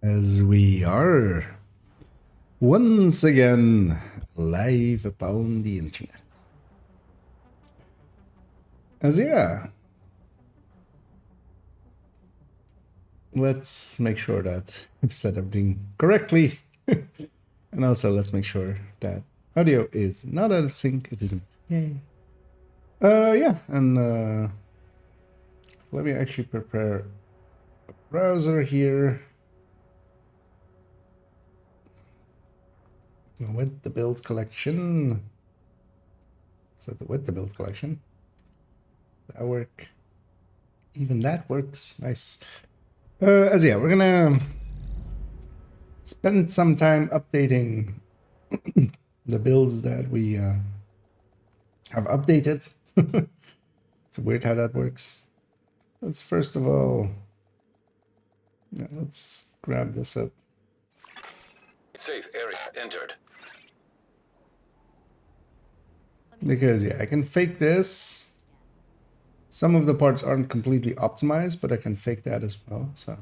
As we are once again live upon the internet. As yeah, let's make sure that I've set everything correctly. And also let's make sure that audio is not out of sync. It isn't. Yay. Yeah, and let me actually prepare a browser here with the build collection. So with the build collection, that work. Even that works. Nice. As yeah, we're gonna spend some time updating the builds that we have updated. It's weird how that works. Let's first of all, yeah, let's grab this up. Safe area entered. Because yeah, I can fake this. Some of the parts aren't completely optimized, but I can fake that as well. So,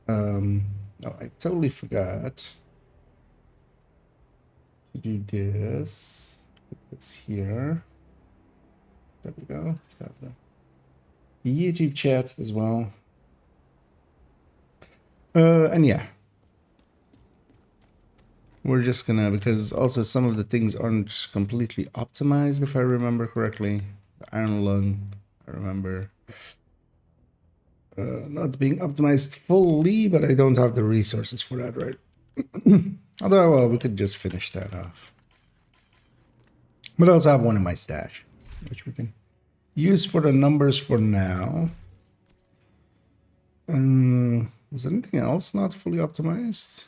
oh, I totally forgot to do this. Put this here. There we go. Let's have the YouTube chats as well. And yeah, we're just gonna, because also some of the things aren't completely optimized, if I remember correctly. The iron lung, I remember not being optimized fully, but I don't have the resources for that, right? Although, well, we could just finish that off. But I also have one in my stash, which we can use for the numbers for now. Was there anything else not fully optimized?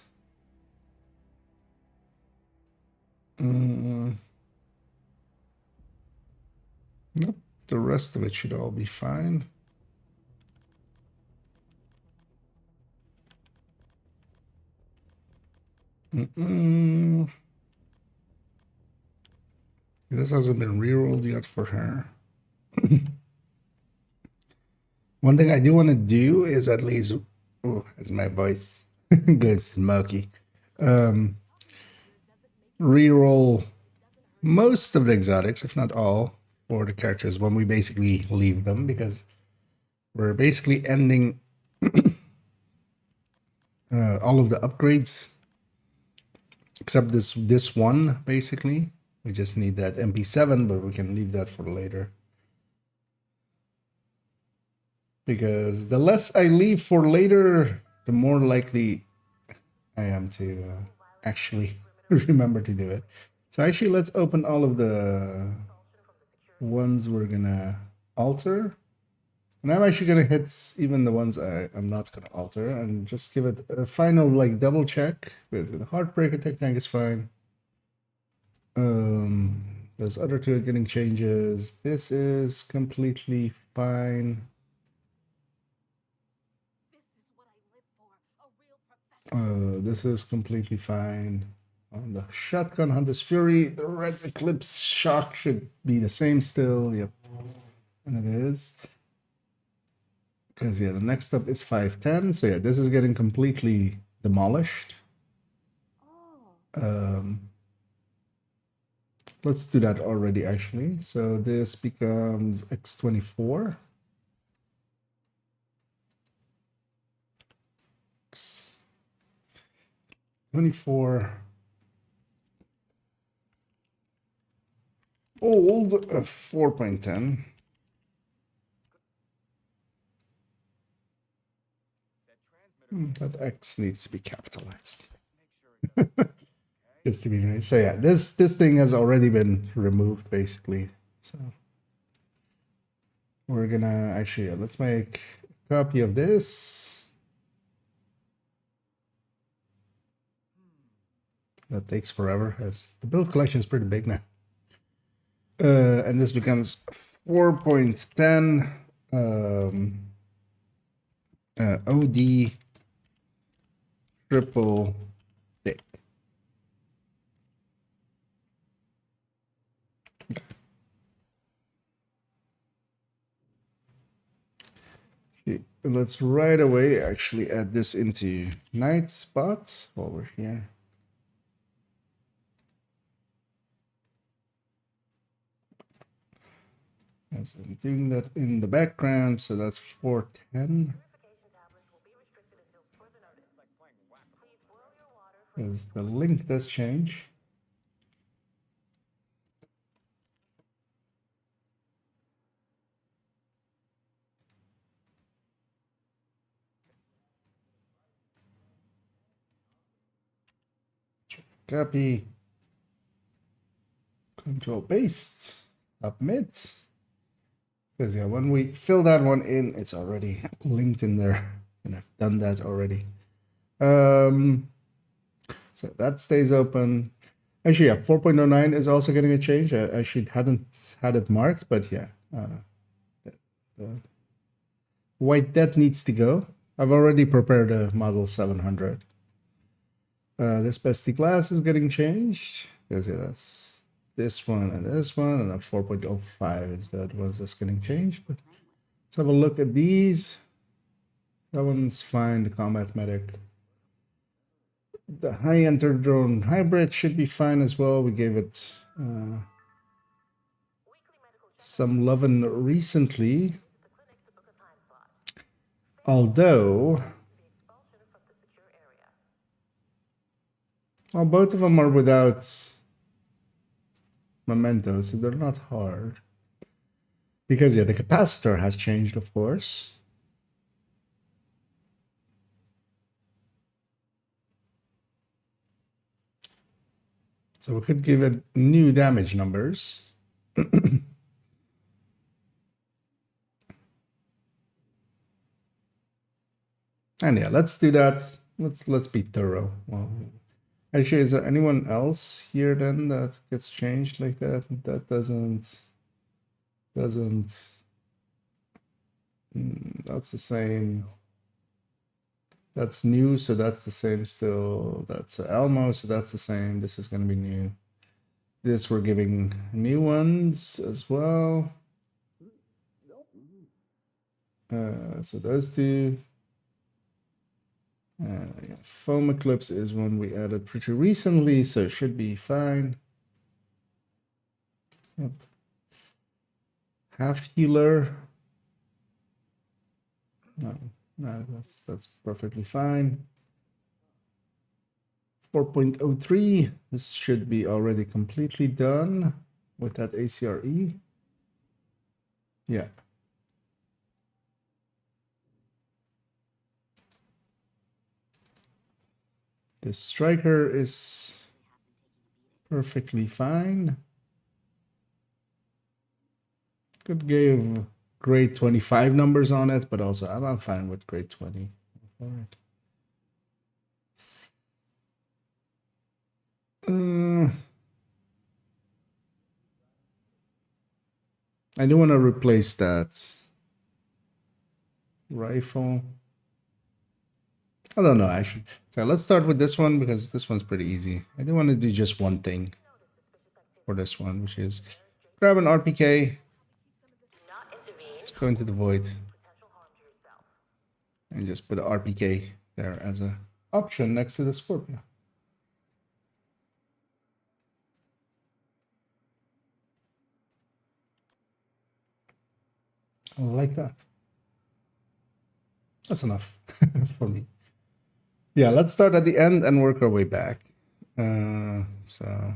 Nope, the rest of it should all be fine. This hasn't been rerolled yet for her. One thing I do want to do is at least, oh, as my voice goes smoky, reroll most of the exotics, if not all, for the characters when we basically leave them, because we're basically ending all of the upgrades except this one. Basically, we just need that MP7, but we can leave that for later. Because the less I leave for later, the more likely I am to actually remember to do it. So actually, let's open all of the ones we're gonna alter. And I'm actually gonna hit even the ones I'm not gonna alter and just give it a final like double check. With the Heartbreaker Tech Tank is fine. Those other two are getting changes. This is completely fine. This is completely fine. On the Shotgun Hunter's Fury, the Red Eclipse Shock should be the same still. Yep. And it is. Because, yeah, the next up is 510. So, yeah, this is getting completely demolished. Let's do that already, actually. So, this becomes X24. 24. Old 4.10. That X needs to be capitalized. Just to be nice. So yeah, this thing has already been removed basically. So we're gonna actually let's make a copy of this. That takes forever, as the build collection is pretty big now. And this becomes 4.10 OD triple thick. Okay, let's right away actually add this into night spots while we're here. As I'm doing that in the background, so that's 410. Because the link does change. Copy. Control paste. Submit. Because yeah, when we fill that one in, it's already linked in there. And I've done that already. So that stays open. Actually, yeah, 4.09 is also getting a change. I actually hadn't had it marked, but yeah. The white debt needs to go. I've already prepared a model 700. This bestie glass is getting changed. Because yeah, that's this one, and then 4.05 is that was just getting changed. But let's have a look at these. That one's fine, the combat medic. The high enter drone hybrid should be fine as well. We gave it some loving recently. Although, well, both of them are without memento, so they're not hard. Because yeah, the capacitor has changed, of course. So we could give it new damage numbers. And yeah, let's do that. Let's be thorough. Well, actually, is there anyone else here then that gets changed like that? That doesn't. That's the same. That's new, so that's the same still. That's Elmo, so that's the same. This is going to be new. This we're giving new ones as well. So those two. Yeah, foam eclipse is one we added pretty recently, so it should be fine. Yep. Half healer. No, that's perfectly fine. 4.03. This should be already completely done with that ACRE. Yeah. The striker is perfectly fine. Could give grade 25 numbers on it, but also I'm fine with grade 20. All right. I do want to replace that rifle. I don't know, actually. So let's start with this one because this one's pretty easy. I do want to do just one thing for this one, which is grab an RPK. Let's go into the void and just put an RPK there as an option next to the Scorpio. Like that. That's enough for me. Yeah, let's start at the end and work our way back. So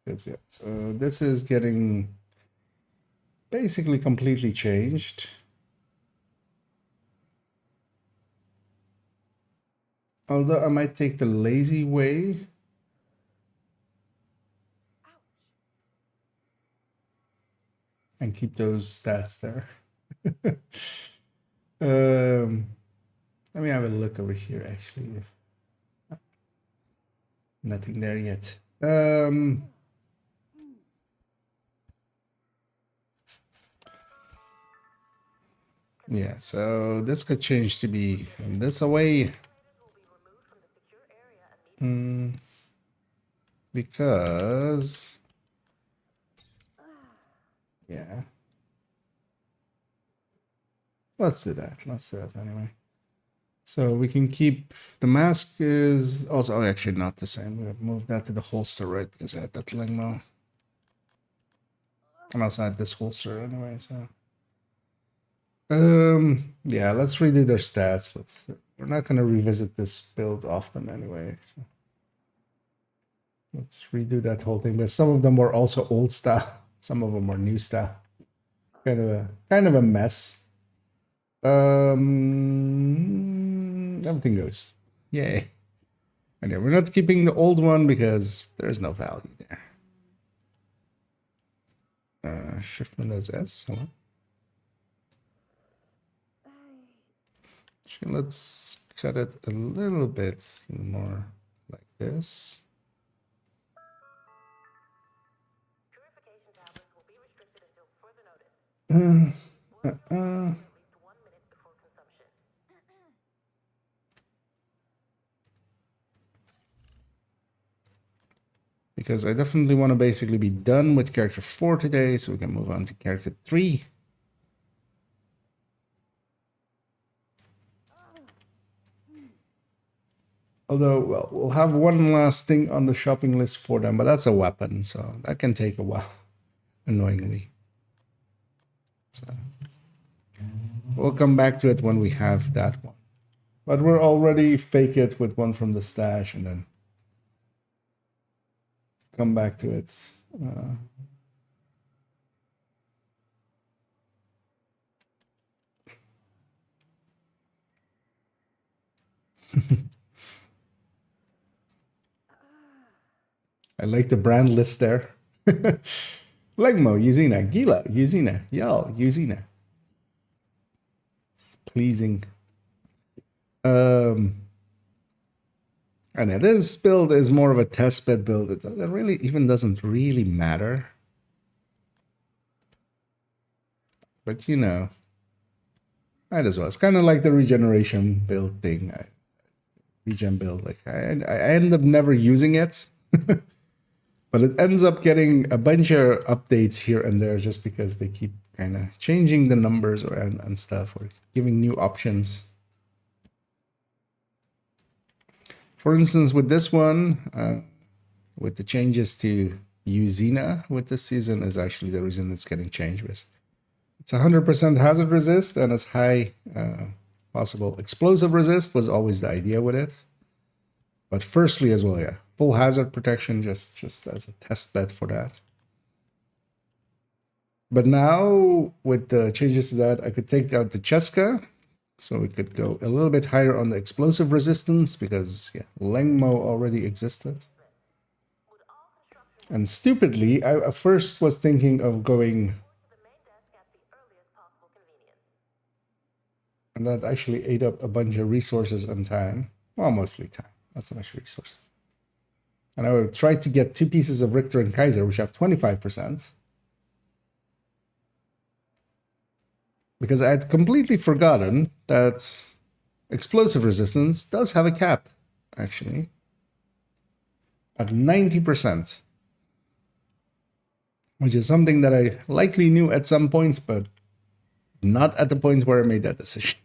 yeah, so this is getting basically completely changed. Although I might take the lazy way. And keep those stats there. Let me have a look over here, actually. Nothing there yet. Yeah, so this could change to be this away. Because Yeah. Let's do that. Let's do that anyway. So we can keep the mask is also actually not the same. We have moved that to the holster, right? Because I had that Lingmo. And also had this holster anyway, so yeah, let's redo their stats. We're not gonna revisit this build often anyway, so let's redo that whole thing. But some of them were also old style, some of them were new style. Kind of a mess. Everything goes. Yay. And yeah, we're not keeping the old one because there's no value there. Shiftman as S. Hello. Actually, let's cut it a little bit more like this. Because I definitely want to basically be done with character 4 today, so we can move on to character 3. Although, well, we'll have one last thing on the shopping list for them, but that's a weapon, so that can take a while, annoyingly. So we'll come back to it when we have that one. But we're already fake it with one from the stash and then come back to it. I like the brand list there. Legmo, Yuzina, Gila, Yuzina, Yal, Yuzina. It's pleasing. And yeah, this build is more of a test bed build. It really even doesn't really matter. But you know, might as well. It's kind of like the regeneration build thing. Regen build. Like I end up never using it. But it ends up getting a bunch of updates here and there just because they keep kind of changing the numbers and stuff or giving new options. For instance, with this one, with the changes to Yuzina with this season is actually the reason it's getting changed. It's 100% hazard resist and as high possible explosive resist was always the idea with it. But firstly as well, yeah, full hazard protection just as a test bed for that. But now with the changes to that, I could take out the Cheska. So we could go a little bit higher on the explosive resistance because yeah, Lengmo already existed. And stupidly, I first was thinking of going... And that actually ate up a bunch of resources and time. Well, mostly time. Not so much resources. And I would try to get 2 pieces of Richter and Kaiser, which have 25%. Because I had completely forgotten that explosive resistance does have a cap, actually. At 90%. Which is something that I likely knew at some point, but not at the point where I made that decision.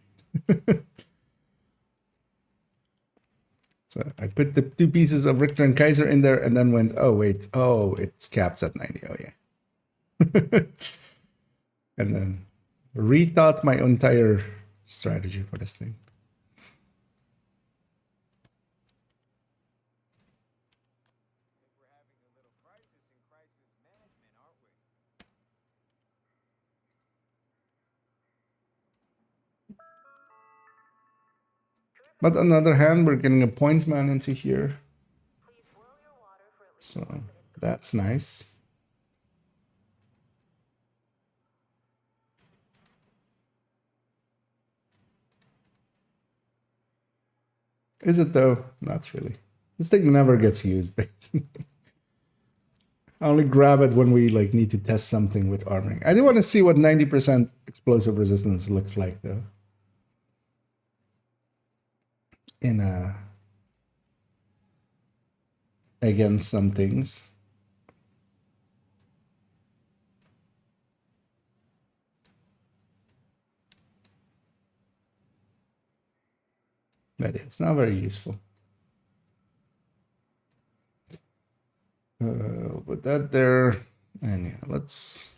So I put the 2 pieces of Richter and Kaiser in there and then went, oh, wait, oh, it's capped at 90. Oh, yeah. And then rethought my entire strategy for this thing. But on the other hand, we're getting a point man into here. So that's nice. Is it though? Not really. This thing never gets used, basically. I only grab it when we like need to test something with armoring. I do want to see what 90% explosive resistance looks like though. In against some things. But it's not very useful. Put that there, and yeah, let's.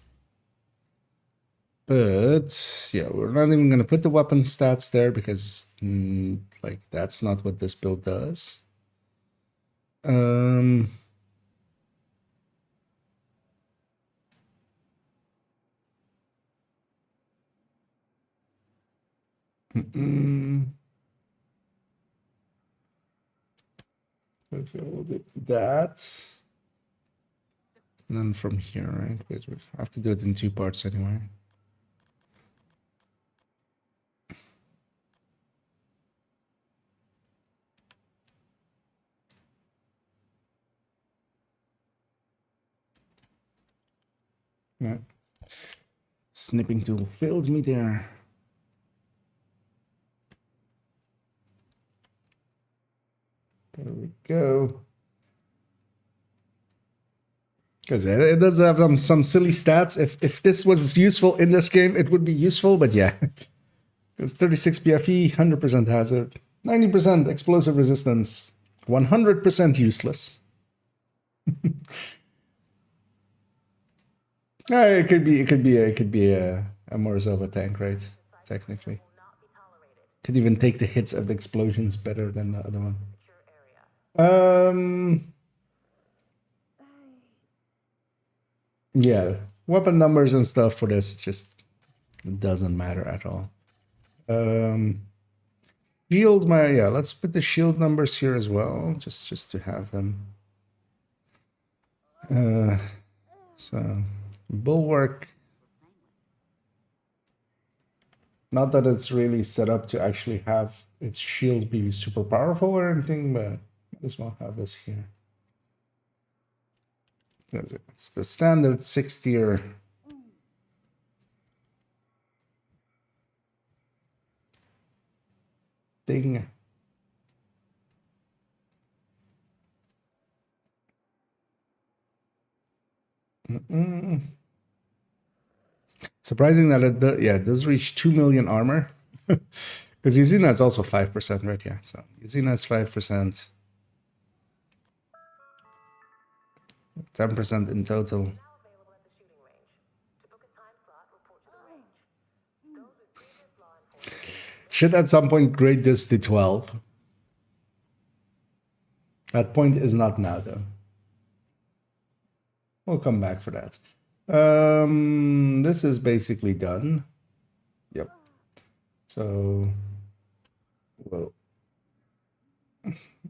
But yeah, we're not even gonna put the weapon stats there because like that's not what this build does. Mm-mm. So we'll do that. And then from here, right? Wait, we have to do it in 2 parts anyway. Yeah. Snipping tool failed me there. There we go. Because it does have some silly stats. If this was useful in this game, it would be useful. But yeah, it's 36 BFE, 100% hazard, 90% explosive resistance, 100% useless. It could be a Morozova tank, right? Technically, could even take the hits of the explosions better than the other one. Yeah, weapon numbers and stuff for this just doesn't matter at all. Shield, yeah, let's put the shield numbers here as well, just to have them. So bulwark. Not that it's really set up to actually have its shield be super powerful or anything, but might as well have this here. It's the standard 6 tier. Thing. Surprising that it does reach 2 million armor. Because Yuzina is also 5%, right? Yeah, so Yuzina is 5%. 10% in total. Should at some point grade this to 12. That point is not now, though. We'll come back for that. This is basically done. Yep. So, well,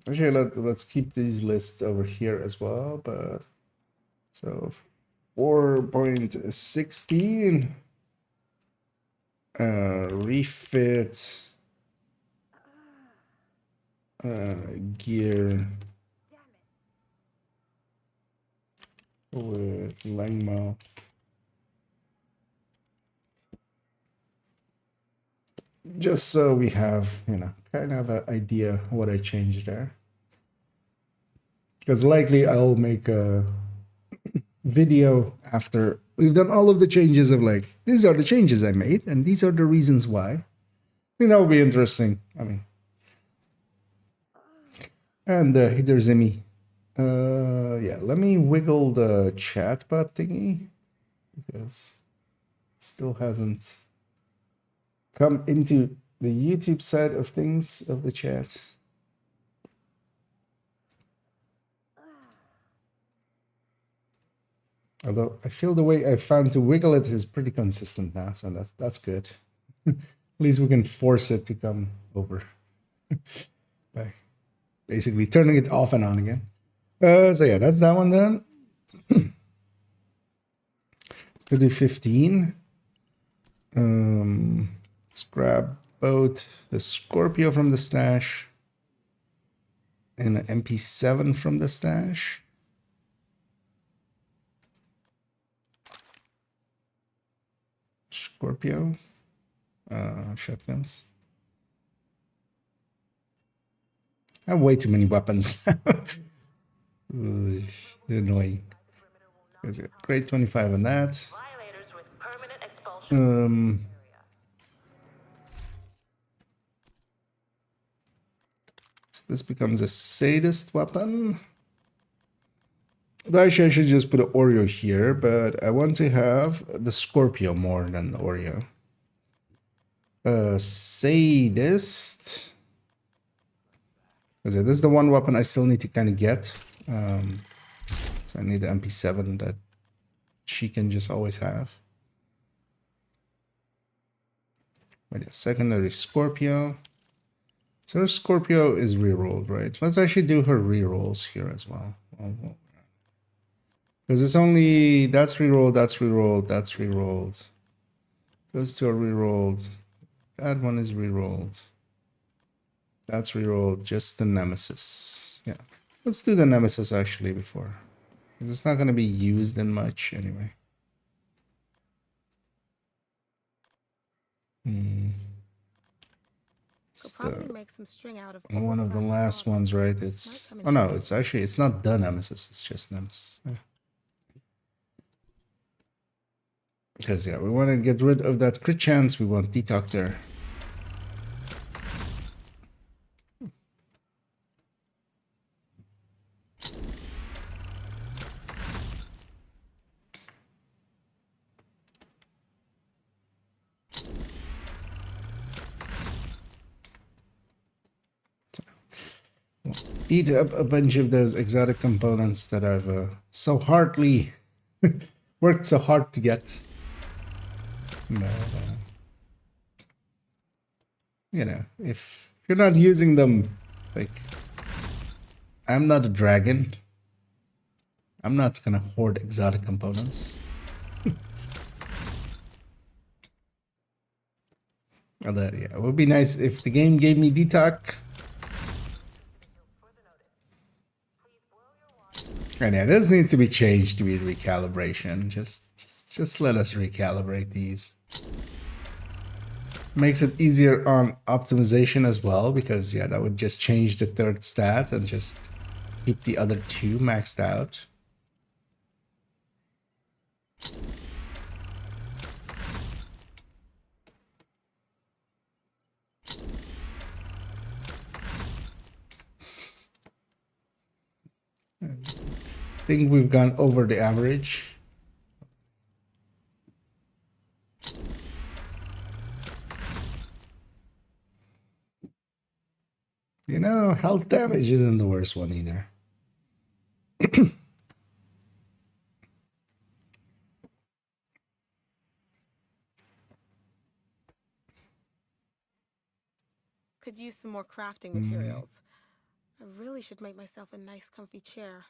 actually, let's keep these lists over here as well. But so 4.16 refit gear with Langmo. Just so we have, kind of an idea what I changed there. Because likely I'll make a video after we've done all of the changes of like, these are the changes I made and these are the reasons why. I think that would be interesting. I mean, and Hiderzimi. Yeah, let me wiggle the chat bot thingy because it still hasn't come into the YouTube side of things of the chat. Although I feel the way I found to wiggle it is pretty consistent now, so that's good. At least we can force it to come over by basically turning it off and on again. So yeah, that's that one done. Let's go to 15. Let's grab both the Scorpio from the stash and an MP7 from the stash. Scorpio, shotguns. I have way too many weapons. Annoying. Grade 25 on that. this becomes a sadist weapon. Actually, I should just put an Oreo here, but I want to have the Scorpio more than the Oreo. Sadist. This is the one weapon I still need to kind of get. So I need the MP7 that she can just always have. Wait, a secondary Scorpio. So her Scorpio is rerolled, right? Let's actually do her rerolls here as well. Because it's only, that's rerolled, that's rerolled, that's rerolled. Those two are rerolled. That one is rerolled. That's rerolled, just the Nemesis. Yeah, let's do the Nemesis actually before. Because it's not going to be used in much anyway. Could probably make some string out of one of the last ones, right? It's, oh no, it's actually, it's not the Nemesis, it's just Nemesis. Yeah. Because yeah, we want to get rid of that crit chance, we want Detox there. Eat up a bunch of those exotic components that I've so hardly worked so hard to get. But, you know, if you're not using them, like, I'm not a dragon. I'm not gonna hoard exotic components. Although, yeah, it would be nice if the game gave me Detox. And yeah, this needs to be changed to be recalibration. Just let us recalibrate these. Makes it easier on optimization as well, because yeah, that would just change the third stat and just keep the other two maxed out. I think we've gone over the average. You know, health damage isn't the worst one either. Could use some more crafting materials. I really should make myself a nice comfy chair.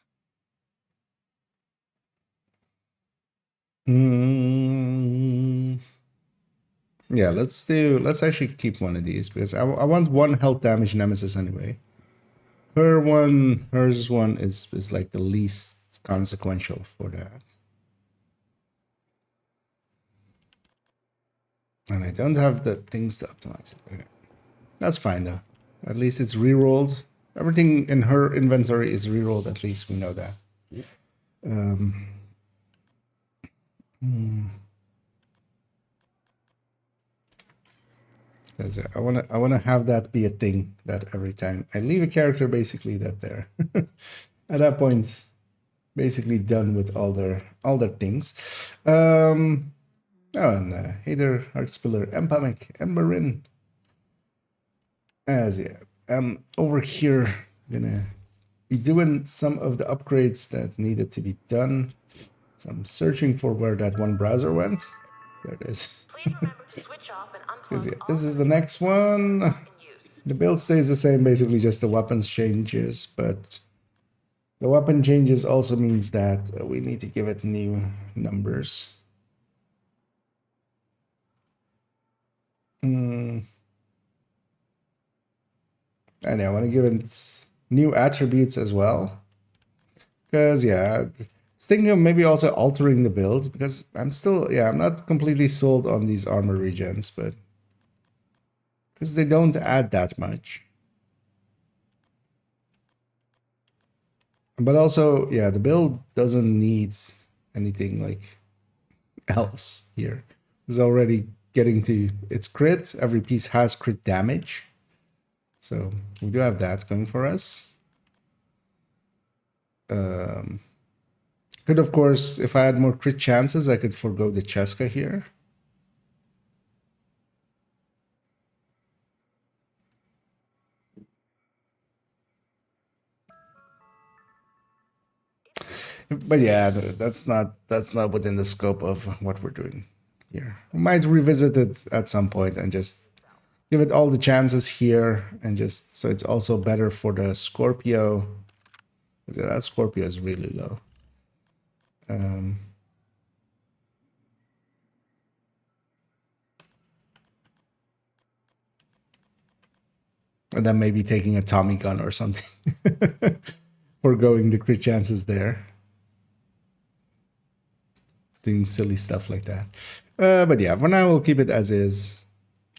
Yeah, let's actually keep one of these, because I want one health damage Nemesis anyway. Hers one is like the least consequential for that. And I don't have the things to optimize it. Okay. That's fine though. At least it's rerolled. Everything in her inventory is rerolled, at least we know that. Because I wanna have that be a thing, that every time I leave a character, basically that they're at that point basically done with all their things. Oh, and hey there, Heartspiller, Empamic, Emberin. As yeah, over here, gonna be doing some of the upgrades that needed to be done. So I'm searching for where that one browser went. There it is. Because yeah, this is the next one. The build stays the same, basically just the weapons changes, but the weapon changes also means that we need to give it new numbers. And yeah, I want to give it new attributes as well. Because yeah, it's thinking of maybe also altering the build, because I'm not completely sold on these armor regens, but because they don't add that much. But also, yeah, the build doesn't need anything like else here. It's already getting to its crit. Every piece has crit damage. So we do have that going for us. Could, of course, if I had more crit chances, I could forego the Cheska here. But yeah, that's not within the scope of what we're doing here. We might revisit it at some point and just give it all the chances here, and just so it's also better for the Scorpio. That Scorpio is really low. And then maybe taking a Tommy gun or something. Foregoing the crit chances there. Doing silly stuff like that. But yeah, for now we'll keep it as is.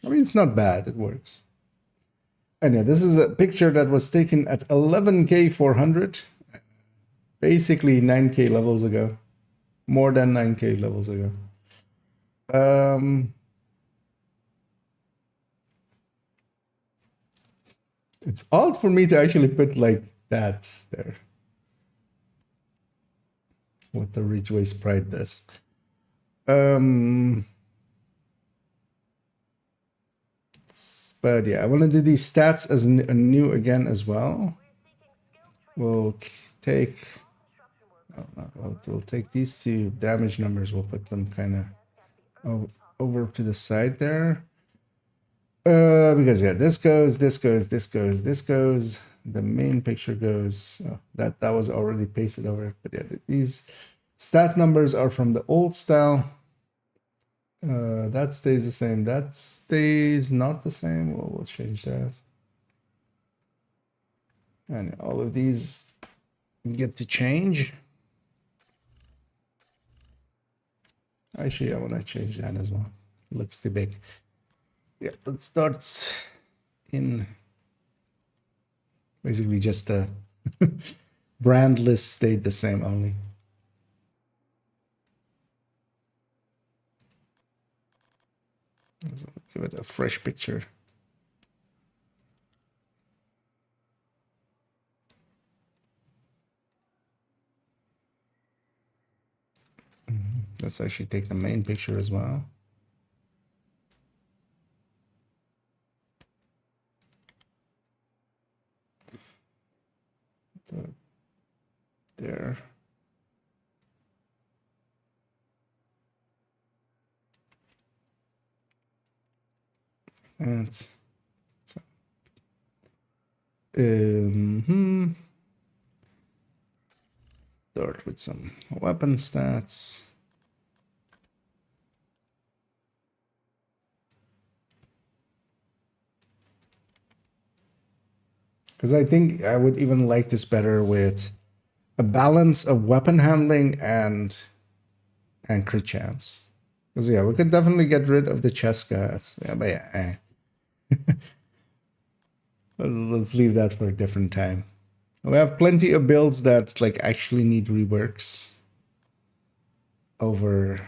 I mean, it's not bad. It works. And yeah, this is a picture that was taken at 11K 400. Basically 9K levels ago. More than 9K levels ago. It's odd for me to actually put like that there. What the Ridgeway sprite does. But yeah, I want to do these stats as new again as well. We'll take... we'll take these two damage numbers. We'll put them kind of over to the side there. Because yeah, this goes. The main picture goes. Oh, that was already pasted over. But yeah, these stat numbers are from the old style. That stays the same. That stays not the same. Well, we'll change that. And all of these get to change. Actually, I want to change that as well. Looks too big. Yeah, it starts in basically just the brand list stayed the same only. So give it a fresh picture. Let's actually take the main picture as well. There. And start with some weapon stats. Because I think I would even like this better with a balance of weapon handling and crit chance. Because yeah, we could definitely get rid of the Cheska. Yeah, but yeah, let's leave that for a different time. We have plenty of builds that like actually need reworks over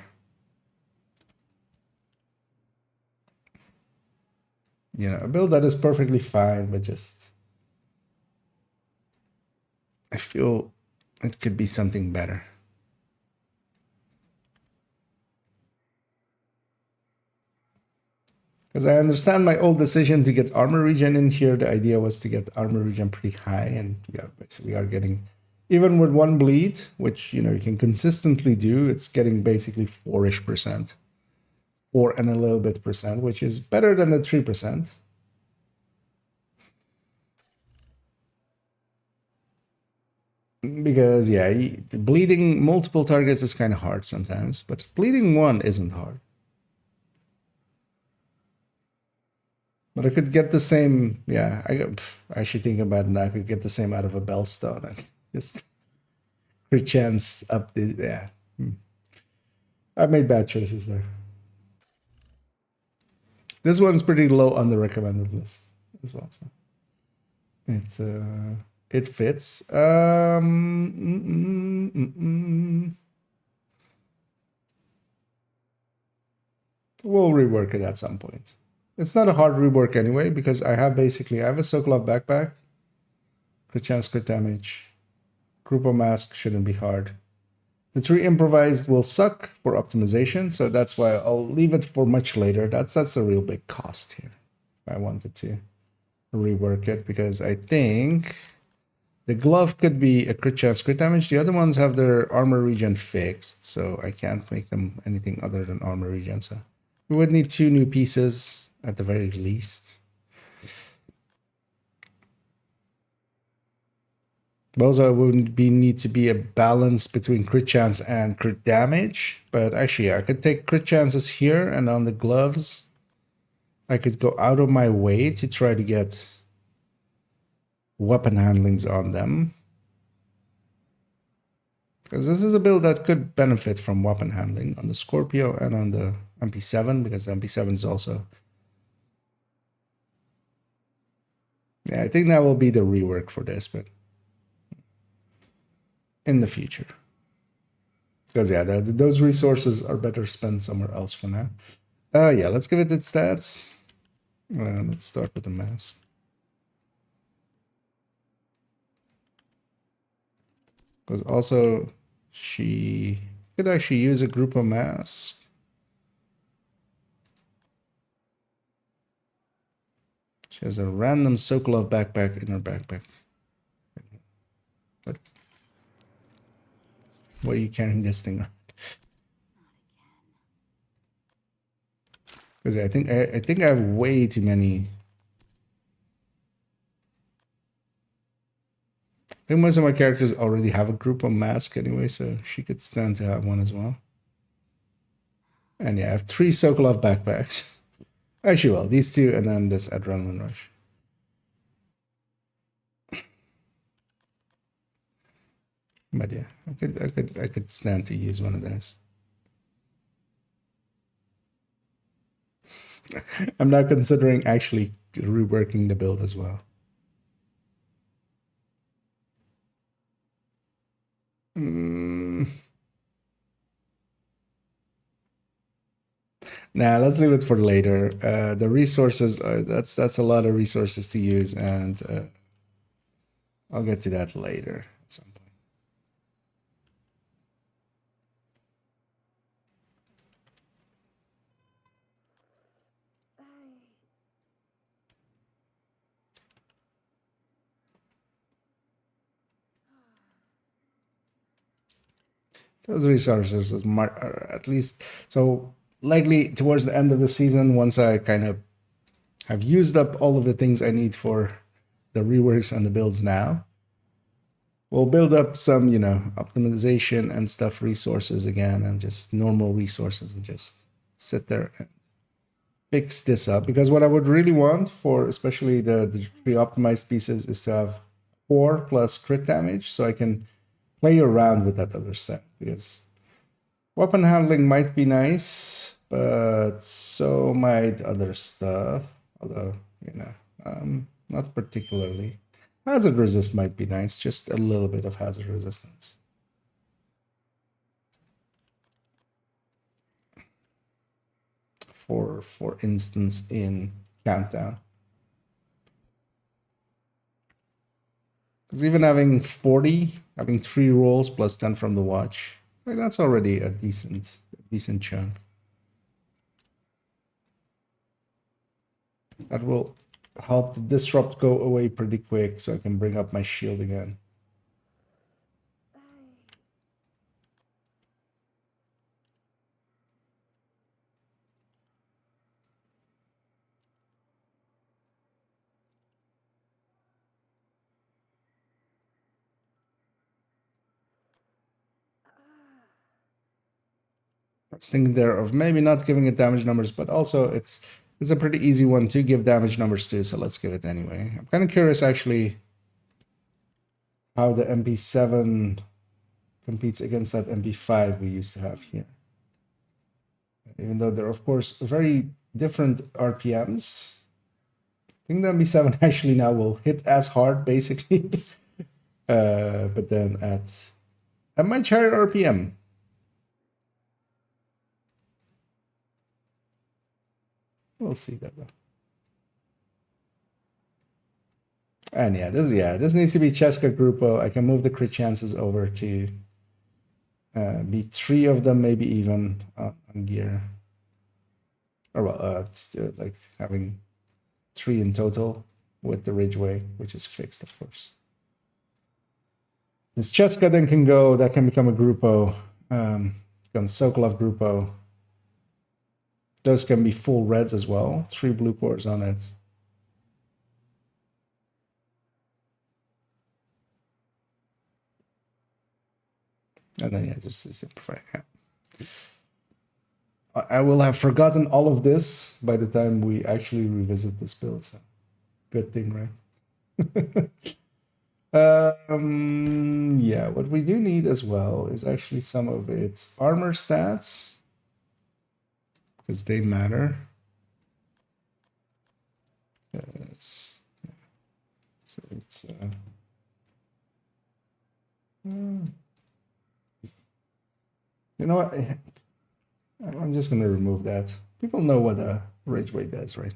a build that is perfectly fine, but just I feel it could be something better. Because I understand my old decision to get armor regen in here. The idea was to get armor regen pretty high, and yeah, we are getting, even with one bleed, which you can consistently do, it's getting basically 4-ish%, 4 and a little bit percent, which is better than the 3%. Because yeah, bleeding multiple targets is kind of hard sometimes, but bleeding one isn't hard. But I could get the same, yeah, I should think about it now. I could get the same out of a Bellstone and just crit chance up the, yeah. I made bad choices there. This one's pretty low on the recommended list as well, so it fits. We'll rework it at some point. It's not a hard rework anyway, because I have a Sokolov backpack, crit chance, crit damage. Group of mask shouldn't be hard. The 3 improvised will suck for optimization, so that's why I'll leave it for much later. That's a real big cost here. If I wanted to rework it, because I think the glove could be a crit chance, crit damage. The other ones have their armor regen fixed, so I can't make them anything other than armor regen. So we would need 2 new pieces at the very least. Also, would need to be a balance between crit chance and crit damage. But actually, I could take crit chances here, and on the gloves, I could go out of my way to try to get weapon handlings on them. Because this is a build that could benefit from weapon handling on the Scorpio and on the MP7, because the MP7 is also... Yeah, I think that will be the rework for this, but in the future. Because yeah, those resources are better spent somewhere else for now. Yeah, let's give it its stats. Let's start with the mask. Because also, she could actually use a group of mask. She has a random Sokolov backpack in her backpack. What are you carrying this thing on? Because I think I have way too many. I think most of my characters already have a group of mask anyway, so she could stand to have one as well. And yeah, I have 3 Sokolov backpacks. Actually, well, these 2 and then this Adrenaline Rush. But yeah, I could stand to use one of those. I'm now considering actually reworking the build as well. Nah, let's leave it for later. The resources are that's a lot of resources to use, and I'll get to that later at some point. Those resources are at least so likely towards the end of the season, once I kind of have used up all of the things I need for the reworks and the builds now. We'll build up some, optimization and stuff resources again, and just normal resources, and just sit there and fix this up. Because what I would really want for especially the 3 optimized pieces is to have 4 plus crit damage, so I can play around with that other set. Because weapon handling might be nice, but so might other stuff. Although, not particularly. Hazard resist might be nice, just a little bit of hazard resistance. For instance, in Countdown. Because even having 40, having 3 rolls plus 10 from the watch, that's already a decent chunk. That will help the disrupt go away pretty quick, so I can bring up my shield again. I was thinking there of maybe not giving it damage numbers, but also it's a pretty easy one to give damage numbers to, so let's give it anyway. I'm kind of curious actually how the MP7 competes against that MP5 we used to have here. Even though they're of course very different RPMs, I think the MP7 actually now will hit as hard basically, but then at a much higher RPM. We'll see that though. And this needs to be Cheska Grupo. I can move the crit chances over to be 3 of them, maybe even on gear. Or well, like having 3 in total with the Ridgeway, which is fixed, of course. This Cheska then can go, that can become a Grupo, becomes Sokolov Grupo. Those can be full reds as well, 3 blue cores on it. And then, just to simplify. Yeah. I will have forgotten all of this by the time we actually revisit this build. So, good thing, right? Yeah, what we do need as well is actually some of its armor stats, because they matter. Yes. So it's you know what? I'm just going to remove that. People know what a Ridgeway does, right?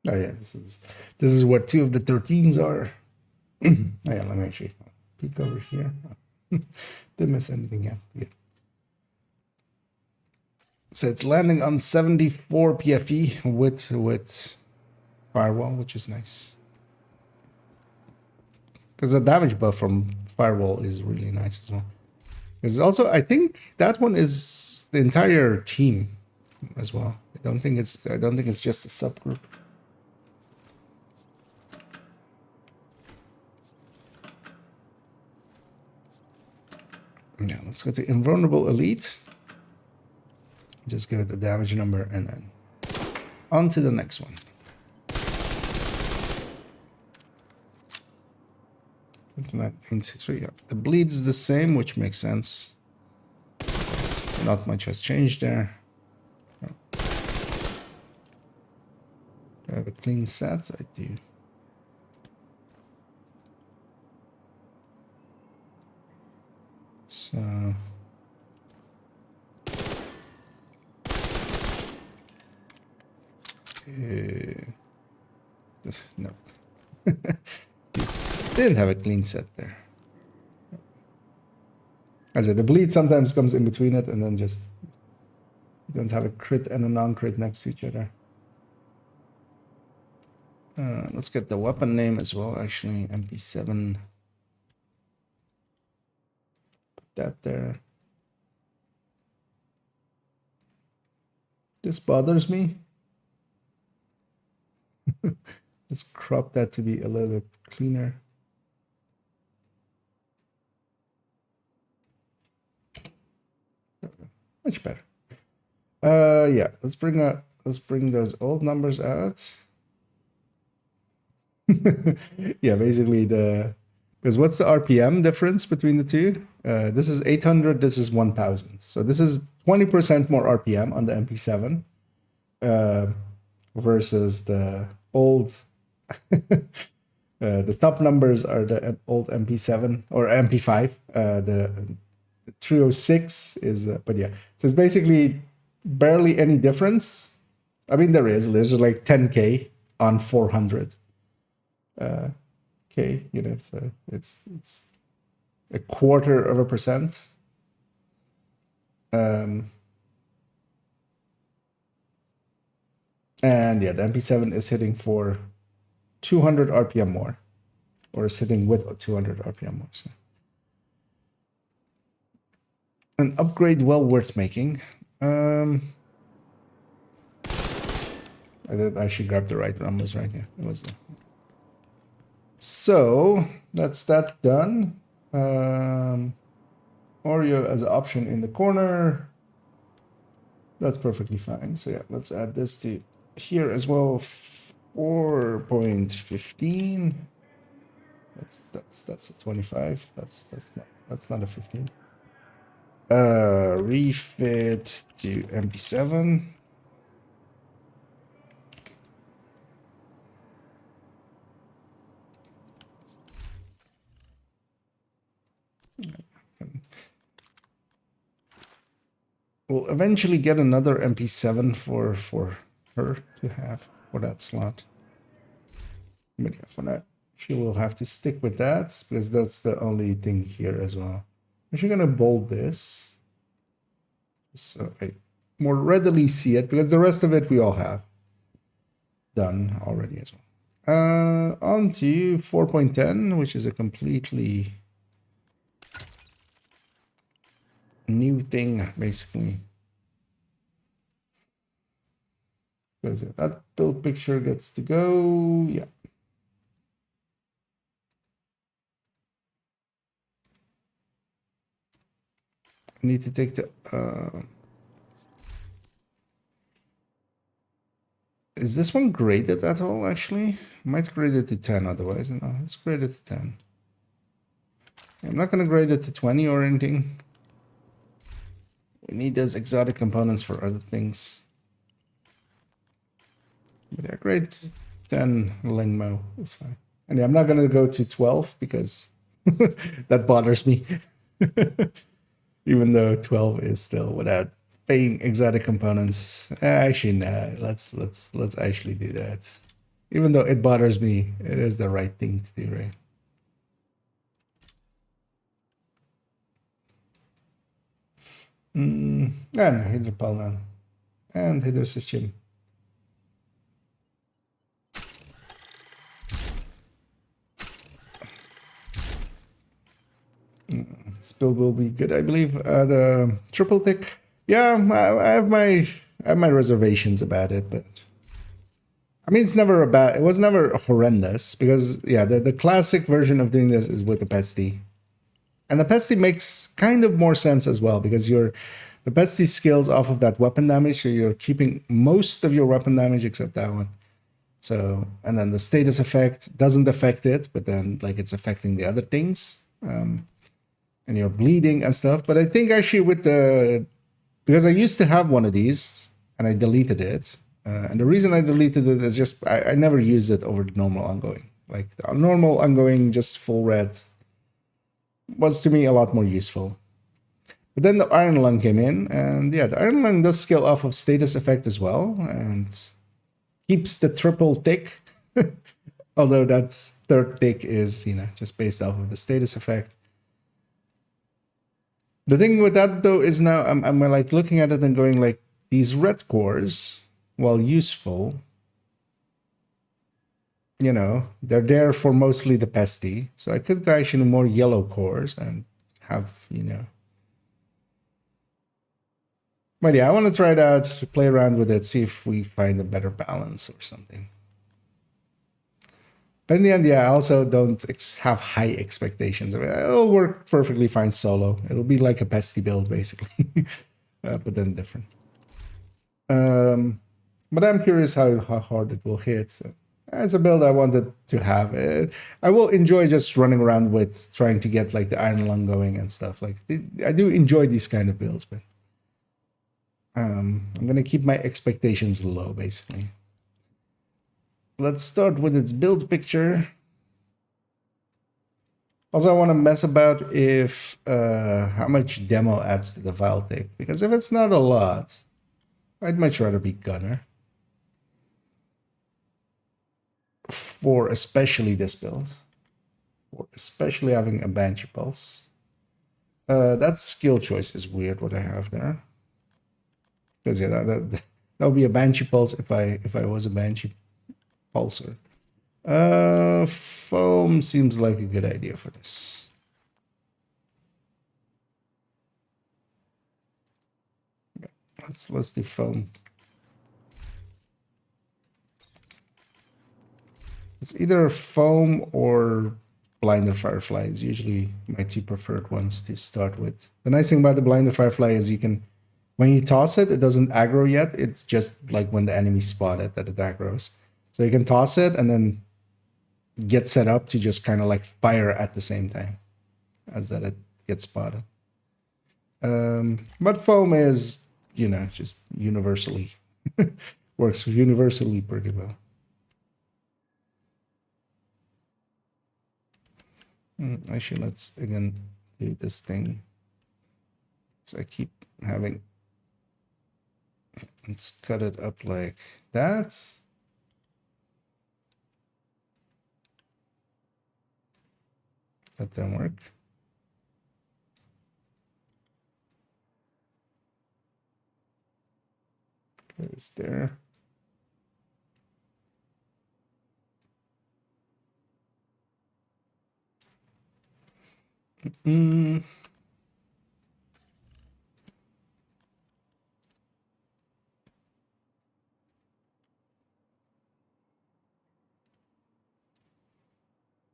Oh yeah, this is what 2 of the 13s are. Oh yeah, let me actually peek over here. Didn't miss anything yet. Yeah. So it's landing on 74 PFE with Firewall, which is nice. Because the damage buff from Firewall is really nice as well. Because also, I think that one is the entire team as well. I don't think it's just a subgroup. Yeah, let's go to Invulnerable Elite. Just give it the damage number and then on to the next one. Yeah. The bleed is the same, which makes sense. Not much has changed there. Do I have a clean set? I do. So no. Didn't have a clean set there. As I said, the bleed sometimes comes in between it, and then just you don't have a crit and a non-crit next to each other. Let's get the weapon name as well, actually. MP7. Put that there. This bothers me. Let's crop that to be a little bit cleaner. Much better. Yeah, let's bring those old numbers out. Yeah, basically because what's the RPM difference between the two? This is 800, this is 1000. So this is 20% more RPM on the MP7 versus the old. The top numbers are the old MP7 or MP5. The 306 is, but yeah, so it's basically barely any difference. I mean, there's like 10K on 400. K, so it's a 1/4%. And yeah, the MP7 is hitting for 200 RPM more, or is hitting with 200 RPM more. So an upgrade well worth making. I did actually grab the right numbers right here. It was there. So that's that done. Oreo as an option in the corner. That's perfectly fine. So yeah, let's add this to here as well. 4.15. That's a 25. That's not a 15. Refit to MP7. We'll eventually get another MP7 for her to have for that slot. But yeah, for now, she will have to stick with that because that's the only thing here as well. I'm actually gonna bold this so I more readily see it because the rest of it we all have done already as well. On to 4.10, which is a completely new thing, basically. Because that build picture gets to go, yeah. I need to take the is this one graded at all, actually? Might grade it to 10 otherwise. No, let's grade it to 10. I'm not gonna grade it to 20 or anything. We need those exotic components for other things. But yeah, grade 10 Lingmo is fine. And yeah, I'm not gonna go to 12 because that bothers me. Even though 12 is still without paying exotic components. Actually, no, let's actually do that. Even though it bothers me, it is the right thing to do, right? And Hydropalnan and Hydrosystem. Spill will be good, I believe. The triple tick, yeah, I have my reservations about it, but I mean, it's never it was never horrendous because yeah, the classic version of doing this is with the pesty, and the pesty makes kind of more sense as well because the pesty skills off of that weapon damage, so you're keeping most of your weapon damage except that one. So, and then the status effect doesn't affect it, but then like it's affecting the other things. And you're bleeding and stuff. But I think actually with because I used to have one of these and I deleted it. And the reason I deleted it is just I never used it over the normal ongoing. Like the normal ongoing, just full red was to me a lot more useful. But then the Iron Lung came in, and yeah, the Iron Lung does scale off of status effect as well, and keeps the triple tick. Although that third tick is, just based off of the status effect. The thing with that though is now I'm like looking at it and going like these red cores, while useful, they're there for mostly the pesty. So I could go actually more yellow cores and have, But yeah, I want to try it out, play around with it, see if we find a better balance or something. But in the end, yeah, I also don't have high expectations. I mean, it'll work perfectly fine solo. It'll be like a pesty build, basically, but then different. But I'm curious how hard it will hit. It's a build I wanted to have. I will enjoy just running around with trying to get like the Iron Lung going and stuff. Like I do enjoy these kind of builds, but I'm gonna keep my expectations low, basically. Let's start with its build picture. Also, I want to mess about if how much demo adds to the vial tick, because if it's not a lot, I'd much rather be Gunner. For especially this build. For especially having a Banshee Pulse. That skill choice is weird what I have there. Because yeah, that would be a Banshee Pulse if I was a Banshee Pulsar. Foam seems like a good idea for this. Let's do foam. It's either foam or blinder firefly is usually my two preferred ones to start with. The nice thing about the blinder firefly is you can, when you toss it, it doesn't aggro yet. It's just like when the enemy spot it that it aggroes. So you can toss it and then get set up to just kind of like fire at the same time as that it gets spotted. But foam is, you know, just universally works universally pretty well. Actually, let's again do this thing. So I keep having, let's cut it up like that. That didn't work. Okay, it's there.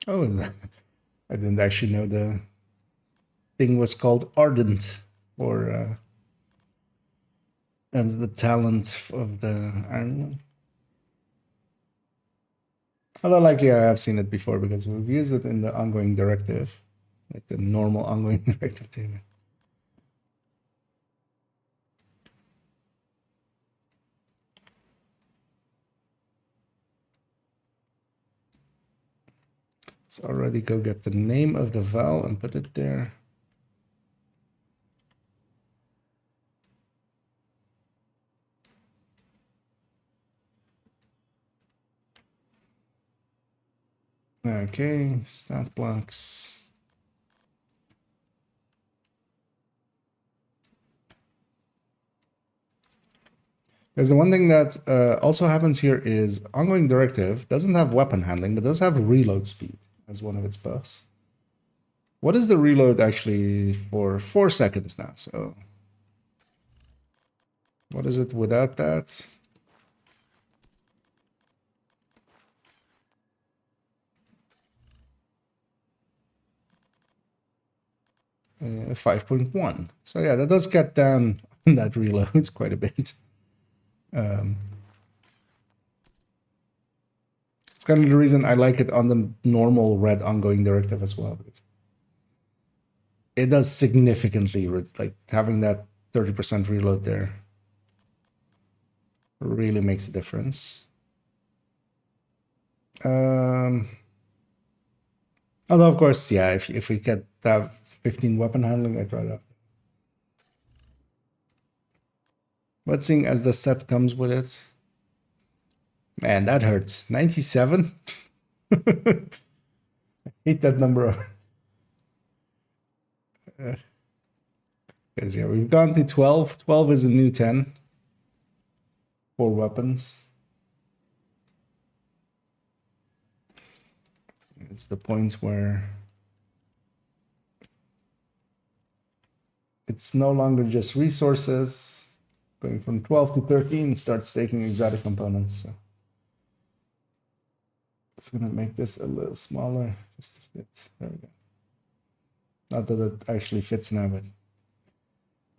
Oh, I didn't actually know the thing was called Ardent for as the talent of the Iron Man. Although likely I have seen it before because we've used it in the ongoing directive, like the normal ongoing directive team. Let's already go get the name of the val and put it there. Okay, stat blocks. Because the one thing that also happens here is ongoing directive doesn't have weapon handling, but does have reload speed as one of its buffs. What is the reload actually for 4 seconds now? So what is it without that? 5.1. So yeah, that does cut down on that reload quite a bit. It's kind of the reason I like it on the normal red ongoing directive as well. Because it does significantly, like having that 30% reload there really makes a difference. Although of course, yeah, if we get that 15 weapon handling, I'd rather have. But seeing as the set comes with it, man, that hurts. 97. Hate that number. Because yeah, we've gone to 12. 12 is a new 10 for weapons. It's the point where it's no longer just resources. Going from 12 to 13 starts taking exotic components. So it's gonna make this a little smaller just to fit. There we go. Not that it actually fits now, but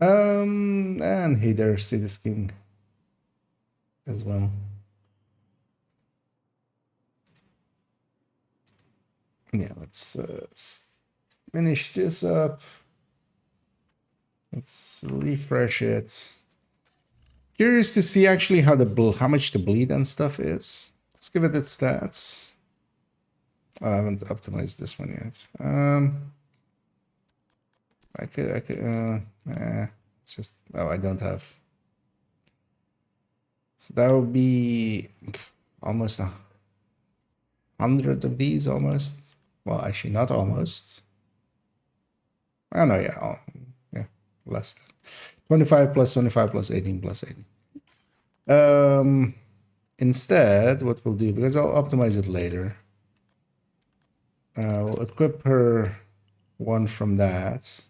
and hey there, City King as well. Yeah, let's finish this up. Let's refresh it. Curious to see actually how much the bleed and stuff is. Let's give it its stats. Oh, I haven't optimized this one yet. It's just, oh, I don't have. So that would be almost 100 of these almost. Well, actually not almost. Oh no, yeah, yeah, less than 25 plus 25 plus 18 plus 18. Instead, what we'll do, because I'll optimize it later, we'll equip her one from that.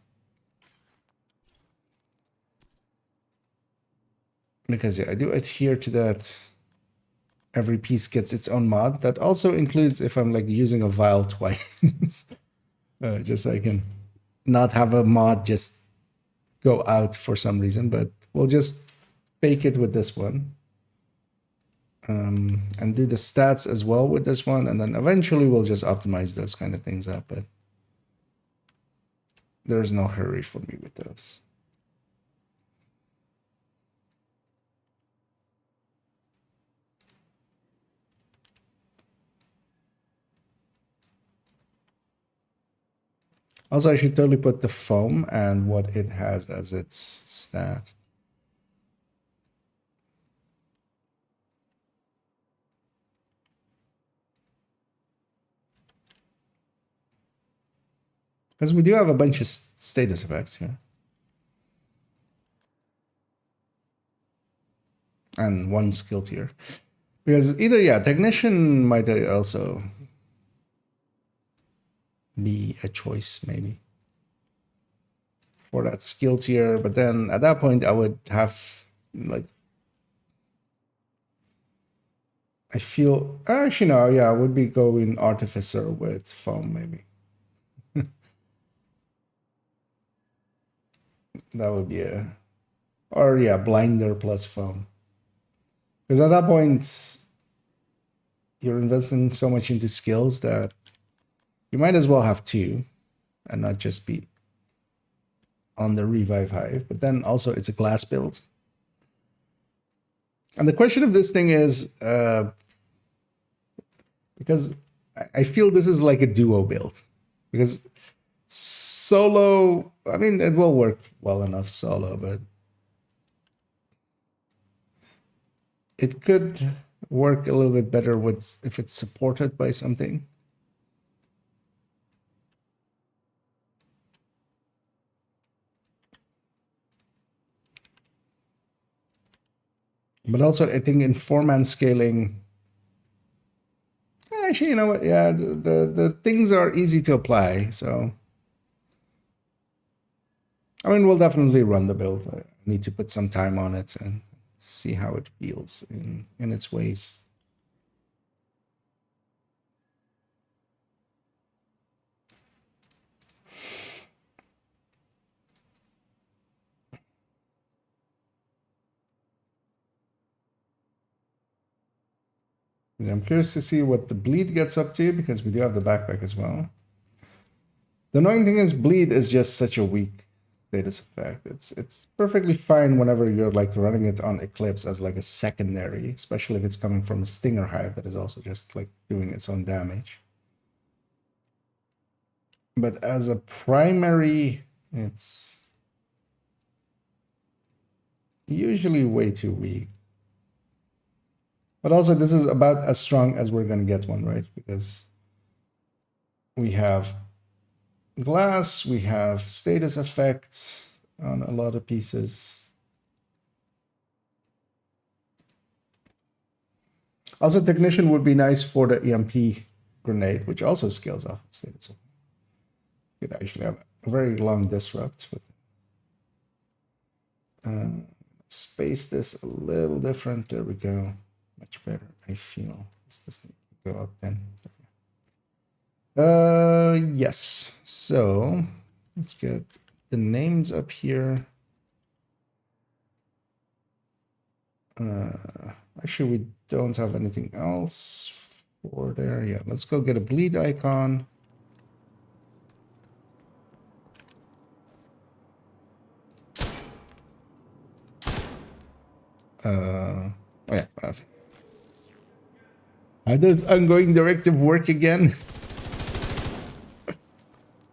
Because yeah, I do adhere to that. Every piece gets its own mod. That also includes if I'm like using a vial twice. Just so I can not have a mod just go out for some reason, but we'll just fake it with this one. And do the stats as well with this one, and then eventually we'll just optimize those kind of things up, but there's no hurry for me with those. Also, I should totally put the foam and what it has as its stat. Because we do have a bunch of status effects here. And one skill tier. Because either, yeah, technician might also be a choice, maybe, for that skill tier. But then at that point, I would have, like, I feel, actually, no, yeah, I would be going artificer with foam, maybe. That would be a, or yeah, blinder plus foam. Because at that point, you're investing so much into skills that you might as well have two and not just be on the revive hive. But then also it's a glass build. And the question of this thing is, because I feel this is like a duo build. Because solo, I mean, it will work well enough solo, but it could work a little bit better with if it's supported by something. But also, I think in 4-man scaling, actually, you know what? Yeah, the things are easy to apply. So, I mean, we'll definitely run the build. I need to put some time on it and see how it feels in its ways. I'm curious to see what the bleed gets up to, because we do have the backpack as well. The annoying thing is bleed is just such a weak status effect. It's perfectly fine whenever you're like running it on Eclipse as like a secondary, especially if it's coming from a Stinger Hive that is also just like doing its own damage. But as a primary, it's usually way too weak. But also, this is about as strong as we're going to get one, right? Because we have glass, we have status effects on a lot of pieces. Also, technician would be nice for the EMP grenade, which also scales off status effect. You could actually have a very long disrupt with space this a little different. There we go. Much better, I feel. Does this need to go up then? Yes. So let's get the names up here. Actually, we don't have anything else for there. Yeah, let's go get a bleed icon. Oh yeah. How does ongoing directive work again? It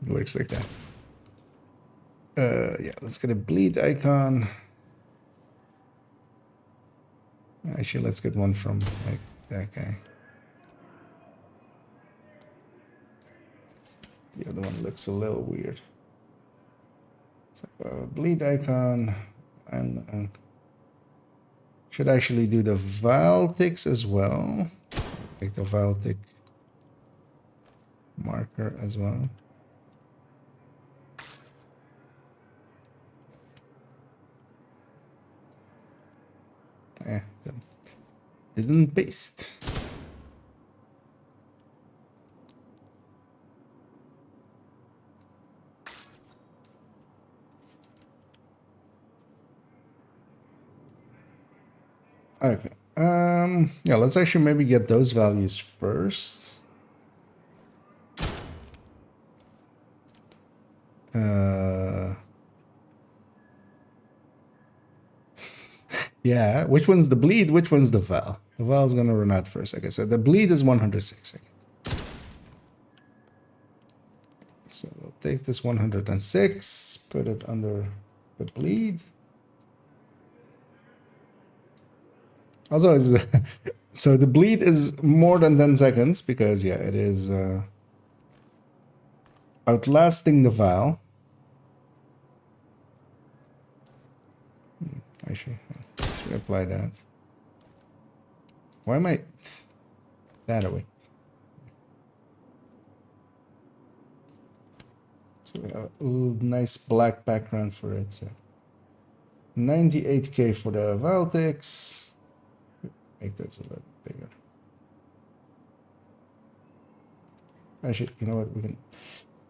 works like that. Yeah, let's get a bleed icon. Actually, let's get one from like that guy. The other one looks a little weird. So, bleed icon, and should actually do the Valtix as well. Like the Valtic marker as well. Didn't paste. Okay. Yeah, let's actually maybe get those values first. Yeah, which one's the bleed? Which one's the Val? The Val's gonna run out first, like I said. The bleed is 106. So we'll take this 106, put it under the bleed. Also, is so the bleed is more than 10 seconds because yeah, it is outlasting the vial. Actually, let's reapply that. Why am I that away? So we have a nice black background for it. So 98k for the Valtix. Make those a little bigger. Actually, you know what? We can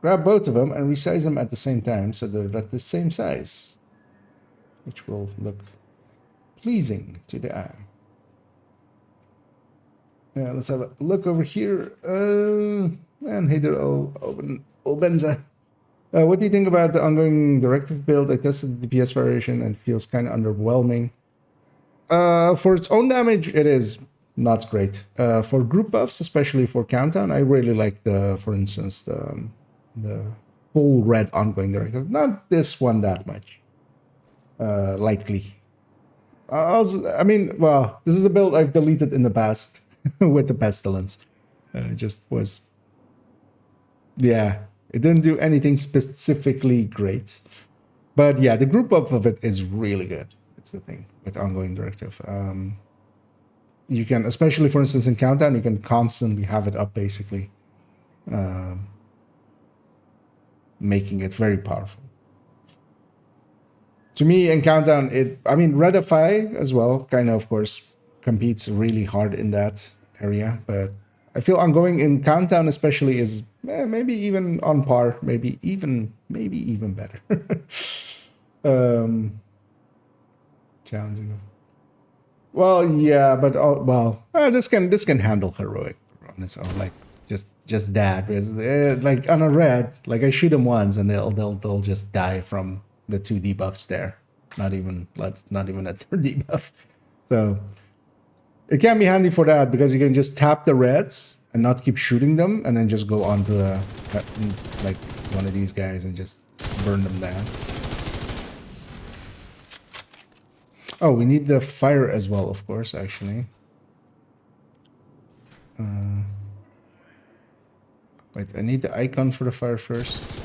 grab both of them and resize them at the same time so they're at the same size, which will look pleasing to the eye. Let's have a look over here. And hey there, Obenza. What do you think about the ongoing directive build? I tested the DPS variation and feels kind of underwhelming. For its own damage, it is not great. For group buffs, especially for Countdown, I really like for instance, the full red ongoing directive. Not this one that much. Likely. I mean, well, this is a build I've deleted in the past with the Pestilence. It just was, yeah, it didn't do anything specifically great. But yeah, the group up of it is really good. It's the thing with ongoing directive. You can, especially for instance in Countdown, you can constantly have it up basically, making it very powerful. To me, in Countdown, I mean, Redify as well, kind of course, competes really hard in that area. But I feel ongoing in Countdown especially is maybe even on par, maybe even better. Challenging. Well, yeah, but this can handle heroic on its own, like just that. Because, like on a red, like I shoot them once and they'll just die from the 2 debuffs there, not even a 3rd debuff. So it can be handy for that because you can just tap the reds and not keep shooting them, and then just go on to like one of these guys and just burn them down. Oh, we need the fire as well, of course, actually. Wait, I need the icon for the fire first.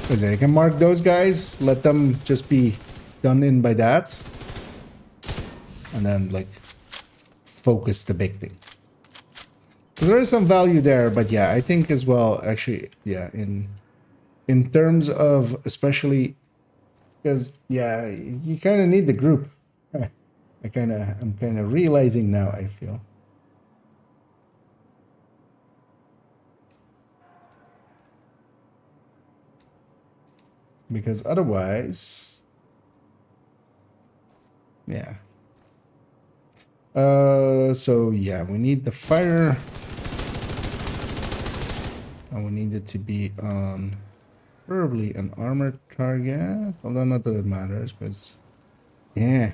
Because I can mark those guys, let them just be done in by that. And then, like, focus the big thing. So there is some value there, but yeah, I think as well, actually, yeah, in terms of especially, because yeah, you kind of need the group. I'm kind of realizing now, I feel. Because otherwise, yeah. So yeah, we need the fire. And we need it to be on preferably an armored target. Although not that it matters, but yeah.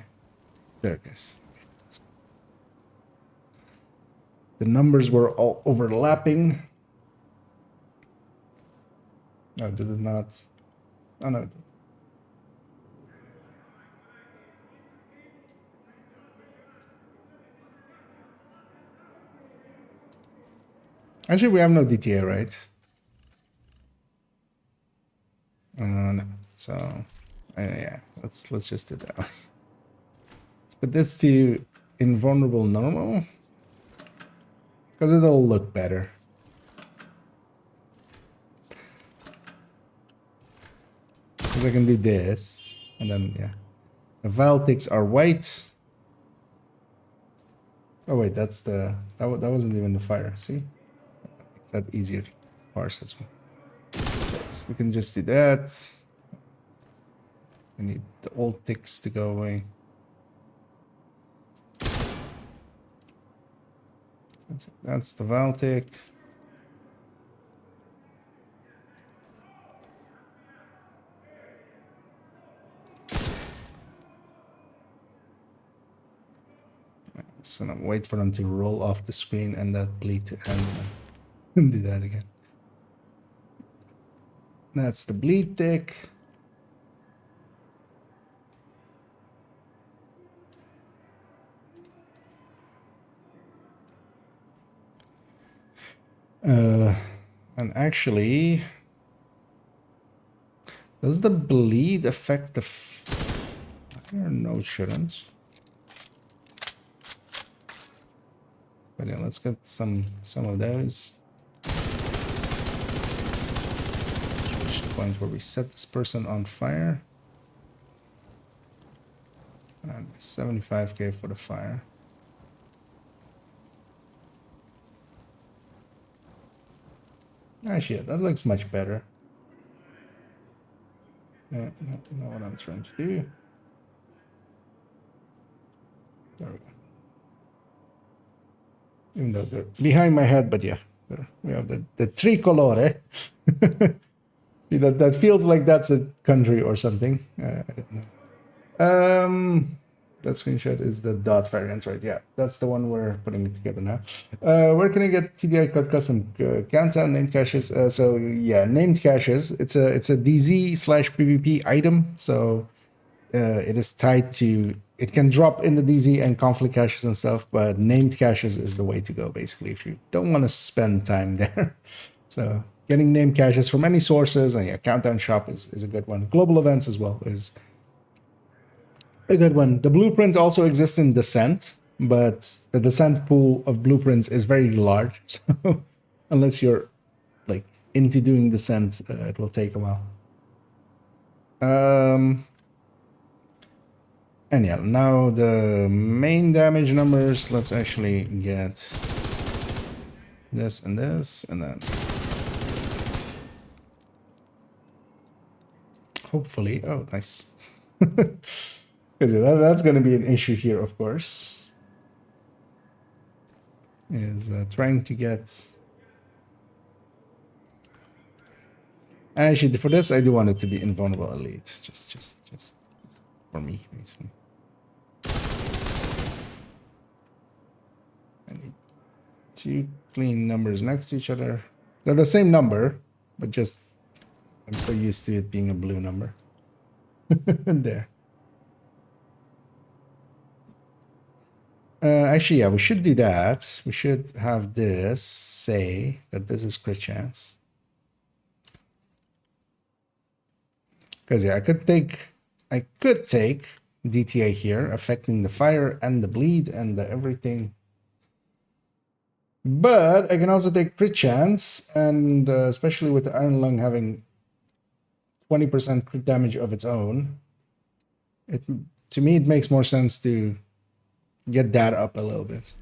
There it is. Okay, let's go. The numbers were all overlapping. No, did it not? Oh no. Actually, we have no DTA, right? No. So, yeah, let's just do that. Let's put this to invulnerable normal, because it'll look better. Because I can do this, and then yeah, the Valtics are white. Oh wait, that's that wasn't even the fire. See, makes that easier to parse as well. So we can just do that. I need the old ticks to go away. That's the Valtic. Just gonna wait for them to roll off the screen and that bleed to end and do that again. That's the bleed thick. And actually, does the bleed affect the fire? No, it shouldn't. But yeah, let's get some of those. Reach the point where we set this person on fire. And 75k for the fire. Actually, yeah, that looks much better. Yeah, know what I'm trying to do. There we go. Even though they're behind my head, but yeah, there we have the tricolore. That feels like that's a country or something. I don't know. That screenshot is the dot variant, right? Yeah, that's the one we're putting it together now. Where can I get TDI card custom countdown named caches? So yeah, named caches. It's a DZ/PvP item. So it is tied to. It can drop in the DZ and conflict caches and stuff, but named caches is the way to go basically if you don't want to spend time there. So getting named caches from any sources, and yeah, countdown shop is a good one. Global events as well is a good one. The blueprint also exists in Descent, but the Descent pool of blueprints is very large. So unless you're like into doing Descent, it will take a while. And yeah, now the main damage numbers. Let's actually get this, and then hopefully, oh, nice. Because that's going to be an issue here, of course. Is trying to get. Actually, for this, I do want it to be invulnerable elite, just for me, basically. I need two clean numbers next to each other. They're the same number, but just I'm so used to it being a blue number. There. Actually, yeah, we should do that. We should have this say that this is crit chance. Because yeah, I could take DTA here, affecting the fire and the bleed and the everything. But I can also take crit chance, and especially with the Iron Lung having 20% crit damage of its own, to me it makes more sense to get that up a little bit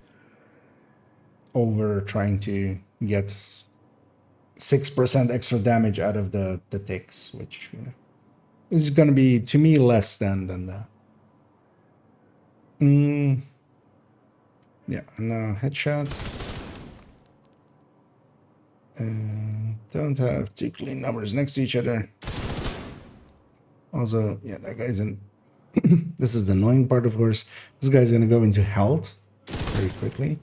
over trying to get 6% extra damage out of the ticks, which is going to be, to me, less than that. Yeah, now headshots. Don't have two clean numbers next to each other. Also, yeah, that guy's in. This is the annoying part, of course. This guy's going to go into health very quickly.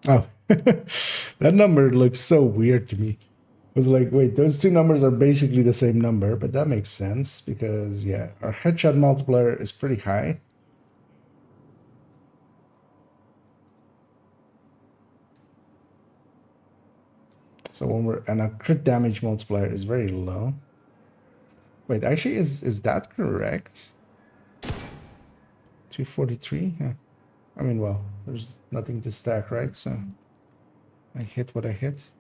Oh, that number looks so weird to me. I was like, wait, those two numbers are basically the same number, but that makes sense because, yeah, our headshot multiplier is pretty high. So when we're, and our crit damage multiplier is very low. Wait, actually, is that correct? 243? Yeah. I mean, well, there's nothing to stack, right? So I hit what I hit.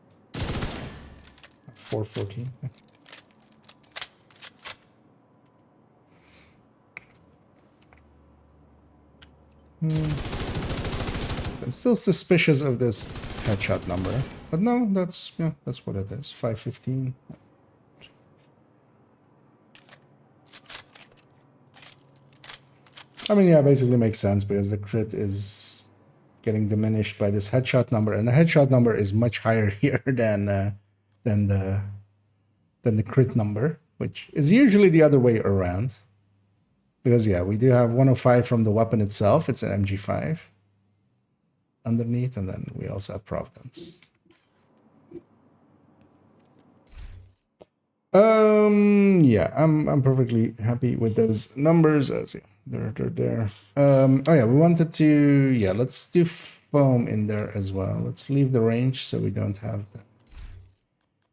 414. Yeah. I'm still suspicious of this headshot number, but no, that's what it is. 515. I mean, yeah, basically makes sense because the crit is getting diminished by this headshot number, and the headshot number is much higher here than the crit number, which is usually the other way around. Because yeah, we do have 105 from the weapon itself. It's an MG5. underneath, and then we also have Providence. Yeah, I'm perfectly happy with those numbers as they're there. Oh yeah, we wanted to, yeah, let's do foam in there as well. Let's leave the range so we don't have the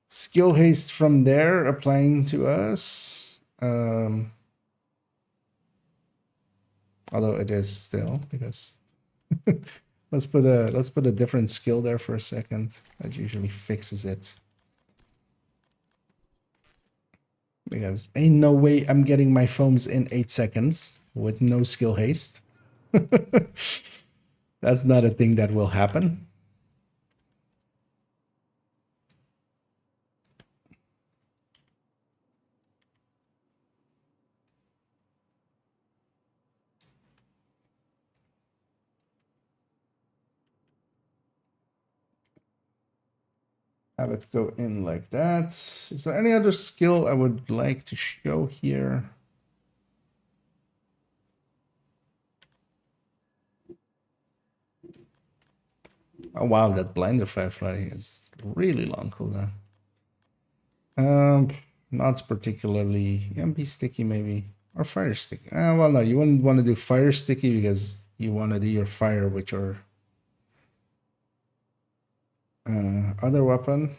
skill haste from there applying to us. Although it is still, because let's put a different skill there for a second. That usually fixes it. Because ain't no way I'm getting my foams in 8 seconds with no skill haste. That's not a thing that will happen. Have it go in like that. Is there any other skill I would like to show here? Oh wow, that blinder firefly is really long cooldown. Not particularly. MP sticky maybe, or fire sticky. Well, no, you wouldn't want to do fire sticky because you want to do your fire with your other weapon.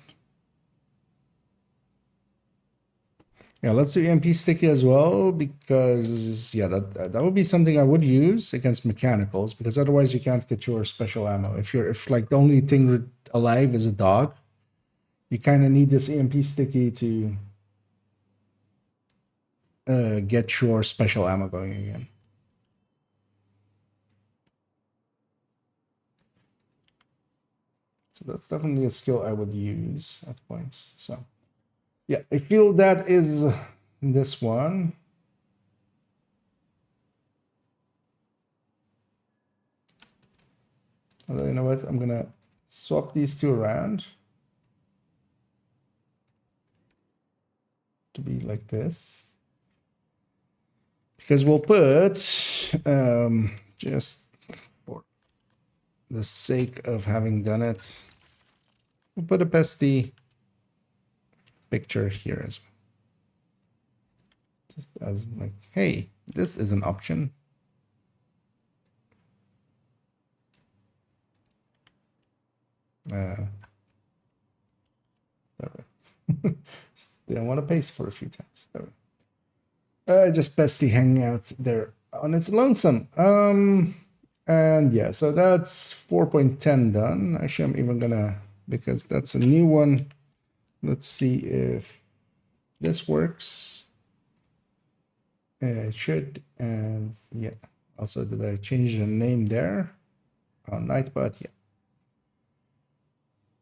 Yeah, let's do MP sticky as well, because yeah, that would be something I would use against mechanicals, because otherwise you can't get your special ammo. If like the only thing alive is a dog, you kind of need this EMP sticky to get your special ammo going again. So that's definitely a skill I would use at points. So yeah, I feel that is this one. Although, you know what? I'm gonna swap these two around to be like this. Because we'll put, just for the sake of having done it, we'll put a pesty picture here as well. Just as like, hey, this is an option. Just didn't want to paste for a few times. Just pesty hanging out there on its lonesome. And yeah, so that's 4.10 done. Actually, I'm even gonna, because that's a new one. Let's see if this works. It should. And yeah, also did I change the name there on Nightbot? Yeah.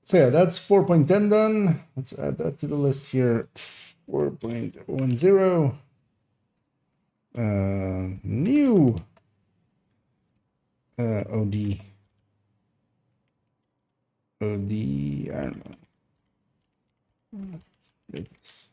So yeah, that's 4.10 done. Let's add that to the list here. 4.10. New OD. I don't know. It's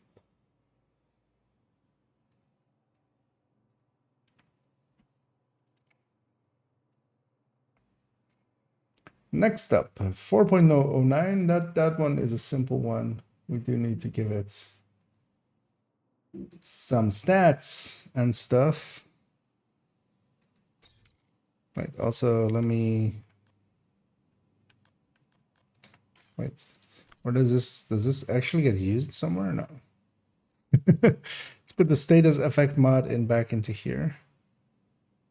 next up, 4.009. That one is a simple one. We do need to give it some stats and stuff. Right, also let me wait. Or does this actually get used somewhere? No. Let's put the status effect mod in back into here.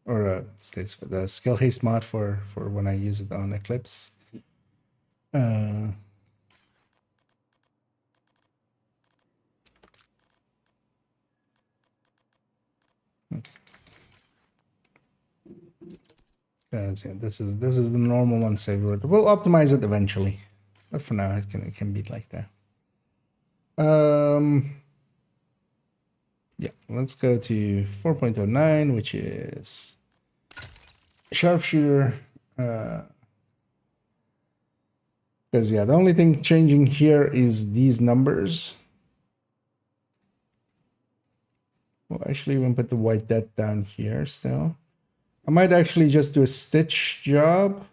Or states the skill haste mod for when I use it on Eclipse. Yeah, this is the normal one save word. We'll optimize it eventually, but for now it can be like that. Yeah, let's go to 4.09, which is sharpshooter. Because yeah, the only thing changing here is these numbers. We'll actually even put the white death down here still. I might actually just do a stitch job.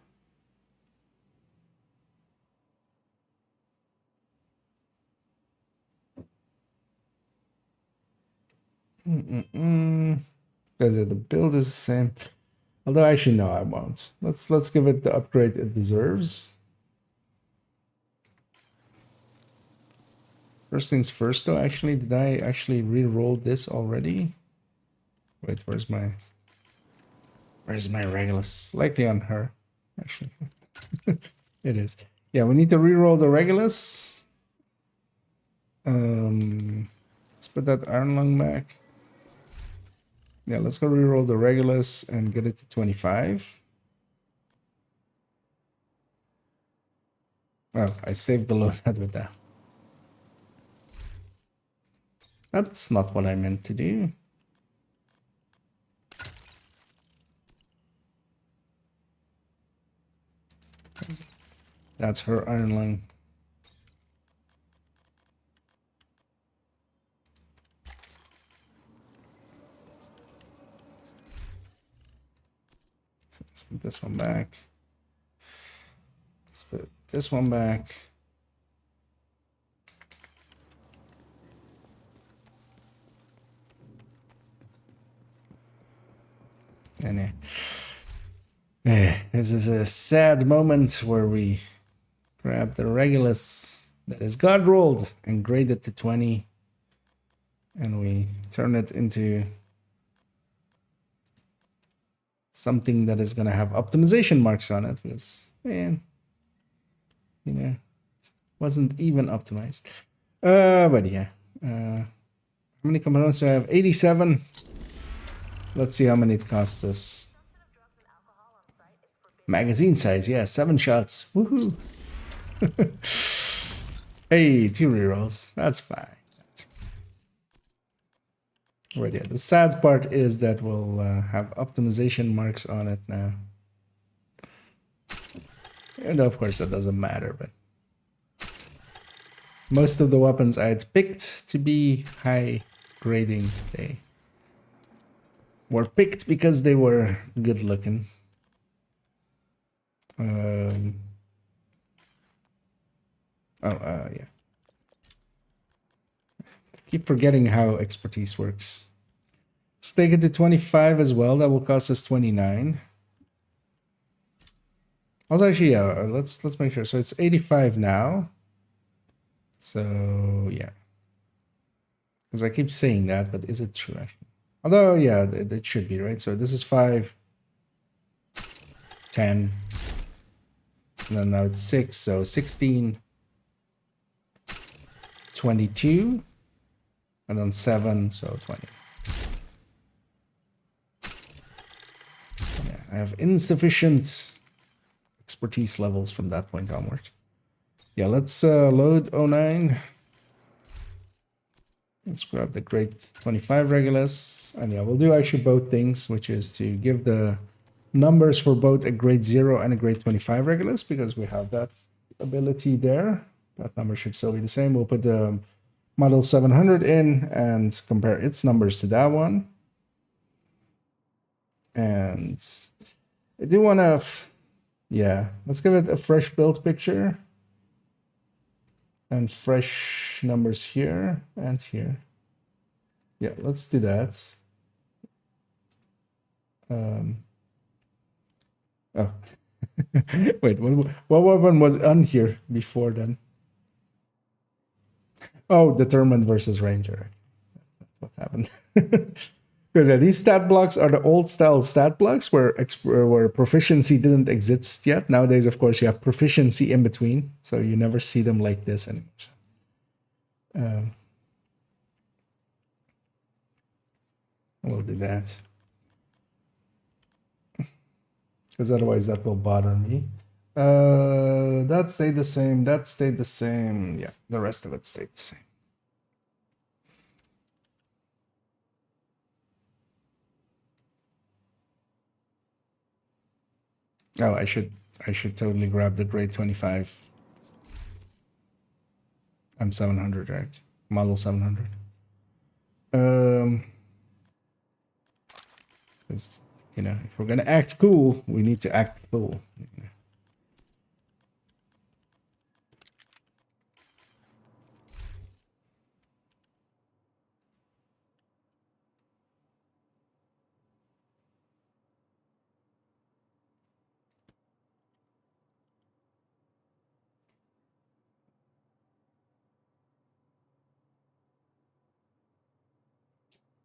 Because the build is the same. Although actually no, I won't. Let's give it the upgrade it deserves. First things first though, actually, did I actually re-roll this already? Wait, where's my Regulus? Likely on her, actually. It is. Yeah, we need to re-roll the Regulus. Let's put that Iron Lung back. Yeah, let's go re-roll the Regulus and get it to 25. Oh, I saved the loadout with that. That's not what I meant to do. That's her Iron Lung. So let's put this one back. Let's put this one back. And this is a sad moment where we grab the Regulus that is God rolled and grade it to 20, and we turn it into something that is going to have optimization marks on it because, man, you know, wasn't even optimized. But yeah, how many components do I have? 87. Let's see how many it costs us. Magazine size, yeah, 7 shots. Woohoo! Hey, 2 rerolls. That's fine. Right, yeah. The sad part is that we'll have optimization marks on it now. And of course that doesn't matter, but most of the weapons I had picked to be high grading, they were picked because they were good looking. Yeah. Keep forgetting how expertise works. Let's take it to 25 as well. That will cost us 29. Also, actually, yeah, let's make sure. So it's 85 now. So yeah, because I keep saying that, but is it true actually? Although yeah, it should be, right? So this is 5, 10, and then now it's 6, so 16, 22, and then 7, so 20. Yeah, I have insufficient expertise levels from that point onward. Yeah, let's load 09. Let's grab the grade 25 Regulus. And yeah, we'll do actually both things, which is to give the numbers for both a grade 0 and a grade 25 Regulus, because we have that ability there. That number should still be the same. We'll put the model 700 in and compare its numbers to that one. And I do want to, yeah, let's give it a fresh build picture. And fresh numbers here and here. Yeah, let's do that. Oh. Wait, what weapon was on here before then? Oh, Determined versus Ranger. That's what happened. Because yeah, these stat blocks are the old style stat blocks where proficiency didn't exist yet. Nowadays, of course, you have proficiency in between, so you never see them like this anymore. We'll do that. Because otherwise that will bother me. That stayed the same. That stayed the same. Yeah, the rest of it stayed the same. Oh, I should totally grab the grade 25. I'm 700, right? Model 700. Because, you know, if we're gonna act cool, we need to act cool.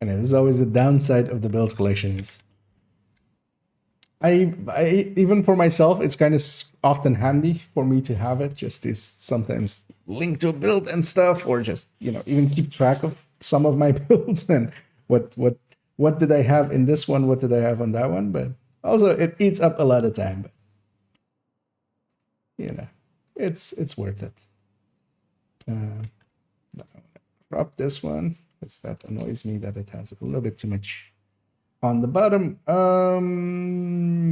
And it is always the downside of the build collection is I even for myself, it's kind of often handy for me to have it just to sometimes link to a build and stuff, or just even keep track of some of my builds and what did I have in this one, what did I have on that one. But also it eats up a lot of time. But it's worth it. Crop this one because that annoys me that it has a little bit too much on the bottom.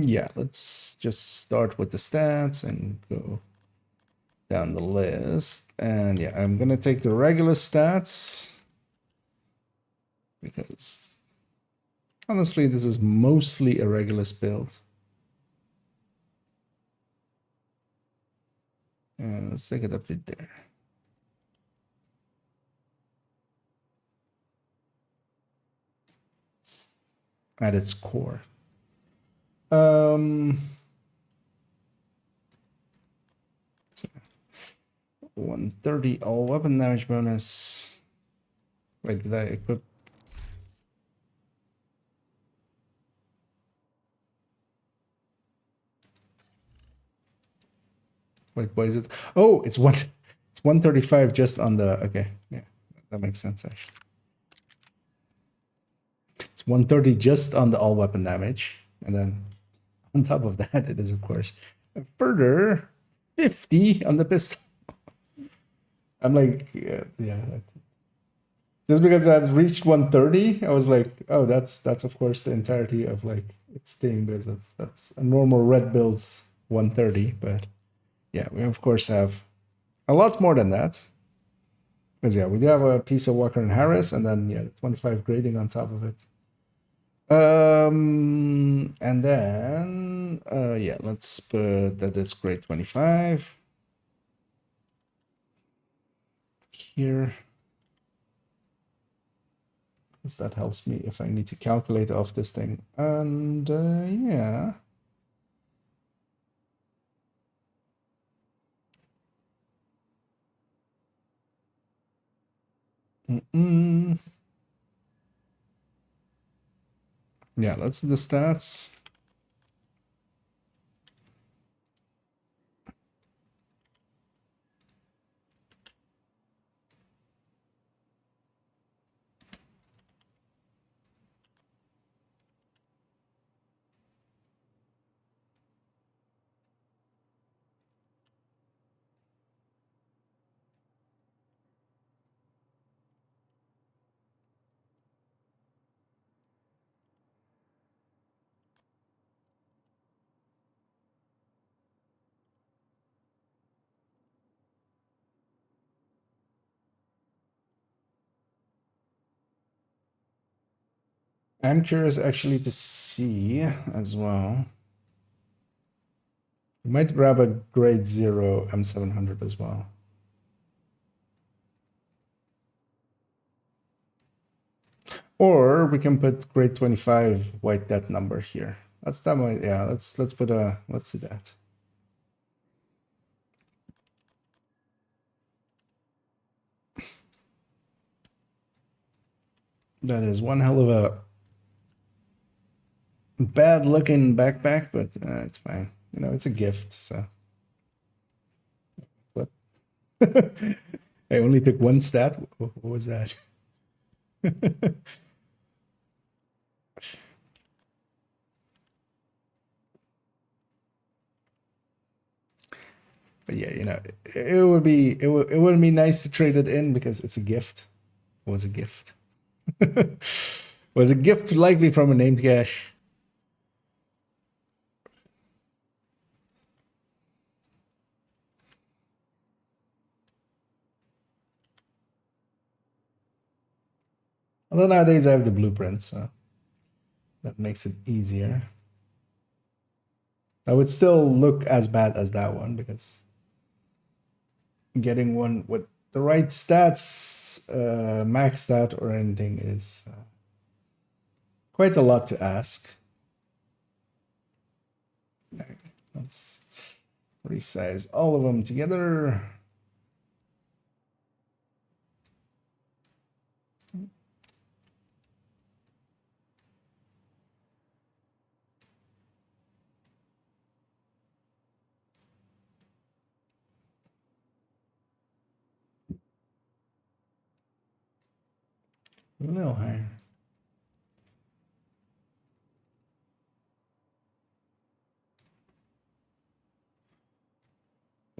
Yeah, let's just start with the stats and go down the list. And yeah, I'm gonna take the regular stats because honestly this is mostly a Regulus build. And let's take it up to there. At its core. 130 all weapon damage bonus. Wait, did I equip? Wait, why is it? Oh, it's 135 just on the, okay, yeah, that makes sense actually. It's 130 just on the all weapon damage, and then on top of that, it is of course a further 50 on the pistol. I'm like, yeah. Just because I had reached 130, I was like, oh, that's of course the entirety of like its thing, because that's a normal red build's 130. But yeah, we of course have a lot more than that. Because yeah, we do have a piece of Walker and Harris, and then yeah, 25 grading on top of it. And then yeah, let's put that is grade 25 here. Because that helps me if I need to calculate off this thing. And yeah. Yeah, let's do the stats. I'm curious actually to see as well. We might grab a grade 0 M700 as well. Or we can put grade 25 white death number here. That's that one. Yeah, let's put a, let's see that. That is one hell of a bad looking backpack, but it's fine. It's a gift, so. What? I only took one stat. What was that? But yeah, it would be nice to trade it in because it's a gift. It was a gift. Was a gift likely from a named cache. Although nowadays I have the blueprint, so that makes it easier. I would still look as bad as that one because getting one with the right stats, max stat or anything is quite a lot to ask. Okay, let's resize all of them together. A little higher.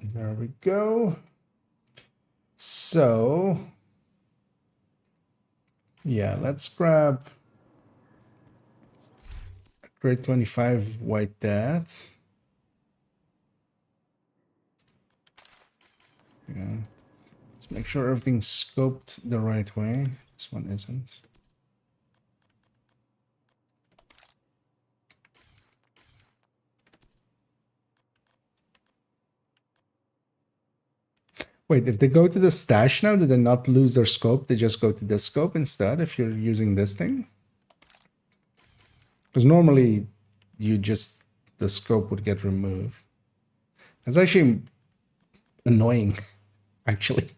There we go. So, yeah, let's grab a grade 25 white death. Yeah. Let's make sure everything's scoped the right way. This one isn't. Wait, if they go to the stash now, do they not lose their scope? They just go to this scope instead if you're using this thing? Because normally the scope would get removed. That's actually annoying, actually.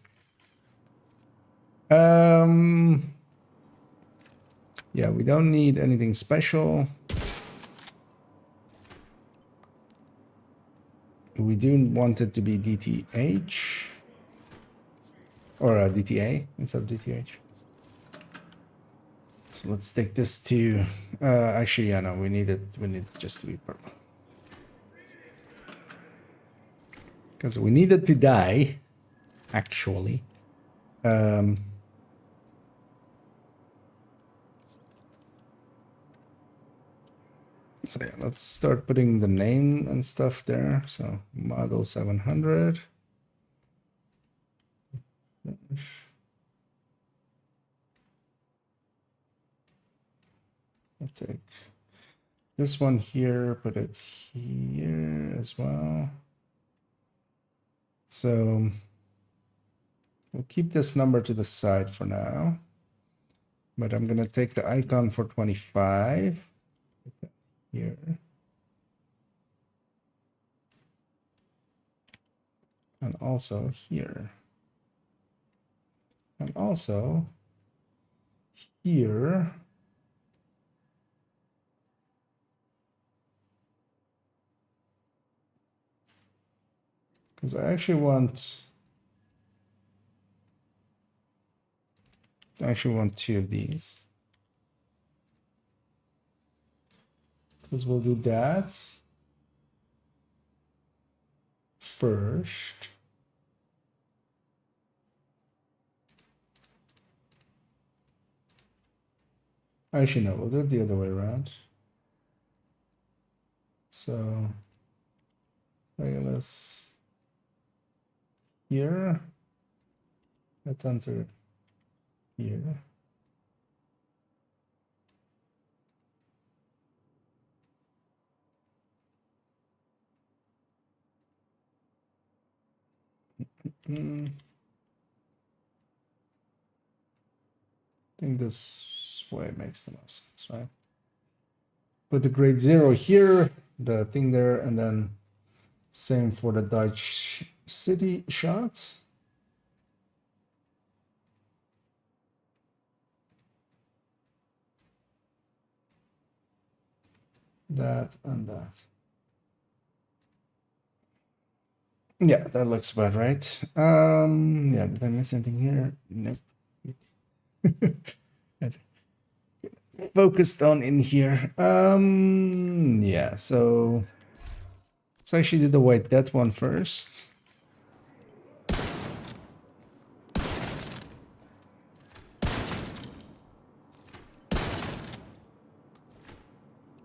Yeah, we don't need anything special. We do want it to be DTH. Or DTA instead of DTH. So let's take this to... actually, yeah, no, we need it just to be purple. Because we need it to die, actually. So yeah, let's start putting the name and stuff there. So model 700. I'll take this one here, put it here as well. So we'll keep this number to the side for now. But I'm going to take the icon for 25. Put that here. And also here. And also here. Because I actually want two of these. Because we'll do that first. Actually, no, we'll do it the other way around. So, let's here. Let's enter here. I think this way makes the most sense, right? Put the grade 0 here, the thing there, and then same for the Dutch city shots. That and that. Yeah, that looks about right. Yeah, did I miss anything here? Nope. That's focused on in here. Yeah, so let's actually do the white that one first.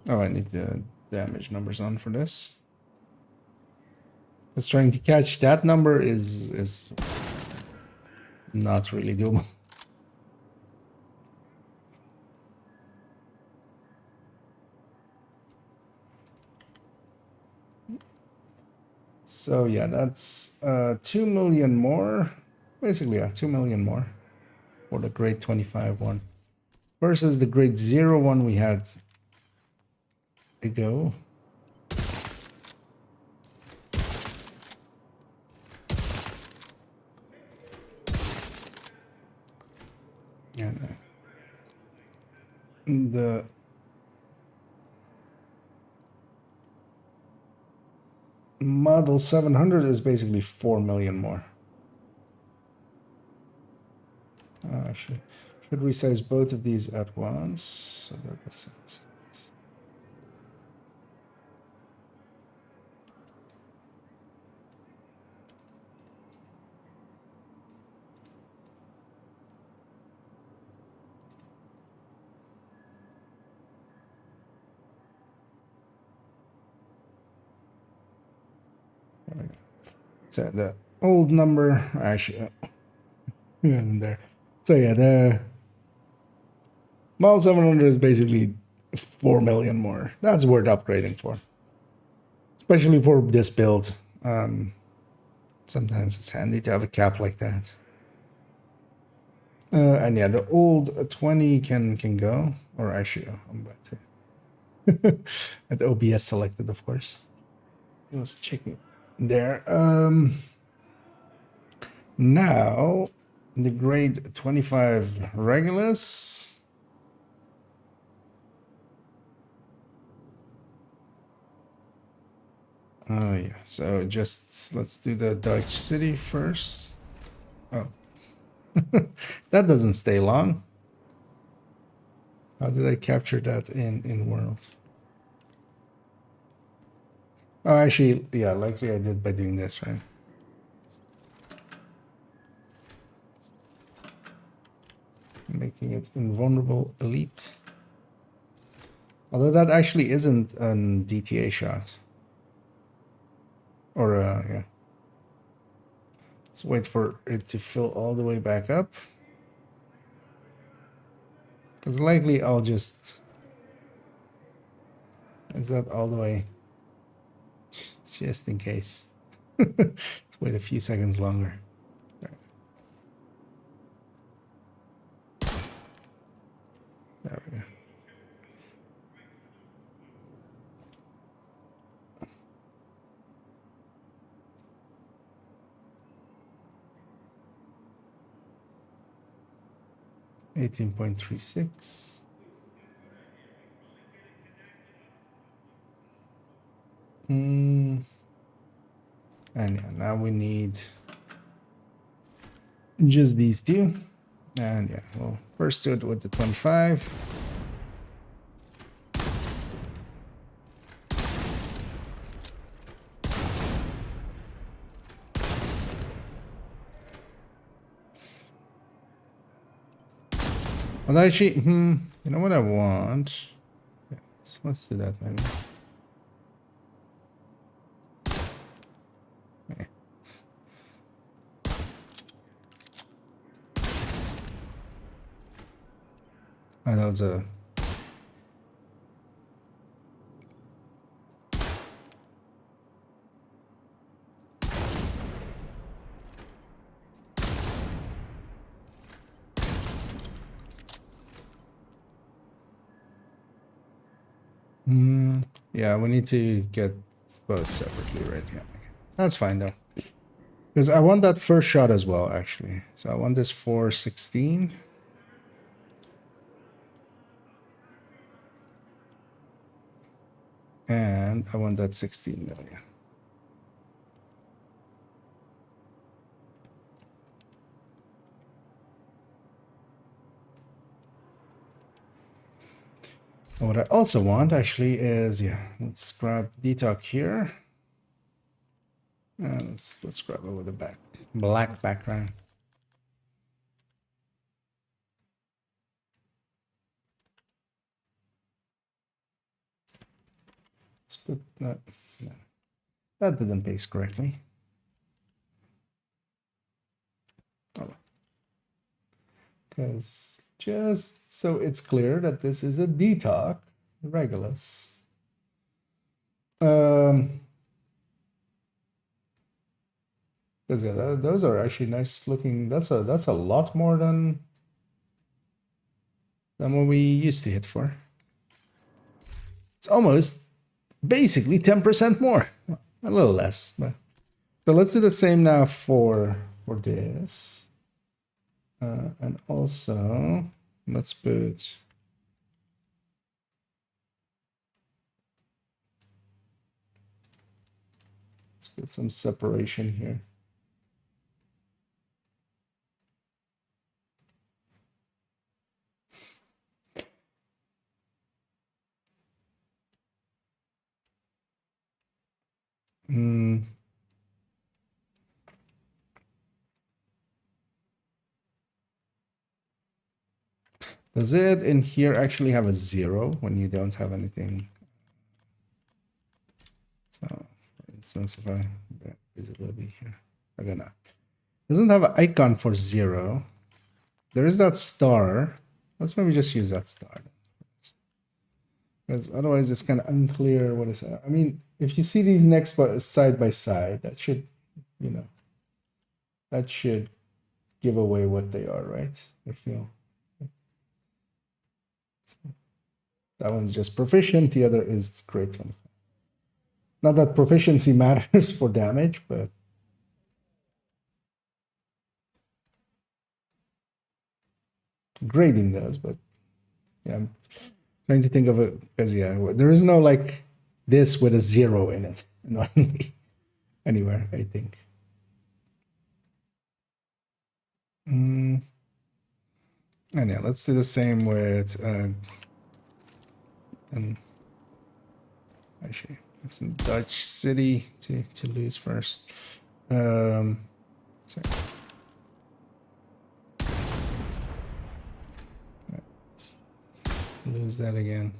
Oh, I need the damage numbers on for this. Because trying to catch that number is not really doable. So yeah, that's 2 million more. Basically, yeah, 2 million more for the grade 25 one. Versus the grade 0 one we had ago. And the model 700 is basically 4 million more. Should resize both of these at once so that the same size. There we go. So the old number actually in there. So yeah, the Model 700 is basically 4 million more. That's worth upgrading for, especially for this build. Sometimes it's handy to have a cap like that. And yeah, the old 20 can go, or actually, I'm about to. At OBS selected, of course. I was checking there. Now the grade 25 Regulus. Oh yeah, so just let's do the Dutch city first. Oh, that doesn't stay long. How did I capture that in world? Oh, actually, yeah, likely I did by doing this, right? Making it invulnerable elite. Although that actually isn't an DTA shot. Or, yeah. Let's wait for it to fill all the way back up. Because likely I'll just... Is that all the way? Just in case. Let's wait a few seconds longer. There we go. $18.36. And yeah, now we need just these two. And yeah, we'll first do it with the 25. Well, actually, you know what I want? Yeah, let's do that maybe. Okay. Oh, that was a... yeah, we need to get both separately, right? Yeah, that's fine though. Because I want that first shot as well, actually. So I want this for 16. And I want that 16 million. And what I also want actually is, yeah, let's grab detox here. And let's grab it with a black background. Let's put that. No, that didn't paste correctly. Oh, because just so it's clear that this is a detox Regulus. Because yeah, those are actually nice looking. That's a lot more than what we used to hit for. It's almost basically 10% more. A little less, but so let's do the same now for this. And also let's put some separation here. Does it in here actually have a 0 when you don't have anything? So, for instance, if I visibility here, I'm gonna doesn't have an icon for 0. There is that star. Let's maybe just use that star, because otherwise it's kind of unclear what is. I mean, if you see these next side by side, that should, you know, that should give away what they are, right? If you. That one's just proficient, the other is grade 25. Not that proficiency matters for damage, but grading does. But yeah, I'm trying to think of it because yeah, there is no like this with a 0 in it, annoyingly, anywhere, I think. And yeah, let's do the same with and actually have some Dutch city to lose first. Sorry. Let's lose that again.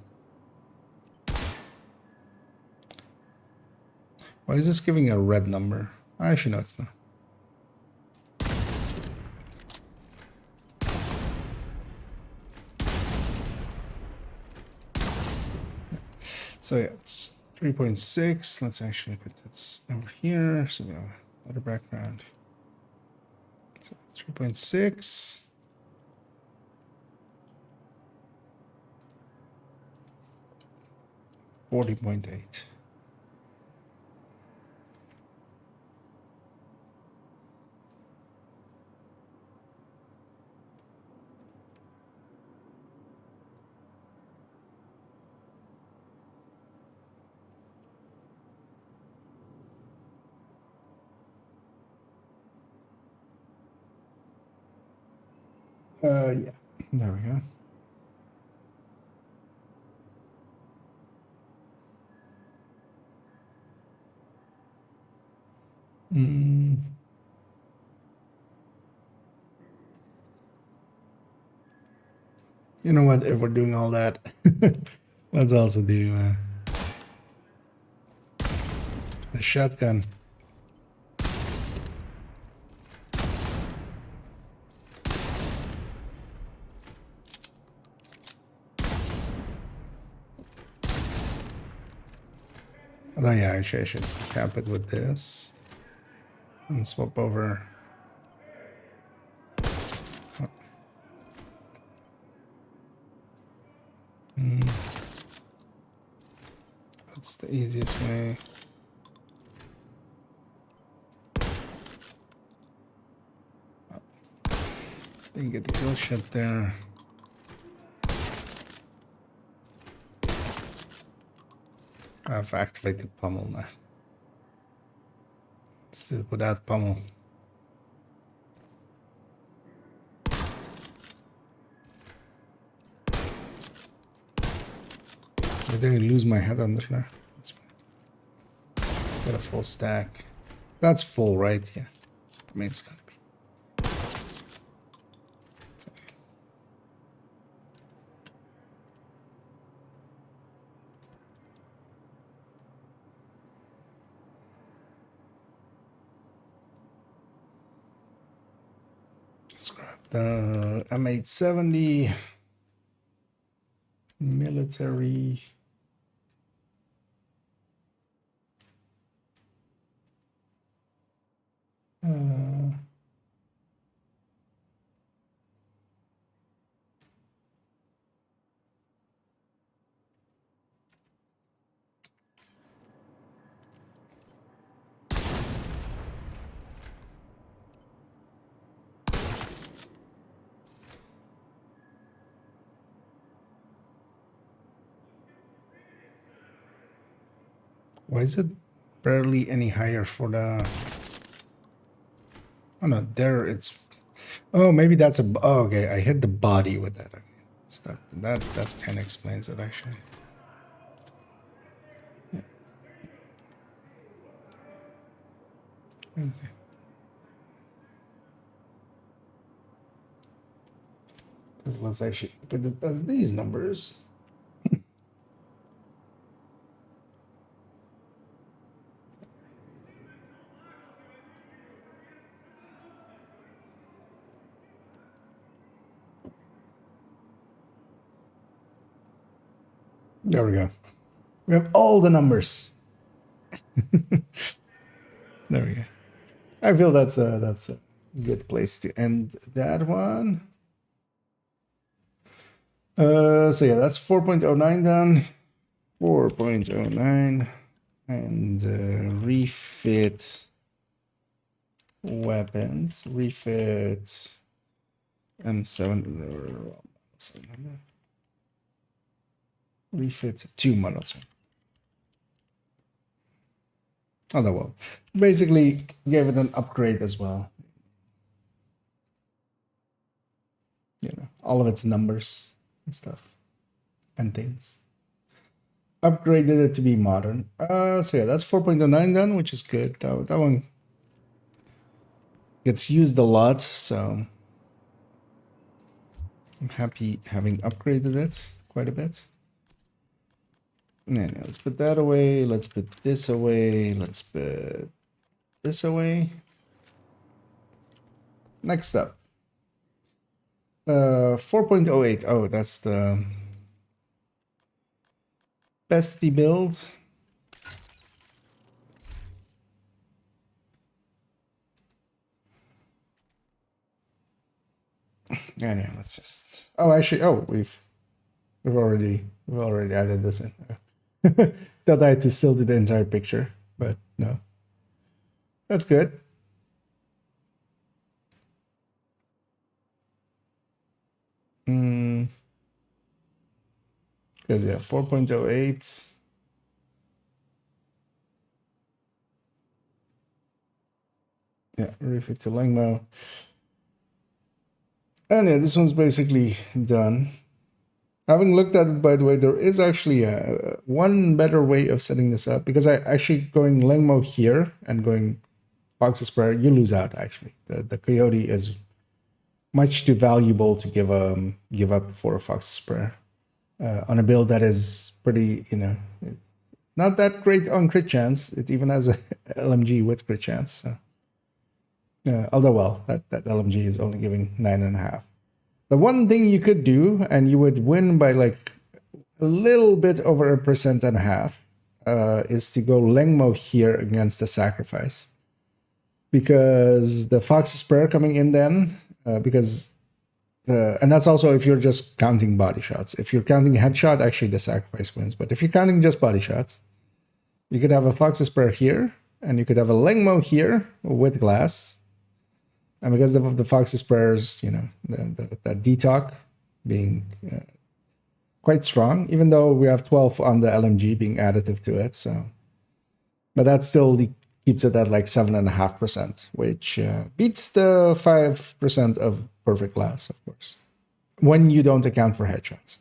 Why is this giving a red number? Actually, no, it's not. So yeah, it's 3.6. Let's actually put this over here. So we have another background. So 3.6. 40.8. Yeah, there we go. You know what? If we're doing all that, let's also do the shotgun. Oh yeah, actually I should cap it with this and swap over. Oh. That's the easiest way. Oh. Didn't get the kill shot there. I've activated pummel now. Still without pummel. I didn't lose my head under there. Got a full stack. That's full, right? Yeah. I mean, it's gonna be. Let's grab the M870 military. Why is it barely any higher for the... Oh no, there it's... Oh, maybe that's a... Oh, okay, I hit the body with that. It's that kind of explains it, actually. Because let's actually put it as these numbers. There we go. We have all the numbers. There we go. I feel that's a good place to end that one. So yeah, that's 4.09 done. 4.09 and refit weapons. Refit M7 refit 2 models. Oh, no, well, basically gave it an upgrade as well. You know, all of its numbers and stuff and things. Upgraded it to be modern. So yeah, that's 4.09 done, which is good. That one gets used a lot, so I'm happy having upgraded it quite a bit. Anyway, let's put that away. Let's put this away. Let's put this away. Next up. 4.08. Oh, that's the bestie build. Anyway, let's just. Oh, actually, we've already added this in. Thought I had to still do the entire picture, but no. That's good. Because yeah, 4.08. Yeah, refit to Langmo. And yeah, this one's basically done. Having looked at it, by the way, there is actually one better way of setting this up, because I actually going Langmo here and going Fox's Prayer, you lose out actually. The Coyote is much too valuable to give up for a Fox's Prayer on a build that is pretty, not that great on crit chance. It even has a LMG with crit chance. So. Although, well, that LMG is only giving 9.5. The one thing you could do, and you would win by like a little bit over 1.5%, is to go Lengmo here against the Sacrifice. Because the Fox's Prayer coming in then, and that's also if you're just counting body shots. If you're counting headshot, actually the Sacrifice wins. But if you're counting just body shots, you could have a Fox's Prayer here, and you could have a Lengmo here with glass. And because of the Fox's Prayers, that detox being quite strong, even though we have 12 on the LMG being additive to it. So, but that still keeps it at like 7.5%, which beats the 5% of perfect glass, of course, when you don't account for headshots.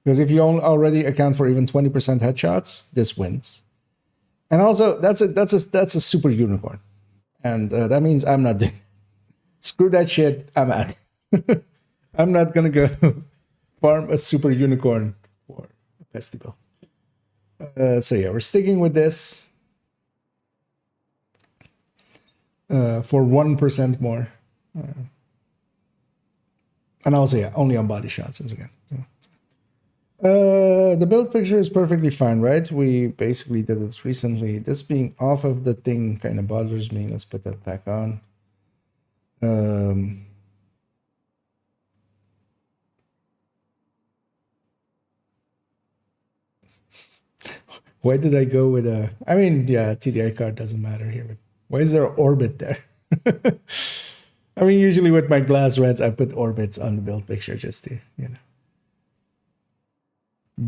Because if you already account for even 20% headshots, this wins. And also, that's a super unicorn, and that means I'm not doing. Screw that shit. I'm out. I'm not gonna go farm a super unicorn for a festival. So yeah, we're sticking with this for 1% more, and also yeah, only on body shots as again. The build picture is perfectly fine, right? We basically did it recently. This being off of the thing kind of bothers me. Let's put that back on. Why did I go with a... I mean, yeah, TDI card doesn't matter here, but why is there an orbit there? I mean, usually with my glass reds, I put orbits on the build picture just to,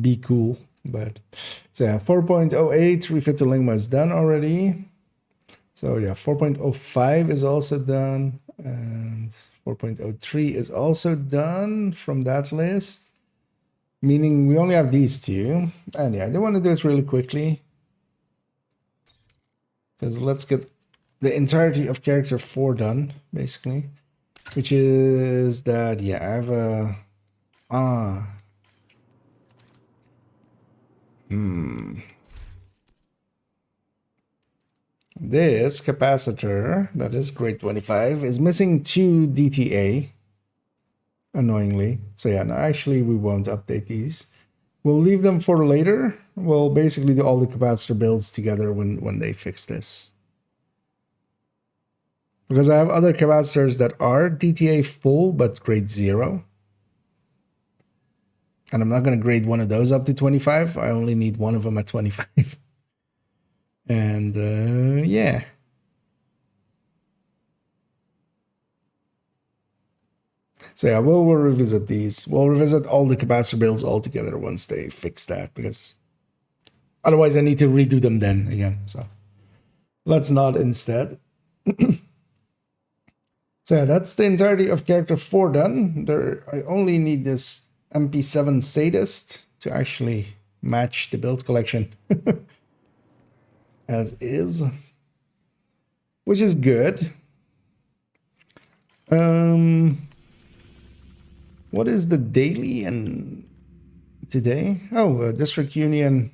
be cool. But, so yeah, 4.08 refit to Lingma is done already. So yeah, 4.05 is also done. And 4.03 is also done from that list. Meaning we only have these two. And yeah, I do want to do it really quickly. Because let's get the entirety of character 4 done, basically. Which is that, yeah, I have a Ah. This capacitor, that is grade 25, is missing 2 DTA, annoyingly. So yeah, no, actually we won't update these. We'll leave them for later. We'll basically do all the capacitor builds together when they fix this. Because I have other capacitors that are DTA full, but grade 0. And I'm not going to grade one of those up to 25. I only need one of them at 25. And yeah. So yeah, we'll revisit these. We'll revisit all the capacitor builds all together once they fix that, because otherwise I need to redo them then again. So let's not instead. So yeah, that's the entirety of character 4 done. I only need this MP7 sadist to actually match the build collection as is, which is good. What is the daily and today? Oh, District Union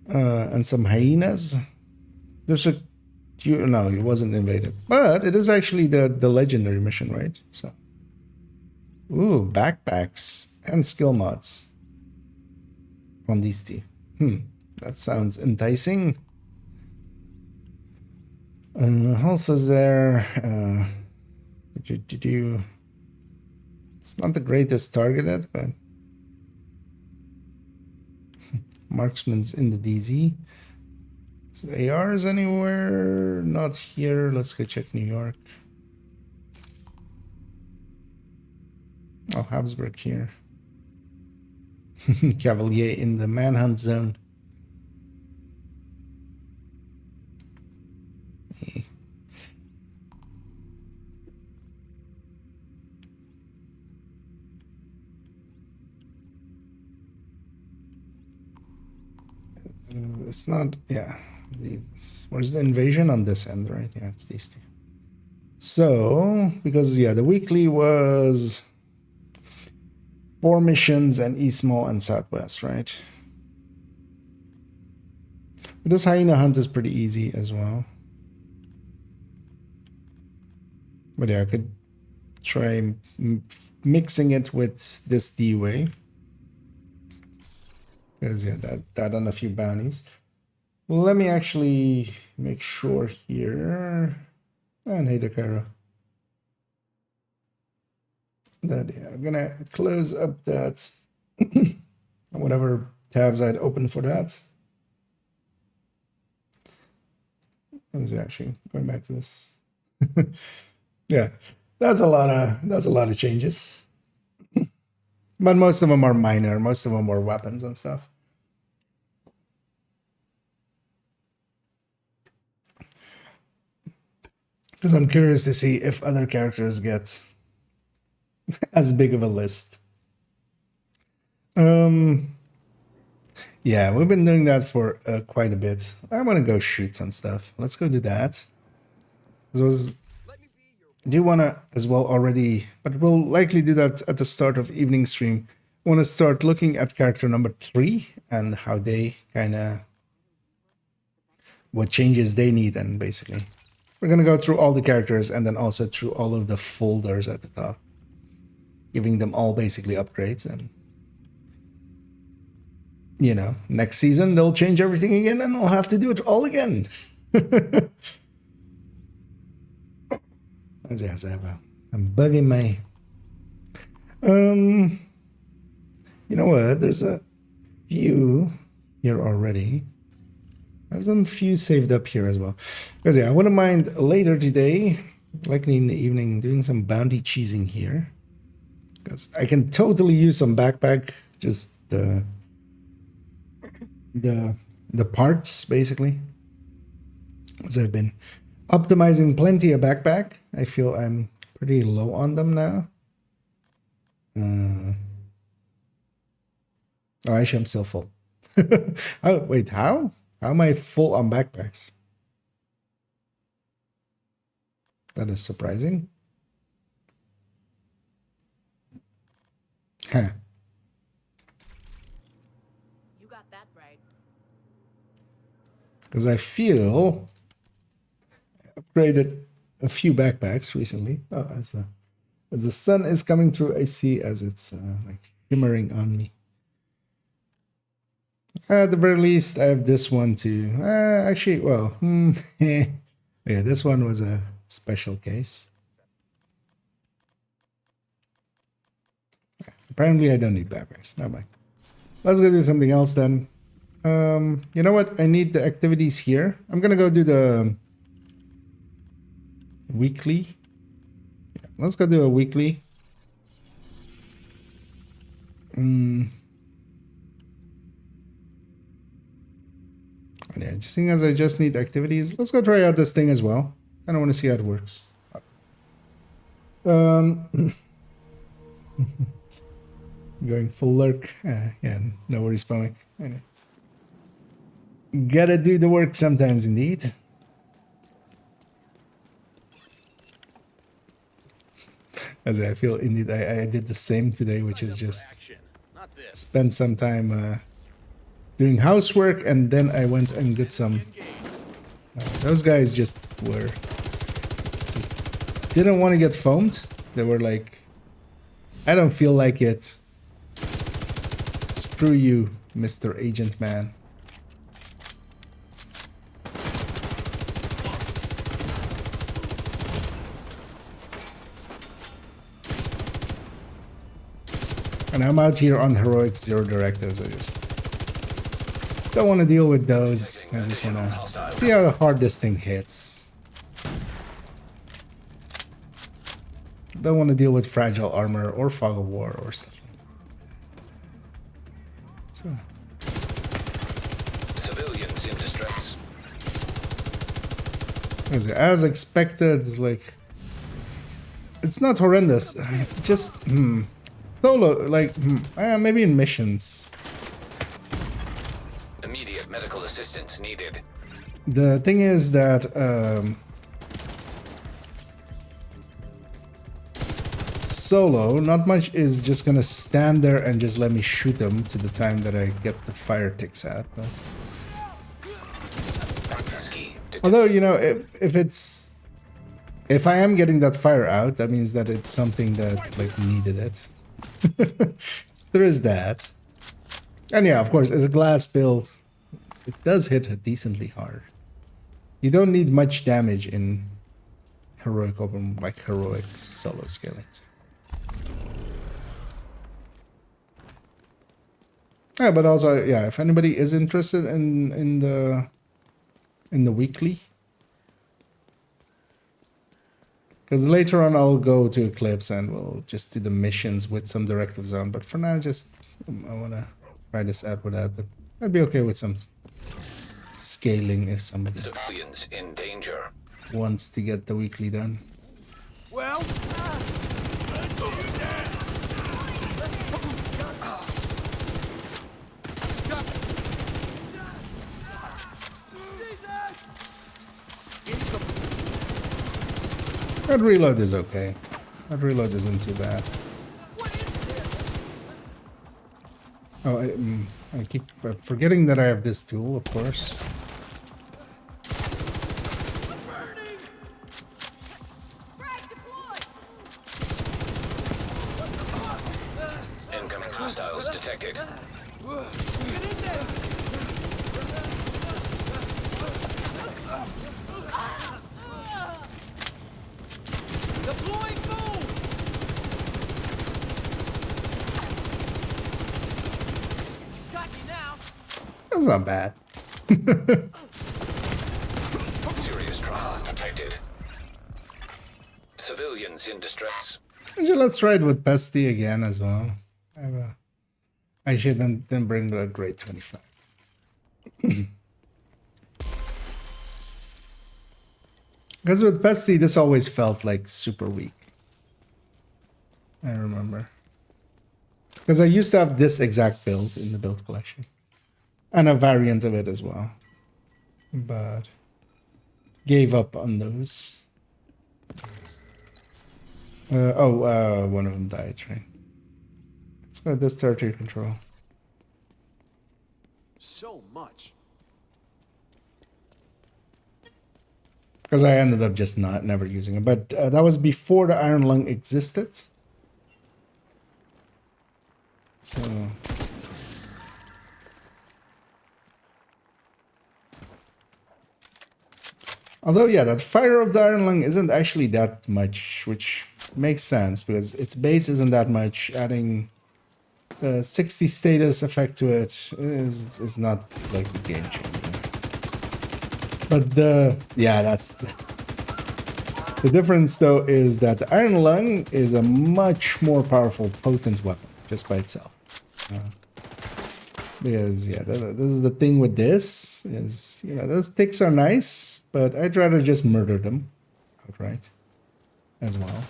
and some hyenas. District, no, it wasn't invaded, but it is actually the legendary mission, right? So, ooh, backpacks and skill mods on these two. That sounds enticing. Also, there. It's not the greatest targeted, but marksman's in the DZ. So ARs anywhere? Not here. Let's go check New York. Oh, Habsburg here. Cavalier in the manhunt zone. Hey. It's not, yeah. Where's the invasion on this end, right? Yeah, it's these two. So, because, yeah, the weekly was 4 missions and Eastmo and Southwest, right? But this hyena hunt is pretty easy as well. But yeah, I could try mixing it with this D-Way. Because, yeah, that on a few bounties. Well, let me actually make sure here. And hey, Dakara. That, yeah, I'm gonna close up that whatever tabs I'd opened for that. Is actually going back to this. Yeah, that's a lot of changes. But most of them are minor. Most of them are weapons and stuff. Because I'm curious to see if other characters get as big of a list. Yeah, we've been doing that for quite a bit. I want to go shoot some stuff. Let's go do that. Do you want to as well already, but we'll likely do that at the start of evening stream. I want to start looking at character number 3 and how they kind of, what changes they need, and basically we're going to go through all the characters and then also through all of the folders at the top, giving them all basically upgrades. And you know, next season they'll change everything again and I'll have to do it all again. I'm bugging my you know what, there's a few here already. There's some few saved up here as well. Because yeah, I wouldn't mind later today, likely in the evening, doing some bounty cheesing here. Because I can totally use some backpack, just the parts basically. As I've been optimizing plenty of backpack. I feel I'm pretty low on them now. Oh, actually, I'm still full. Oh, wait, how? How am I full on backpacks? That is surprising. Huh. You got that right. Because I feel I upgraded a few backpacks recently. Oh, as the sun is coming through, I see as it's like shimmering on me. At the very least, I have this one too. Actually, well, yeah, this one was a special case. Apparently, I don't need backpacks. Never mind. Let's go do something else then. You know what? I need the activities here. I'm gonna go do the weekly. Yeah, let's go do a weekly. Yeah, just seeing as I just need activities, let's go try out this thing as well. I don't want to see how it works. Going full lurk. Yeah, no worries, Pomic. Anyway. Gotta do the work sometimes, indeed. As I feel, indeed, I did the same today, which is just spend some time doing housework, and then I went and did some. Those guys just didn't want to get foamed. They were like, I don't feel like it. Screw you, Mr. Agent Man. And I'm out here on heroic zero directives. I just don't want to deal with those. I just want to see how hard this thing hits. Don't want to deal with fragile armor or fog of war or stuff like that. So. Civilians in distress. As expected, like, it's not horrendous. Just solo, like maybe in missions. Immediate medical assistance needed. The thing is that solo, not much is just gonna stand there and just let me shoot them to the time that I get the fire ticks out. But although, you know, if I am getting that fire out, that means that it's something that like needed it. There is that. And yeah, of course, as a glass build, it does hit decently hard. You don't need much damage in heroic open, like heroic solo scaling. Yeah, but also, yeah, if anybody is interested in the weekly, because later on I'll go to Eclipse and we'll just do the missions with some directives on. But for now, just I want to try this out without. But I'd be okay with some scaling if somebody Civilians in danger. wants to get the weekly done. Well, That reload is okay. That reload isn't too bad. Oh, I keep forgetting that I have this tool, of course. Incoming hostiles detected. That's not bad. Serious trauma detected. Civilians in distress. Actually, let's try it with Pesty again as well. I should then bring the grade 25. Because with Pesty, this always felt like super weak. I remember. Because I used to have this exact build in the build collection. And a variant of it as well. But gave up on those. One of them died, right? Let's go with this territory control. So much. Because I ended up just never using it. But that was before the Iron Lung existed. So... Although, yeah, that Fire of the Iron Lung isn't actually that much, which makes sense because its base isn't that much. Adding 60 status effect to it is not like a game changer. But that's the difference though is that the Iron Lung is a much more powerful, potent weapon just by itself. Because yeah, this is the thing with this is, you know, those ticks are nice, but I'd rather just murder them outright as well.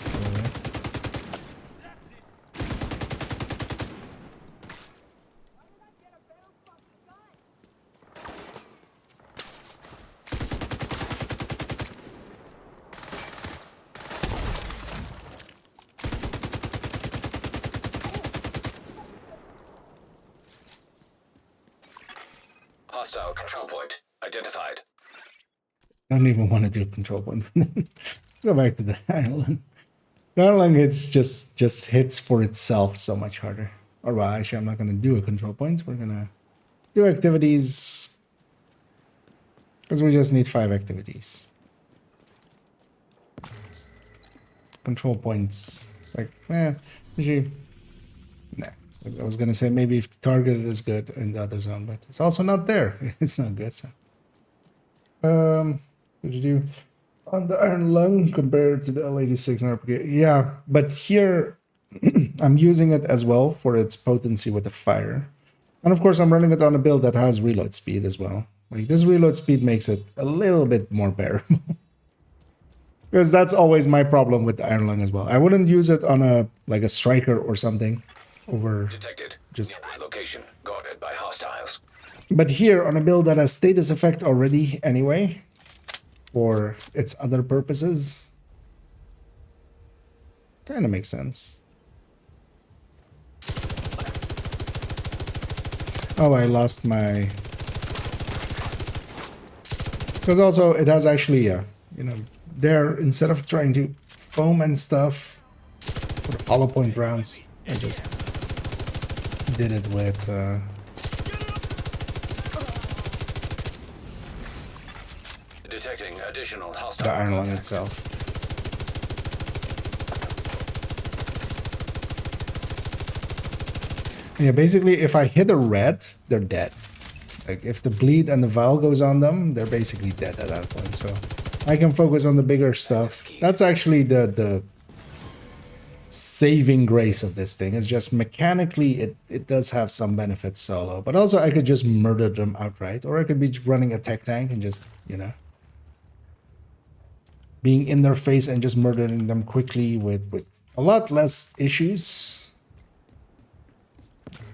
Hostile control point identified. I don't even want to do a control point. Go back to the Iron Lung. The Iron Lung just hits for itself so much harder. Or well, actually, I'm not going to do a control point. We're going to do activities because we just need 5 activities. Control points, like, usually, nah. I was gonna say maybe if the target is good in the other zone, but it's also not there. It's not good. So, what did you do on the Iron Lung compared to the L86 and RPG? Yeah, but here I'm using it as well for its potency with the fire, and of course I'm running it on a build that has reload speed as well. Like this reload speed makes it a little bit more bearable. Because that's always my problem with the Iron Lung as well. I wouldn't use it on a striker or something over Detected. just. Nearby location guarded by hostiles. But here on a build that has status effect already anyway, for its other purposes, kind of makes sense. Oh, I lost my. Because also it has actually, there instead of trying to foam and stuff for the hollow point rounds, I just did it with Detecting additional hostile the Iron Lung contact. itself. Yeah, basically if I hit a red, they're dead. Like if the bleed and the vial goes on them, they're basically dead at that point. So I can focus on the bigger stuff. That's actually the saving grace of this thing. Is just mechanically it does have some benefits solo, but also I could just murder them outright, or I could be running a tech tank and just, being in their face and just murdering them quickly with a lot less issues.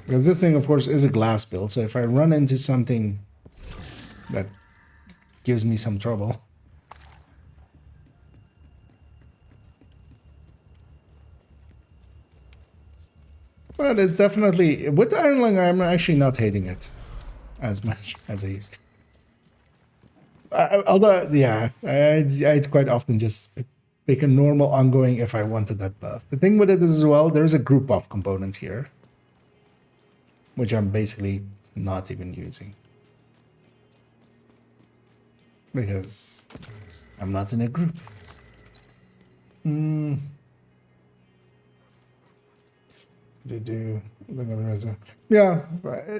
Because this thing, of course, is a glass build, so if I run into something that gives me some trouble. But it's definitely, with the Iron Lung, I'm actually not hating it as much as I used to. Although, yeah, I'd quite often just pick a normal ongoing if I wanted that buff. The thing with it is as well, there's a group buff component here, which I'm basically not even using. Because I'm not in a group. Yeah,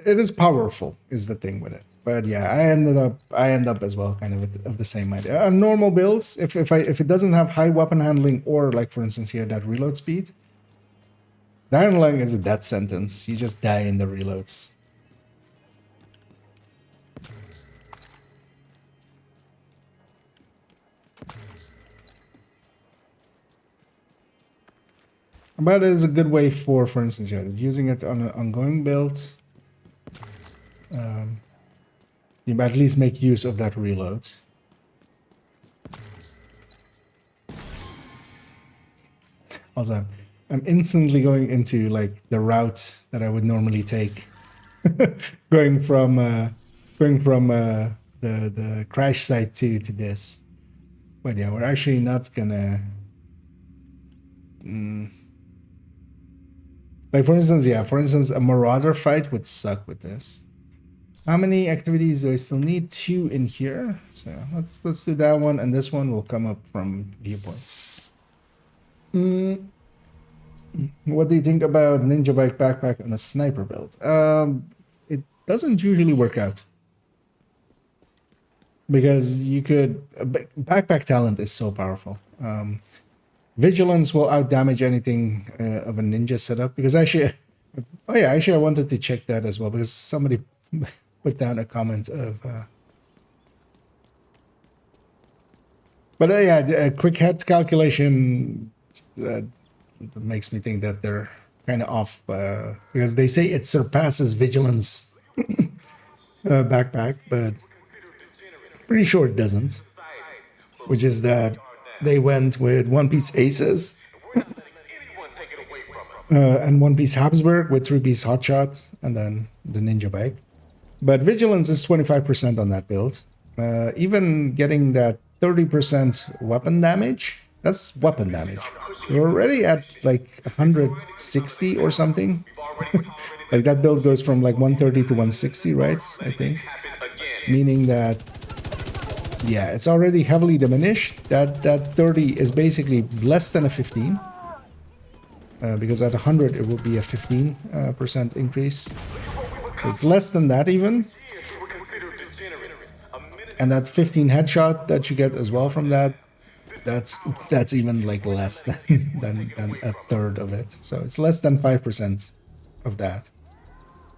it is powerful is the thing with it. But yeah, I end up as well kind of the same idea. On normal builds, if it doesn't have high weapon handling or like for instance here that reload speed, the Iron Lung is a death sentence. You just die in the reloads. But it is a good way for instance, yeah, using it on an ongoing build. You at least make use of that reload. Also, I'm instantly going into like the route that I would normally take, going from the crash site to this. But yeah, we're actually not gonna. Like for instance, a Marauder fight would suck with this. How many activities do I still need? 2 in here. So let's do that one, and this one will come up from viewpoint. What do you think about Ninja Bike backpack on a sniper build? It doesn't usually work out because you could backpack talent is so powerful. Vigilance will outdamage anything of a ninja setup because actually, I wanted to check that as well because somebody put down a comment of. But a quick head calculation makes me think that they're kind of off because they say it surpasses Vigilance backpack, but pretty sure it doesn't. Which is that they went with one-piece Aces and one-piece Habsburg with 3-piece Hotshot and then the Ninja Bike. But Vigilance is 25% on that build. Even getting that 30% weapon damage, that's weapon damage. We're already at like 160 or something. Like that build goes from like 130 to 160, right? I think. Meaning that, yeah, it's already heavily diminished. That 30 is basically less than a 15. Because at 100 it will be a 15% increase. So it's less than that even. And that 15 headshot that you get as well from that, that's even like less than a third of it. So it's less than 5% of that.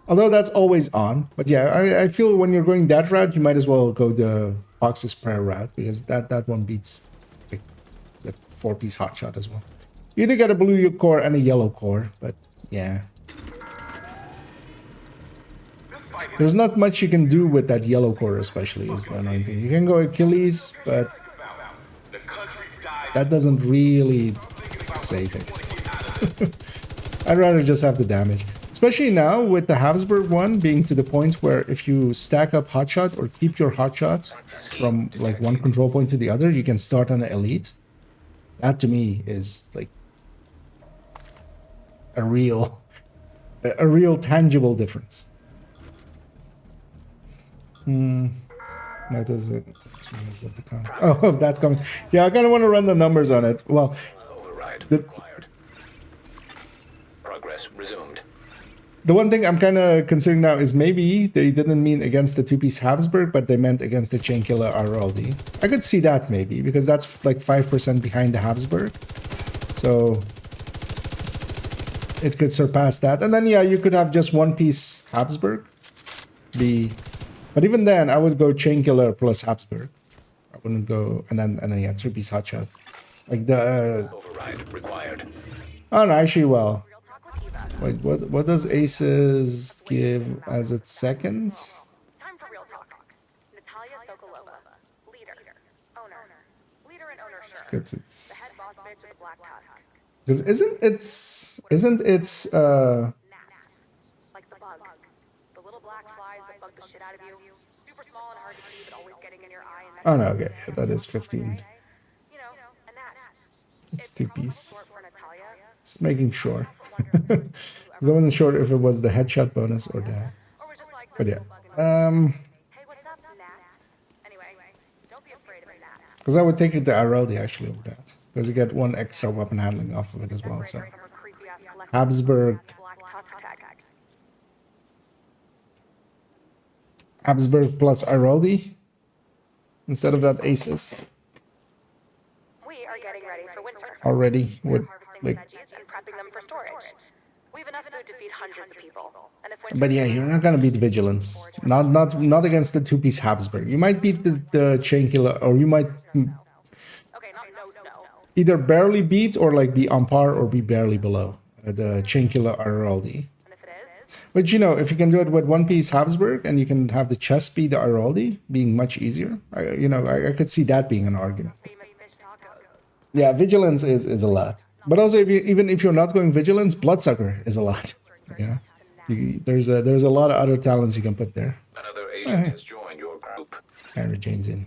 Although that's always on. But yeah, I feel when you're going that route, you might as well go the Fox's Prayer route because that one beats like the 4-piece hotshot as well. You either get a blue core and a yellow core, but yeah. There's not much you can do with that yellow core, especially, is the annoying thing. You can go Achilles, but that doesn't really save it. I'd rather just have the damage. Especially now with the Habsburg one being to the point where if you stack up hotshot or keep your hotshot from like one control point to the other, you can start on an elite. That to me is like a real tangible difference. That is it. Oh, that's coming. Yeah, I kind of want to run the numbers on it. Well, Override required. Progress resumed. The one thing I'm kind of considering now is maybe they didn't mean against the 2-piece Habsburg, but they meant against the Chainkiller RLD. I could see that maybe, because that's like 5% behind the Habsburg. So it could surpass that. And then, yeah, you could have just 1-piece Habsburg. But even then, I would go Chainkiller plus Habsburg. I wouldn't go... And then yeah, 3-piece Hotshot. Like the... Override required. Oh, no, actually, well... Wait, what does Aces give as its second? Time for real talk. Natalia Sokolova, leader, owner, leader and owner. It's good. The head boss bitch of the Black Tusk. Because isn't its Like the bug, the little black flies that bug the shit out of you. Super small and hard to see, but always getting in your eye. And Oh no, okay, yeah, that is 15. you know, and that. It's 2-piece. For Natalia. Just making sure. Because I wasn't sure if it was the headshot bonus or that. But yeah. Hey, what's up, Nat? Anyway, don't be afraid of Nat. Because I would take it the RLD actually over that. Because you get 1 extra weapon handling off of it as well. So Habsburg. Habsburg plus RLD instead of that Aces. We are getting ready for winter. Already would Harvesting like. veggies and prepping them for storage. We have enough food to feed hundreds of people. And if winter But yeah, you're not gonna beat Vigilance. Not against the 2-piece Habsburg. You might beat the Chainkiller, or you might okay, not no snow. either barely beat or like be on par or be barely below the Chainkiller RLD. And if it is, But you know, if you can do it with 1-piece Habsburg and you can have the chest be the Araldi being much easier, I could see that being an argument. famous fish tacos. Yeah, Vigilance is a lot. But also, if you, even if you're not going vigilance, bloodsucker is a lot. Yeah, there's a lot of other talents you can put there. Another agent has joined your group. Kyra Jane's in.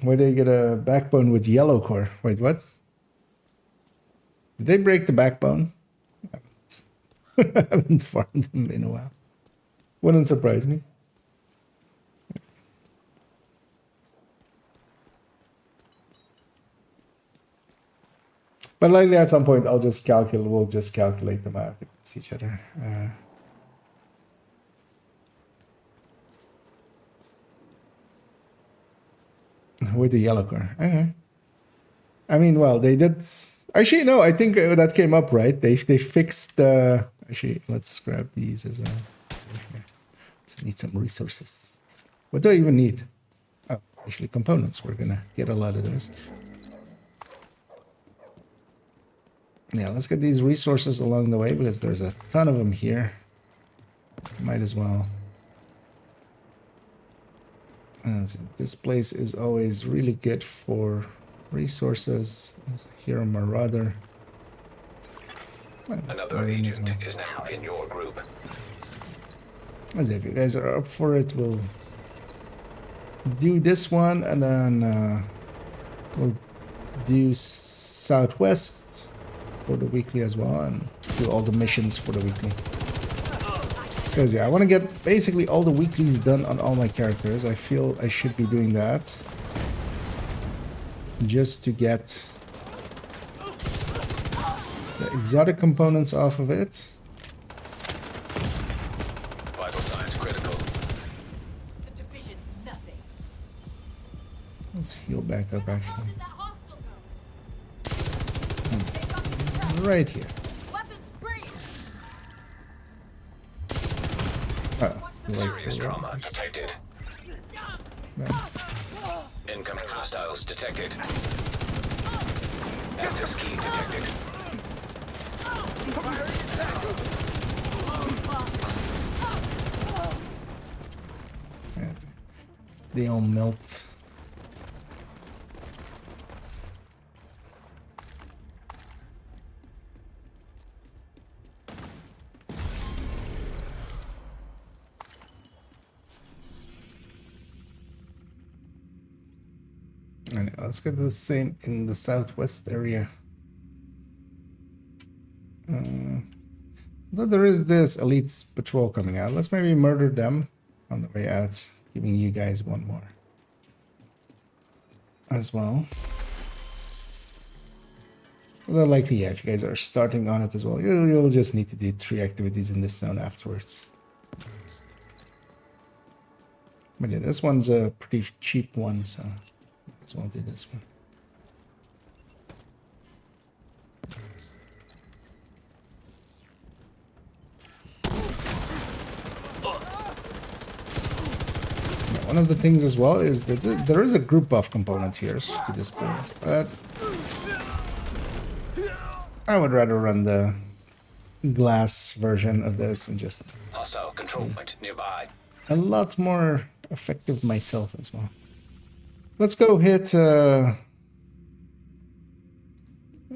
Why did they get a backbone with yellow core? Wait, what? Did they break the backbone? I haven't farmed them in a while. Wouldn't surprise me. But likely at some point I'll just calculate. We'll just calculate them out against each other. With the yellow core. Okay. I mean, well, they did. Actually, no. I think that came up right. They fixed the. Actually, let's grab these as well. So I need some resources. What do I even need? Oh, actually, components. We're gonna get a lot of those. Yeah, let's get these resources along the way because there's a ton of them here. Might as well. This place is always really good for resources. Here, Marauder. Another agent is now in your group. As if you guys are up for it, we'll do this one and then we'll do Southwest for the weekly as well and do all the missions for the weekly. Because yeah, I want to get basically all the weeklies done on all my characters. I feel I should be doing that just to get the exotic components off of it. Vital signs critical. The division's nothing. Let's heal back up actually. That hostile zone. Right here. Weapons free. Oh, Serious trauma detected. Incoming hostiles detected. Access key detected. They all melt. Anyway, let's get the same in the southwest area. Though there is this elite patrol coming out. Let's maybe murder them on the way out, giving you guys one more as well. Although likely, yeah, if you guys are starting on it as well, you'll just need to do 3 activities in this zone afterwards. But yeah, this one's a pretty cheap one, so might as well do this one. One of the things as well is that there is a group buff component here to this build, but I would rather run the glass version of this and just Hostile control point nearby. a lot more effective myself as well. Let's go hit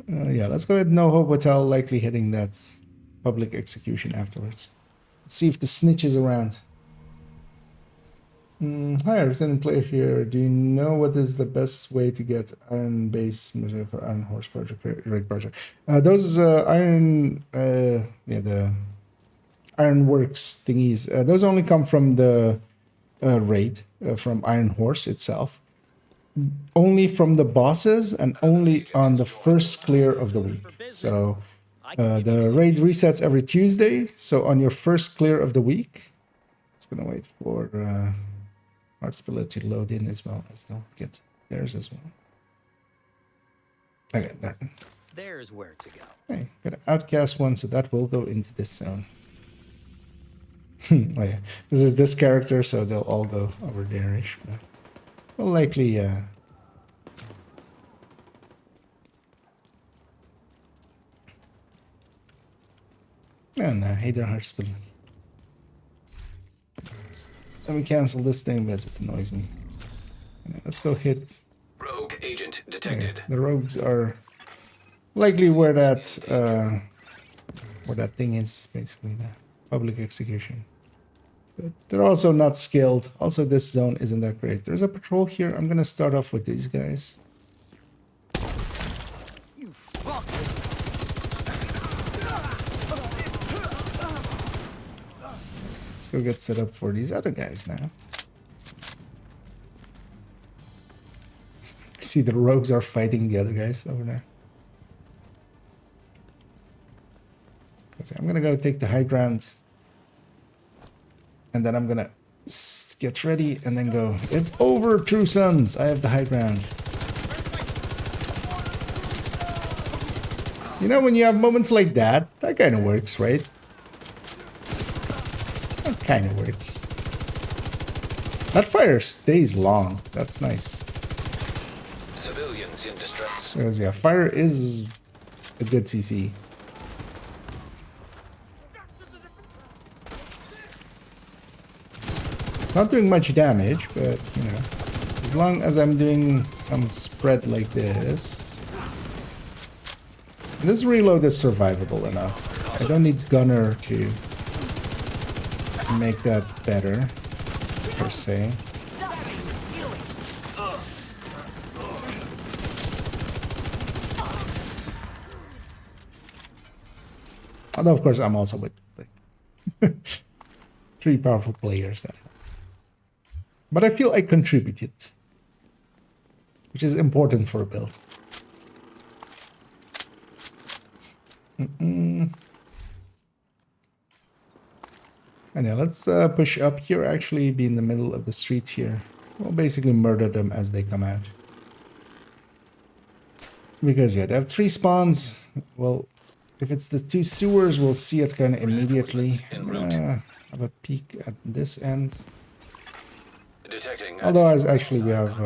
yeah, let's go hit No Hope Hotel, likely hitting that public execution afterwards. Let's see if the snitch is around. Hi, returning player here. Do you know what is the best way to get Iron Base material for Iron Horse project, raid project? Those Iron, yeah, the Ironworks thingies. Those only come from the raid, from Iron Horse itself. Only from the bosses and only on the first clear of the week. So the raid resets every Tuesday. So on your first clear of the week, it's gonna wait for Artspiller to load in as well as they'll get theirs as well. Okay, there. There's where to go. Okay, got an outcast one, so that will go into this zone. Oh yeah, this is this character, so they'll all go over there-ish. But well, likely, and hey there, Artspiller. Let me cancel this thing because it annoys me. Let's go hit. Rogue agent detected. detected. The rogues are likely where that thing is, basically the public execution. But they're also not skilled. Also, this zone isn't that great. There's a patrol here. I'm gonna start off with these guys. Let's go get set up for these other guys now. See, the rogues are fighting the other guys over there. I'm gonna go take the high ground. And then I'm gonna get ready and then go. It's over, true sons. I have the high ground. You know, when you have moments like that, that kind of works, right? That kind of works. That fire stays long. That's nice. Civilians in distress. Because, yeah, fire is a good CC. It's not doing much damage, but, you know, as long as I'm doing some spread like this. This reload is survivable enough. I don't need gunner to make that better, per se. Although, of course, I'm also with like 3 powerful players that help. But I feel I contributed, which is important for a build. And yeah, let's push up here, actually be in the middle of the street here. We'll basically murder them as they come out. Because, yeah, they have 3 spawns. Well, if it's the 2 sewers, we'll see it kind of immediately. Have a peek at this end. Detecting. Although, actually, we have...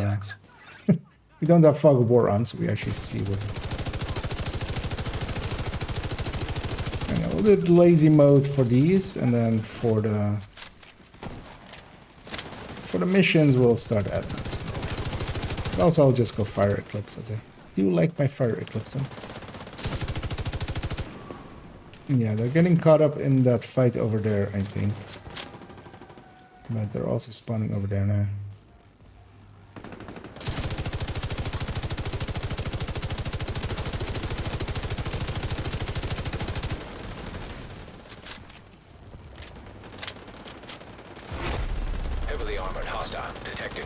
we don't have fog of war on, so we actually see what... We'll do lazy mode for these, and then for the missions we'll start adding it. Also, I'll just go fire eclipse, as I do like my fire eclipsing. Yeah, they're getting caught up in that fight over there, I think. But they're also spawning over there now. Detected.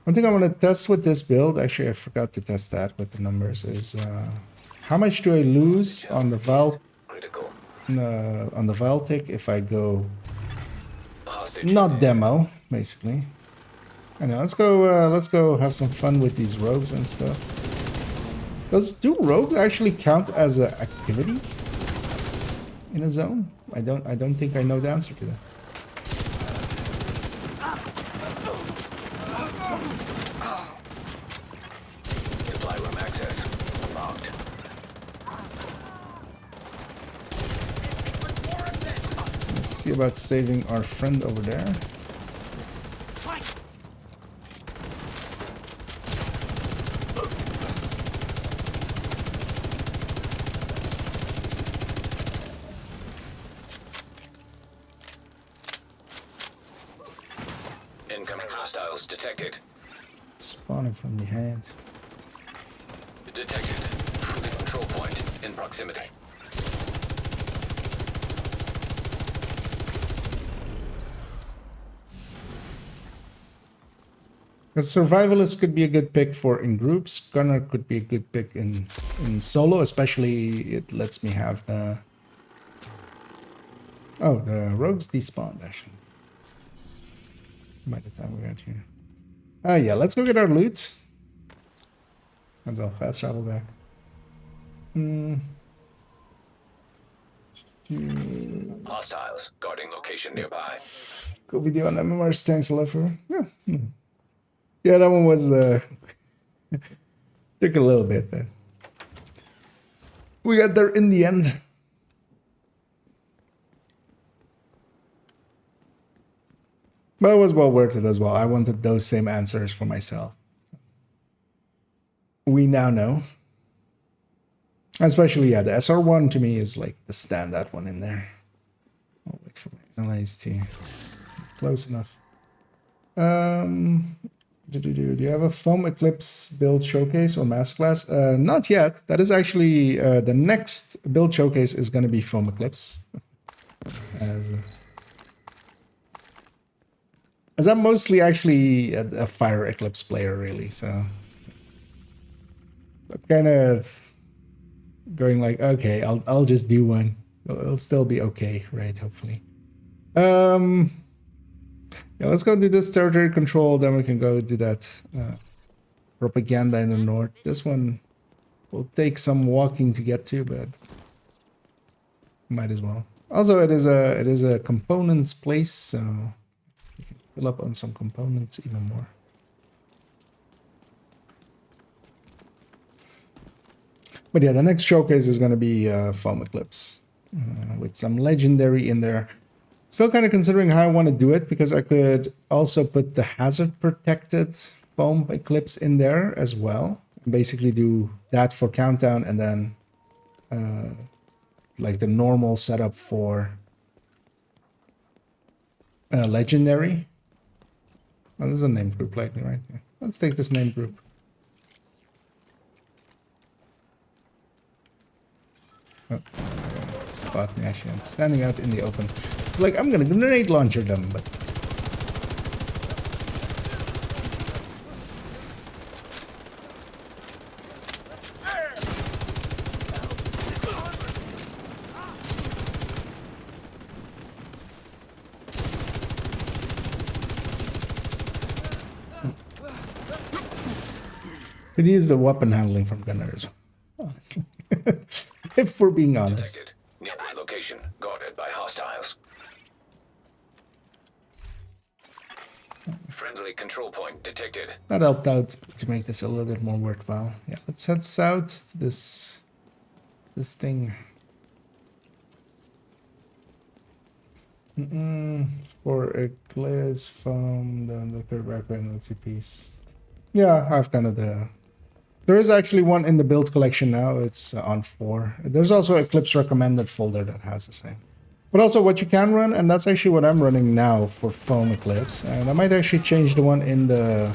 One thing I want to test with this build, actually I forgot to test that with the numbers, is how much do I lose on the Val Critical. on the Val tick if I go Hostage. not demo, basically. Anyway, let's go have some fun with these rogues and stuff. Do rogues actually count as an activity in a zone? I don't think I know the answer to that. Supply room access locked. Let's see about saving our friend over there. Incoming hostiles detected. Spawning from behind. Detected. The control point in proximity. Because survivalist could be a good pick for in groups. Gunner could be a good pick in solo, especially it lets me have the... Oh, the rogues despawned, actually. By the time we got here. Yeah, let's go get our loot. That's all. Fast travel back. Hostiles guarding location nearby. Go video on MMRs. Thanks a lot for... Yeah, yeah, that one was... took a little bit, but... we got there in the end. But it was well worth it as well. I wanted those same answers for myself. We now know. Especially, yeah, the SR1 to me is like the standout one in there. I'll wait for my allies to close enough. Do you have a Foam Eclipse build showcase or masterclass? Not yet. That is actually the next build showcase is going to be Foam Eclipse. As I'm mostly actually a Fire Eclipse player, really, so I'm kind of going like, okay, I'll just do one. It'll still be okay, right? Hopefully. Yeah, let's go do this territory control. Then we can go do that propaganda in the north. This one will take some walking to get to, but might as well. Also, it is a components place, so you can fill up on some components even more. But yeah, the next showcase is going to be Foam Eclipse with some legendary in there. Still kind of considering how I want to do it, because I could also put the hazard protected Foam Eclipse in there as well. And basically do that for countdown and then like the normal setup for legendary. Oh, this is a name group likely, right? Yeah. Let's take this name group. Oh, spot me. Actually, I'm standing out in the open. It's like I'm gonna grenade launcher them, but could use the weapon handling from gunners, honestly. If we're being honest. Detected. Nearby location guarded by hostiles. Friendly control point detected. That helped out to make this a little bit more worthwhile. Yeah, let's head south to this thing. For Eclipse, Foam, then the third background of 2-piece. Yeah, I have kind of the... There is actually one in the build collection now. It's on 4. There's also Eclipse recommended folder that has the same. But also what you can run, and that's actually what I'm running now for Foam Eclipse. And I might actually change the one in the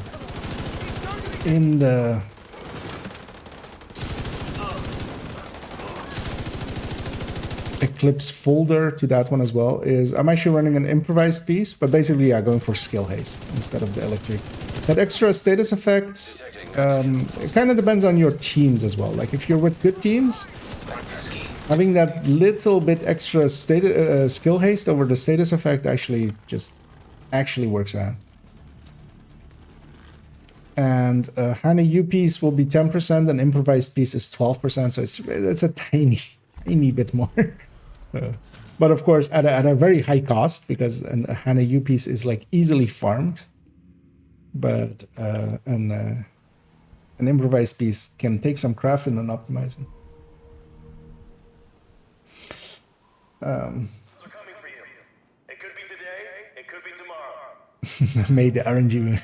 Eclipse folder to that one as well. Is I'm actually running an improvised piece, but basically, yeah, going for skill haste instead of the electric. That extra status effect, it kind of depends on your teams as well. Like if you're with good teams, having that little bit extra skill haste over the status effect actually works out. And Hana U piece will be 10% and improvised piece is 12%, so it's a tiny bit more. So, but of course at a very high cost, because a Hana U piece is like easily farmed. But an improvised piece can take some crafting and optimizing. Coming for you. It could be today, it could be tomorrow. Made the RNG.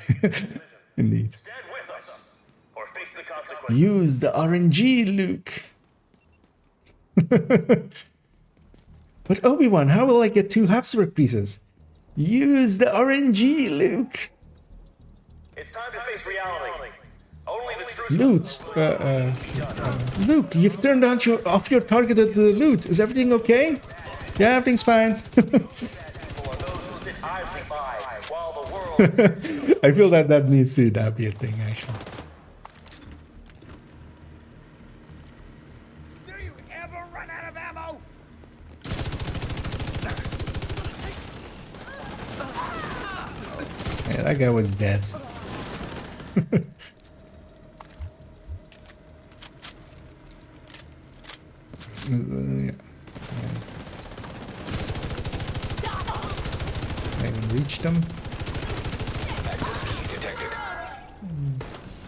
Indeed. Stand with us, or face the consequences. Use the RNG, Luke. But Obi-Wan, how will I get 2 Habsburg pieces? Use the RNG, Luke. It's time to face reality. Only the truth. Loot. Luke, you've turned on off your targeted loot. Is everything okay? Yeah, everything's fine. I feel that needs to be a thing, actually. Do you ever run out of ammo? Yeah, that guy was dead. Yeah. I haven't reached them. Access key detected.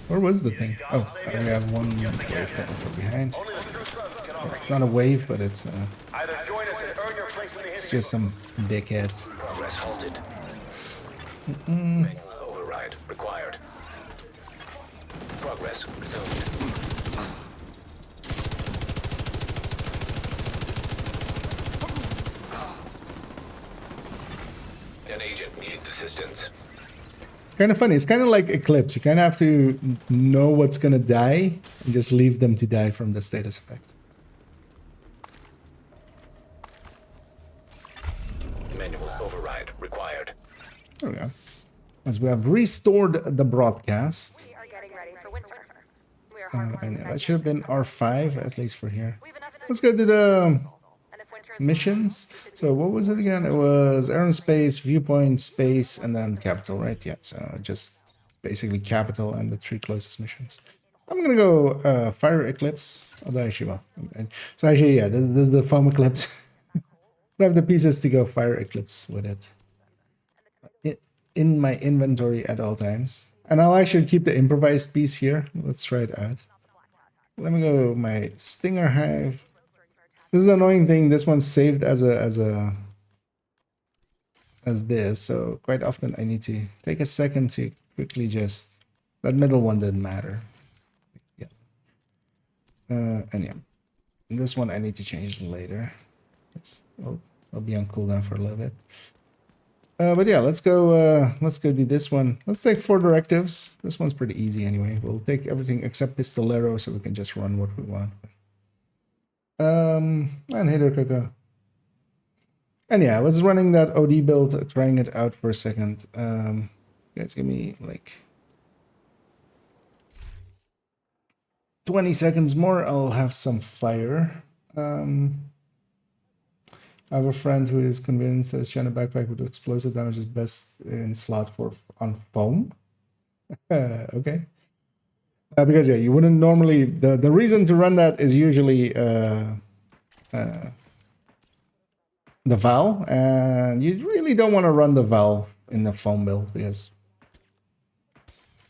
Where was the thing? Oh, we have one wave coming from behind. Yeah, it's not a wave, but it's Either join us and earn your place in the just some dickheads. Progress halted. Manual override required. Progress resumed. An agent needs assistance. It's kind of funny. It's kind of like Eclipse. You kind of have to know what's going to die and just leave them to die from the status effect. Manual override required. There we go. As we have restored the broadcast. We are getting ready for winter. We are And hardwired that should have been R5, at least for here. We have enough Let's go to the and if winter is missions. So what was it again? It was aerospace, viewpoint, space, and then capital, right? Yeah, so just basically capital and the 3 closest missions. I'm gonna go fire eclipse, although actually, well, so actually, yeah, this is the foam eclipse. I have the pieces to go fire eclipse with it in my inventory at all times. And I'll actually keep the improvised piece here. Let's try it out. Let me go my Stinger Hive. This is the annoying thing. This one's saved as this, so quite often I need to take a second to quickly just. That middle one didn't matter. Yeah. And yeah, this one I need to change later. Yes, I'll be on cooldown for a little bit. But yeah, let's go do this one. Let's take 4 directives. This one's pretty easy anyway. We'll take everything except Pistolero so we can just run what we want. And Hater Coco. And yeah, I was running that OD build, trying it out for a second. Guys, give me like 20 seconds more. I'll have some fire. I have a friend who is convinced that China backpack with explosive damage is best in slot on foam. Okay. Because yeah, you wouldn't normally. The reason to run that is usually the Val, and you really don't want to run the Val in the foam build because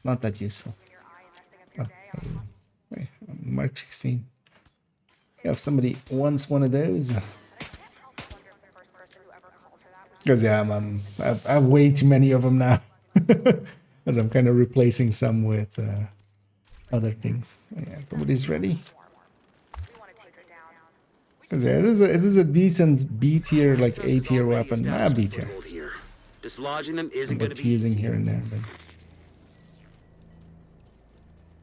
not that useful. Oh, wait, Mark 16. Yeah, if somebody wants one of those. Because yeah, I have way too many of them now. As I'm kind of replacing some with other things. Yeah, everybody's ready. Because yeah, it is a decent B tier, like A tier weapon. B tier. Dislodging them isn't going to But be using here and there. But...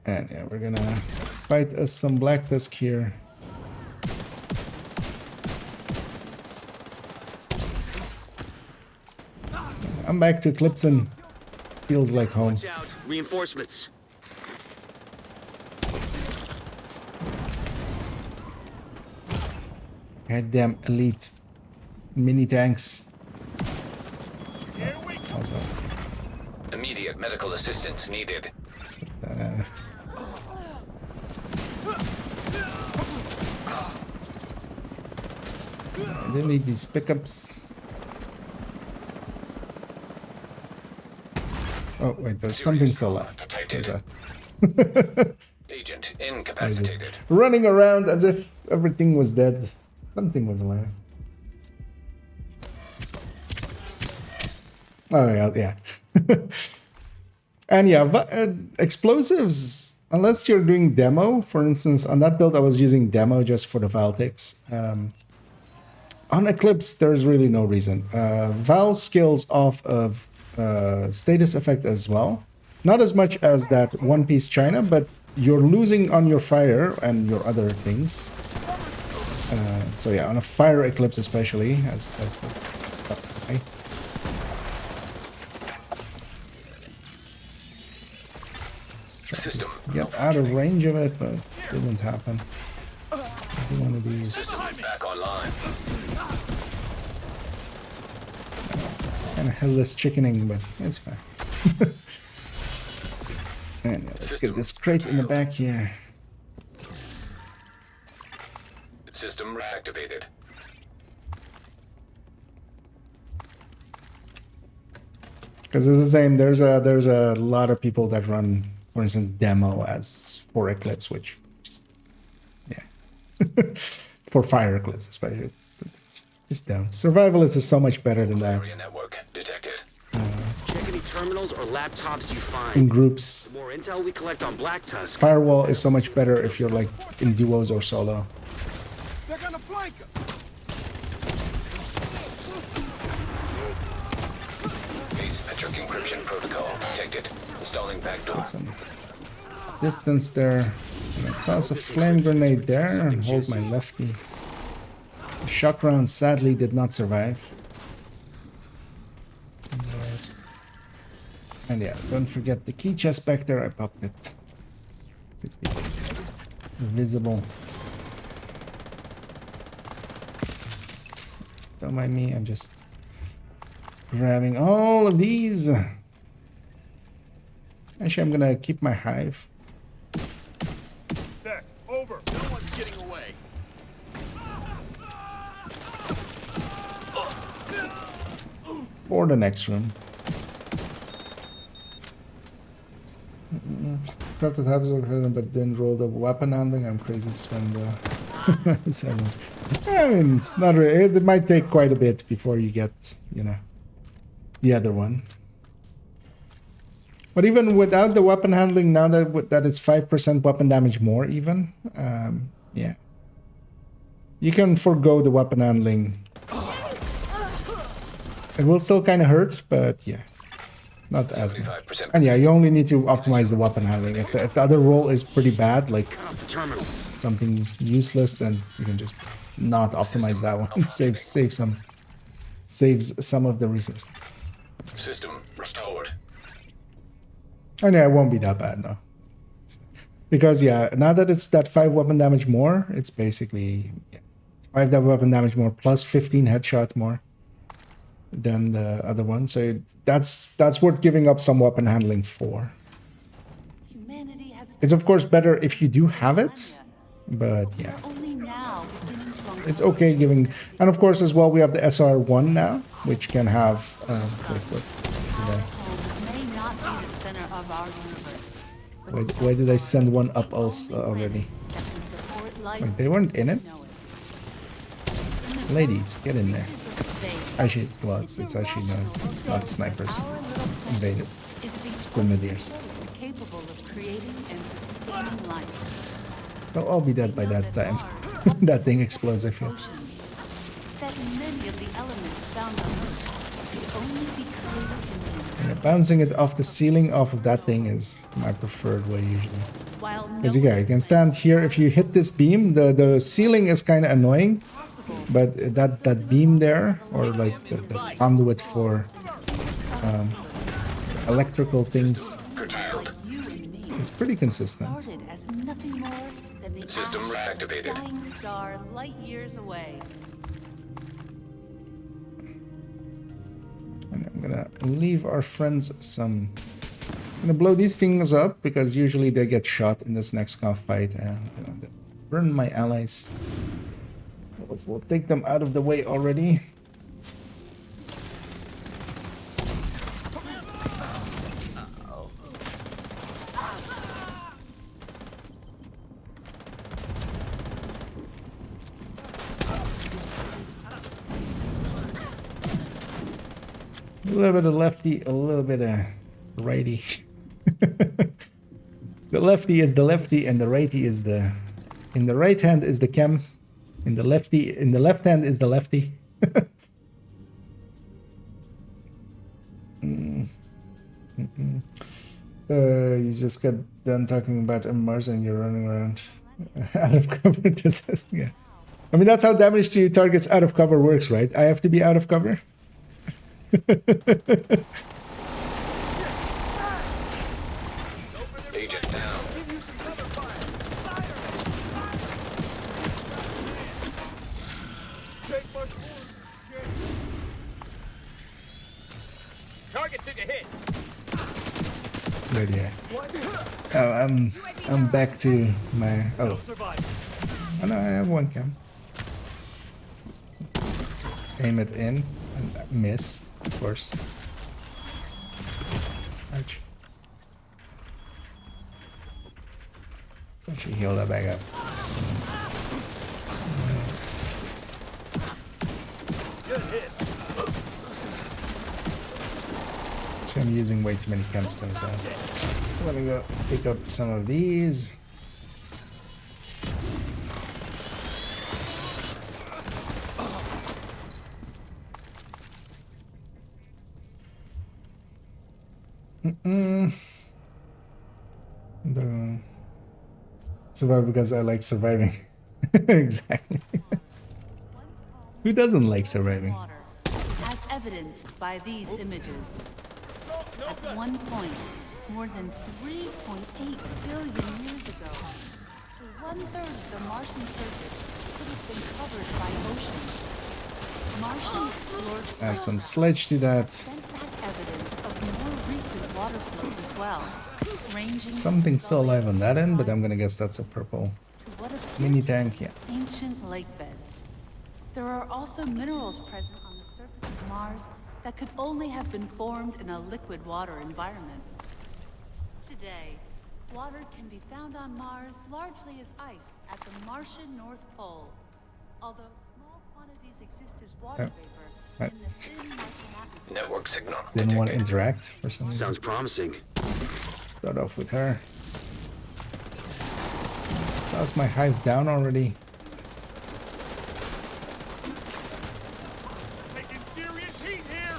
And yeah, we're gonna fight us some Black Tusk here. I'm back to Eclipson. Feels like home. Watch out. Reinforcements. Goddamn elite mini tanks. Also, Immediate medical assistance needed. let's get that out. I do need these pickups. Oh wait, there's something still left. There's that. Agent incapacitated. Running around as if everything was dead. Something was alive. Oh yeah. And yeah, but, explosives. Unless you're doing demo, for instance, on that build I was using demo just for the Valtics. On Eclipse, there's really no reason. Val scales off of status effect as well. Not as much as that One Piece China, but you're losing on your fire and your other things. So yeah, on a fire eclipse especially, as the... Oh, okay. System Get out of range of it, but it didn't happen. Do one of these. System back online. Kind of headless chickening, but it's fine. And let's get this crate in the back here. System reactivated. Because it's the same. There's a lot of people that run, for instance, demo as for Eclipse, which just for fire Eclipse especially. Just don't. Survivalist is so much better than that. Area network detected. terminals or laptops you in find. groups. The more intel we collect on Black Tusk, Firewall is so much better if you're like in duos or solo. They're gonna flank us. Asymmetric encryption protocol detected. Installing backdoor. Some distance there. I'm gonna toss a flame grenade there and hold my lefty. The shock round sadly did not survive. And yeah, don't forget the key chest back there. I popped it. Could be visible. Don't mind me, I'm just grabbing all of these. Actually, I'm gonna keep my hive. There, over. No one's getting away. For the next room. Crafted habits over here, but then rolled up weapon handling. I'm crazy to spend I mean, not really. It might take quite a bit before you get, you know, the other one. But even without the weapon handling, now that it's 5% weapon damage more, even, yeah, you can forego the weapon handling. It will still kind of hurt, but yeah, not as much. 75%. And yeah, you only need to optimize the weapon handling. If the other roll is pretty bad, like off the terminal. something useless, then you can just not optimize that one. Saves some of the resources. System restored. And yeah, it won't be that bad, no. Because yeah, now that it's that 5 weapon damage more, it's basically, yeah, it's 5 weapon damage more plus 15 headshots more than the other one. So that's worth giving up some weapon handling for. Humanity has It's of course better if you do have it, but yeah, only now beginning to it's okay giving. And of course as well, we have the SR1 now, which can have may not be the center of our universe, but why did I send one up also already? that can support life. Wait, they weren't in it? Know it. Ladies, get in there. Reaches of space Actually, well, it's actually no, it's not snipers. It's invaded. is the It's grenadiers. place capable of creating and sustaining life. They'll all be dead by that time. That thing explodes, I feel. Oceans. That many of the elements found on Earth could only be created in the Yeah, bouncing it off the ceiling off of that thing is my preferred way usually. while no Because you can stand here. If you hit this beam, the ceiling is kind of annoying, possible but that beam there, or like the conduit for electrical things, Curtailed. you and me it's pretty consistent. started as nothing more than the System ash of a reactivated. dying star light years away. And I'm gonna leave our friends some. I'm gonna blow these things up because usually they get shot in this next fight, and burn my allies. We'll take them out of the way already. A little bit of lefty, a little bit of righty. The lefty is the lefty, and the righty is the. In the right hand is the chem. In the left hand is the lefty. You just got done talking about Mars and you're running around out of cover. Yeah. I mean, that's how damage to targets out of cover works, right? I have to be out of cover. Agent down. Target took a hit. Right here. Oh, I'm back to my. Oh, Survive. oh no, I have one cam. Aim it in and miss, of course. Ouch. Let's actually heal that back up. Good hit. I'm using way too many chemstones. So I'm gonna go pick up some of these. Survive because I like surviving. Exactly. Who doesn't like surviving? Water, as evidenced by these images. At one point, more than 3.8 billion years ago, one-third of the Martian surface could have been covered by ocean. Martian explorers Add some sledge to that. sent back evidence of more recent water flows as well, ranging Something still alive on that end, but I'm gonna guess that's a purple to what appears mini to tank. be Yeah. ancient lake beds. There are also minerals present on the surface of Mars that could only have been formed in a liquid water environment. Today, water can be found on Mars largely as ice at the Martian North Pole, although small quantities exist as water vapor in the thin Martian atmosphere. Network signal Didn't want to detected. interact for some reason. Sounds promising. Start off with her. That's my hive down already. Taking serious heat here.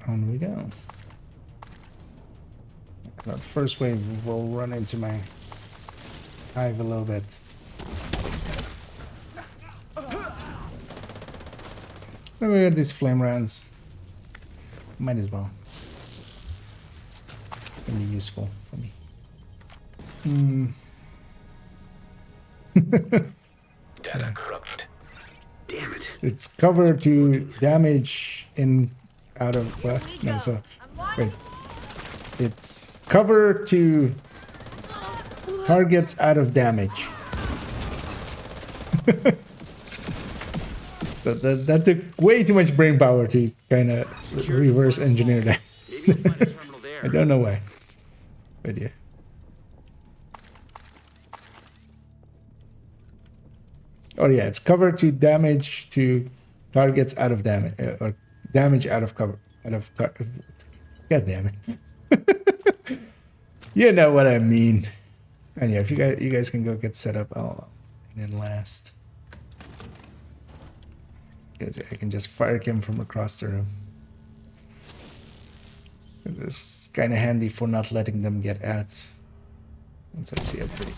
On we go. Now the first wave will run into my hive a little bit. Let me get these flame rounds. Might as well. Can be useful for me. Data corrupted. Damn it. It's cover to damage in out of no, so wait. It's cover to targets out of damage. That took way too much brain power to kind of reverse engineer that. Maybe we'll find a terminal there. I don't know why, but yeah. Oh yeah, it's cover to damage to targets out of damage or damage out of cover out of. God damn it! You know what I mean. And yeah, if you guys can go get set up, I'll and then last. Because I can just fire him from across the room. This is kind of handy for not letting them get out. Once I see everybody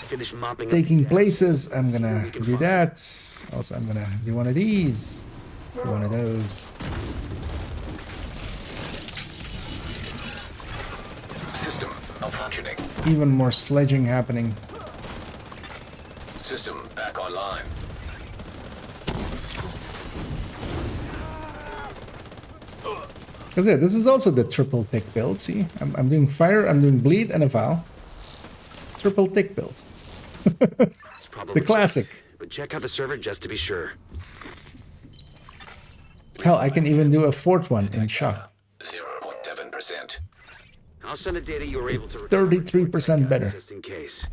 Finish mopping up taking the places, I'm gonna do that. Also, I'm gonna do one of these, do one of those. System malfunctioning. Even more sledging happening. System back online. Because yeah, this is also the triple tick build. See, I'm doing fire, I'm doing bleed, and a vow. Triple tick build. It's probably The classic. But check out the server just to be sure. Hell, I can even do a fourth one in shock. 0.7%. I'll send the data you were able to. 33% better. Just in case.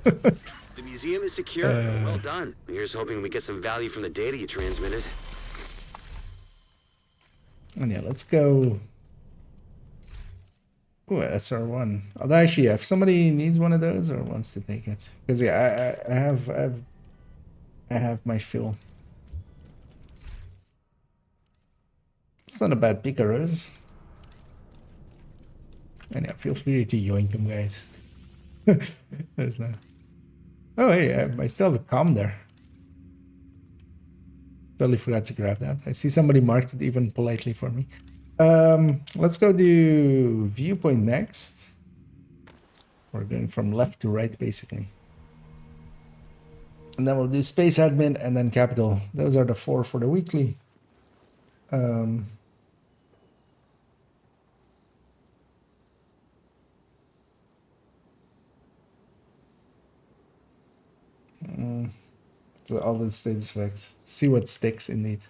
The museum is secure. Well done. Here's hoping we get some value from the data you transmitted. And yeah, let's go. Ooh, SR1. Although actually, yeah, if somebody needs one of those or wants to take it, because yeah, I have my fill. It's not a bad Picaros. And yeah, feel free to yoink them, guys. There's no. Oh hey, I still have a comm there. Totally forgot to grab that. I see somebody marked it even politely for me. Let's go do viewpoint next. We're going from left to right, basically. And then we'll do space admin and then capital. Those are the 4 for the weekly. So all the status effects. See what sticks indeed.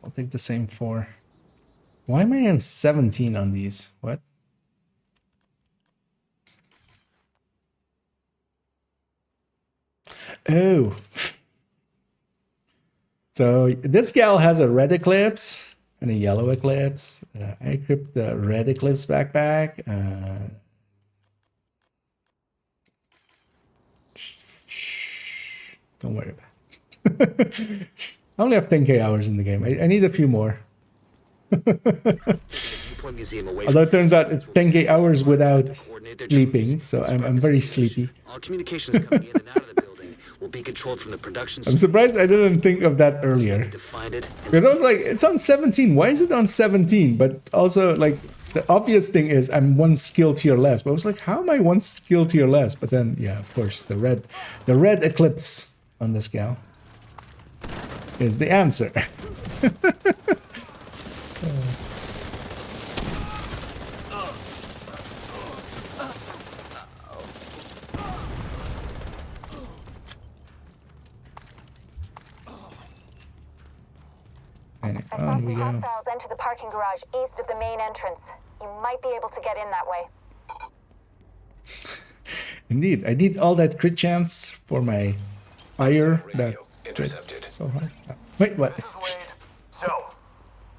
I'll take the same 4. Why am I on 17 on these? What? Oh. So this gal has a red eclipse and a yellow eclipse. I equipped the red eclipse backpack. Shh. Don't worry about it. I only have 10k hours in the game. I need a few more. Viewpoint museum away Although it from turns out it's 10k hours without coordinate their sleeping, troops. so I'm Describe the very situation. sleepy. All communications coming in and out of the building will be controlled from the production. I'm surprised I didn't think of that earlier. to find it. And Because I was like, it's on 17. Why is it on 17? But also, like, the obvious thing is I'm one skill tier less. But I was like, how am I one skill tier less? But then, yeah, of course, the red eclipse on this gal is the answer. And I saw on some we go. hostiles enter the parking garage east of the main entrance. You might be able to get in that way. Indeed, I need all that crit chance for my fire that intercepted. crits so hard. Wait, what? This is Wade. So,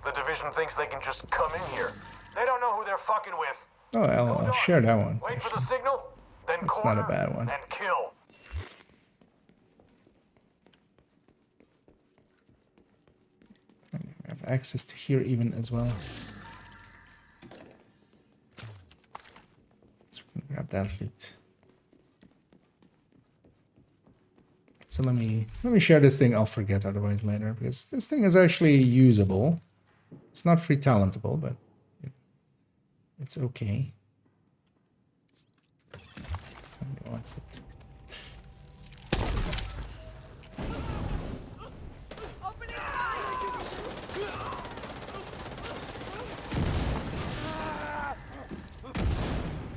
the division thinks they can just come in here. They don't know who they're fucking with. Oh, I'll share that one. Wait for the signal, then It's corner, not a bad one. then kill. I have access to here even as well. So we can grab that loot. So let me share this thing. I'll forget otherwise later because this thing is actually usable. It's not free talentable, but it's okay. Somebody wants it.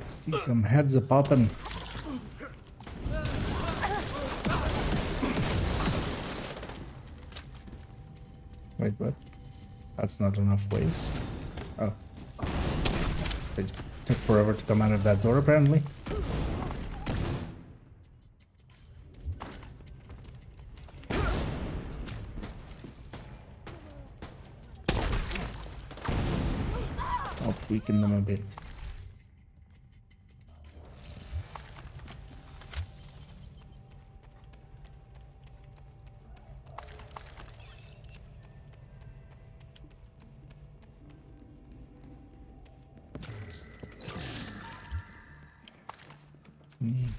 See some heads a popping. Wait, what? That's not enough waves. Oh. They just took forever to come out of that door, apparently. I'll weaken them a bit. Neat.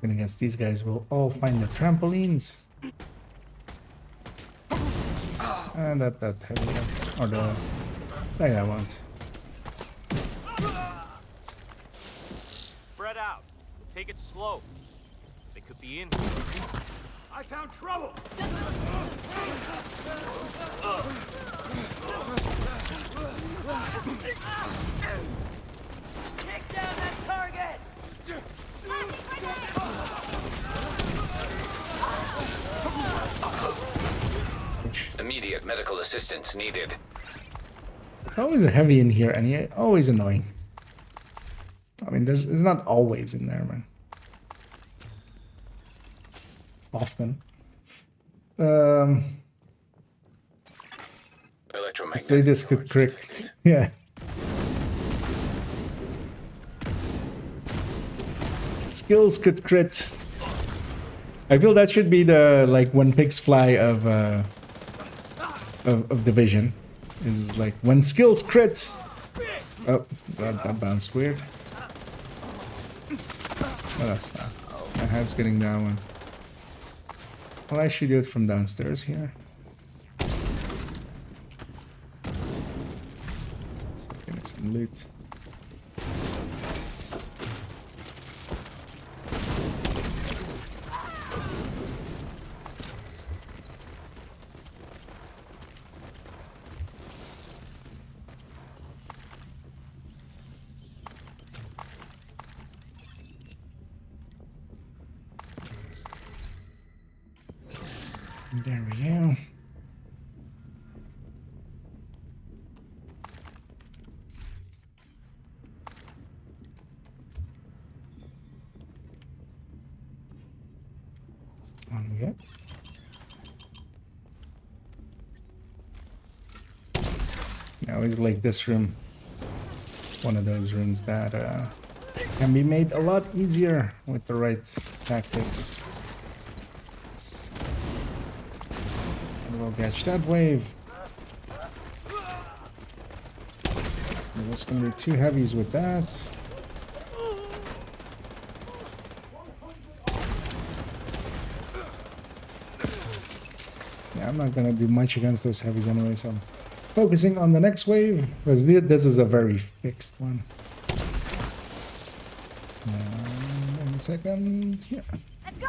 And against these guys, we'll all find the trampolines. And that heavy one. Or the thing I want. Spread out. Take it slow. They could be in here. I found trouble. Take down that target! Immediate medical assistance needed. It's always a heavy in here, and he always annoying. I mean, it's not always in there, man. Often. Electromagnetic. They just could crit. Yeah. Skills could crit. I feel that should be the like when pigs fly of Division. Is like when skills crit. Oh, that bounced weird. Oh, that's fine. My head's getting that one. I'll actually do it from downstairs here. Getting some loot. There we go. On we go. I always like this room. It's one of those rooms that can be made a lot easier with the right tactics. And we'll catch that wave. There's gonna be 2 heavies with that. Yeah, I'm not gonna do much against those heavies anyway, so I'm focusing on the next wave, because this is a very fixed one. In a second, here. Let's go!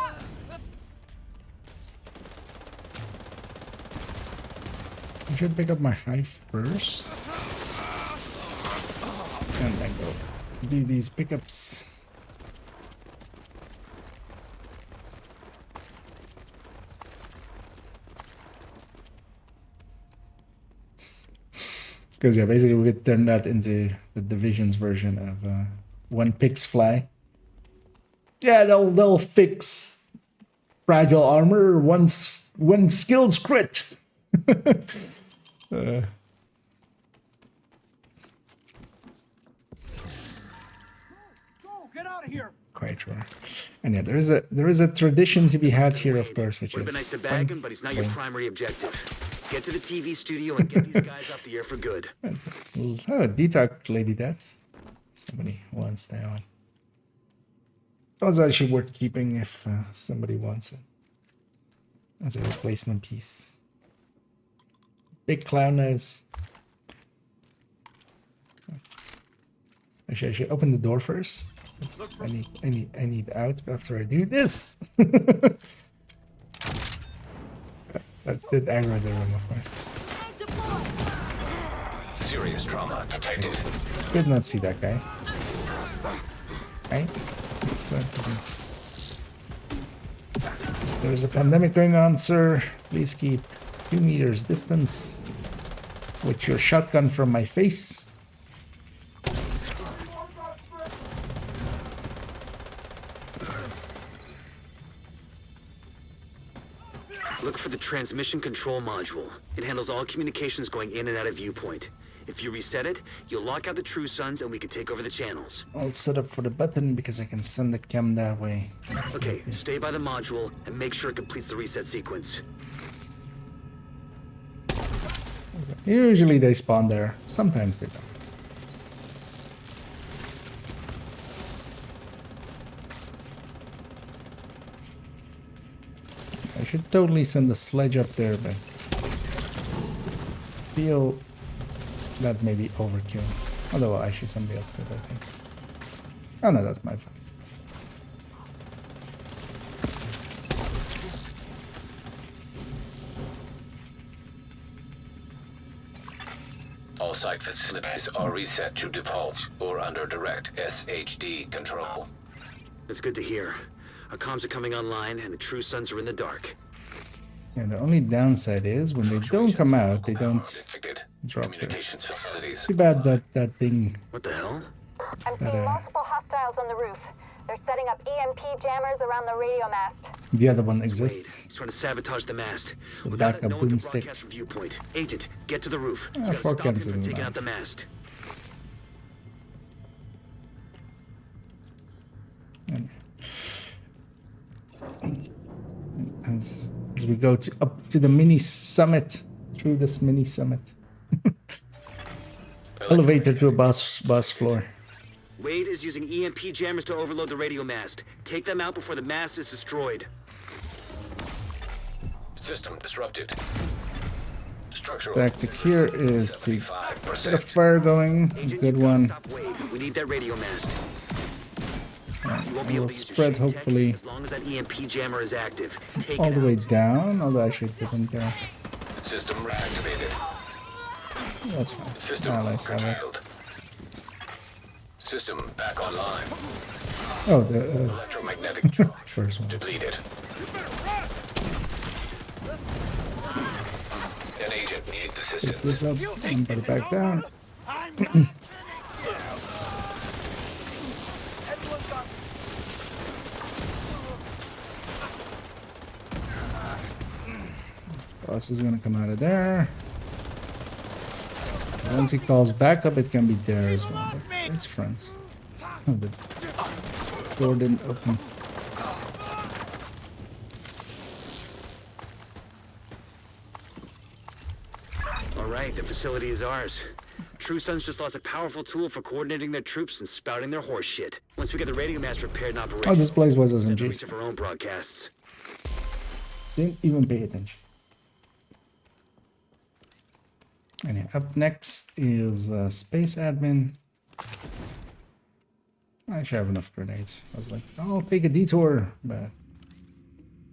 I should pick up my hive first. And then go do these pickups. Because yeah, basically we could turn that into the Division's version of when pigs fly. Yeah, they'll fix fragile armor once when skills crit. Get out of here! Quite sure. And yeah, there is a tradition to be had here, of course, which Would have is been nice to bag him, but he's not your primary objective. Get to the TV studio and get these guys off the air for good. oh, detox lady death. Somebody wants that one. That was actually worth keeping if somebody wants it. As a replacement piece. Big clown nose. Actually, I should open the door first. I need out after I do this. That did aggro the room, of course. Serious trauma detected. Did not see that guy. Okay. So, there's a pandemic going on, sir. Please keep 2 meters distance with your shotgun from my face. Look for the transmission control module. It handles all communications going in and out of viewpoint. If you reset it, you'll lock out the True Sons and we can take over the channels. I'll set up for the button because I can send the chem that way. Okay, stay by the module and make sure it completes the reset sequence. Usually they spawn there. Sometimes they don't. I should totally send the sledge up there, but feel that may be overkill. Although actually somebody else did, I think. Oh no, that's my fault. All site facilities are reset to default or under direct SHD control. That's good to hear. Our comms are coming online and the True Sons are in the dark. Yeah, the only downside is when they don't come out, they don't drop their... Communications facilities. Too bad that thing... What the hell? I'm seeing multiple hostiles on the roof. They're setting up EMP jammers around the radio mast. The other one exists. He's trying to sabatage the mast. The Without backup it, no one can boomstick. broadcast from viewpoint. Agent, get to the roof. Ah, You gotta 4 stop him guns from isn't taking bad. out the mast. And as we go up to the mini summit, through this mini summit. Elevator to a bus floor. Wade is using EMP jammers to overload the radio mast. Take them out before the mast is destroyed. System disrupted. Structural. Tactic here is to 75%. get a fire going. Agent, Good you gotta one. stop Wade. We need that radio mast. You won't be We'll able to use your spread shade tech hopefully as long as that EMP jammer is active. Take all it the way out. down. Although I should didn't go. System reactivated. That's fine. System Let's have it. curtailed. System back online. Oh, the Electromagnetic charge first one. depleted. An agent needs Pick assistance. this up and put it back down. Boss is gonna come out of there. Once he calls back up, it can be there as well. But it's front. Oh, the door didn't open. All right, the facility is ours. True Sons just lost a powerful tool for coordinating their troops and spouting their horse shit. Once we get the radio mast repaired and operational, Oh, this place was we'll have the reach SMGs. of our own broadcasts. Didn't even pay attention. Anyway, up next is Space Admin. I should have enough grenades. I was like, I'll take a detour, but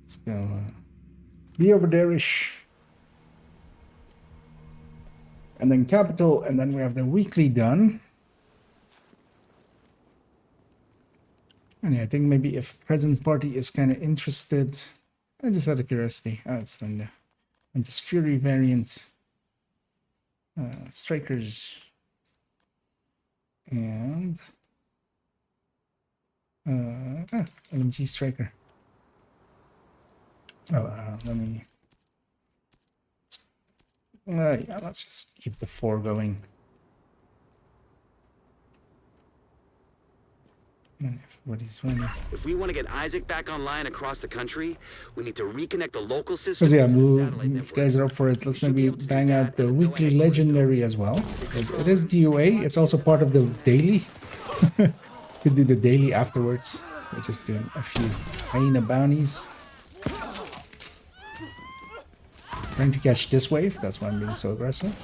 let's go be over there-ish. And then Capital, and then we have the weekly done. And yeah, I think maybe if present party is kind of interested, I just out of curiosity. Oh, it's on the and this Fury variant. Strikers and LMG Striker. Oh, let me. Yeah, let's just keep the 4 going. And everybody's running. If we want to get Isaac back online across the country, we need to reconnect the local system. Because yeah, to the satellite if network. guys are up for it, let's should maybe be able to do bang that out the at no weekly headquarters. legendary as well. It is DUA. It's also part of the daily. Could do the daily afterwards. We're just doing a few hyena bounties. Trying to catch this wave. That's why I'm being so aggressive.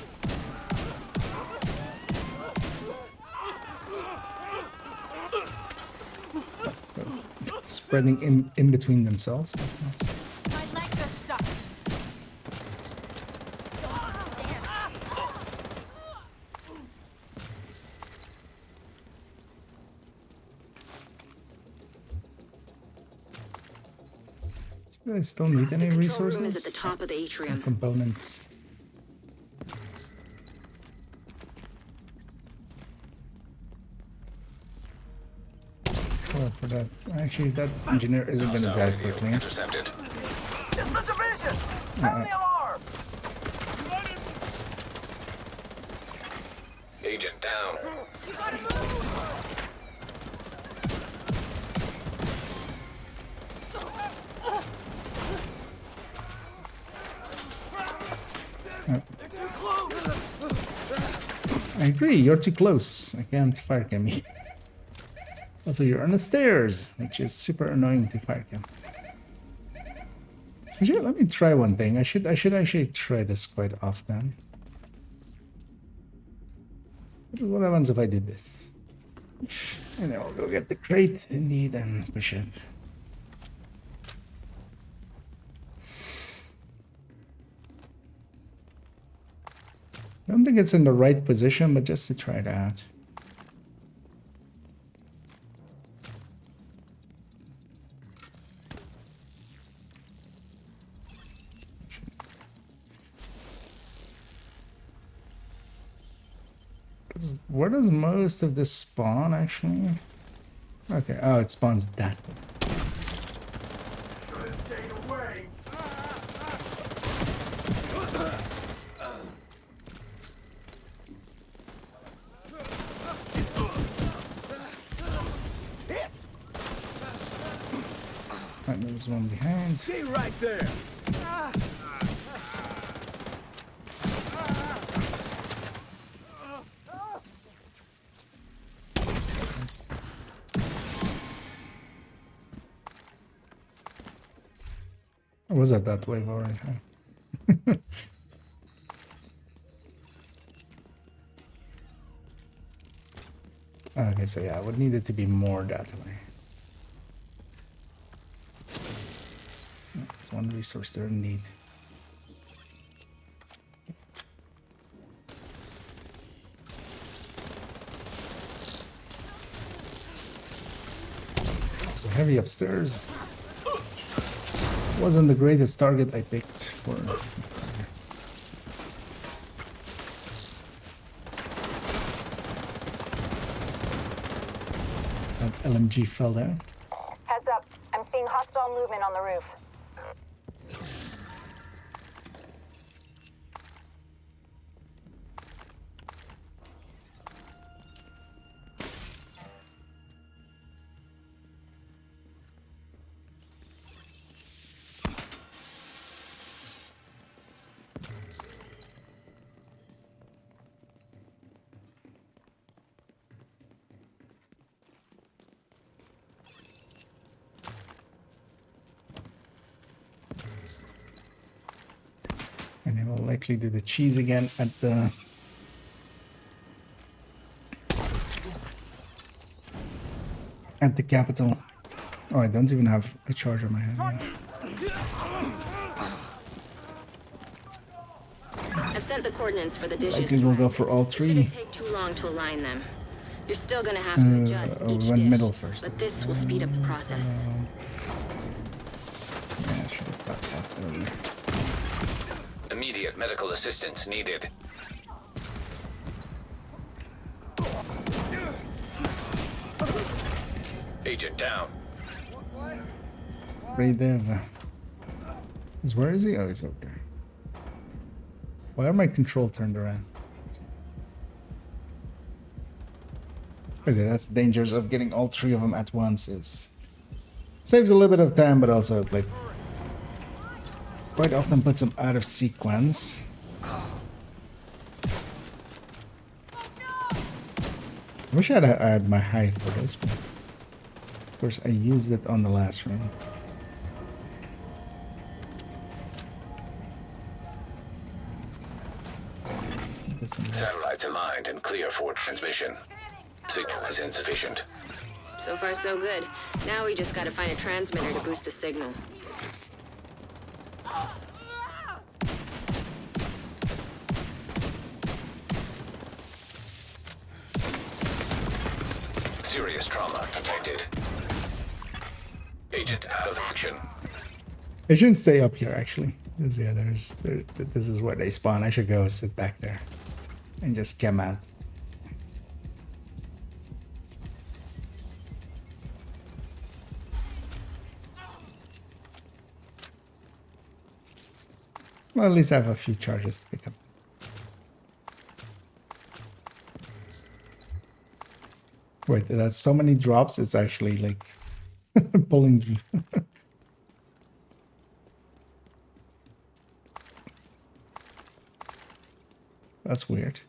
Spreading in between themselves. That's nice. My legs are stuck. Do I still need any resources? Room is at the top of the Some atrium. components. Oh, for that. Actually, that engineer isn't going to die Hostile quickly. radio intercepted. It's the division! Sound the alarm! Agent down. I agree, you're too close. I can't fire cam you. Also, you're on the stairs, which is super annoying to fire cam. Actually, let me try one thing. I should actually try this quite often. What happens if I do this? And then we'll go get the crate indeed and push up. I don't think it's in the right position, but just to try it out. Where does most of this spawn actually? Okay, oh, it spawns that way. Right, there's one behind. Stay right there! Or was that wave already? Okay, so yeah, I would need it to be more that way. There's one resource there indeed. There's a heavy upstairs. Wasn't the greatest target I picked for. That LMG fell down. Heads up. I'm seeing hostile movement on the roof. And they will likely do the cheese again at the capital. Oh, I don't even have a charge on my hand. I've sent the coordinates for the dishes. Likely we'll go for all three. It shouldn't take too long to align them. You're still gonna have to adjust each we went dish, middle first. but this will speed up the process. Yeah, I should have got that earlier. Immediate medical assistance needed. Agent down. Right there. Where is he? Oh, he's over there. Why are my control turned around? That's the dangers of getting all three of them at once. Is saves a little bit of time, but also like quite often puts them out of sequence. I wish I had my high for this, but of course I used it on the last round. Satellites aligned and clear for transmission. Signal is insufficient. So far, so good. Now we just gotta find a transmitter to boost the signal. Serious trauma detected. Agent out of action. I shouldn't stay up here actually. This is where they spawn. I should go sit back there and just come out. Well, at least I have a few charges to pick up. Wait, that's so many drops, it's actually like pulling. That's weird.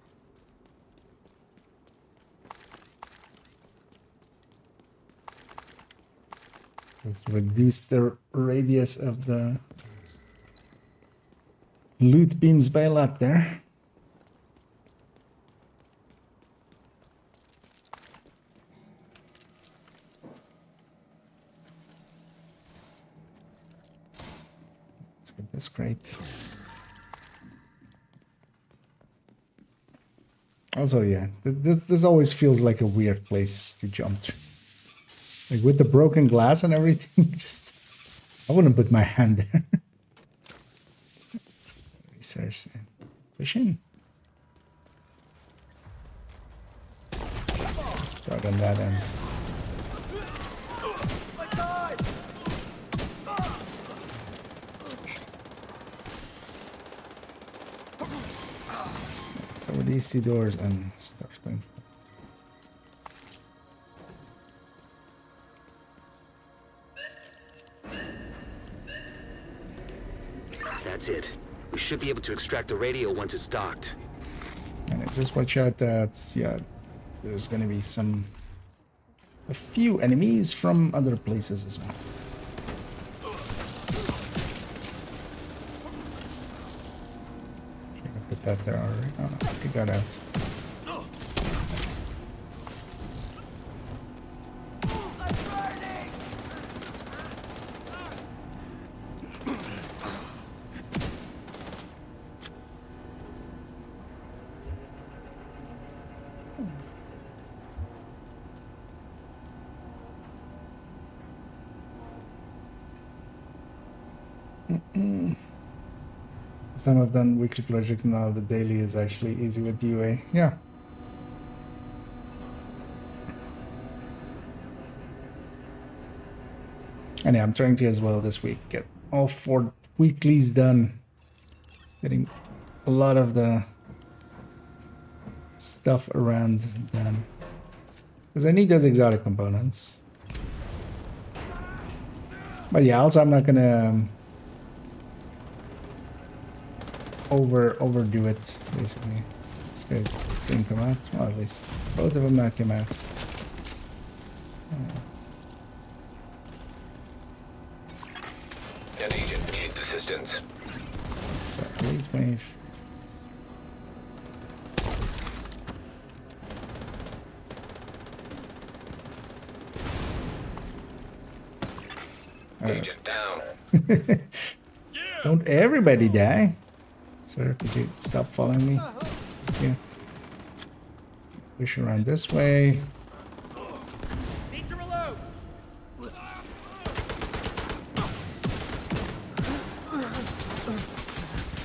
Let's reduce the radius of the loot beams by a lot there. Let's get this crate. Also, yeah, this always feels like a weird place to jump through. Like with the broken glass and everything, just I wouldn't put my hand there. Resource fishing. Start on that end. Cover these two doors and start going. That's it. We should be able to extract the radio once it's docked. And just watch out that, yeah, there's gonna be a few enemies from other places as well. Should I put that there already? Oh no, it got out. Some have done weekly project, now the daily is actually easy with UA. Yeah. And yeah, I'm trying to as well this week get all 4 weeklies done. Getting a lot of the stuff around done. Because I need those exotic components. But yeah, also I'm not gonna overdo it, basically. This guy didn't come out. Well, at least both of them not came out. An agent needs assistance. What's that? Wave. Agent down. Don't everybody die. Sir, could you stop following me? Yeah. Push around this way. Need to reload.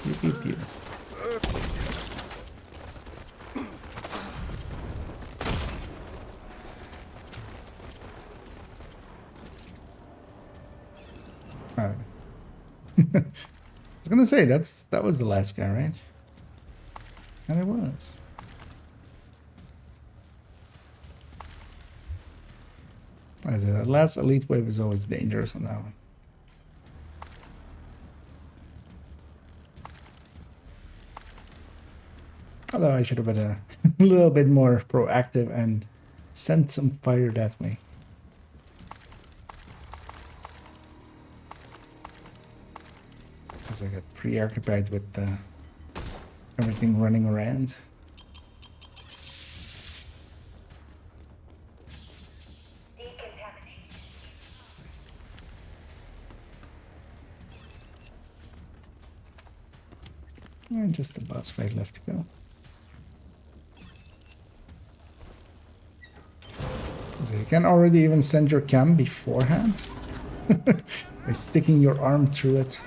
Pew, pew, pew. Alright. I was gonna say that was the last guy, right? And it was. As the last elite wave is always dangerous on that one. Although I should have been a little bit more proactive and sent some fire that way. Because I got preoccupied with everything running around. And just the boss fight left to go. So you can already even send your cam beforehand by sticking your arm through it.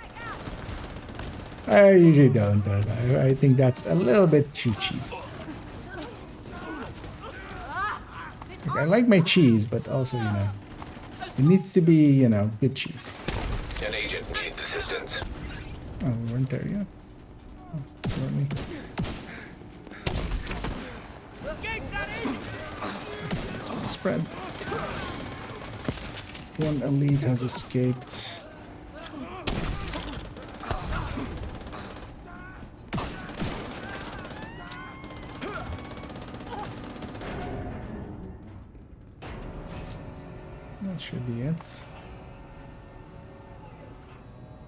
I usually don't, though. I think that's a little bit too cheesy. Like, I like my cheese, but also, you know, it needs to be, you know, good cheese. An agent needs assistance. Oh, we weren't there yet. Oh, that's not me. Let's want to spread. One elite has escaped. That should be it.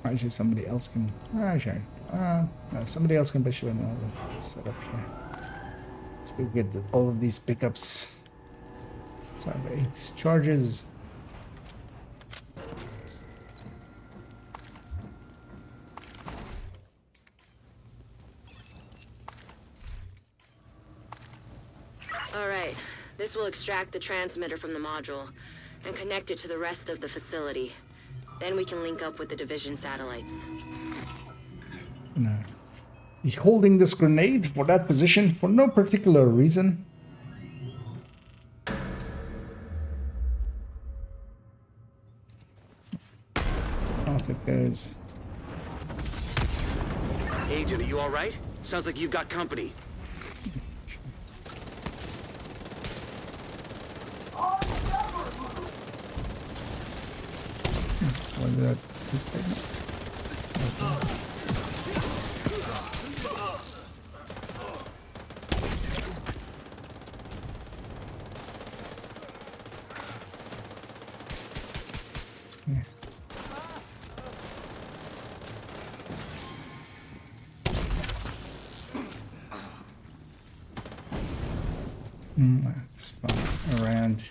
Actually, somebody else can. Actually, no, somebody else can push you in all the setup here. Let's go get all of these pickups. Let's have 8 charges. All right. This will extract the transmitter from the module and connect it to the rest of the facility. Then we can link up with the division satellites. No. Be holding this grenade for that position for no particular reason. Off it goes. Agent, are you all right? Sounds like you've got company. What did that statement? Yeah. Spawns around.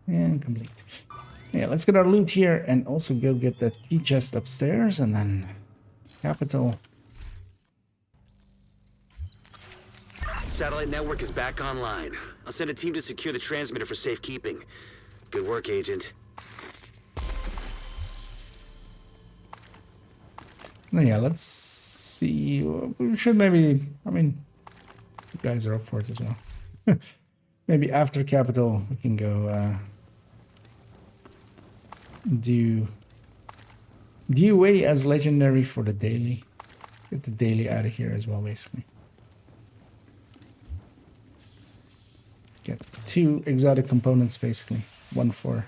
And complete. Yeah, let's get our loot here and also go get that key chest upstairs and then capital. Satellite network is back online. I'll send a team to secure the transmitter for safekeeping. Good work, Agent. Yeah, let's see. We should maybe, I mean, you guys are up for it as well. Maybe after capital we can go do DUA as legendary for the daily. Get the daily out of here as well, basically. Get 2 exotic components, basically. One for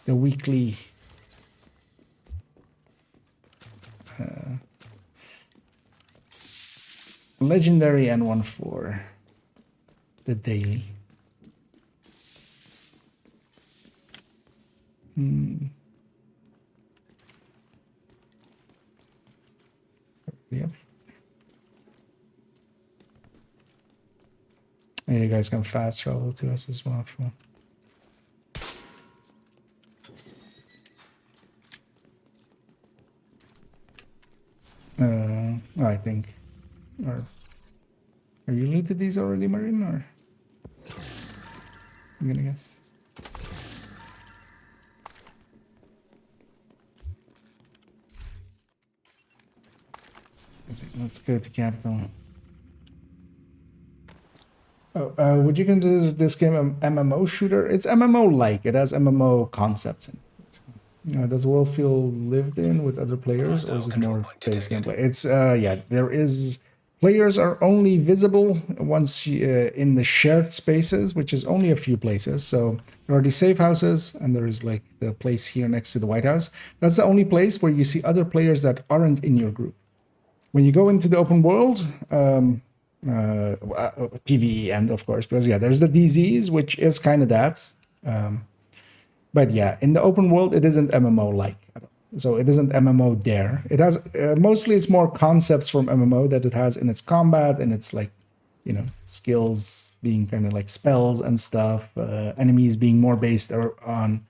the weekly legendary and one for the daily. Yep. And you guys can fast travel to us as well if you want. I think. Or have you looted these already, Marine? Or I'm gonna guess. Let's go to capital. Oh, would you consider this game an MMO shooter? It's MMO-like. It has MMO concepts in it. Does the world feel lived in with other players, or is it more based gameplay? It's yeah, there is. Players are only visible once in the shared spaces, which is only a few places. So there are the safe houses, and there is like the place here next to the White House. That's the only place where you see other players that aren't in your group. When you go into the open world, PvE end, of course, because yeah, there's the DZs, which is kind of that. But yeah, in the open world, it isn't MMO-like. So it isn't MMO there. It has mostly it's more concepts from MMO that it has in its combat and its like, you know, skills being kind of like spells and stuff. Enemies being more based on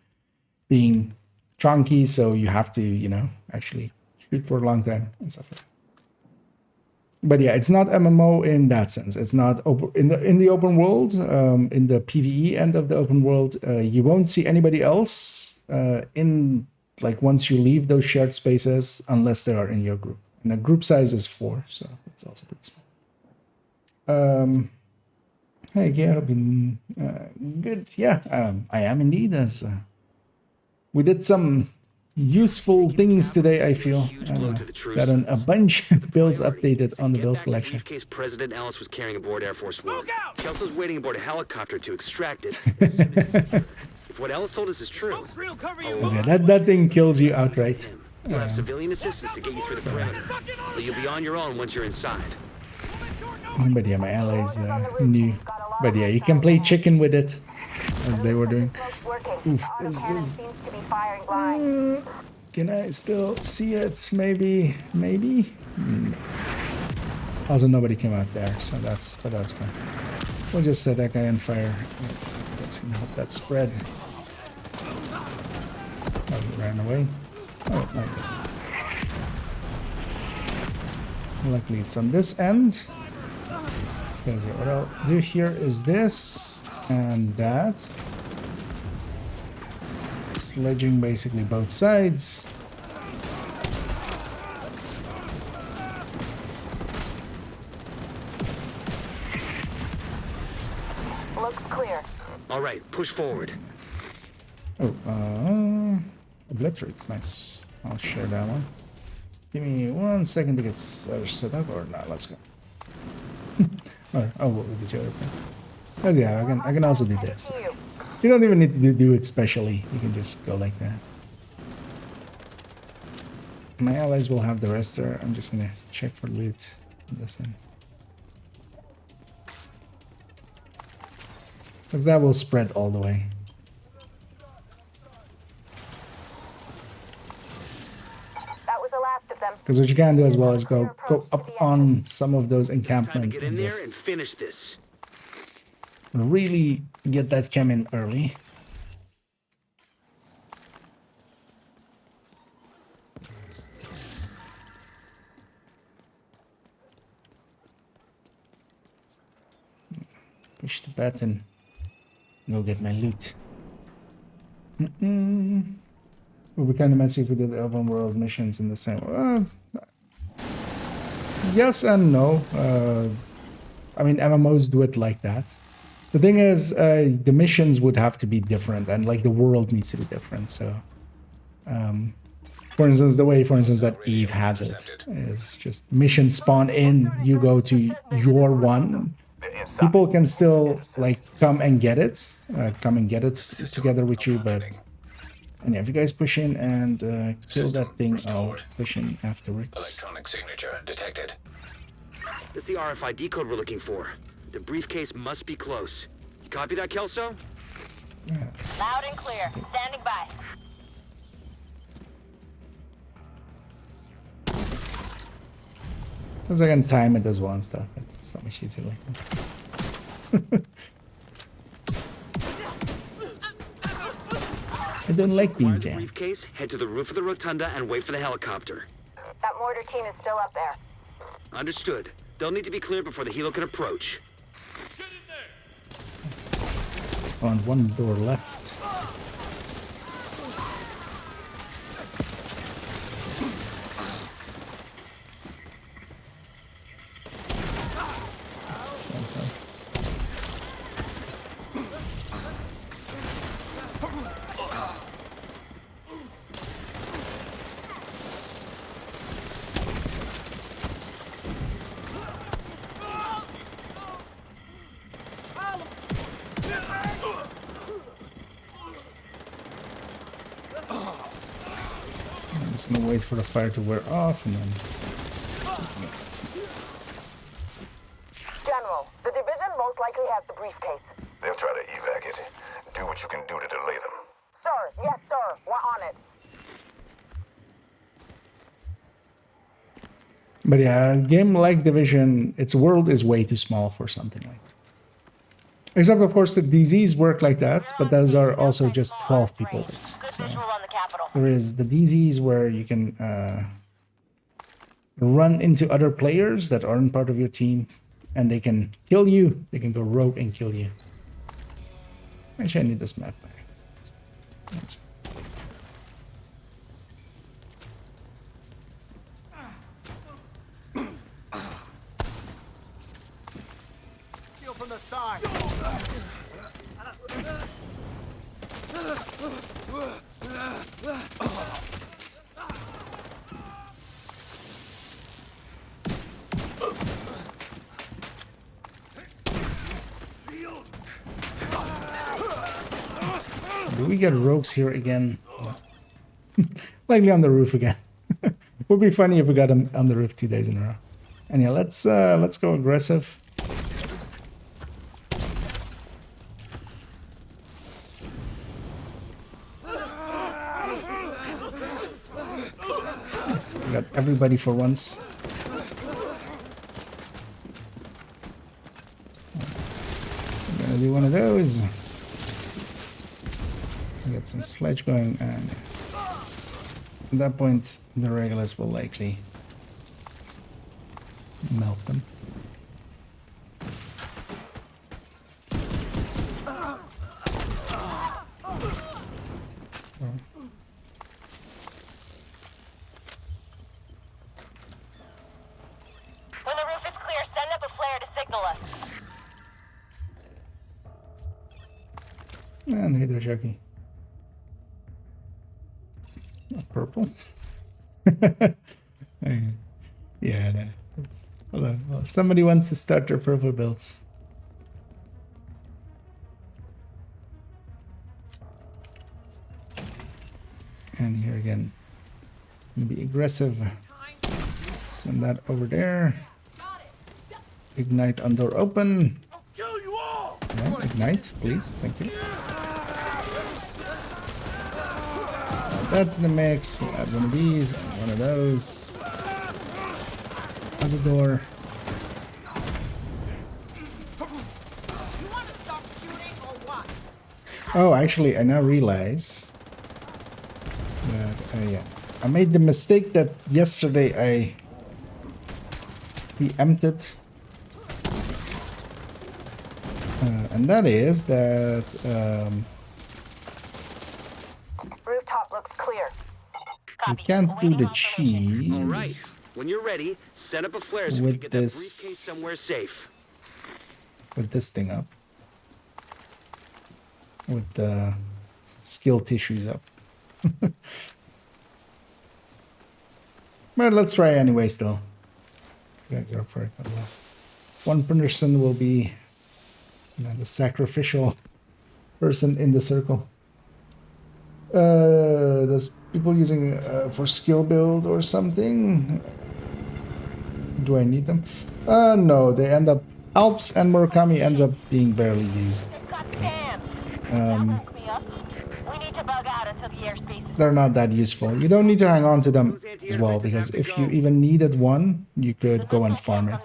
being chunky, so you have to, you know, actually shoot for a long time and stuff like that. But yeah, it's not MMO in that sense. It's not open in the open world. In the PvE end of the open world, you won't see anybody else in like once you leave those shared spaces unless they are in your group. And the group size is 4, so it's also pretty small. Hey, yeah, I've been good. Yeah, I am indeed. As we did some useful things today, I feel. Got a bunch builds updated on the build collection. In case President Ellis was carrying aboard Air Force One. Kelso's waiting aboard a helicopter to extract it. If what Ellis told us is true, yeah, that thing kills you outright. You'll have civilian assistance to get you through the perimeter, so you'll be on your own once you're inside. But yeah, my allies new. But yeah, you can play chicken with it, as they were doing. Oof, can I still see it? Maybe. Also, nobody came out there, so that's fine. We'll just set that guy on fire. That's gonna help that spread. Oh, he ran away. Oh, my God. Luckily, it's on this end. Because what I'll do here is this and that. Sledging basically both sides. Looks clear. All right, push forward. Oh, obliterate, nice. I'll share that one. Give me 1 second to get set up, or not. Let's go. Or what with the other place? Because yeah, I can also do this. You don't even need to do it specially. You can just go like that. My allies will have the rest there. I'm just gonna check for loot on this end. Because that will spread all the way. That was the last of them. Because what you can do as well is go up on some of those encampments Time to get in and there just and finish this. really get that chem in early. push the button. Go get my loot. It would be kind of messy if we did the open world missions in the same way. Yes and no. I mean, MMOs do it like that. The thing is, the missions would have to be different, and like the world needs to be different. So, for instance, the way, that Eve has it is just mission spawn in, you go to your one. People can still like come and get it together with you, but and yeah, if you guys push in and kill that thing, I'll push in afterwards. Electronic signature detected. That's the RFID code we're looking for. The briefcase must be close. You copy that, Kelso? Loud and clear. Standing by. Because I can time it as well and stuff. It's so much easier like that. I don't like being Fire the jammed. briefcase, head to the roof of the rotunda, and wait for the helicopter. That mortar team is still up there. Understood. They'll need to be cleared before the helo can approach. Spawned one door left. I'm just gonna wait for the fire to wear off and then. General, the division most likely has the briefcase. They'll try to evac it. Do what you can do to delay them. Sir, yes, sir. We're on it. But yeah, a game like Division, its world is way too small for something like that. Except, of course, the DZs work like that, but those are also just 12 people based. So there is the DZs where you can run into other players that aren't part of your team, and they can kill you. They can go rogue and kill you. Actually, I need this map back. Steal from the side. Do we get rogues here again? Likely on the roof again. Would be funny if we got them on the roof 2 days in a row. And yeah, let's go aggressive. We got everybody for once. I'm gonna do one of those. Get some sledge going, and at that point the regulars will likely melt them. When the roof is clear, send up a flare to signal us. And hey there, Jackie. Purple. Yeah, no. Well, if somebody wants to start their purple builds. And here again, be aggressive. Send that over there. Ignite on door open. Yeah, ignite, please. Thank you. That to the mix. We'll add one of these and one of those. Other door. Oh, actually, I now realize that yeah, I made the mistake that yesterday I preempted And that is that Rooftop looks clear. we can't do the cheese All right. When you're ready, set up a flare so we with can get that briefcase this somewhere safe. with this thing up, with the skill tissues up. But let's try anyway. Still, you guys are up for it. But, one person will be, the sacrificial person in the circle. Does people using for skill build or something? Do I need them? No, they end up Alps and Murakami ends up being barely used. They're not that useful. You don't need to hang on to them as well, because if you even needed one, you could go and farm it.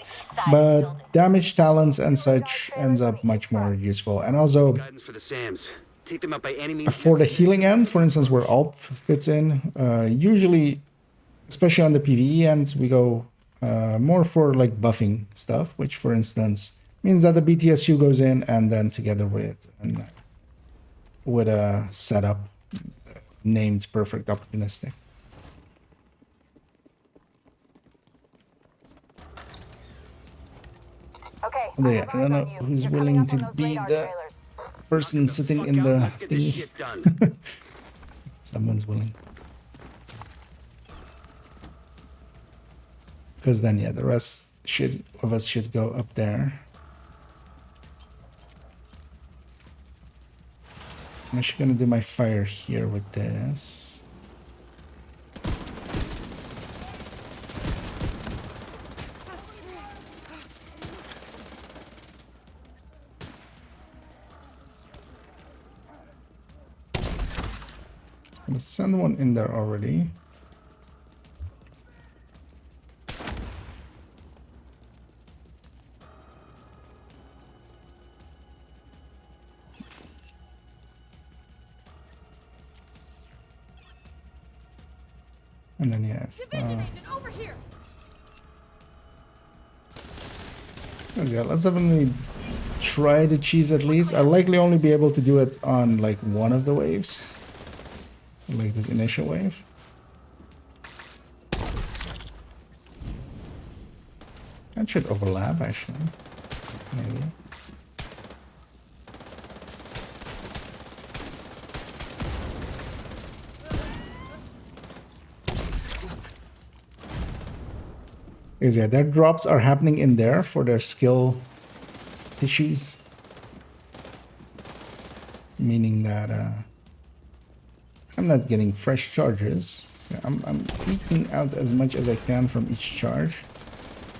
But damage talents and such ends up much more useful. And also Guidance for the Sams. Take them out by any means. for the healing end, for instance, where Alp fits in, usually, especially on the PvE end, we go more for like buffing stuff, which for instance means that the BTSU goes in and then together with a setup named Perfect Opportunistic. Okay. Yeah, I don't know who's willing to be the person sitting in the Let's get this thingy. shit done. Someone's willing. Because then, yeah, the rest of us should go up there. I'm actually gonna do my fire here with this. I'm gonna send one in there already. And then yeah, let's definitely try the cheese at least. I'll likely only be able to do it on like one of the waves, like this initial wave. That should overlap actually, maybe. Because yeah, their drops are happening in there for their skill tissues. Meaning that I'm not getting fresh charges. So I'm eking out as much as I can from each charge.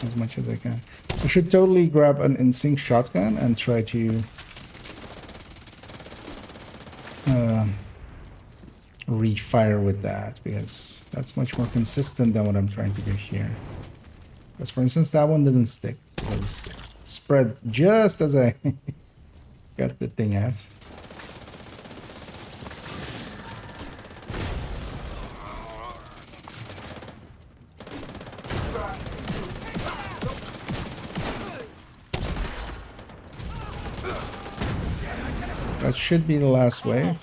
As much as I can. I should totally grab an in-sync shotgun and try to refire with that, because that's much more consistent than what I'm trying to do here. Because for instance, that one didn't stick because it's spread just as I got the thing at. That should be the last wave.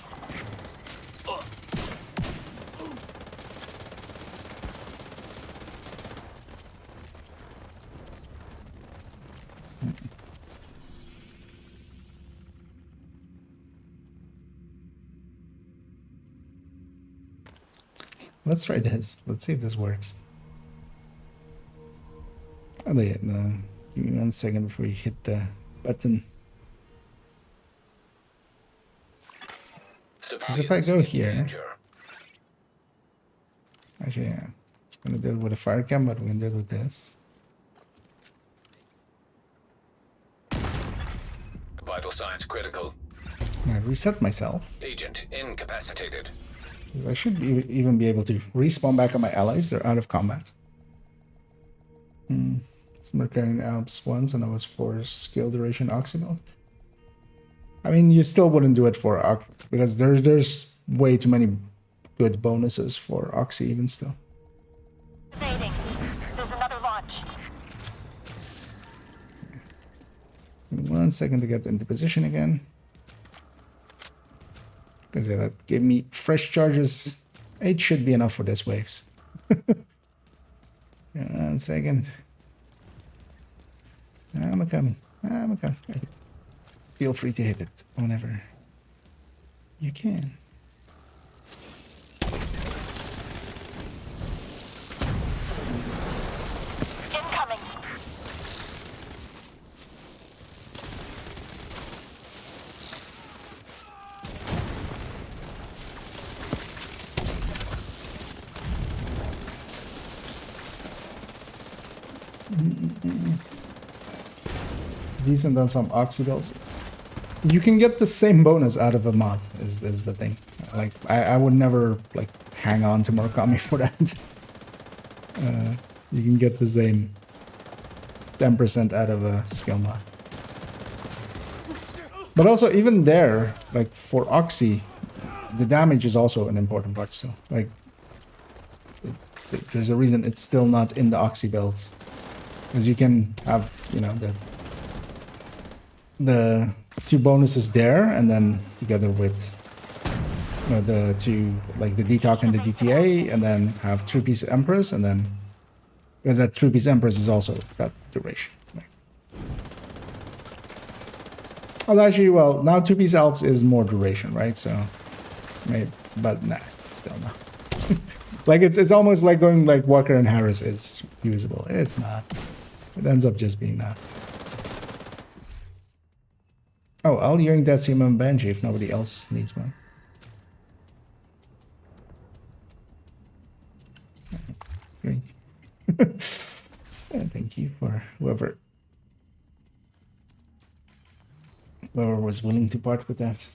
Let's try this. Let's see if this works. Oh, yeah, no. Give me 1 second before you hit the button. Because if I go here, actually, yeah, it's gonna do it with a fire cam, but we're gonna do it with this. Vital signs critical. I reset myself. Agent incapacitated. I should even be able to respawn back on my allies. They're out of combat. Some recurring Alps once, and I was for skill duration Oxy mode. I mean, you still wouldn't do it for because there's way too many good bonuses for Oxy even still. There's another launch. Give me 1 second to get into position again. Because yeah, that gave me fresh charges. 8 should be enough for this waves. 1 second. I'm coming. Feel free to hit it whenever you can. Incoming. Decent on some oxidals. You can get the same bonus out of a mod, is the thing. Like, I would never, like, hang on to Murakami for that. You can get the same 10% out of a skill mod. But also, even there, like, for Oxy, the damage is also an important part, so, like, there's a reason it's still not in the Oxy builds. Because you can have, you know, the 2 bonuses there, and then together with the 2, like the DTOC and the DTA, and then have 3-piece Empress, and then because that 3-piece Empress is also got duration. Right? Oh, actually, well, now 2-piece Alps is more duration, right? So, maybe, but nah, still not. Like it's almost like going like Walker and Harris is usable. It's not. It ends up just being that. Oh, I'll use that Seaman Banshee if nobody else needs one. Great. Thank you for whoever was willing to part with that.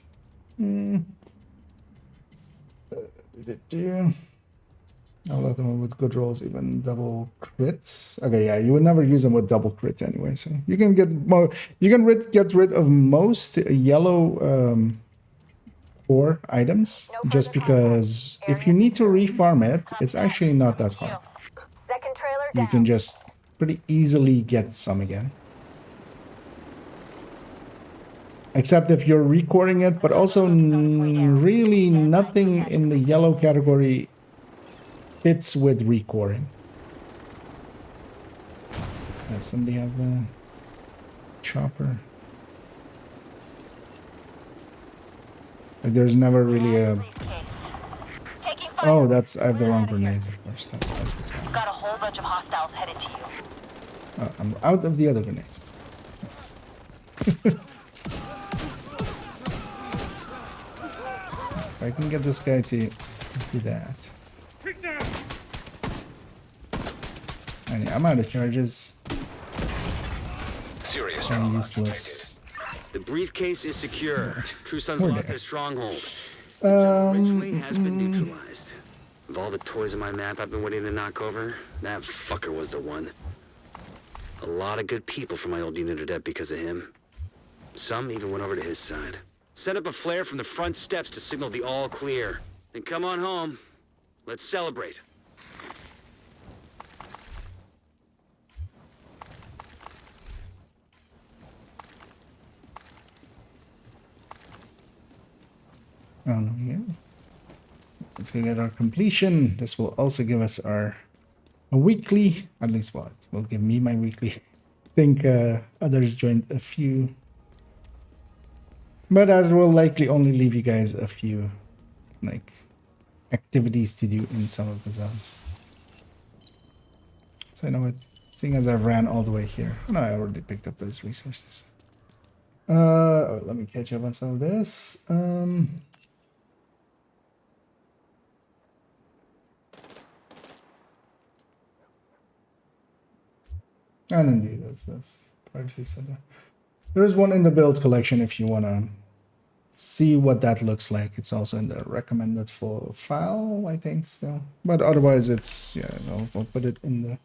A lot of them with good rolls, even double crits. Okay, yeah, you would never use them with double crit anyway. So you can get get rid of most yellow core items just because if you need to refarm it, it's actually not that hard. Second trailer You can just pretty easily get some again. Except if you're recording it, but also really nothing in the yellow category fits with recording. Does somebody have the chopper? Like, there's never really a... Oh, that's... I have the wrong grenades, of course. That's what's happening. Got a whole bunch of hostiles headed to you. Oh, I'm out of the other grenades. Yes. If I can get this guy to do that. And I'm out of charges. Serious I'm trauma useless. The briefcase is secure. True Sons We're lost there. their stronghold. Originally has been neutralized. Of all the toys on my map I've been waiting to knock over, that fucker was the one. A lot of good people from my old unit are dead because of him. Some even went over to his side. Set up a flare from the front steps to signal the all clear. Then come on home. Let's celebrate. Oh, no, yeah. Let's go get our completion. This will also give us a weekly, at least what it will give me my weekly. I think others joined a few. But that will likely only leave you guys a few, like, activities to do in some of the zones. So I know what, seeing as I've ran all the way here. No, I already picked up those resources. Let me catch up on some of this. And indeed, that's partially said that. There is one in the build collection if you want to see what that looks like. It's also in the recommended for file, I think, still. But otherwise, it's, yeah, I'll put it in the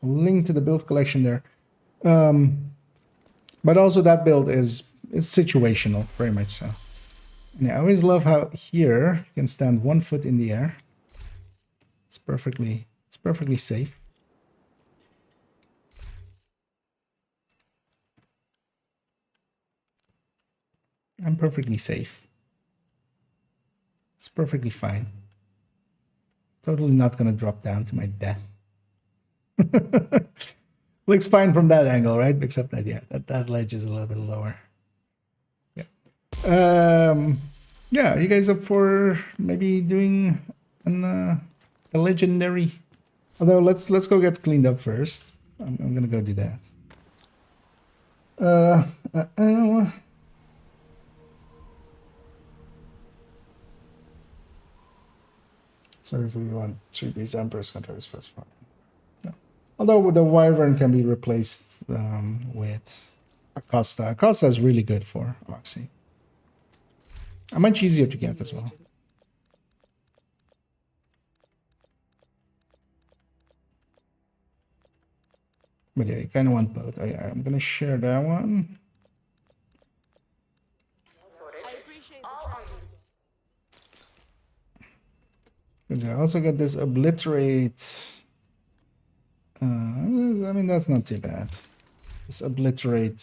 link to the build collection there. But also that build is situational, very much so. And I always love how here you can stand 1 foot in the air. It's perfectly safe. I'm perfectly safe. It's perfectly fine. Totally not gonna drop down to my death. Looks fine from that angle, right? Except that, yeah, that ledge is a little bit lower. Yeah. Yeah, are you guys up for maybe doing a legendary? Although let's go get cleaned up first. I'm gonna go do that. So we want 3 base Empress controls first one. No. Although the Wyvern can be replaced with Acosta. Acosta is really good for Oxy. And much easier to get as well. But yeah, you kind of want both. I'm going to share that one. Because I also got this Obliterate. I mean, that's not too bad. This Obliterate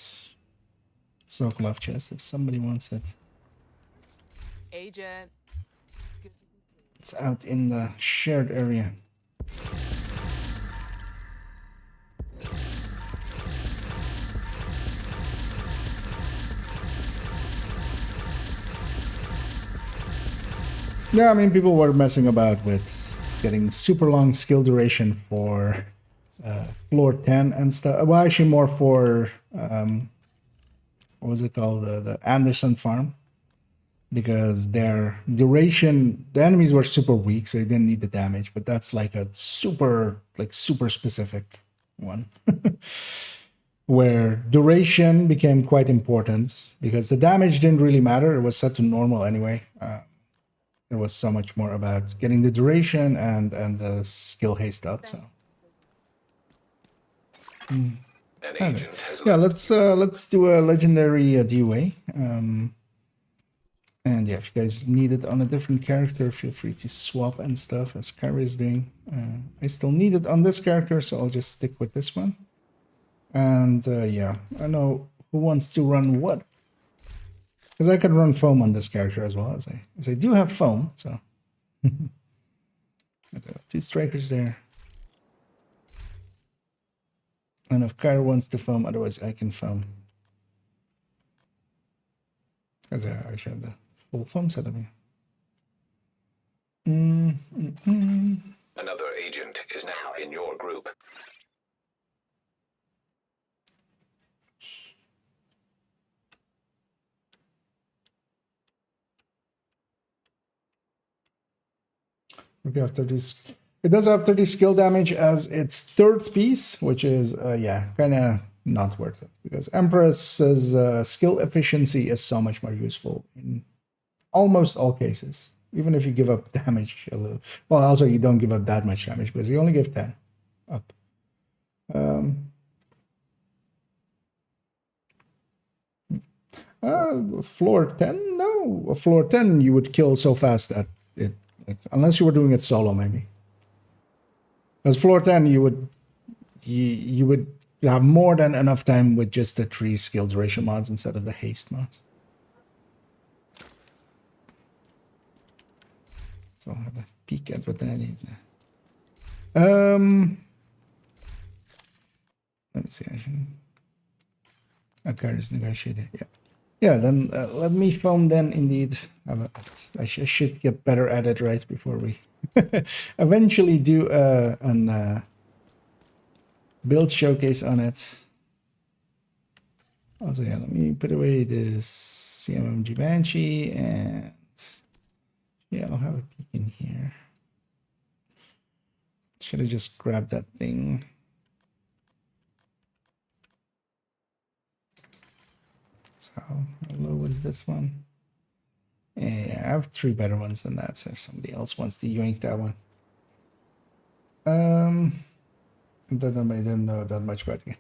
Sokolov chest, if somebody wants it. Agent. It's out in the shared area. Yeah, I mean, people were messing about with getting super long skill duration for floor 10 and stuff. Well, actually more for, what was it called? The Anderson farm. Because their duration, the enemies were super weak, so they didn't need the damage. But that's like a super specific one. Where duration became quite important because the damage didn't really matter. It was set to normal anyway. It was so much more about getting the duration and the skill haste up. So okay. Yeah, let's do a legendary DOA. And yeah, if you guys need it on a different character, feel free to swap and stuff as Kyrie is doing. I still need it on this character, so I'll just stick with this one. And yeah, I know who wants to run what. Because I could run foam on this character as well, as I do have foam, so. 2 strikers there. And if Kyra wants to foam, otherwise I can foam. Because I should have the full foam set of me. Another agent is now in your group. Okay, after this, it does have 30 skill damage as its 3rd piece, which is yeah, kind of not worth it because Empress's skill efficiency is so much more useful in almost all cases. Even if you give up damage a little, well, also you don't give up that much damage because you only give 10 up. Floor 10, no, floor 10 you would kill so fast that it. Unless you were doing it solo, maybe. Because floor 10, you would have more than enough time with just the 3 skill duration mods instead of the haste mods. So I'll have a peek at what that is. Let me see. Okay, is negotiated. Yeah. Yeah, then let me foam then indeed. I should get better at it right before we eventually do an build showcase on it. Also, yeah, let me put away this CMMG Banshee and yeah, I'll have a peek in here. Should have just grabbed that thing. So, how low was this one? Yeah, I have 3 better ones than that, so if somebody else wants to yoink that one. That I didn't know that much about it.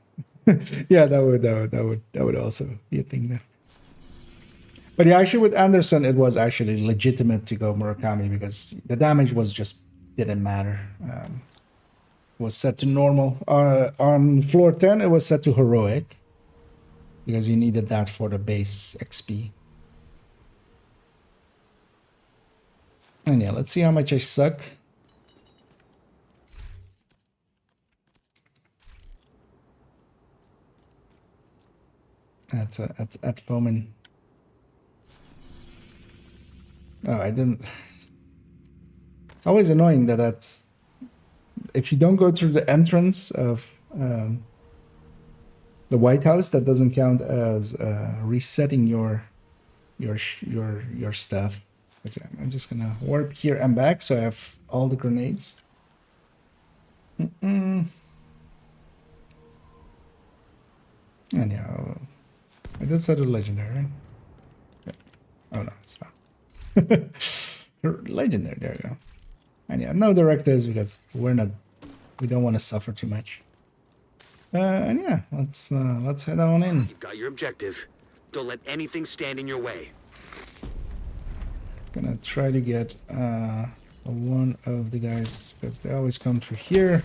Yeah, that would also be a thing there. But yeah, actually with Anderson, it was actually legitimate to go Murakami because the damage was just didn't matter. It was set to normal. On floor 10, it was set to heroic because you needed that for the base XP. And yeah, let's see how much I suck. That's Bowman. Oh, I didn't. It's always annoying that's if you don't go through the entrance of the White House, that doesn't count as resetting your stuff. I'm just gonna warp here and back, so I have all the grenades. And yeah, I did set a legendary, right? Yeah. Oh no, it's not. Legendary, there you go. And yeah, no directives because we don't want to suffer too much. And yeah, let's head on in. You've got your objective. Don't let anything stand in your way. Gonna try to get one of the guys because they always come through here.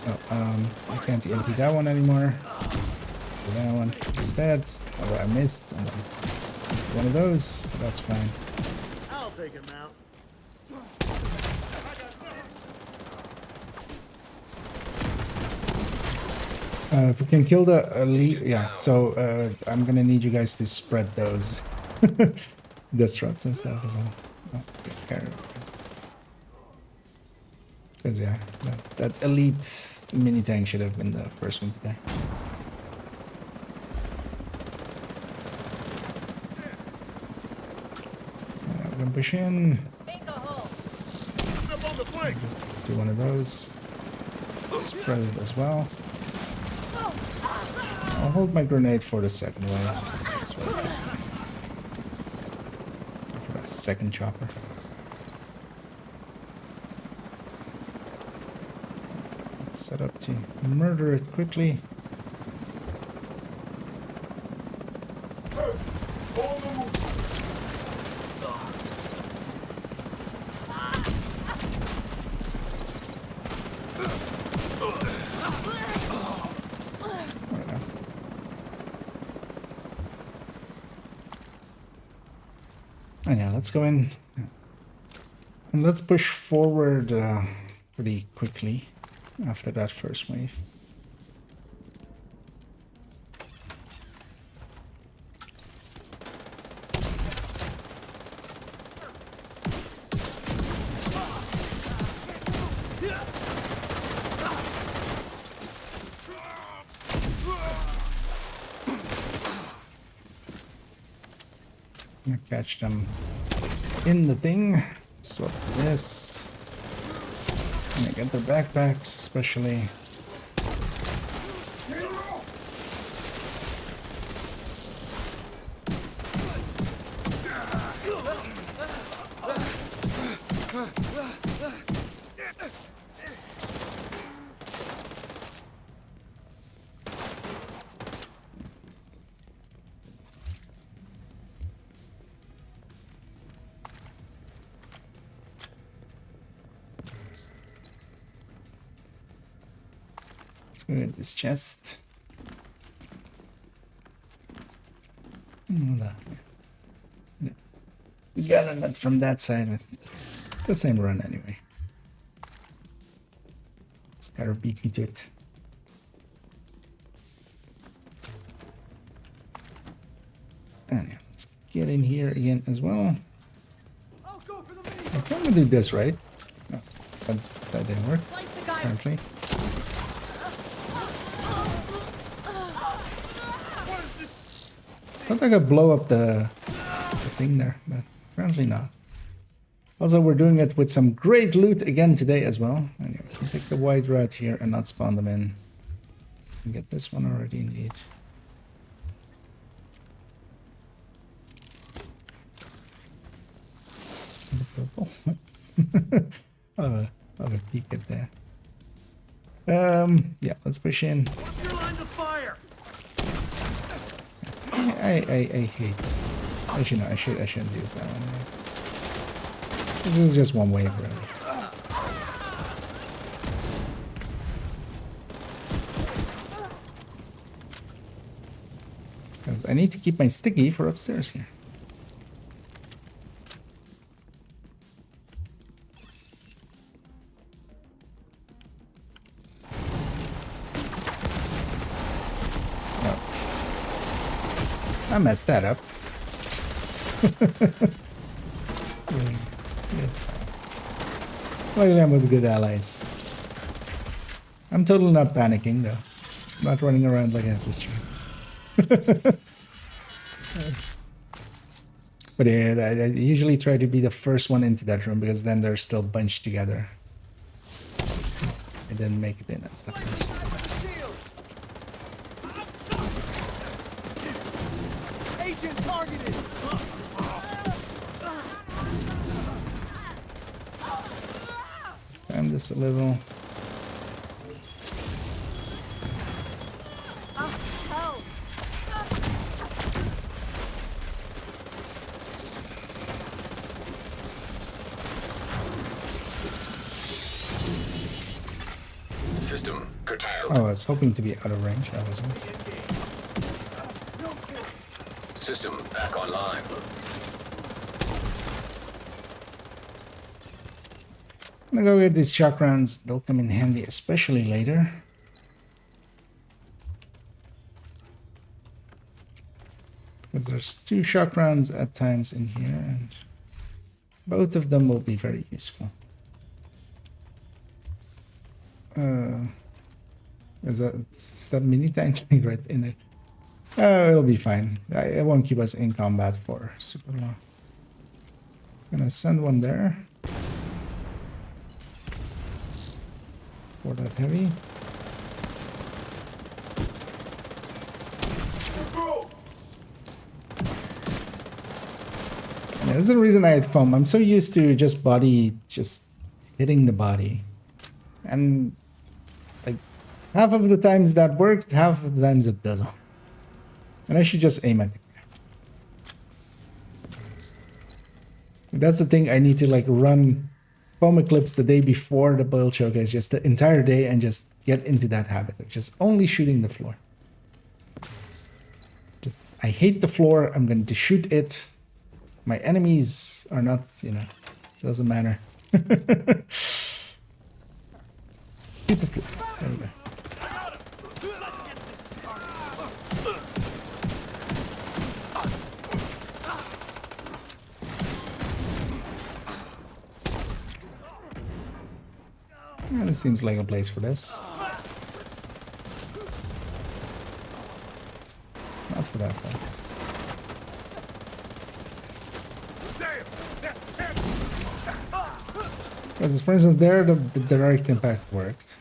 Oh, I can't empty that one anymore. Do that one instead. Oh, I missed. And then one of those, but that's fine. I'll take him out. If we can kill the elite, yeah. So I'm gonna need you guys to spread those disrupts and stuff as well. Oh, because yeah, that elite mini tank should have been the first one today. We're gonna push in. Just do one of those. Spread it as well. I'll hold my grenade for the second one. That's right. For a second chopper. Let's set up to murder it quickly. And yeah, let's go in and let's push forward pretty quickly after that first wave. Catch them in the thing. Swap to this. And I get their backpacks, especially. This chest. We got it from that side. It's the same run anyway. It's gotta beat me to it. Anyway, let's get in here again as well. I'm trying to do this right. No, that didn't work. Apparently. I thought I could blow up the thing there, but apparently not. Also, we're doing it with some great loot again today as well. Anyway, we'll take the white rat here and not spawn them in. And get this one already indeed. The purple. I'll have a peek at that. Yeah, let's push in. What's your line of fire? I hate. Actually, no, I shouldn't use that one. This is just one wave, really. Because I need to keep my sticky for upstairs here. I messed that up. It's fine. Luckily, I'm with good allies. I'm totally not panicking though. I'm not running around like a headless chicken. But yeah, I usually try to be the first one into that room because then they're still bunched together. I didn't make it in as the first. Agent targeted. Time this a little. System curtailed. Oh, I was hoping to be out of range. I wasn't. System back online. I'm gonna go get these shock rounds. They'll come in handy, especially later. Because there's 2 shock rounds at times in here, and both of them will be very useful. Is that mini tank right in there? It'll be fine. It won't keep us in combat for super long. Gonna send one there. For that heavy. Yeah, that's the reason I had foam. I'm so used to just hitting the body. And like half of the times that worked, half of the times it doesn't. And I should just aim at it. That's the thing, I need to like run foam eclipse the day before the boil showcase, just the entire day, and just get into that habit of just only shooting the floor. Just I hate the floor, I'm going to shoot it. My enemies are not, doesn't matter. Shoot the floor. There you go. Well, it seems like a place for this. Not for that though. Because for instance there the direct impact worked.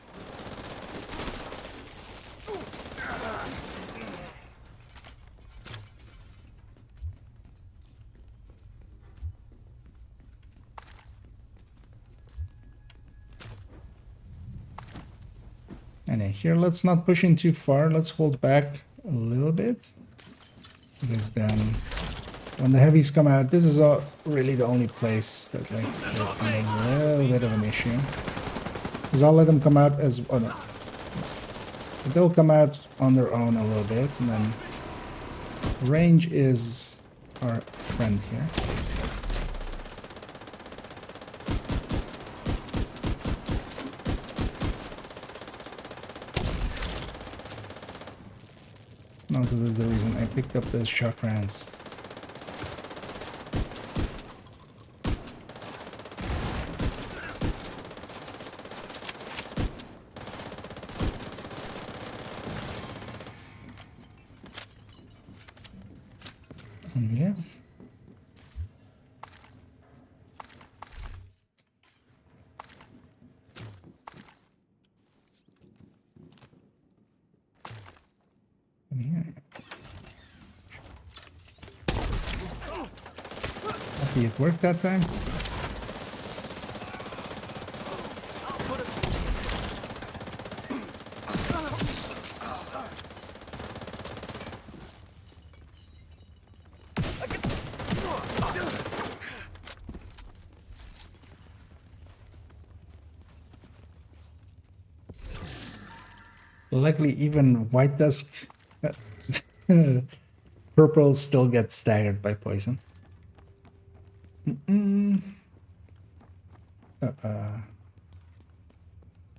And here, let's not push in too far. Let's hold back a little bit. Because then, when the heavies come out, this is really the only place that like will be a little bit of an issue. Because I'll let them come out as... Oh no. They'll come out on their own a little bit. And then, range is our friend here. Also, that's the reason I picked up those shock rounds. Yeah. Happy it worked that time. Luckily, even White Dusk purple still gets staggered by poison.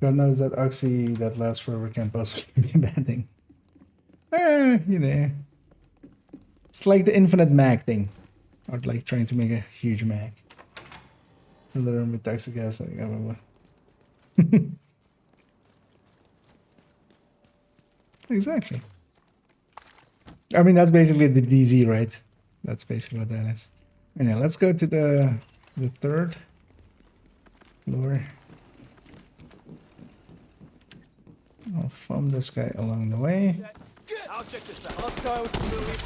God knows that Oxy that lasts forever can't possibly be a bad thing. It's like the infinite mag thing. Or like trying to make a huge mag. Learn with toxic gas. Exactly. I mean, that's basically the DZ, right? That's basically what that is. Anyway, let's go to the third floor. I'll foam this guy along the way. I'll check this out. Hostiles civilian.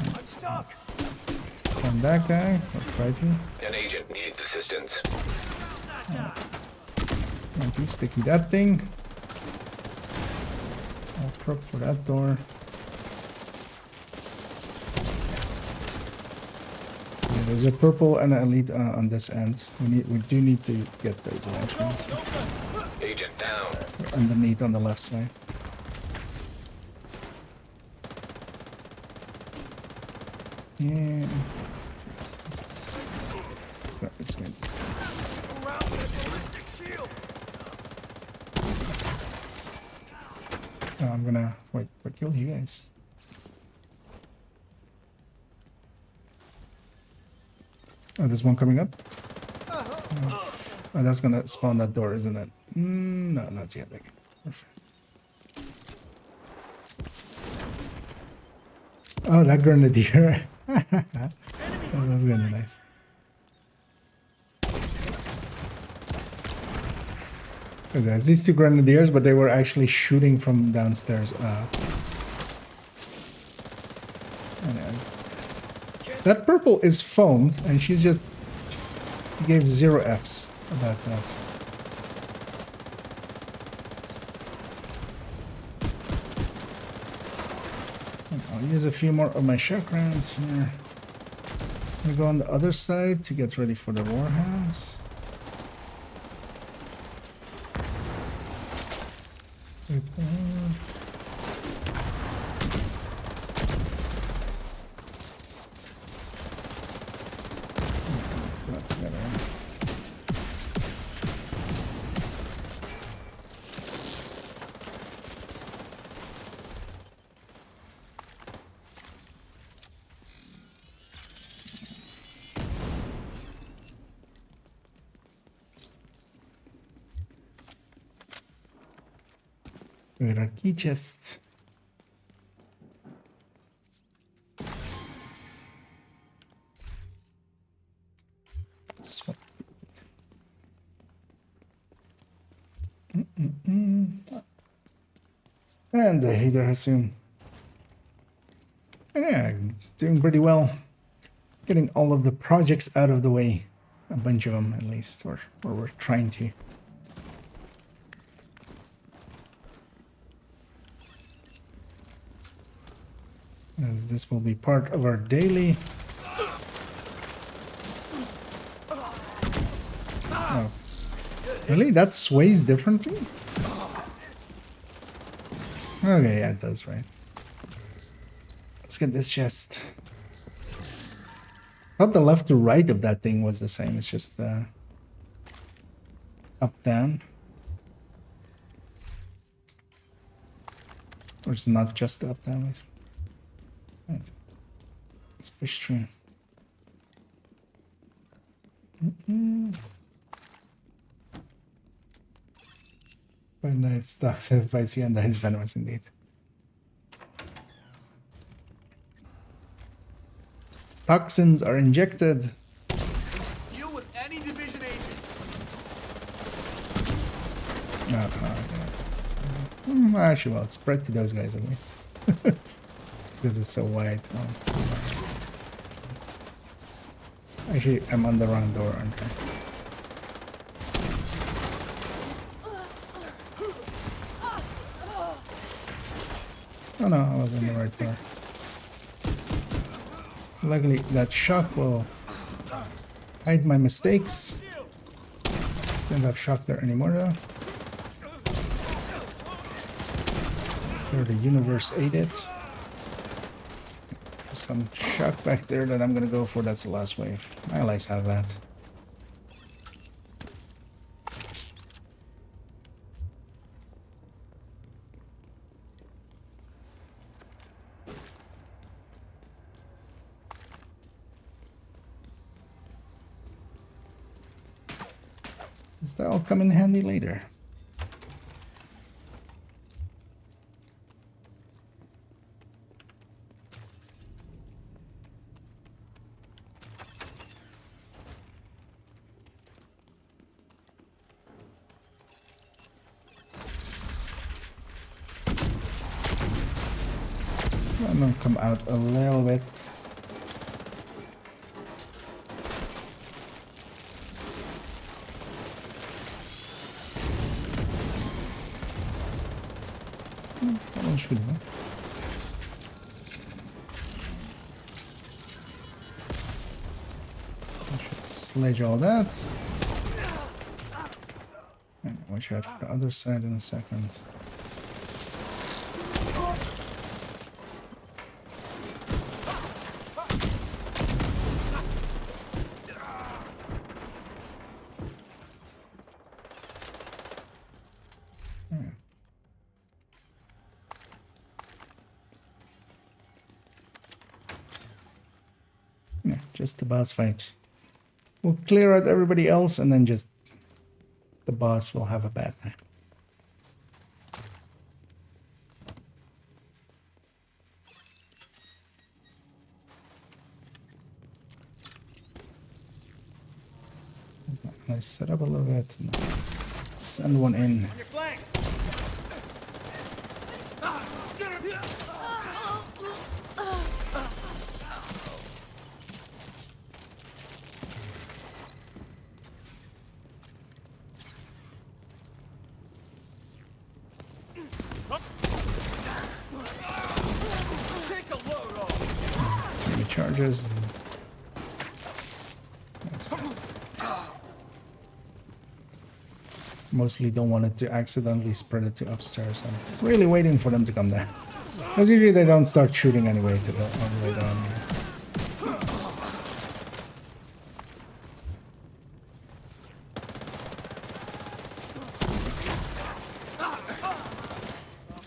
I'm stuck. Foam that guy. Or try to. An agent needs assistance. Okay, sticky that thing. I'll prep for that door. Yeah, there's a purple and an elite on this end. We do need to get those eventually. So Agent down. underneath on the left side. Yeah. Right, it's good. Around with a ballistic shield. I'm gonna wait, but kill you guys. Oh, there's one coming up. Oh, that's gonna spawn that door, isn't it? No, not yet. Okay. Perfect. Oh, that grenadier. Oh, that's gonna be nice. Because there's these two grenadiers, but they were actually shooting from downstairs. Anyway. That purple is foamed, and she gave 0 Fs about that. And I'll use a few more of my shock rounds here. I'm gonna go on the other side to get ready for the warhounds. Wait, that's it. Wait, our key chest. Swap. And the healer soon. Yeah, doing pretty well. Getting all of the projects out of the way. A bunch of them at least, or we're trying to. As this will be part of our daily. Oh. Really? That sways differently? Okay, yeah, it does, right. Let's get this chest. Not the left to right of that thing was the same, it's just up, down. Or it's not just up, down, basically. Right. Let's push through. By night stocks and by sea and is venomous indeed. Toxins are injected. Deal with any division agent. Actually, well, it's spread to those guys at least. Because it's so wide. Actually, I'm on the wrong door, aren't I? Oh no, I was on the right door. Luckily, that shock will hide my mistakes. Don't have shock there anymore though. There, the universe ate it. There's some shock back there that I'm gonna go for. That's the last wave. My allies have that. Because that'll come in handy later. I'm gonna come out a little bit. That one should work. I should sledge all that. And watch out for the other side in a second. Yeah, just the boss fight. We'll clear out everybody else and then just the boss will have a bad time. Let's set up a little bit. Send one in. Your flank. Take a load off. Too many charges. That's fine. Mostly don't want it to accidentally spread it to upstairs. I'm really waiting for them to come down. Because usually they don't start shooting anyway to the all the way down here.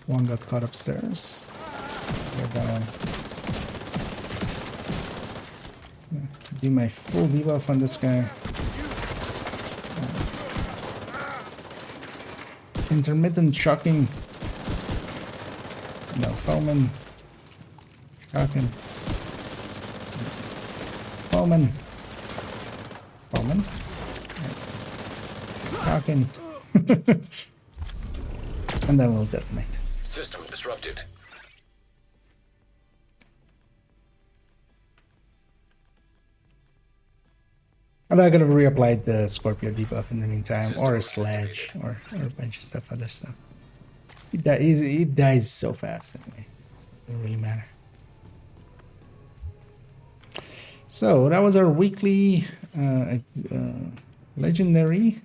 One got caught upstairs. Get that one. Yeah, do my full debuff on this guy. Intermittent shocking. No, Foeman. Shocking. Foeman. Foeman. Shocking. And then we'll detonate. System disrupted. And I could have reapplied the Scorpio debuff in the meantime, or a sledge, or a bunch of stuff, other stuff. It dies so fast anyway. It doesn't really matter. So that was our weekly legendary.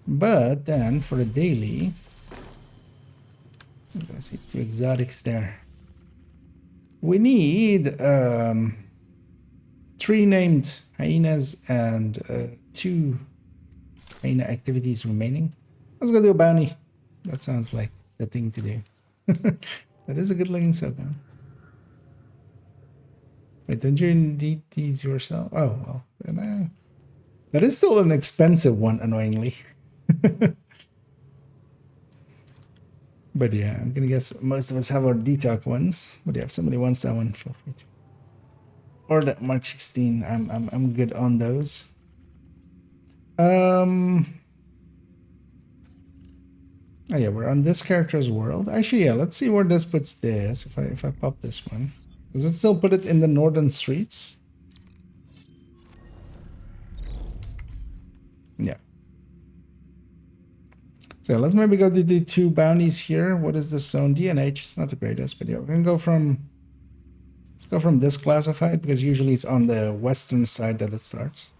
But then for the daily, let's see, 2 exotics there. We need 3 named hyenas and 2 hyena activities remaining. Let's go do a bounty. That sounds like the thing to do. That is a good looking shotgun. Wait, don't you need these yourself? Oh, well. Then, that is still an expensive one, annoyingly. But yeah, I'm gonna guess most of us have our detox ones. But yeah, if somebody wants that one, feel free to. Or that Mark 16, I'm good on those. Oh yeah, we're on this character's world. Actually, yeah, let's see where this puts this. If I pop this one, does it still put it in the northern streets? Yeah. So let's maybe go to do 2 bounties here. What is this zone? DNH. It's not the greatest, but yeah, we're gonna go from. Let's go from this classified because usually it's on the western side that it starts.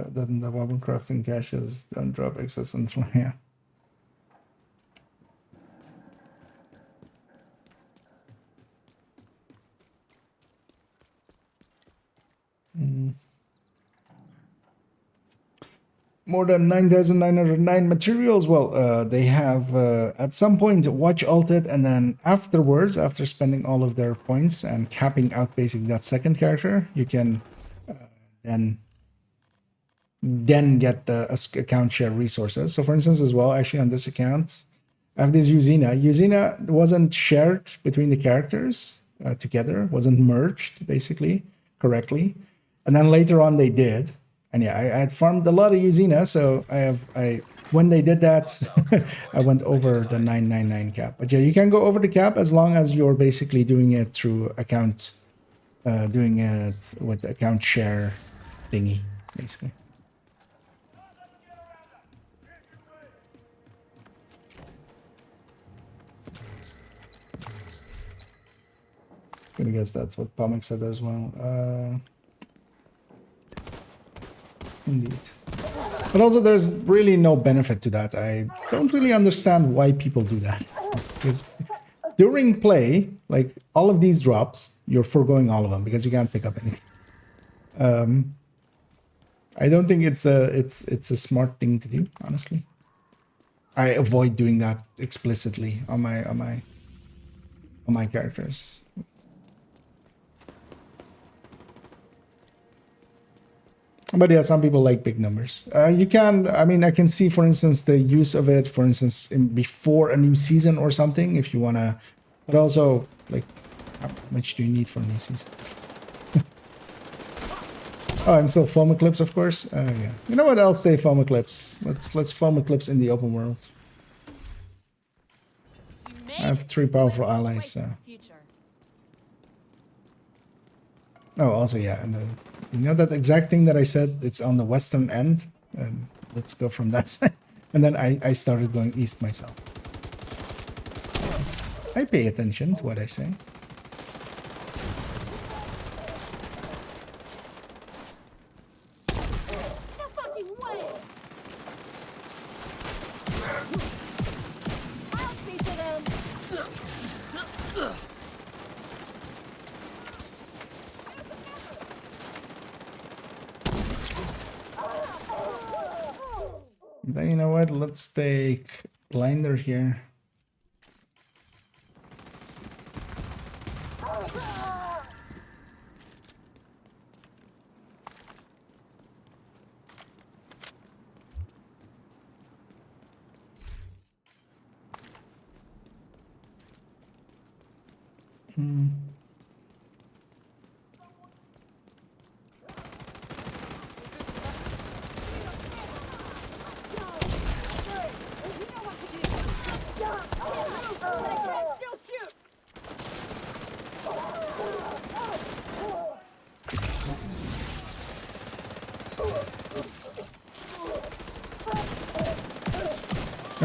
Then the weapon crafting caches don't drop excess until yeah. more than 9,909 materials. Well, they have at some point watch ulted, and then afterwards, after spending all of their points and capping out basically that second character, you can then get the account share resources. So for instance, as well, actually on this account, I have this Usina. Usina wasn't shared between the characters together, wasn't merged basically correctly, and then later on they did. And yeah, I had farmed a lot of Usina, so when they did that, I went over the 999 cap. But yeah, you can go over the cap as long as you're basically doing it through account, doing it with the account share thingy, basically. I guess that's what Pomic said as well. Indeed. But also there's really no benefit to that. I don't really understand why people do that. Because during play, like all of these drops, you're foregoing all of them because you can't pick up anything. I don't think it's a smart thing to do, honestly. I avoid doing that explicitly on my characters. But yeah, some people like big numbers. You can, I mean, I can see, for instance, the use of it, for instance, before a new season or something, if you want to, but also, like, how much do you need for a new season? Oh, I'm still foam eclipse, of course. Yeah. You know what else? Stay foam eclipse. Let's foam eclipse in the open world. I have 3 powerful allies, so. Oh, also, yeah, and you know that exact thing that I said? It's on the western end. And let's go from that side. And then I started going east myself. I pay attention to what I say. Then you know what? Let's take blinder here.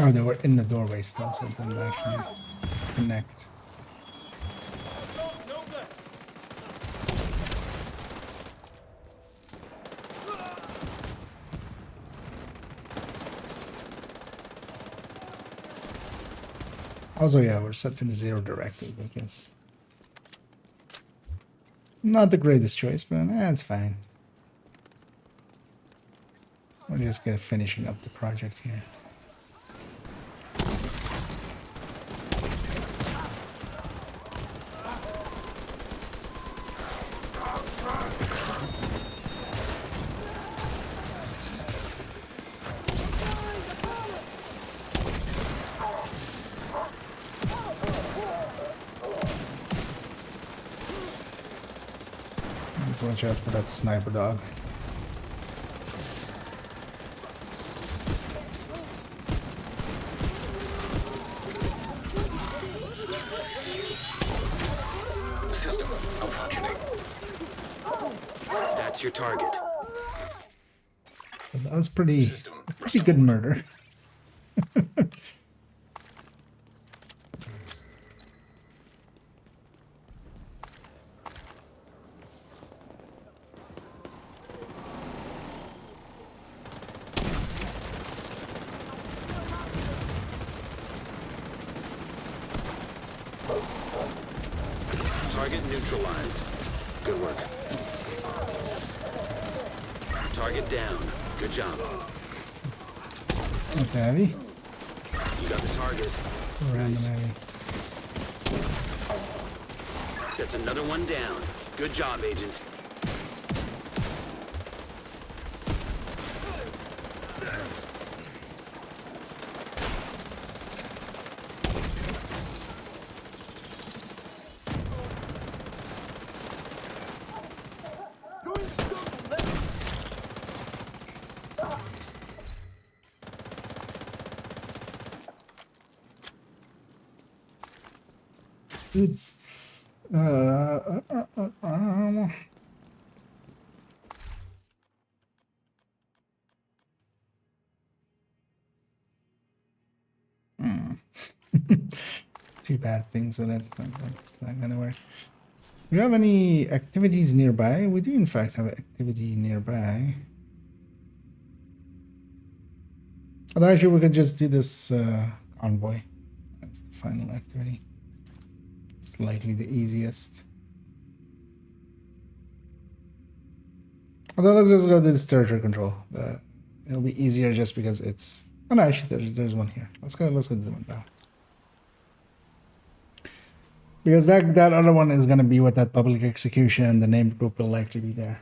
Oh, they were in the doorway still, so it didn't actually connect. Also, yeah, we're set to the 0 directive because not the greatest choice, but it's fine. We're just gonna finishing up the project here. Let's watch out for that sniper dog. System malfunctioning. That's your target. That was pretty good murder. Target neutralized. Good work. Target down. Good job. That's heavy. You got the target. Random heavy. That's another one down. Good job, Agent. It's too bad things with it, but it's not gonna work. Do you have any activities nearby? We do in fact have an activity nearby. Although actually we could just do this convoy. That's the final activity. It's likely the easiest. Although let's just go do this territory control. It'll be easier just because it's... Oh no, actually there's one here. Let's go do the one down. Because that other one is gonna be with that public execution. The named group will likely be there.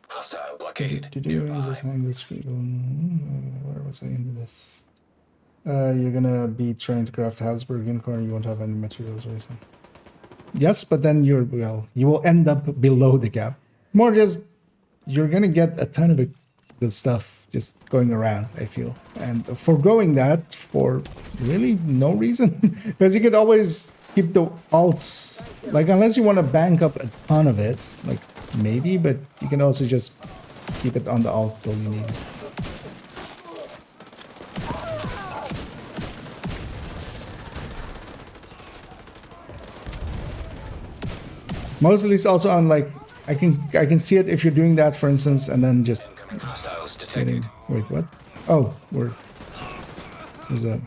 Hostile blockade. Just hang this field. Where was I into this? You're gonna be trying to craft Habsburg unicorn. You won't have any materials or something. Yes, but then you will end up below the cap. It's more just you're gonna get a ton of good stuff just going around, I feel, and foregoing that for really no reason, because you could always keep the alts, like unless you want to bank up a ton of it, like maybe, but you can also just keep it on the alt till you need it. Mostly it's also on like I can see it if you're doing that, for instance, and then just Hostiles detected. wait, what? Oh, there's a...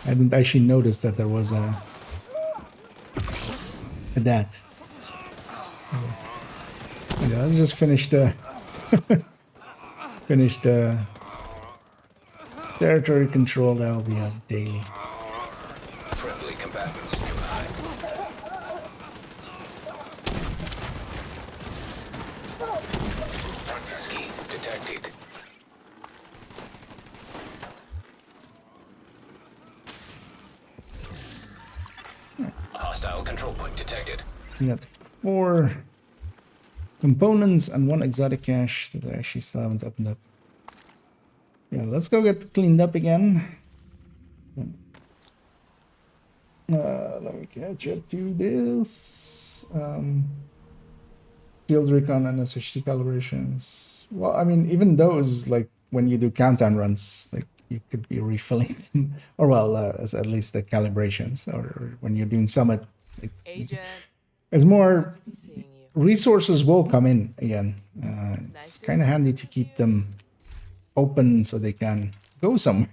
I didn't actually notice that there was a that. Yeah, let's just finish the territory control. That will be a daily. Friendly combatants nearby. Access key detected. Hostile control point detected. We got 4 components and 1 exotic cache that I actually still haven't opened up. Yeah, let's go get cleaned up again. Let me catch up to this. Field recon and SHD calibrations. Well, I mean, even those, like when you do countdown runs, like you could be refilling them, or well, as at least the calibrations, or when you're doing summit. Like, it's more resources will come in again. It's kind of handy to keep them open so they can go somewhere.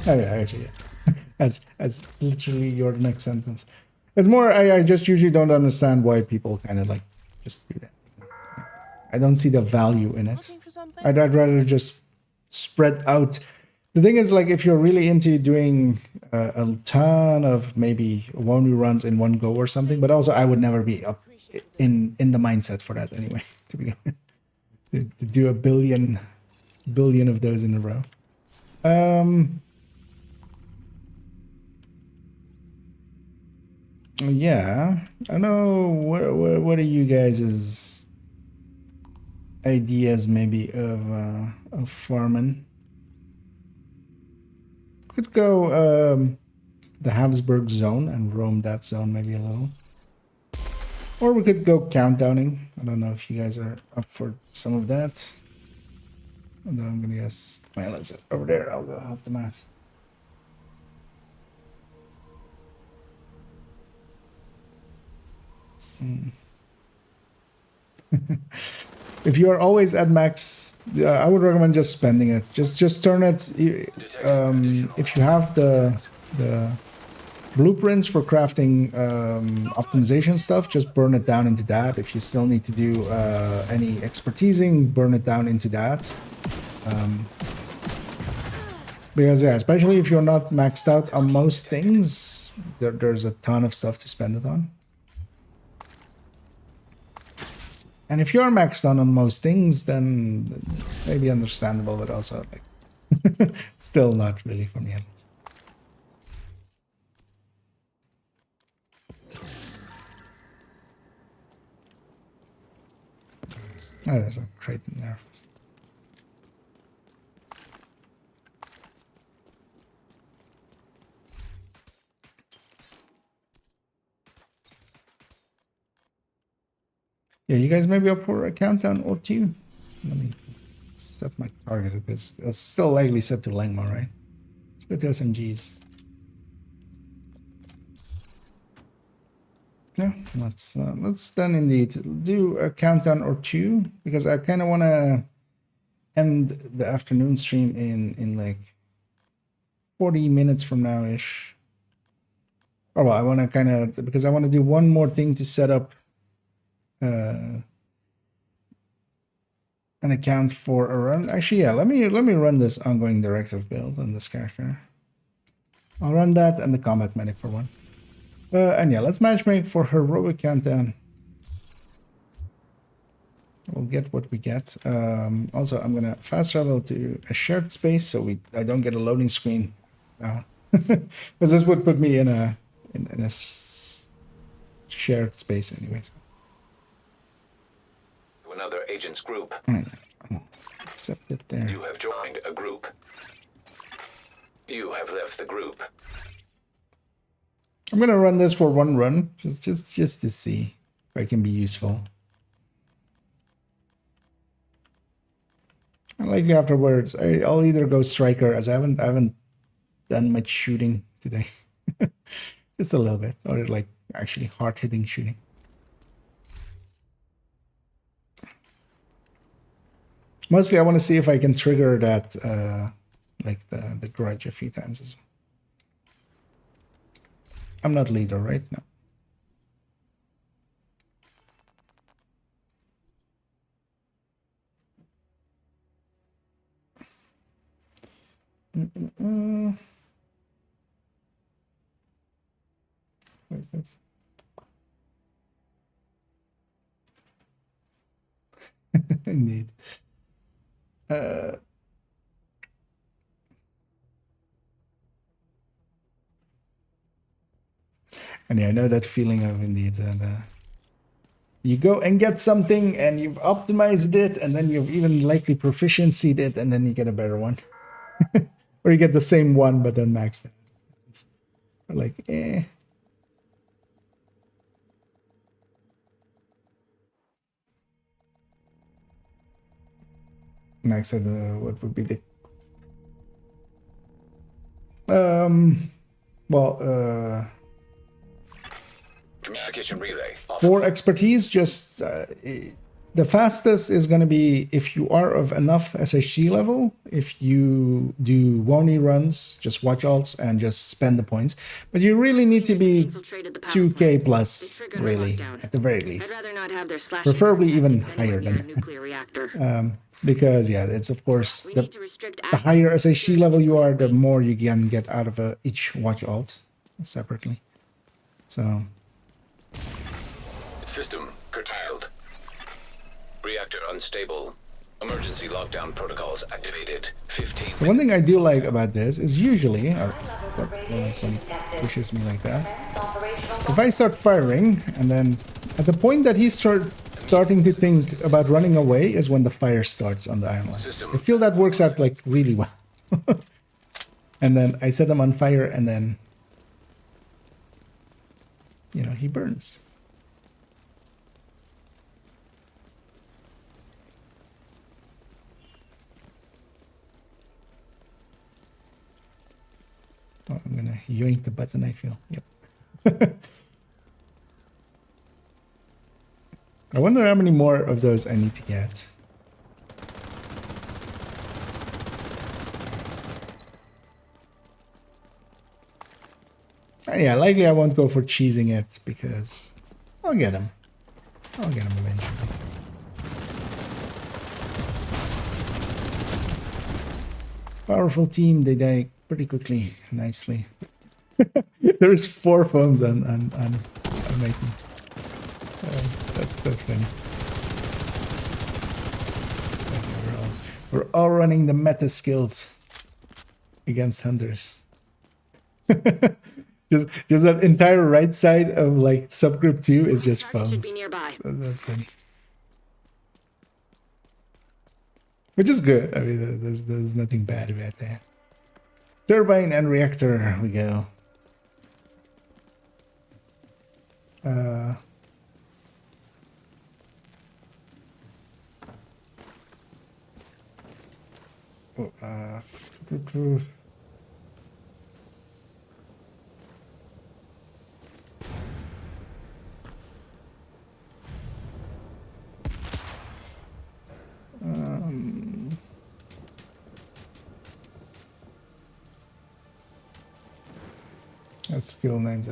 Oh yeah, actually, yeah. as literally your next sentence. It's more I just usually don't understand why people kind of like just do that. I don't see the value in it. I'd rather just spread out. The thing is, like, if you're really into doing a ton of maybe one runs in one go or something, but also I would never be up in the mindset for that anyway. To be honest, to do a billion of those in a row. Yeah, I don't know what are you guys' ideas maybe of farming. Could go the Habsburg zone and roam that zone maybe a little. Or we could go countdowning. I don't know if you guys are up for some of that. Although I'm gonna guess, well, let's over there. I'll go help them out. if you are always at max, I would recommend just spending it. Just turn it. If you have the blueprints for crafting optimization stuff, just burn it down into that. If you still need to do any expertising, burn it down into that. Because yeah, especially if you're not maxed out on most things, there's a ton of stuff to spend it on. And if you're maxed on most things, then maybe understandable, but also like still not really for me. Oh, there's a crate in there. Yeah, you guys may be up for a countdown or two. Let me set my target because it's still likely set to Langma, right? Let's go to SMGs. Yeah, let's then indeed do a countdown or two, because I kind of want to end the afternoon stream in like 40 minutes from now ish. Or well, I want to kind of, because I want to do one more thing to set up an account for a run. Actually, yeah, let me run this ongoing directive build on this character. I'll run that and the combat medic for one. And yeah, let's matchmake for heroic countdown. We'll get what we get. Also, I'm gonna fast travel to a shared space so I don't get a loading screen now, because this would put me in a shared space anyways. Another agent's group. Accept it there. You have joined a group. You have left the group. I'm gonna run this for one run, just to see if I can be useful. And likely afterwards, I'll either go striker, as I haven't done much shooting today, just a little bit, or like actually hard-hitting shooting. Mostly, I want to see if I can trigger that, like the grudge a few times as well. I'm not leader, right? No. Wait. Indeed. And yeah, I know that feeling of indeed. You go and get something and you've optimized it, and then you've even likely proficiency'd it, and then you get a better one. Or you get the same one, but then maxed it. Or like, eh. Max at what would be the Communication relay. For expertise, just the fastest is going to be if you are of enough SHG level. If you do Wony runs, just watch alts and just spend the points. But you really need to be 2k plus, really, at the very least. I'd rather not have their slash Preferably even higher near a than nuclear reactor. because yeah, it's of course the higher SHG level you are, the more you can get out of each watch alt separately. So. System curtailed. Reactor unstable. Emergency lockdown protocols activated. 15. So one thing I do like about this is usually, when he pushes me like that, if I start firing, and then at the point that he starting to think about running away is when the fire starts on the iron line. I feel that works out like really well. And then I set him on fire, and then he burns. Oh, I'm gonna yoink the button, I feel. Yep. I wonder how many more of those I need to get. Yeah, likely I won't go for cheesing it because I'll get him. I'll get him eventually. Powerful team, they die pretty quickly, nicely. There's 4 phones on making. That's funny. We're all running the meta skills against hunters. just that entire right side of like subgroup 2 is just Target phones. should be nearby. That's funny. Which is good. I mean, there's nothing bad about that. Turbine and reactor, we go. That's skill names.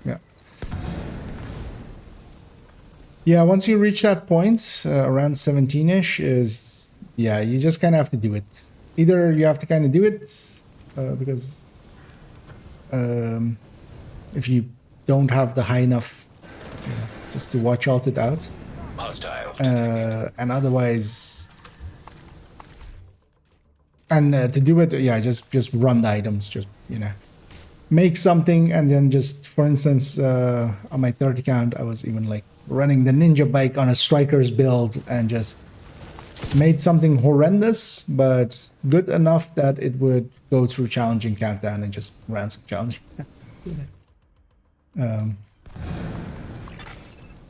Yeah. Yeah, once you reach that point, around 17-ish, is, yeah, you just kind of have to do it. Either you have to kind of do it, because if you don't have the high enough, you know, just to watch alt it out. Hostile. And otherwise... And to do it, yeah, just run the items, just, you know. Make something, and then just, for instance, on my 30 count, I was even like running the ninja bike on a striker's build and just made something horrendous, but good enough that it would go through challenging countdown and just ran some challenging.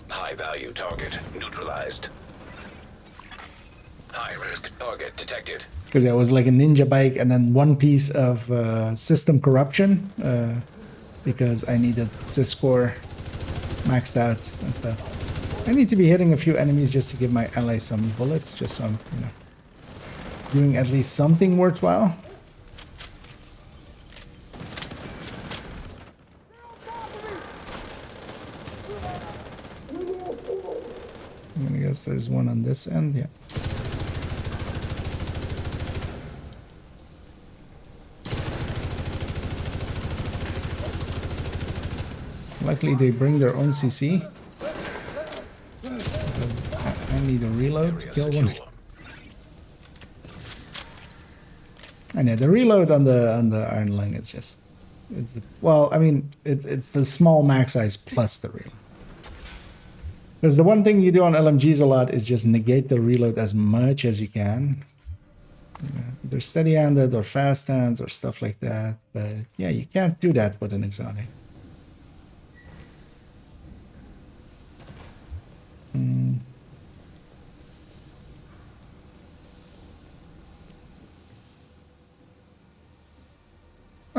High value target neutralized. High risk target detected. Because it was like a ninja bike and then one piece of system corruption, because I needed syscore maxed out and stuff. I need to be hitting a few enemies just to give my allies some bullets, just so I'm, you know, doing at least something worthwhile. I guess there's one on this end, yeah. Luckily they bring their own CC. I need a reload to kill one. I know the reload on the Iron Lung is just, it's the, well, I mean it's the small max size plus the reload. Because the one thing you do on LMGs a lot is just negate the reload as much as you can. You know, either steady-handed or fast hands or stuff like that. But yeah, you can't do that with an exotic.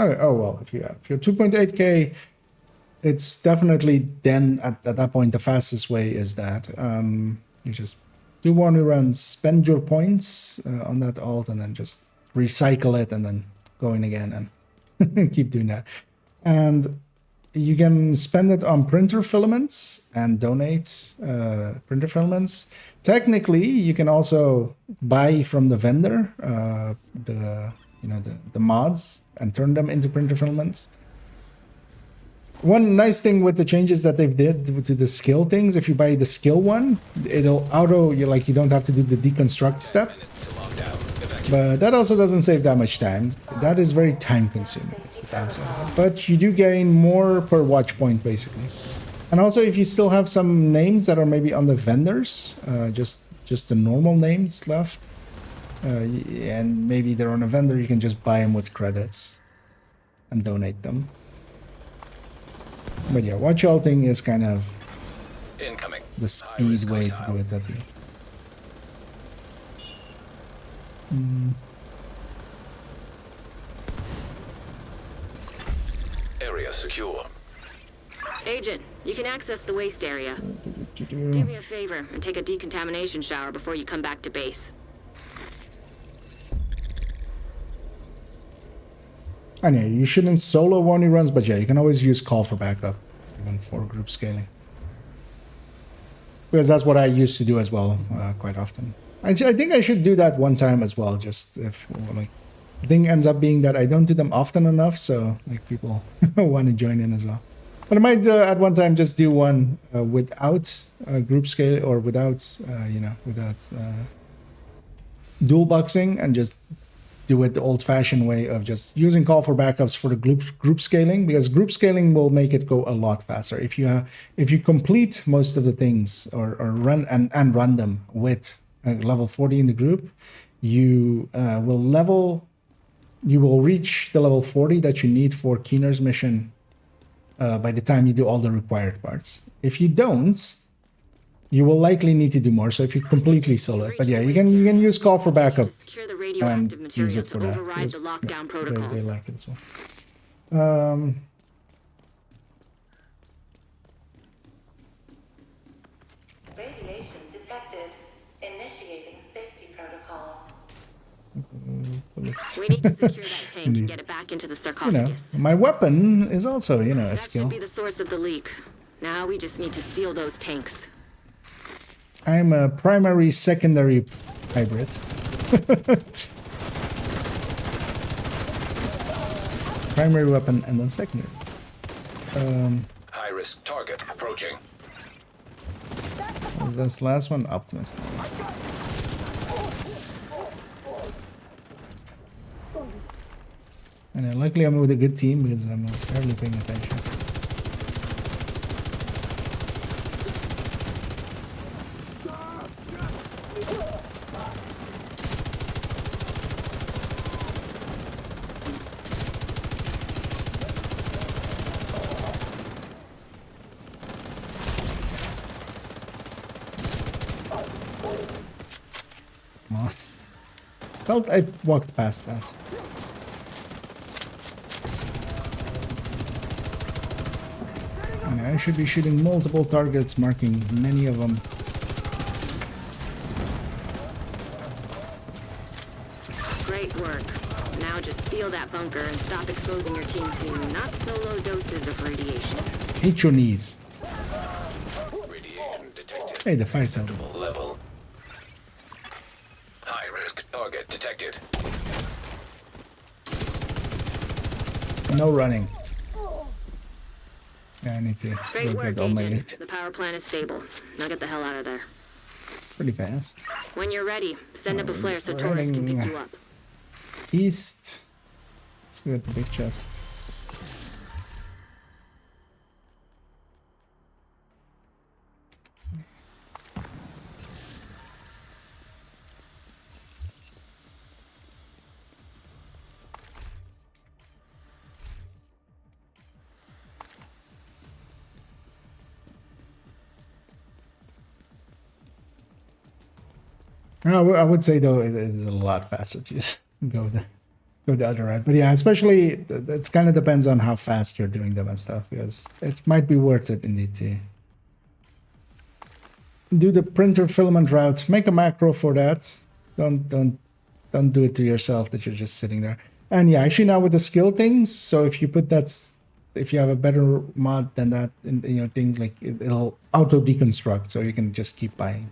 Oh well, if you're 2.8k, it's definitely then at that point the fastest way is that you just do one rerun, spend your points on that alt, and then just recycle it, and then go in again and keep doing that. And you can spend it on printer filaments and donate printer filaments. Technically, you can also buy from the vendor the mods and turn them into printer filaments. One nice thing with the changes that they've did to the skill things, if you buy the skill one, it'll auto, you don't have to do the deconstruct step. But that also doesn't save that much time. That is very time consuming, is the downside. But you do gain more per watch point, basically. And also, if you still have some names that are maybe on the vendors, just the normal names left, and maybe they're on a vendor, you can just buy them with credits and donate them. But yeah, watch alting is kind of Incoming. the speed way to do it, I think. Area secure. Agent, you can access the waste area. Do me a favor and take a decontamination shower before you come back to base. And yeah, you shouldn't solo only runs, but yeah, you can always use call for backup, even for group scaling. Because that's what I used to do as well, quite often. I think I should do that one time as well, just if, like, the thing ends up being that I don't do them often enough, so, like, people want to join in as well. But I might, at one time, just do one without group scale, or without, you know, without dual boxing, and just do it the old-fashioned way of just using call for backups for the group scaling, because group scaling will make it go a lot faster. If you complete most of the things or run and run them with level 40 in the group, you will reach the level 40 that you need for Keener's mission by the time you do all the required parts. If you don't, you will likely need to do more. So if you completely solo it, but yeah, you can use call for backup and use it for that. Because, yeah, they like it as well. Radiation detected. Initiating safety protocol. We need to secure that tank and get it back into the You sarcophagus. know, my weapon is also, you know, a That skill. should be the source of the leak. Now we just need to seal those tanks. I'm a primary secondary hybrid. Primary weapon and then secondary. High risk target approaching. What was this last one? Optimist. And luckily I'm with a good team because I'm barely paying attention. Felt I walked past that. And I should be shooting multiple targets, marking many of them. Great work. Now just seal that bunker and stop exposing your team to not so low doses of radiation. Hit your knees. Radiation detected. Hey, the fire totem. Acceptable level. High risk target detected. No running. Yeah, I need to Great go work, get all my Agent. loot. The power plant is stable. Now get the hell out of there. Pretty fast. When you're ready, send up a flare so Torres can pick you up. East. Let's go at the big chest. I would say though it is a lot faster to just go the other route. But yeah, especially it kind of depends on how fast you're doing them and stuff, because it might be worth it indeed to do the printer filament route. Make a macro for that. Don't do it to yourself that you're just sitting there. And yeah, actually now with the skill things, so if you put that, if you have a better mod than that in your thing, like it'll auto deconstruct, so you can just keep buying.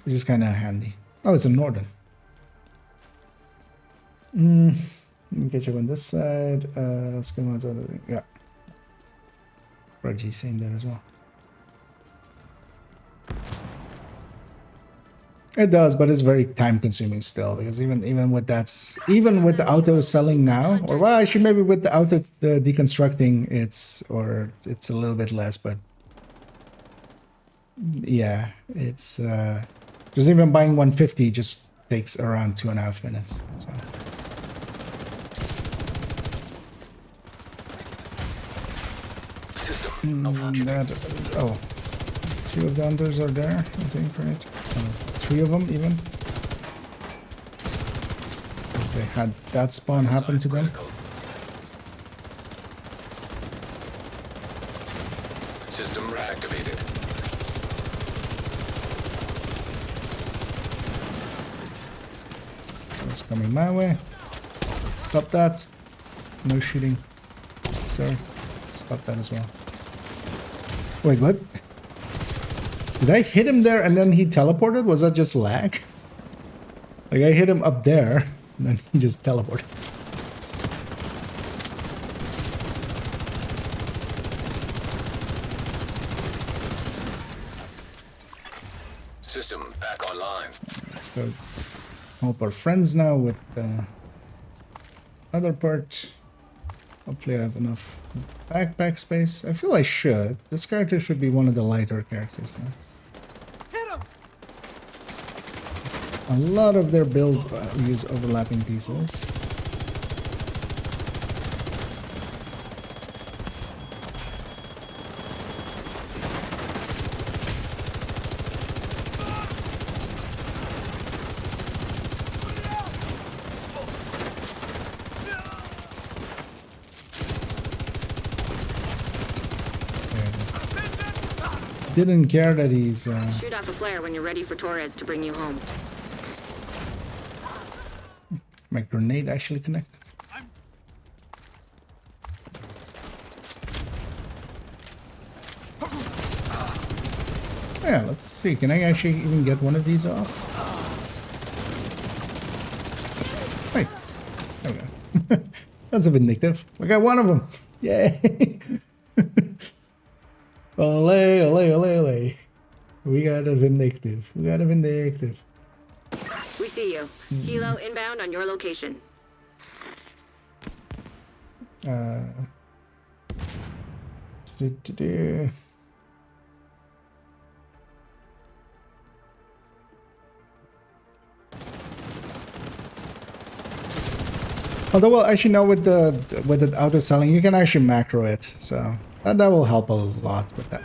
Which is kind of handy. Oh, it's a Northern. Let me catch up on this side. Skill mods, yeah. Reggie same there as well. It does, but it's very time consuming still, because even with that, even with the auto selling now, or well, actually maybe with the auto deconstructing, it's a little bit less, but yeah, it's just even buying 150 just takes around 2.5 minutes. So. System malfunctioning. That, oh, 2 of the others are there, I think, right? 3 of them even. Because they had that spawn happen to them. System reactivated. It's coming my way. Stop that. No shooting. Sir, stop that as well. Wait, what? Did I hit him there and then he teleported? Was that just lag? Like I hit him up there and then he just teleported. System back online. Let's go help our friends now with the other part. Hopefully I have enough backpack space. I feel I should. This character should be one of the lighter characters now. Hit him! A lot of their builds use overlapping pieces. Didn't care that he's Shoot off a flare when you're ready for Torres to bring you home. my grenade actually connected. Yeah, let's see. Can I actually even get one of these off? Hey, there we go. That's a vindictive. We got one of them. Yay! Ole, ole, ole, ole. We got a vindictive. We got a vindictive. We see you. Helo inbound on your location. Although, well, actually, no, with the auto selling, you can actually macro it, so that will help a lot with that.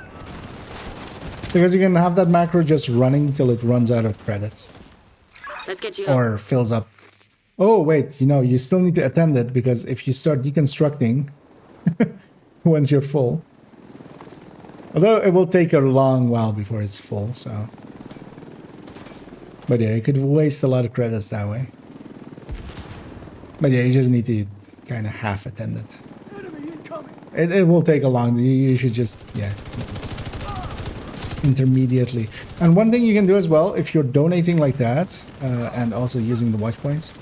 Because you can have that macro just running till it runs out of credits. Let's get you Or fills up. Oh, wait, you still need to attend it, because if you start deconstructing once you're full. Although it will take a long while before it's full, so. But yeah, you could waste a lot of credits that way. But yeah, you just need to kind of half attend it. Enemy incoming! It will take a long. You should just, yeah, intermediately. And one thing you can do as well, if you're donating like that, and also using the watch points,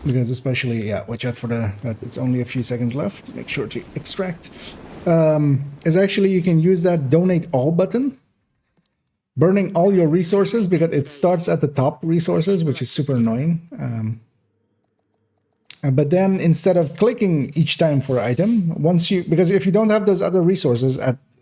because especially, yeah, watch out for that it's only a few seconds left. Make sure to extract. Is actually you can use that donate all button. Burning all your resources, because it starts at the top resources, which is super annoying. But then instead of clicking each time for an item, because if you don't have those other resources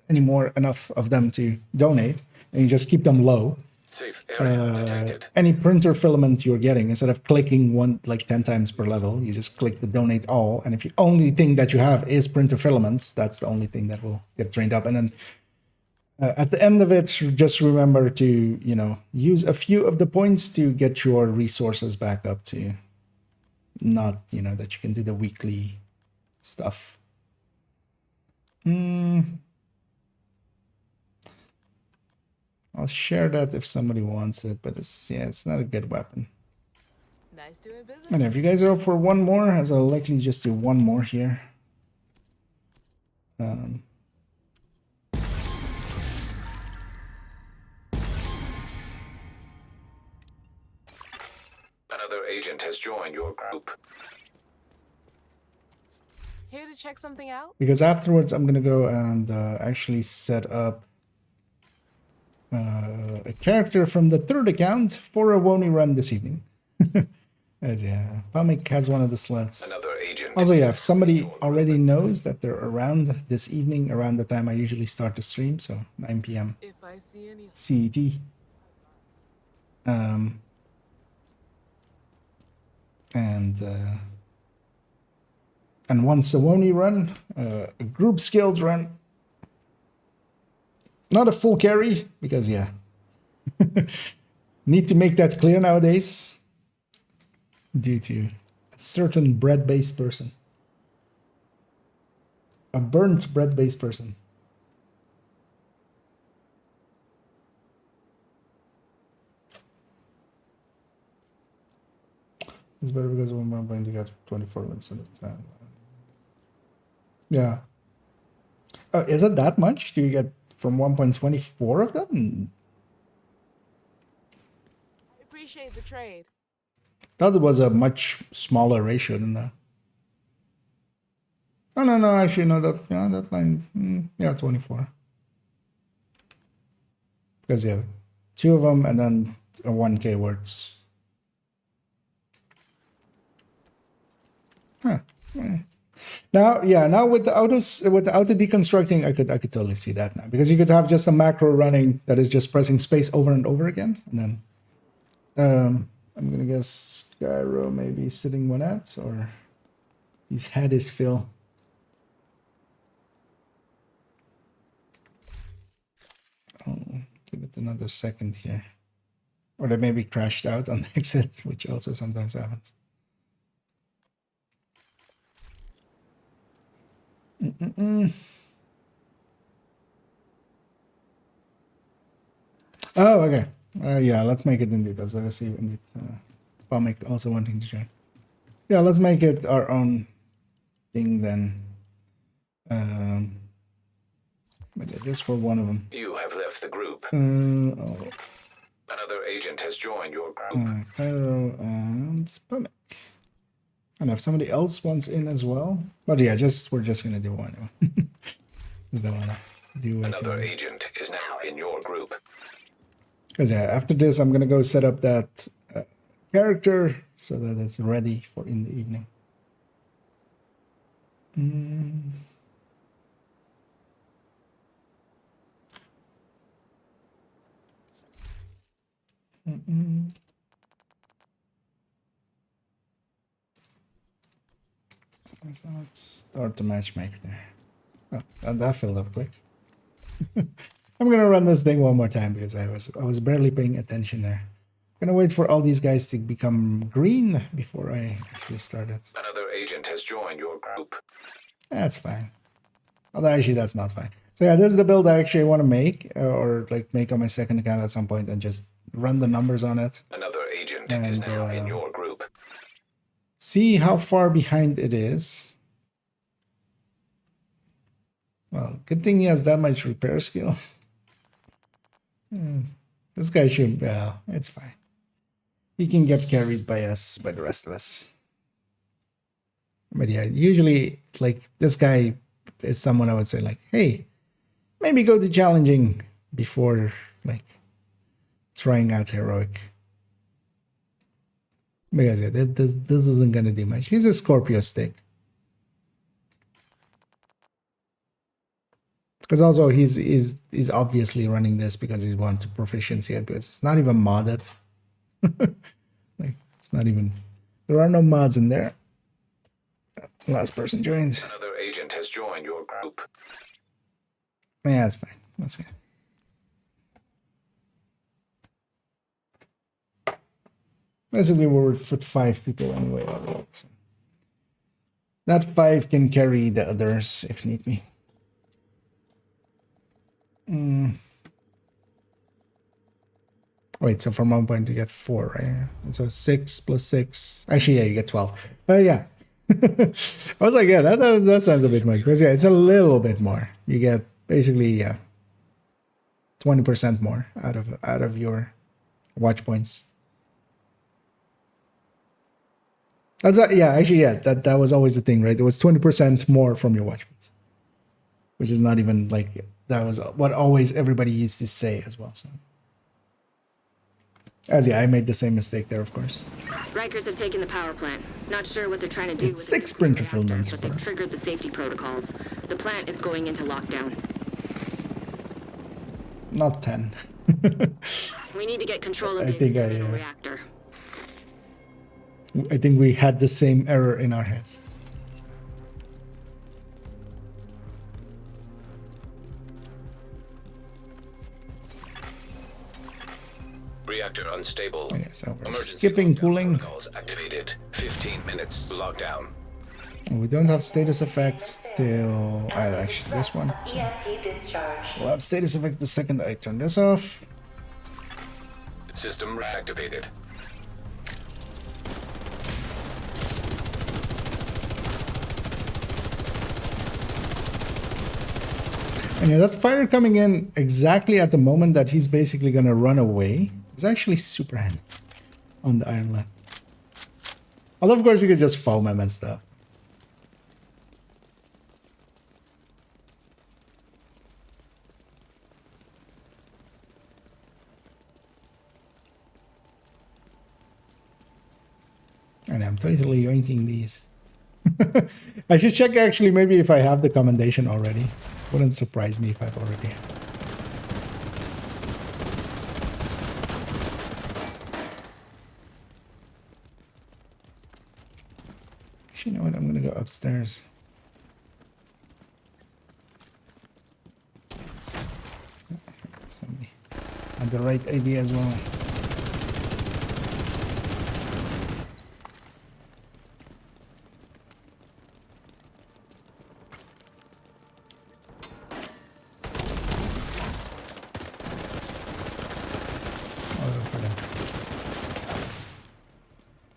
anymore, enough of them to donate, and you just keep them low, Safe area detected. any printer filament you're getting, instead of clicking one like 10 times per level, you just click the donate all. And if the only thing that you have is printer filaments, that's the only thing that will get drained up. And then at the end of it, just remember to, use a few of the points to get your resources back up to not, that you can do the weekly stuff. I'll share that if somebody wants it, but it's not a good weapon. Nice doing business. And if you guys are up for one more, as I'll likely just do one more here. Another agent has joined your group. Here to check something out? Because afterwards, I'm going to go and actually set up a character from the third account for a Wony run this evening. As, yeah, Palmic has one of the slots. Another agent. Also, yeah, if somebody already knows that they're around this evening, around the time I usually start the stream, so 9 p.m. If I see any. CET. And once a Wony run, a group skilled run, not a full carry, because yeah, need to make that clear nowadays, due to a certain bread-based person, a burnt bread-based person. It's better because we're going to get 24 minutes at a time. Yeah. Oh, is it that much? Do you get from 1.24 of them? I appreciate the trade. Thought it was a much smaller ratio than that. Oh, no, actually, no, that line, yeah, 24. Because, yeah, 2 of them and then a 1K words. Huh. Now with the auto deconstructing, I could totally see that now, because you could have just a macro running that is just pressing space over and over again, and then I'm gonna guess Skyro maybe sitting one at, or his head is Phil. Oh, give it another second here, or they maybe crashed out on the exit, which also sometimes happens. Oh, okay. Yeah, let's make it indeed. As I see, indeed. Palmic also wanting to join. Yeah, let's make it our own thing then. But yeah, just for one of them. You have left the group. Oh. Another agent has joined your group. Cairo and Palmic. And if somebody else wants in as well, but yeah, we're just gonna do one. We don't wanna do it. Another agent is now in your group. Because yeah, after this, I'm gonna go set up that character so that it's ready for in the evening. So let's start the matchmaker there. Oh, and that filled up quick. I'm gonna run this thing one more time because I was barely paying attention there. I'm gonna wait for all these guys to become green before I actually start it. Another agent has joined your group. That's fine. Although actually that's not fine. So yeah, this is the build I actually want to make, or like make on my second account at some point and just run the numbers on it. Another agent is now in your group. See how far behind it is. Well, good thing he has that much repair skill. This guy should, well, it's fine. He can get carried by us, by the rest of us. But yeah, usually, like, this guy is someone I would say, like, hey, maybe go to challenging before, like, trying out heroic. Because yeah, this isn't gonna do much. He's a Scorpio stick. Because also he's obviously running this because he wants proficiency at, because it's not even modded. Like, it's not even, there are no mods in there. Last person joins. Another agent has joined your group. Yeah, that's fine. That's good. Basically, we're with 5 people anyway. So that 5 can carry the others if need be. Wait, so from 1 point you get 4, right? So 6 plus 6. Actually, yeah, you get 12. Yeah. I was like, yeah, that sounds a bit much. Because yeah, it's a little bit more. You get basically, yeah, 20% more out of your watch points. That's yeah, actually, yeah, that was always the thing, right? It was 20% more from your watch points, which is not even like, that was what always everybody used to say as well. So, as yeah, I made the same mistake there, of course. Rikers have taken the power plant. Not sure what they're trying to do. It's 6 printer fulfillments, but they've triggered the safety protocols. The plant is going into lockdown. Not 10. We need to get control of I the think experimental reactor. I think we had the same error in our heads. Reactor unstable. Okay, so we're Emergency skipping cooling. protocols activated. 15 minutes lockdown. We don't have status effects till actually this one. So we'll have status effect the second I turn this off. System reactivated. And yeah, that fire coming in exactly at the moment that he's basically gonna run away is actually super handy on the Iron Lad. Although of course you could just foam him and stuff. And I'm totally yoinking these. I should check actually maybe if I have the commendation already. Wouldn't surprise me if I've already. Actually, you know what? I'm gonna go upstairs. Somebody had the right idea as well.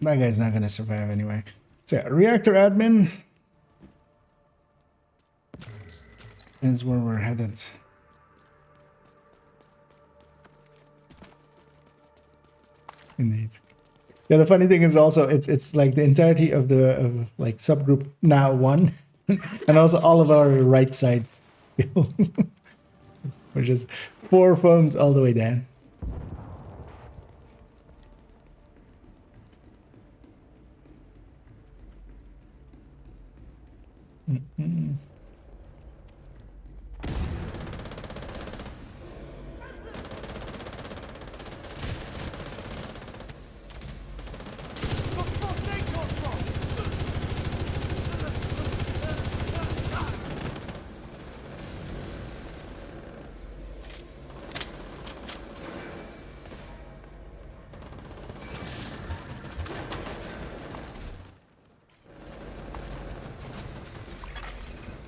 That guy's not gonna survive anyway. So yeah, reactor admin is where we're headed. Indeed. Yeah, the funny thing is also it's like the entirety of the like subgroup now one, and also all of our right side skills, which is 4 foams all the way down.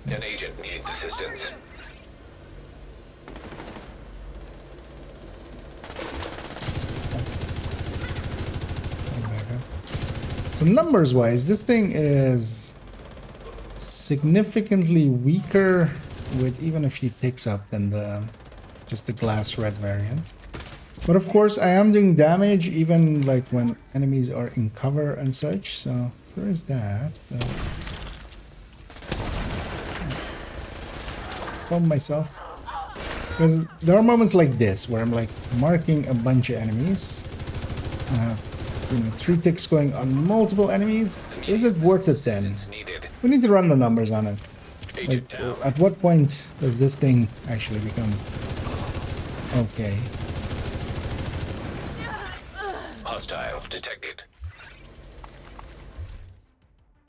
An agent needs assistance. So numbers wise, this thing is significantly weaker with even a few ticks up than the just the glass red variant. But of course I am doing damage even like when enemies are in cover and such, so there is that. But foam myself. Because there are moments like this where I'm like marking a bunch of enemies and have 3 ticks going on multiple enemies. Is it worth it then? We need to run the numbers on it. Like, at what point does this thing actually become okay? Hostile detected.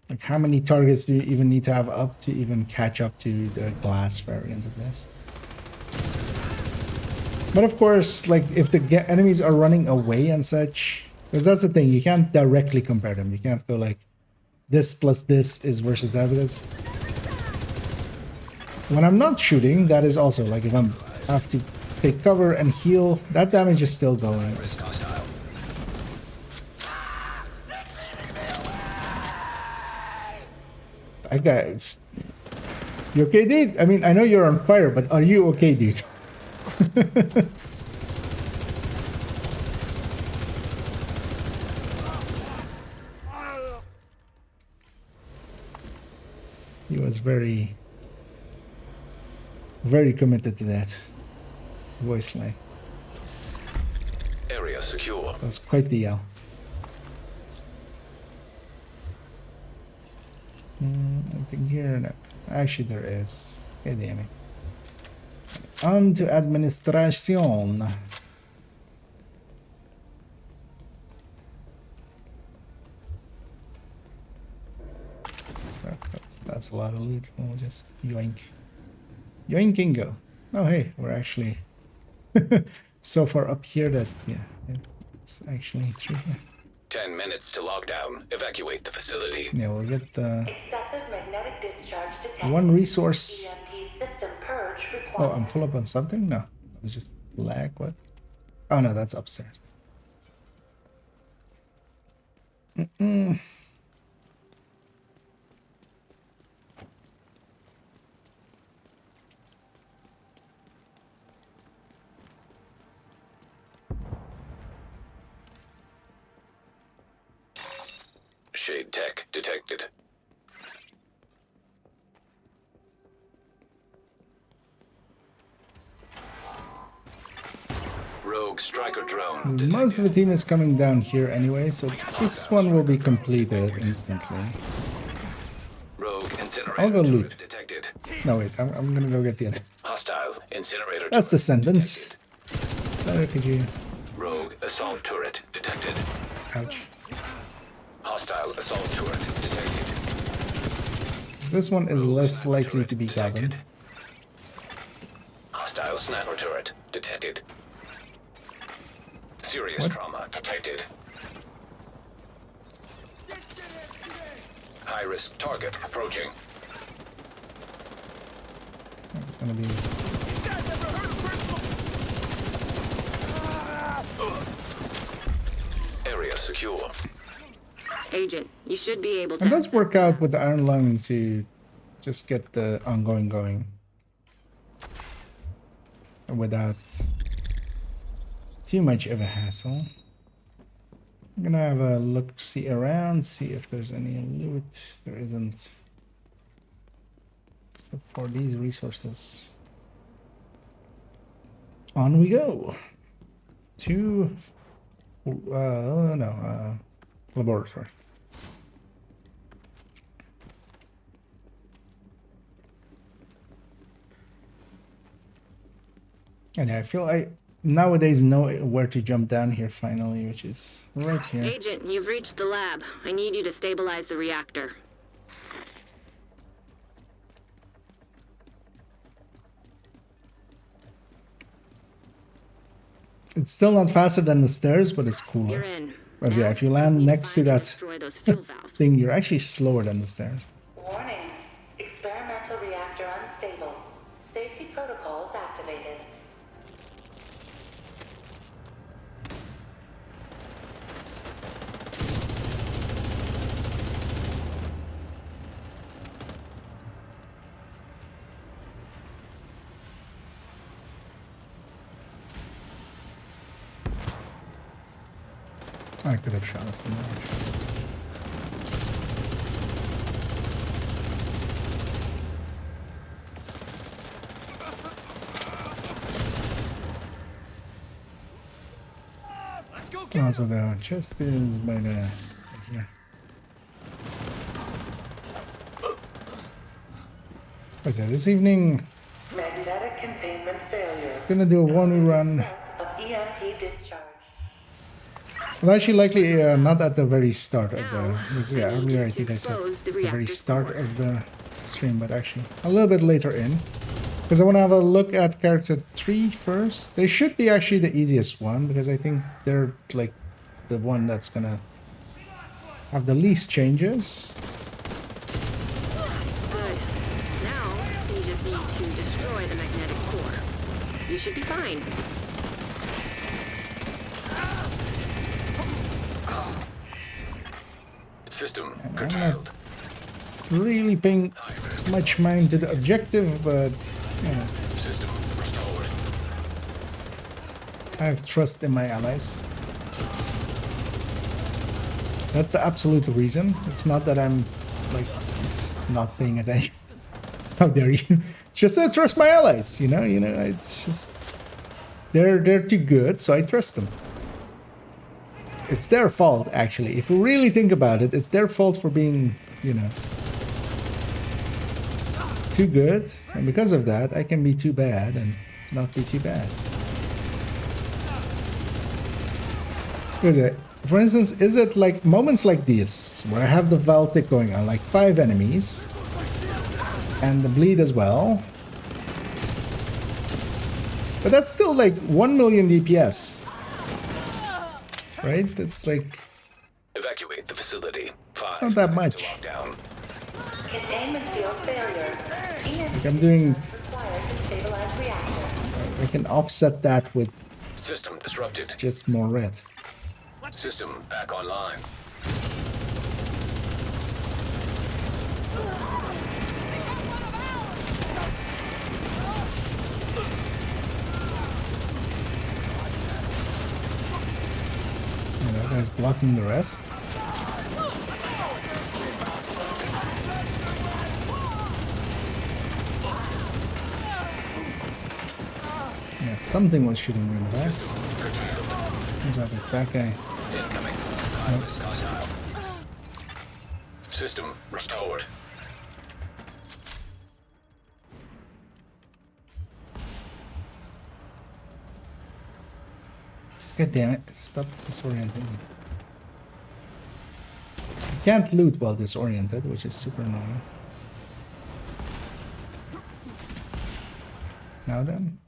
Like how many targets do you even need to have up to even catch up to the glass variant of this? But of course, like if the enemies are running away and such, because that's the thing, you can't directly compare them. You can't go like this plus this is versus that, because when I'm not shooting, that is also like if I have to take cover and heal, that damage is still going. I got. You okay, dude? I mean, I know you're on fire, but are you okay, dude? He was very committed to that voice line. Area secure. That was quite the yell. Nothing here. No. Actually, there is. God damn it. On to administration. That's a lot of loot. We'll just yoink. Yoink and go. Oh, hey, we're actually so far up here that, yeah, it's actually through here. 10 minutes to lockdown. Evacuate the facility. Yeah, we'll get the Excessive magnetic discharge detected. one resource. EMP system purge required. Oh, I'm full up on something? No. It was just lag. What? Oh, no, that's upstairs. Shade tech detected. Rogue striker drone detected. Most of the team is coming down here anyway, so this one will be completed instantly. Rogue incinerator I'll go turret loot. detected. No, wait, I'm gonna go get the other. Hostile incinerator That's the turret sentence. detected. So could you... Rogue assault turret detected. Ouch. Hostile assault turret detected. This one is Rogue less sniper likely turret to be detected. governed. Hostile sniper turret detected. Serious What? trauma detected. High-risk target approaching. It's gonna be... Area secure. Agent, you should be able to... It does work out with the Iron Lung to just get the ongoing going. Without too much of a hassle. I'm gonna have a look, see around, see if there's any loot. There isn't. Except for these resources. On we go. To... laboratory. And I feel I nowadays know where to jump down here finally, which is right here. Agent, you've reached the lab. I need you to stabilize the reactor. It's still not faster than the stairs, but it's cooler. You're in. Because yeah, Now, if you just land need next to find and that destroy those fuel valves. thing, you're actually slower than the stairs. Warning. Experimental reactor unstable. Safety protocols activated. I could have shot it from there. Also, the chest is by the right here. What's that? This evening, Magnetic containment failure. gonna do a 1v run. Of EMP discharge. Well, actually, likely not at the very start of the. Now, Because, yeah, I need earlier you I to think I said expose the the very reactor's start core. of the stream, but actually a little bit later in. Because I want to have a look at character 3 first. They should be actually the easiest one, because I think they're like the one that's gonna have the least changes. Good. Now, you just need to destroy the magnetic core. You should be fine. System I'm not curtailed. really paying much mind to the objective, but you know, System restored. I have trust in my allies. That's the absolute reason. It's not that I'm like not paying attention. How dare you? It's just I trust my allies. You know. It's just they're too good, so I trust them. It's their fault, actually. If you really think about it, it's their fault for being, too good, and because of that, I can be too bad and not be too bad. Is it? For instance, is it like moments like this where I have the Valtic going on, like 5 enemies, and the bleed as well, but that's still like 1 million DPS, right? It's like Evacuate the facility. it's not that much. Lockdown. Containment field failure. EMP Like I'm doing, required to stabilize reactor. I can offset that with System disrupted. just more red. System back online. That guy's blocking the rest. Something was shooting me in the back. System curtailed. Turns out it's that guy. Incoming. Wireless hostile. System restored. God damn it. Stop disorienting me. You can't loot while disoriented, which is super annoying. Now then.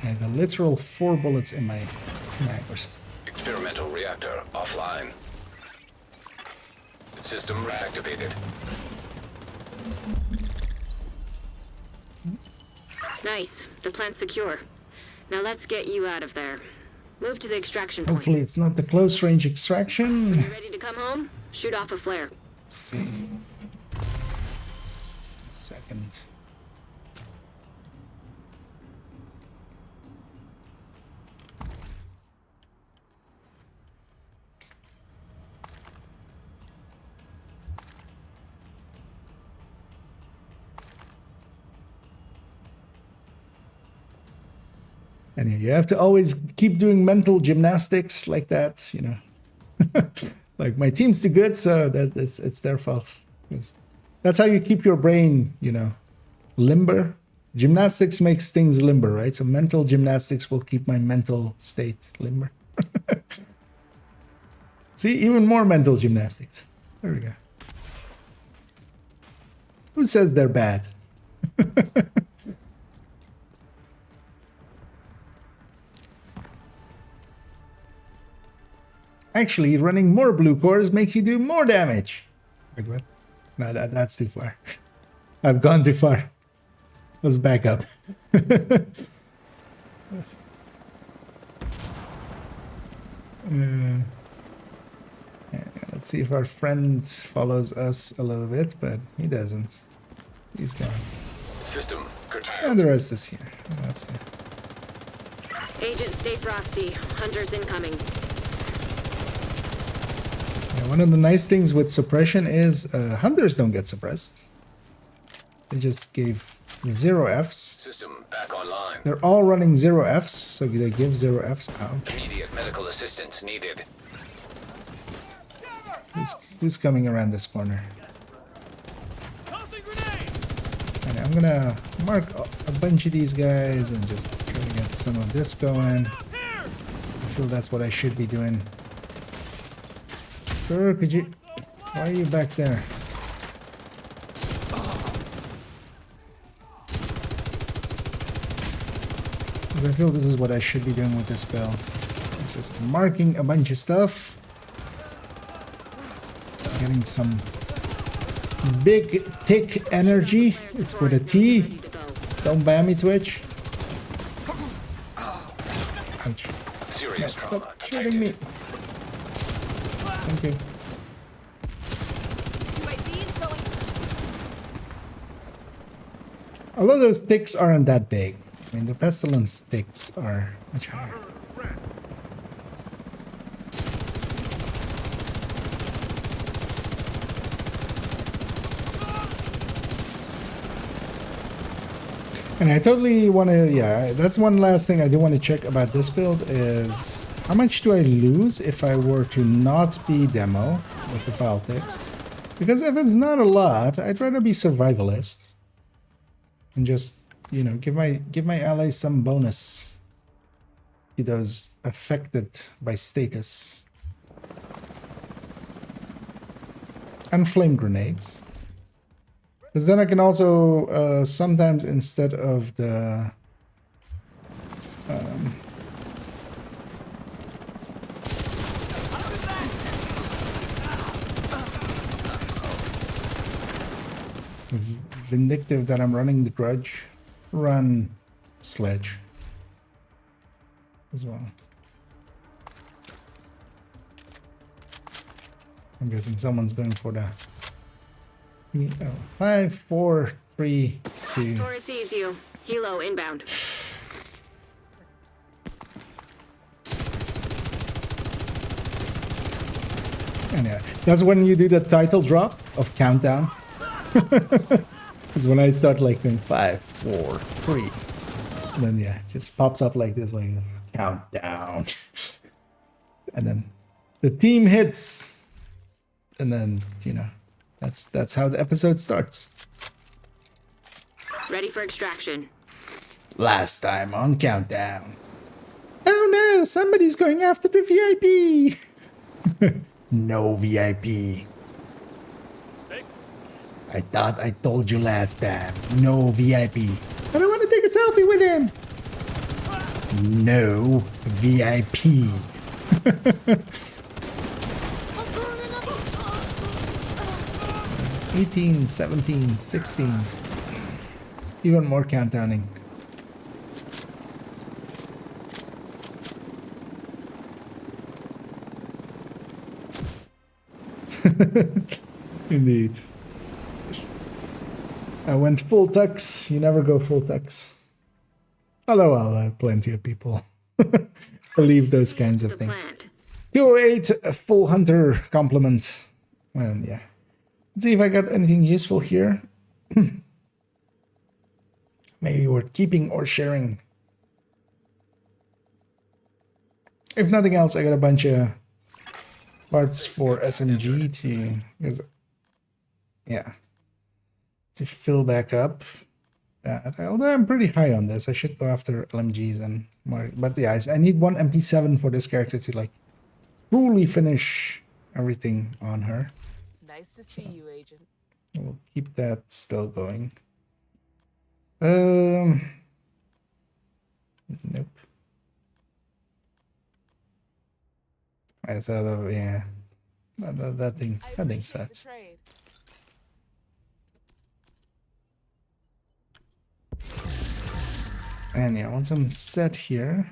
I had a literal 4 bullets in my mag or something. Experimental reactor offline. System reactivated. Nice. The plant's secure. Now let's get you out of there. Move to the extraction point. Hopefully it's not the close range extraction. When you're ready to come home, shoot off a flare. Let's see. Second. And you have to always keep doing mental gymnastics like that, you know. Like my team's too good, so it's their fault. That's how you keep your brain, you know, limber. Gymnastics makes things limber, right? So mental gymnastics will keep my mental state limber. See, even more mental gymnastics. There we go. Who says they're bad? Actually, running more blue cores make you do more damage. Wait, what? No, that's too far. I've gone too far. Let's back up. Let's see if our friend follows us a little bit, but he doesn't. He's gone. System curtailed. And the rest is here. That's good. Agent, stay frosty. Hunters incoming. Yeah, one of the nice things with suppression is hunters don't get suppressed. They just gave 0 Fs. System back online. They're all running 0 Fs, so they give 0 Fs. Ouch. Immediate medical assistance needed. Who's coming around this corner? Okay, I'm gonna mark a bunch of these guys and just try to get some of this going. I feel that's what I should be doing. Sir, could you... Why are you back there? Because I feel this is what I should be doing with this build. It's just marking a bunch of stuff. Getting some big tick energy. It's with a T. Don't ban me, Twitch. Ouch. Serious No, trauma stop shooting me. Thank you. Although those ticks aren't that big. I mean, the pestilence ticks are much higher. And I totally want to, yeah, that's one last thing I do want to check about this build is how much do I lose if I were to not be demo with the foul ticks? Because if it's not a lot, I'd rather be survivalist and just, you know, give my allies some bonus to those affected by status. And flame grenades. Because then I can also, sometimes instead of the... vindictive that I'm running the grudge, run sledge as well. I'm guessing someone's going for the 5, 4, 3, 2. Taurus sees you. Helo inbound. And yeah, that's when you do the title drop of countdown. Because when I start like doing 5, 4, 3, and then yeah, it just pops up like this, like countdown. And then the team hits. And then, you know, that's how the episode starts. Ready for extraction. Last time on Countdown. Oh no, somebody's going after the VIP. No VIP. I thought I told you last time. No VIP. I don't want to take a selfie with him. No VIP. 18, 17, 16. Even more countdowning. Indeed. I went full tux. You never go full tux. Although, well, plenty of people believe those kinds of things. 208, a full hunter compliment. And yeah. Let's see if I got anything useful here. Maybe worth keeping or sharing. If nothing else, I got a bunch of parts for SMG to, yeah, to fill back up. Although I'm pretty high on this, I should go after LMGs and more. But yeah, I need one MP7 for this character to like truly finish everything on her. Nice to see you, Agent. We'll keep that still going. Nope. I saw yeah. That thing sucks. And yeah, once I'm set here.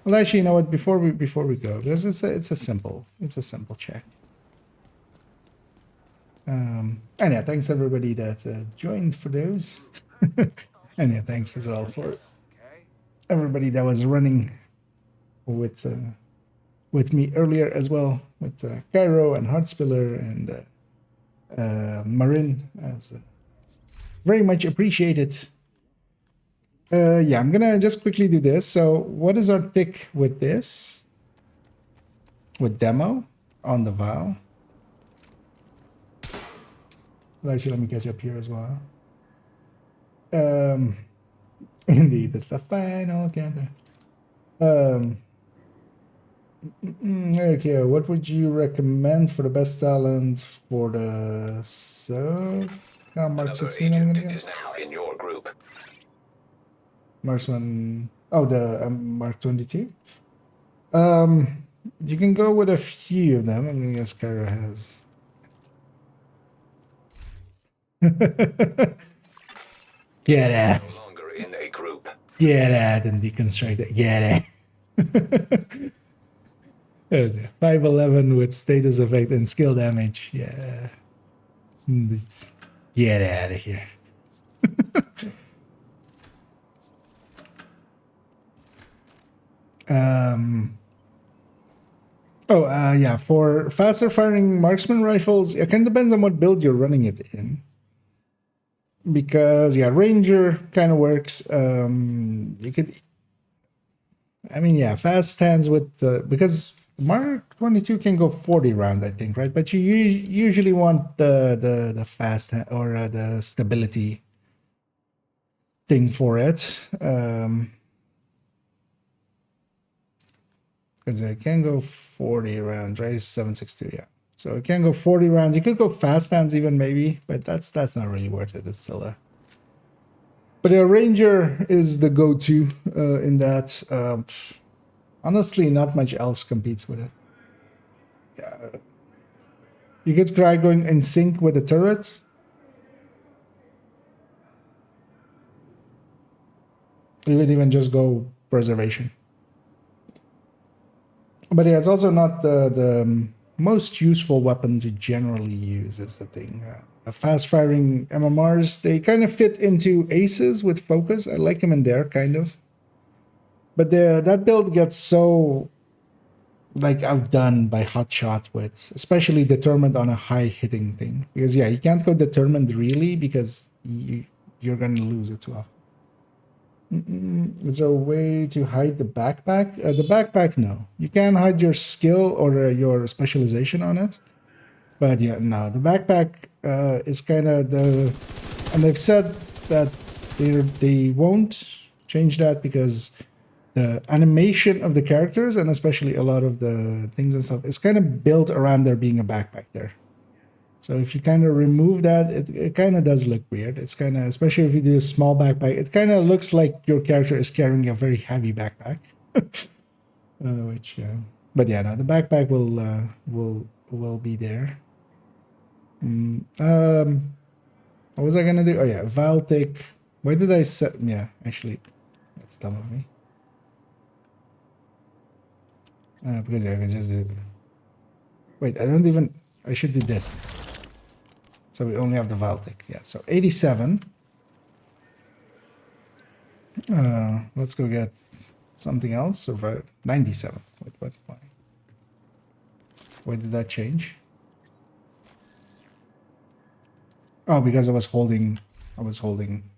Well, actually, you know what? Before we go, because it's a simple check. And yeah, thanks everybody that joined for those. And yeah, thanks as well for everybody that was running with me earlier as well, with Cairo and Heartspiller and Marin. Very much appreciated. Yeah, I'm gonna just quickly do this. So what is our tick with this? With demo on the Vow? Well, actually, let me catch up here as well. Indeed, it's the final countdown. Okay, what would you recommend for the best talent for the Mark 16, I'm gonna guess. Is now in your group. Marksman. Oh, the Mark 22. You can go with a few of them. I'm gonna guess Cairo has. Get out. No longer in a group. Get out and deconstruct it. Get out. 511 with status effect and skill damage. Yeah. Get out of here. Yeah, for faster firing marksman rifles, it kind of depends on what build you're running it in. Because, yeah, Ranger kind of works. You could, I mean, yeah, fast stands with the, because Mark 22 can go 40 round, I think, right? But you usually want the fast or the stability thing for it. Because it can go 40 rounds, right? 7.62, yeah. So it can go 40 rounds. You could go fast stands even maybe, but that's not really worth it. It's still a... But a Ranger is the go-to in that. Honestly, not much else competes with it. You could try going in sync with the turret. You could even just go preservation. But yeah, it's also not the most useful weapon to generally use is the thing. Fast-firing MMRs, they kind of fit into aces with focus. I like them in there, kind of. But that build gets so like outdone by Hotshot with, especially determined on a high hitting thing. Because yeah, you can't go determined really because you're gonna lose it too often. Is there a way to hide the backpack? The backpack, no. You can hide your skill or your specialization on it. But yeah, no. The backpack is kind of the... And they've said that they won't change that because the animation of the characters and especially a lot of the things and stuff is kind of built around there being a backpack there. So if you kind of remove that, it kind of does look weird. It's kind of, especially if you do a small backpack, it kind of looks like your character is carrying a very heavy backpack. Which, but yeah, no, the backpack will be there. What was I gonna do? Oh yeah, Valtic. Why did I set? Yeah, actually, that's dumb of me. Because I can just do. Wait, I don't even. I should do this. So we only have the Valtic. Yeah, so 87. Let's go get something else. Survive 97. Wait, what? Why? Why did that change? Oh, because I was holding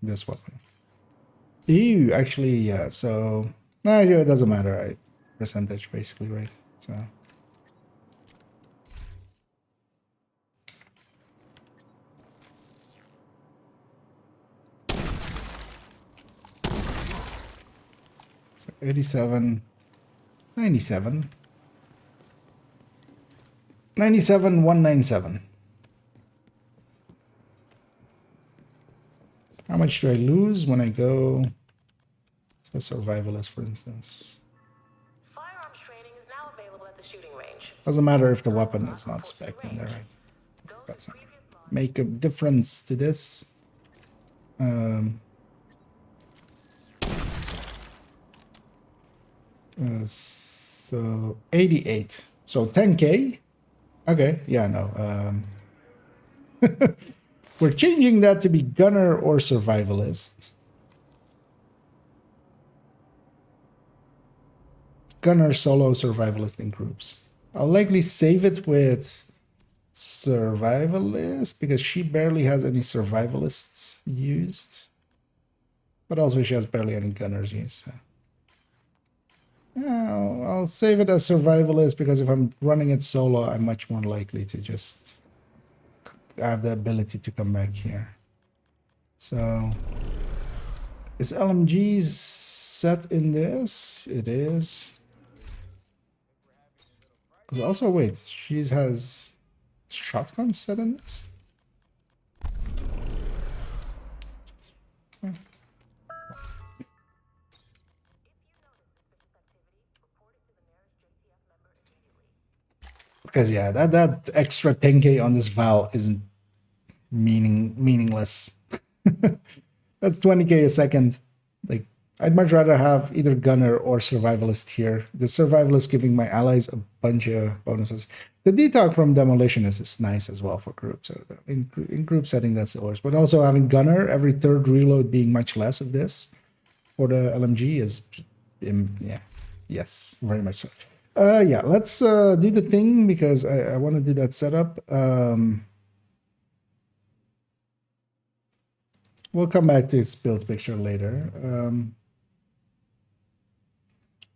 this weapon. Ew, actually, yeah. So, yeah, it doesn't matter. Percentage basically, right? So. So 87, 97, 97, 197. How much do I lose when I go? Let's go survivalist, for instance. Firearms training is now available at the shooting range. Doesn't matter if the weapon is not spec in there, right? That's not make a difference to this. So 88. So 10K. Okay, yeah, no. We're changing that to be gunner or survivalist. Gunner, solo, survivalist in groups. I'll likely save it with survivalist because she barely has any survivalists used. But also she has barely any gunners used. So. I'll save it as survivalist because if I'm running it solo, I'm much more likely to just have the ability to come back here. So is LMGs set in this? It is. Because also wait, she has shotgun set in this? Because yeah, that extra 10K on this Val isn't meaningless. That's 20K a second. Like I'd much rather have either gunner or survivalist here. The survivalist giving my allies a bunch of bonuses. The detox from demolitionist is nice as well for groups. So in group setting, that's the worst. But also having gunner every third reload being much less of this for the LMG is, yeah, yes, very much so. Yeah, let's do the thing because I want to do that setup. We'll come back to its build picture later.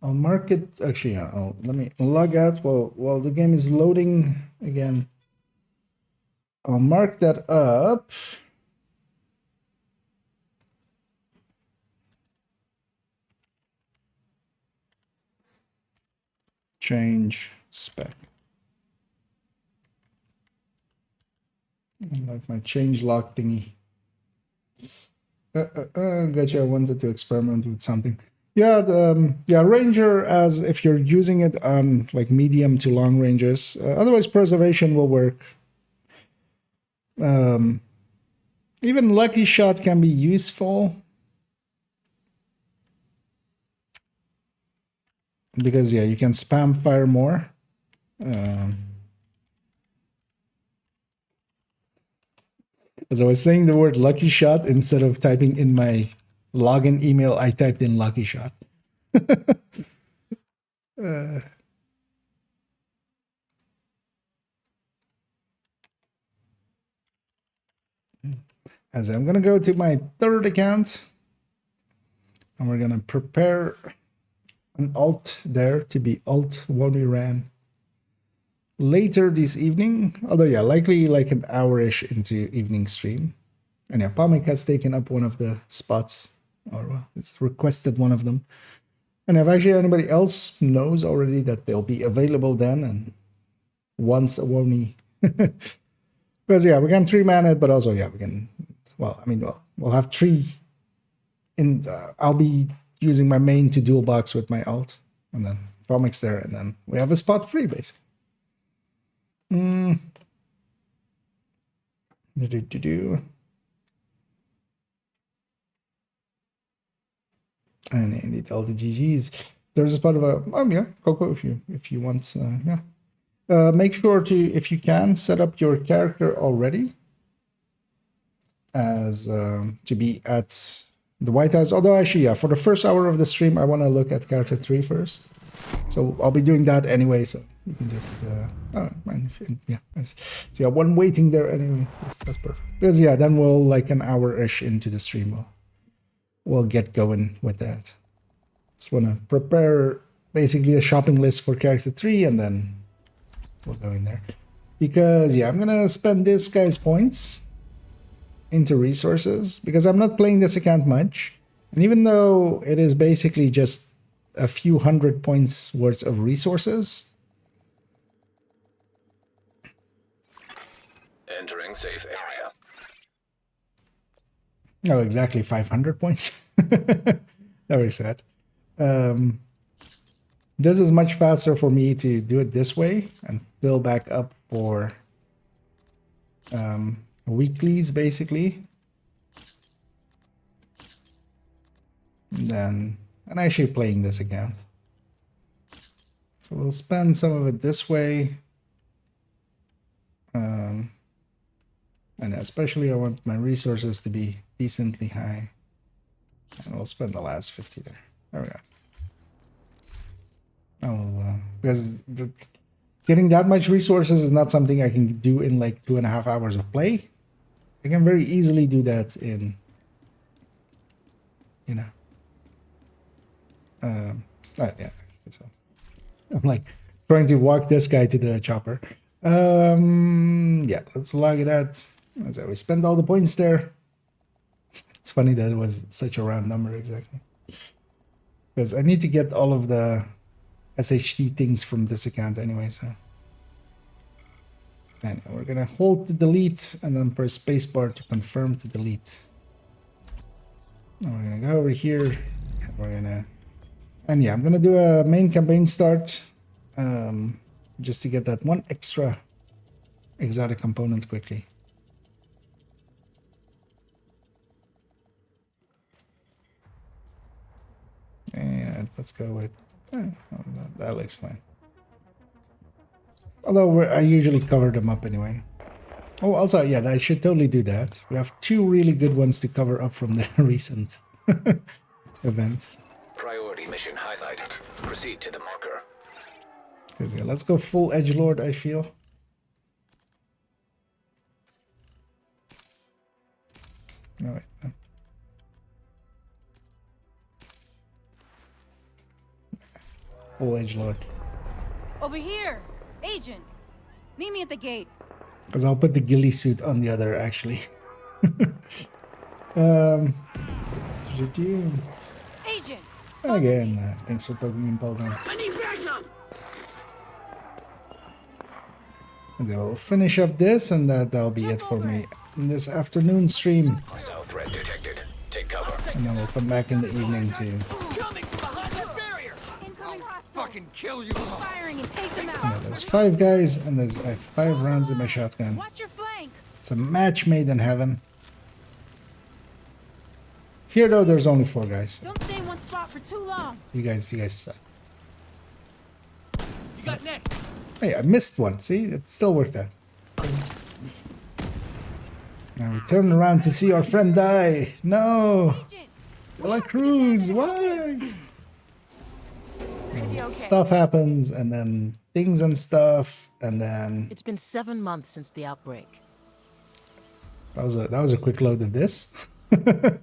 I'll mark it. Actually, yeah, let me log out while the game is loading again. I'll mark that up. Change spec. I like my change log thingy. Gotcha. I wanted to experiment with something. Yeah, yeah, Ranger as if you're using it on like medium to long ranges. Otherwise, preservation will work. Even lucky shot can be useful. Because yeah, you can spam fire more. As I was saying the word lucky shot, instead of typing in my login email, I typed in lucky shot. As I'm gonna go to my third account, and we're gonna prepare an alt there to be alt when we ran later this evening. Although yeah, likely like an hour-ish into evening stream. And yeah, Palmic has taken up one of the spots, or well, it's requested one of them. And if actually anybody else knows already that they'll be available then, and once a Woni. Because yeah, we can 3-man it, but also yeah, we can. Well, I mean, we'll have 3. I'll be using my main to dual box with my alt, and then Palmic's there, and then we have a spot free basically. And indeed, all the GGs. There's a spot of a yeah, Coco if you want, yeah. Make sure to, if you can, set up your character already as to be at the White House. Although actually, yeah, for the first hour of the stream, I want to look at character 3 first. So I'll be doing that anyway. So you can just, oh man, yeah. So yeah, one waiting there anyway. That's perfect. Because yeah, then we'll like an hour-ish into the stream. We'll get going with that. Just want to prepare basically a shopping list for character 3, and then we'll go in there. Because yeah, I'm gonna spend this guy's points into resources because I'm not playing this account much, and even though it is basically just a few 100 points worth of resources. Entering safe area. Oh, exactly 500 points. Very sad. This is much faster for me to do it this way and fill back up for weeklies, basically. And actually playing this account. So we'll spend some of it this way. And especially I want my resources to be decently high. And we'll spend the last 50 there. There we go. Because getting that much resources is not something I can do in like 2.5 hours of play. I can very easily do that in, you know. Yeah. So I'm like trying to walk this guy to the chopper. Yeah, let's log it out. So we spent all the points there. It's funny that it was such a round number exactly. Because I need to get all of the SHT things from this account anyway, so. And we're gonna hold to delete and then press spacebar to confirm to delete. And we're gonna go over here and we're gonna, and yeah, I'm gonna do a main campaign start just to get that one extra exotic component quickly. And let's go with, that looks fine. Although I usually cover them up anyway. Oh, also, yeah, I should totally do that. We have 2 really good ones to cover up from the recent event. Priority mission highlighted. Proceed to the marker. Because yeah, let's go full edgelord, I feel. No, wait, no. Full edgelord. Over here! Agent! Meet me at the gate. Because I'll put the ghillie suit on the other, actually. Agent! Again, thanks for poking in, Paul. I need backup! So we'll finish up this, and that'll be it for me in this afternoon stream. Hostile threat detected. Take cover. And then we'll come back in the evening to Fucking kill you all. Firing and take them out. there's 5 guys, and there's like 5 rounds in my shotgun. Watch your flank. It's a match made in heaven. Here though, there's only 4 guys. Don't stay in one spot for too long. You guys suck. You got next. Hey, I missed one. See, it still worked out. Now we turn around to see our friend die. No, La Cruz, why? Stuff happens, and then things and stuff, and then It's been 7 months since the outbreak. That was a quick load of this. And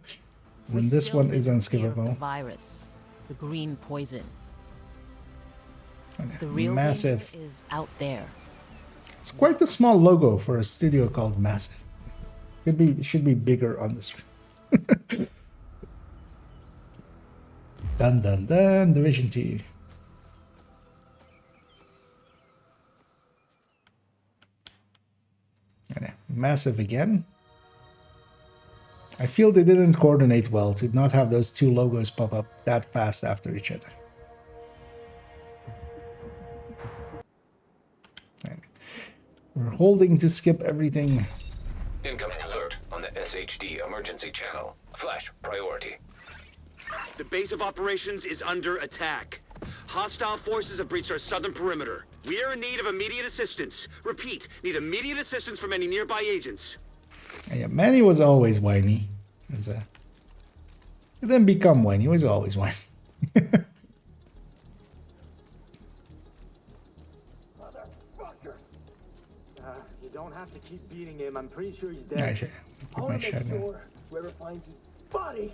this one is unskippable. The virus, the green poison. Okay. The real Massive. danger is out there. It's quite a small logo for a studio called Massive. It should be bigger on this. Dun dun dun, Division 2. Okay. Massive again. I feel they didn't coordinate well to not have those two logos pop up that fast after each other. Okay. We're holding to skip everything. Incoming alert on the SHD emergency channel. Flash priority. The base of operations is under attack. Hostile forces have breached our southern perimeter. We are in need of immediate assistance. Repeat, need immediate assistance from any nearby agents. Yeah, Manny was always whiny. He didn't become whiny, he was always whiny. Motherfucker! You don't have to keep beating him. I'm pretty sure he's dead. I should keep my shot now. Sure whoever finds his body.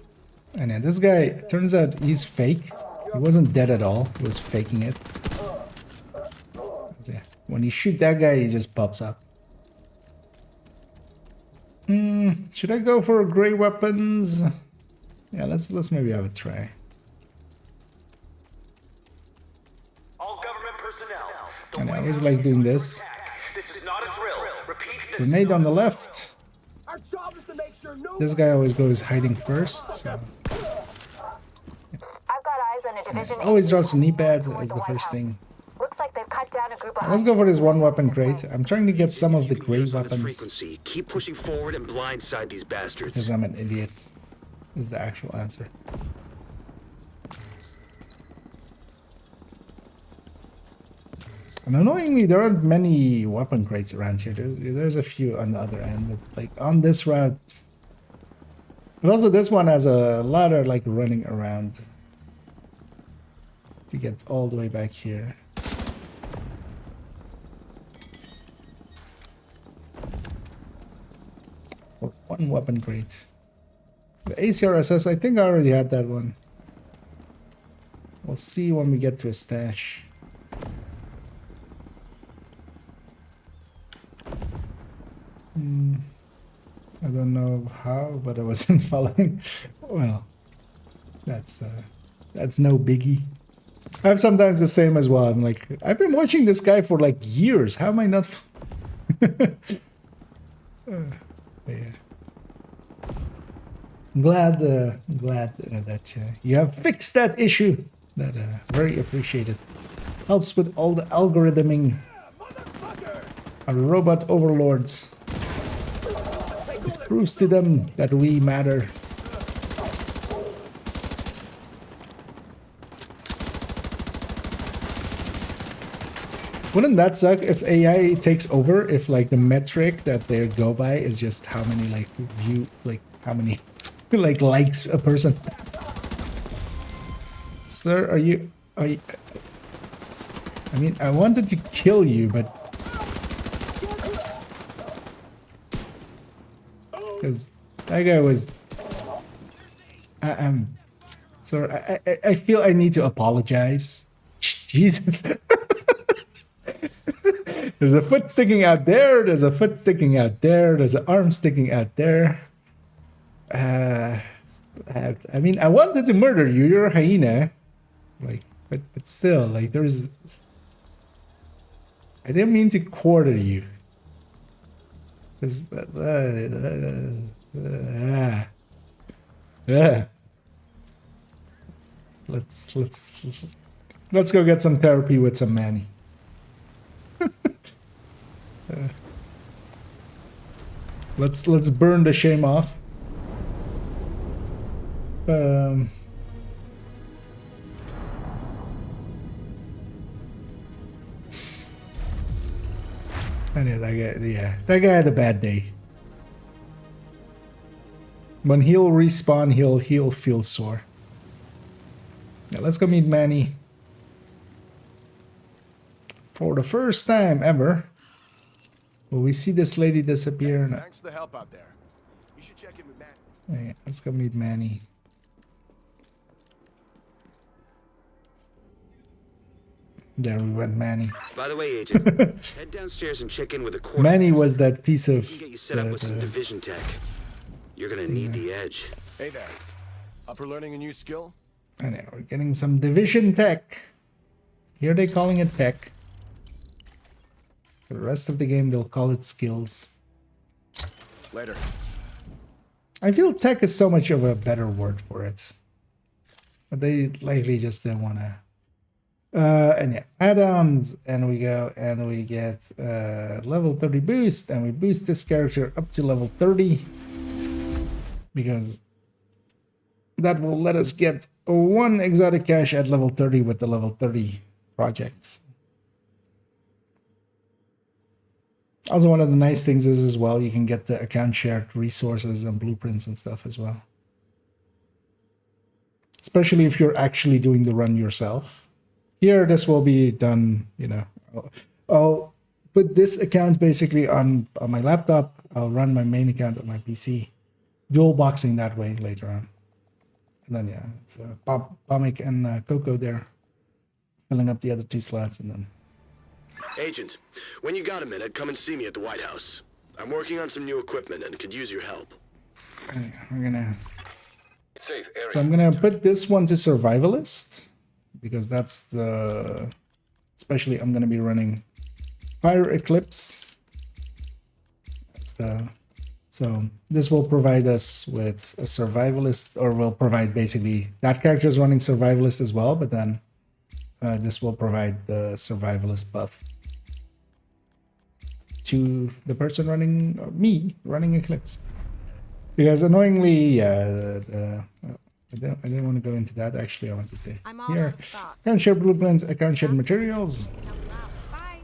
And yeah, this guy, turns out he's fake. He wasn't dead at all. He was faking it. Yeah, when you shoot that guy, he just pops up. Should I go for gray weapons? Yeah, let's maybe have a try. All government personnel. And I always like doing this. This is not a drill. Repeat, this Grenade on the left. Our job is to make sure no This guy always goes hiding first. So. I've got eyes on a division. Always drops a knee pad as the first thing. Looks like they've cut down a group of. Let's go for this one weapon crate. I'm trying to get some of the gray weapons Frequency. Keep pushing forward and blindside these bastards. because I'm an idiot. Is the actual answer. And annoyingly, there aren't many weapon crates around here. There's a few on the other end, but like on this route. But also this one has a ladder like running around to get all the way back here. Or one weapon crate. The ACRSS, I think I already had that one. We'll see when we get to a stash. I don't know how, but I wasn't following. Well, that's no biggie. I have sometimes the same as well. I'm like, I've been watching this guy for like years. How am I not? Yeah. I'm glad that you have fixed that issue. That very appreciated. Helps with all the algorithming. Our robot overlords. It proves to them that we matter. Wouldn't that suck if AI takes over? If like the metric that they go by is just how many like how many like likes a person. Sir, are you? I mean, I wanted to kill you, but because that guy was. Sir, I feel I need to apologize. Jesus. There's a foot sticking out there. There's a foot sticking out there. There's an arm sticking out there. I mean, I wanted to murder you. You're a hyena. Like, but still, like, there's. I didn't mean to quarter you. Let's go get some therapy with some Manny. Let's burn the shame off. I know that guy had a bad day. When he'll respawn, he'll feel sore. Yeah, let's go meet Manny. For the first time ever, will we see this lady disappear? Thanks for the help out there. You should check in with Matt. Hey, let's go meet Manny. There we went, Manny. By the way, Agent, head downstairs and check in with the court. Manny was that piece of. We can get you set up with some division tech. You're gonna need the edge. Hey there. Up for learning a new skill? I know, we're getting some division tech. Here they're calling it tech. For the rest of the game, they'll call it skills. Later. I feel tech is so much of a better word for it. But they likely just don't want to. And yeah, add-ons, and we go and we get level 30 boost, and we boost this character up to level 30 because that will let us get one exotic cache at level 30 with the level 30 projects. Also, one of the nice things is as well, you can get the account shared resources and blueprints and stuff as well. Especially if you're actually doing the run yourself. Here, this will be done, you know. I'll put this account basically on my laptop. I'll run my main account on my PC. Dual boxing that way later on. And then, yeah, it's Pomic and Coco there. Filling up the other 2 slots and then... Agent, when you got a minute, come and see me at the White House. I'm working on some new equipment and could use your help. We're gonna... Safe area. So I'm gonna put this one to survivalist. Because that's the... Especially I'm gonna be running Fire Eclipse. That's the... So this will provide us with a survivalist, or will provide basically... That character is running survivalist as well, but then this will provide the survivalist buff to the person running, me running Eclipse. Because annoyingly, I didn't want to go into that. Actually, I wanted to. Here, account share blueprints, account share materials.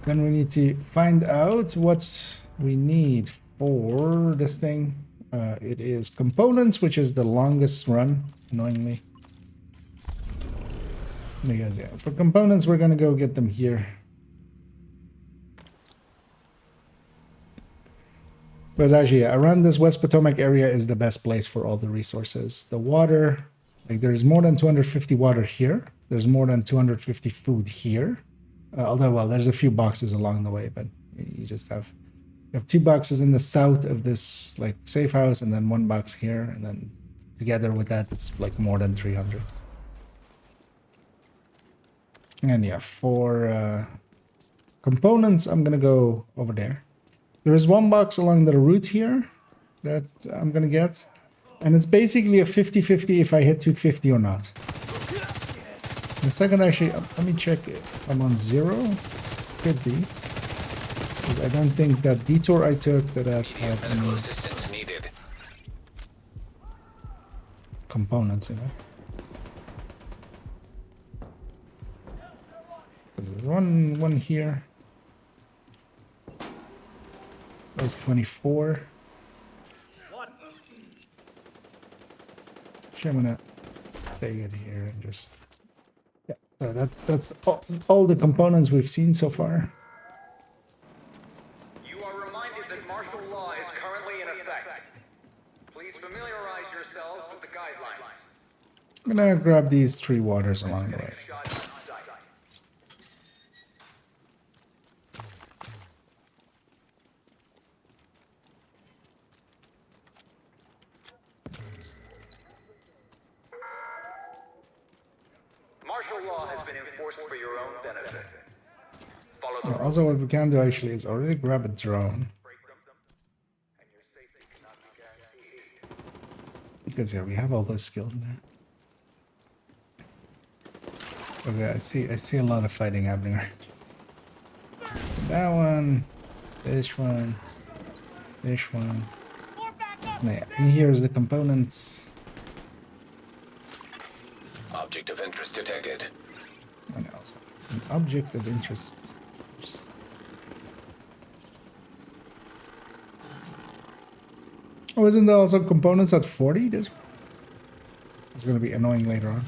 Then we need to find out what we need for this thing. It is components, which is the longest run, annoyingly. Because yeah, for components, we're gonna go get them here. Because actually, yeah, around this West Potomac area is the best place for all the resources. The water, like there's more than 250 water here. There's more than 250 food here. Although, well, there's a few boxes along the way, but you just have... You have 2 boxes in the south of this like safe house, and then 1 box here, and then together with that, it's like more than 300. And yeah, for components, I'm gonna go over there. There is 1 box along the route here that I'm gonna get, and it's basically a 50-50 if I hit 250 or not. The second, actually, let me check if I'm on 0. Could be. Because I don't think that detour I took that had any assistance needed. components in it. Because there's one here. That's 24. Actually, I'm gonna take it here and just... Yeah, so that's all the components we've seen so far. You are reminded that martial law is currently in effect. Please familiarize yourselves with the guidelines. I'm gonna grab these 3 waters along the way. Martial law has been enforced for your own benefit. Follow the Also, what we can do actually is already grab a drone. Because yeah, we have all those skills there. Okay, I see a lot of fighting happening right. So that one, this one, this one. Yeah, and here's the components. Object of interest detected. And also an object of interest. Oh, isn't there also components at 40? This it's gonna be annoying later on.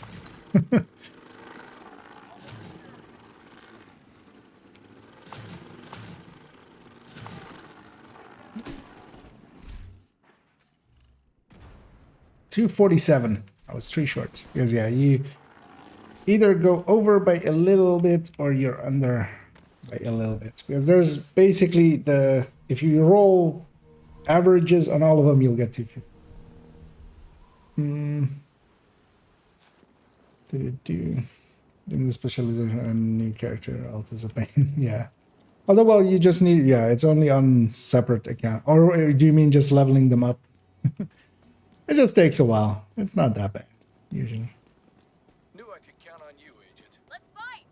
247. I was 3 short. Because yeah, you either go over by a little bit or you're under by a little bit. Because there's basically if you roll averages on all of them, you'll get 250. Doing the specialization on new character, alt is a pain. Yeah. Although, well, you just need, yeah, it's only on separate account. Or do you mean just leveling them up? It just takes a while. It's not that bad, usually. Knew I could count on you, Agent. Let's fight.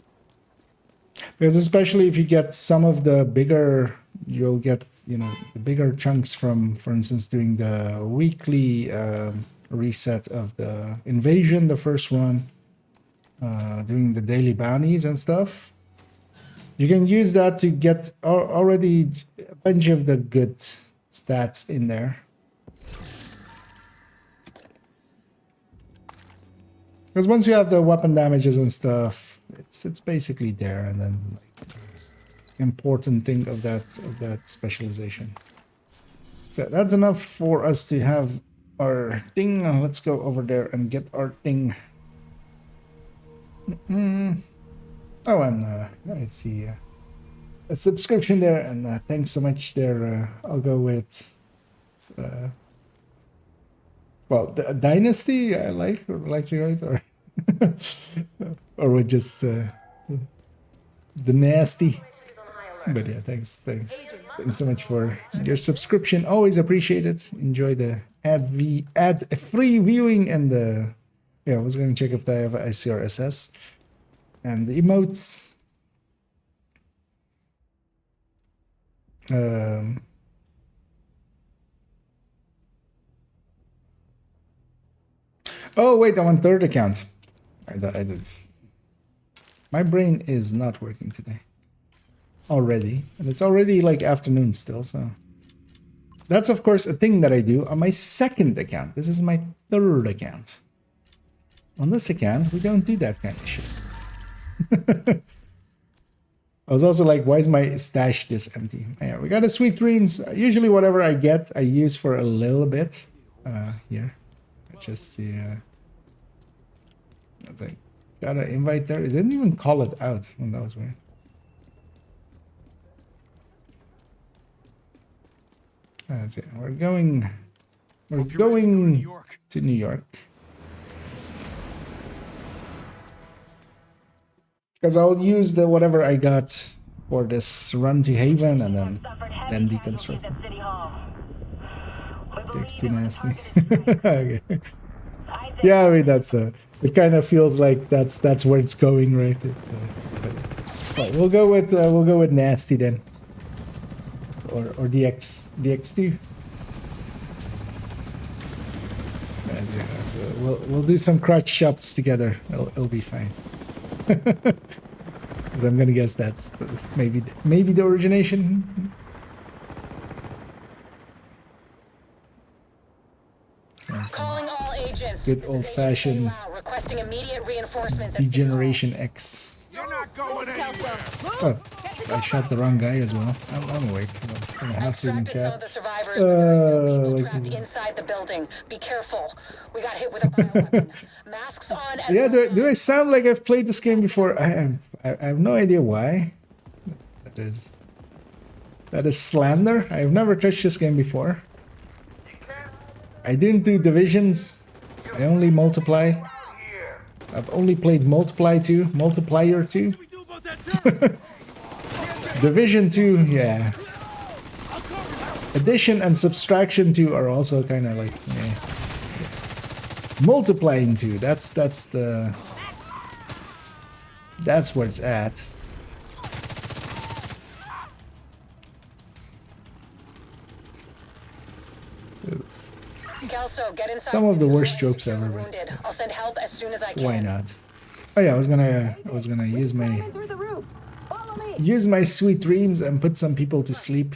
Because especially if you get some of the bigger, you'll get, you know, the bigger chunks from, for instance, doing the weekly reset of the invasion, the first one, doing the daily bounties and stuff. You can use that to get already a bunch of the good stats in there. Because once you have the weapon damages and stuff, it's basically there, and then like, important thing of that specialization. So that's enough for us to have our thing. Let's go over there and get our thing. Oh, and I see a subscription there, and thanks so much there. I'll go with well, the Dynasty I like, or likely, right? Or or with just the Nasty. But yeah, thanks so much for your subscription. Always appreciate it. Enjoy the ad-free viewing, and yeah, I was going to check if they have ICRSS and the emotes. Oh wait, I'm on third account. I did. My brain is not working today. Already, and it's already like afternoon still, so that's of course a thing that I do on my second account. This is my third account. On this account, we don't do that kind of shit. I was also like, why is my stash this empty? Yeah, we got a Sweet Dreams. Usually whatever I get, I use for a little bit. Here. Just the I got an invite there. It didn't even call it out. Well, that was weird. That's it. We're going to New York. Because I'll use the whatever I got for this run to Haven, and then deconstruct it. Takes too nasty. Okay. Yeah, I mean that's it kind of feels like that's where it's going, right? It's right, we'll go with nasty then. Or DX2. We'll do some crotch shots together. It'll be fine. Because I'm gonna guess that's maybe the origination. Calling all agents. Good old-fashioned Requesting immediate reinforcements. Degeneration X. You're not going anywhere. Oh, I shot the wrong guy as well. I'm awake. I'm half reading chat. Inside the building. Be careful. We got hit with a bioweapon. Masks on. Yeah, do I sound like I've played this game before? I have no idea why. That is slander. I have never touched this game before. I didn't do divisions. I only multiply. I've only played Multiplier 2. Division 2, yeah. Addition and Subtraction 2 are also kind of like, yeah. Multiplying 2, that's where it's at. Some of the worst jokes ever read. I'll send help as soon as I can. Why not? Oh yeah, I was gonna use my Sweet Dreams and put some people to sleep.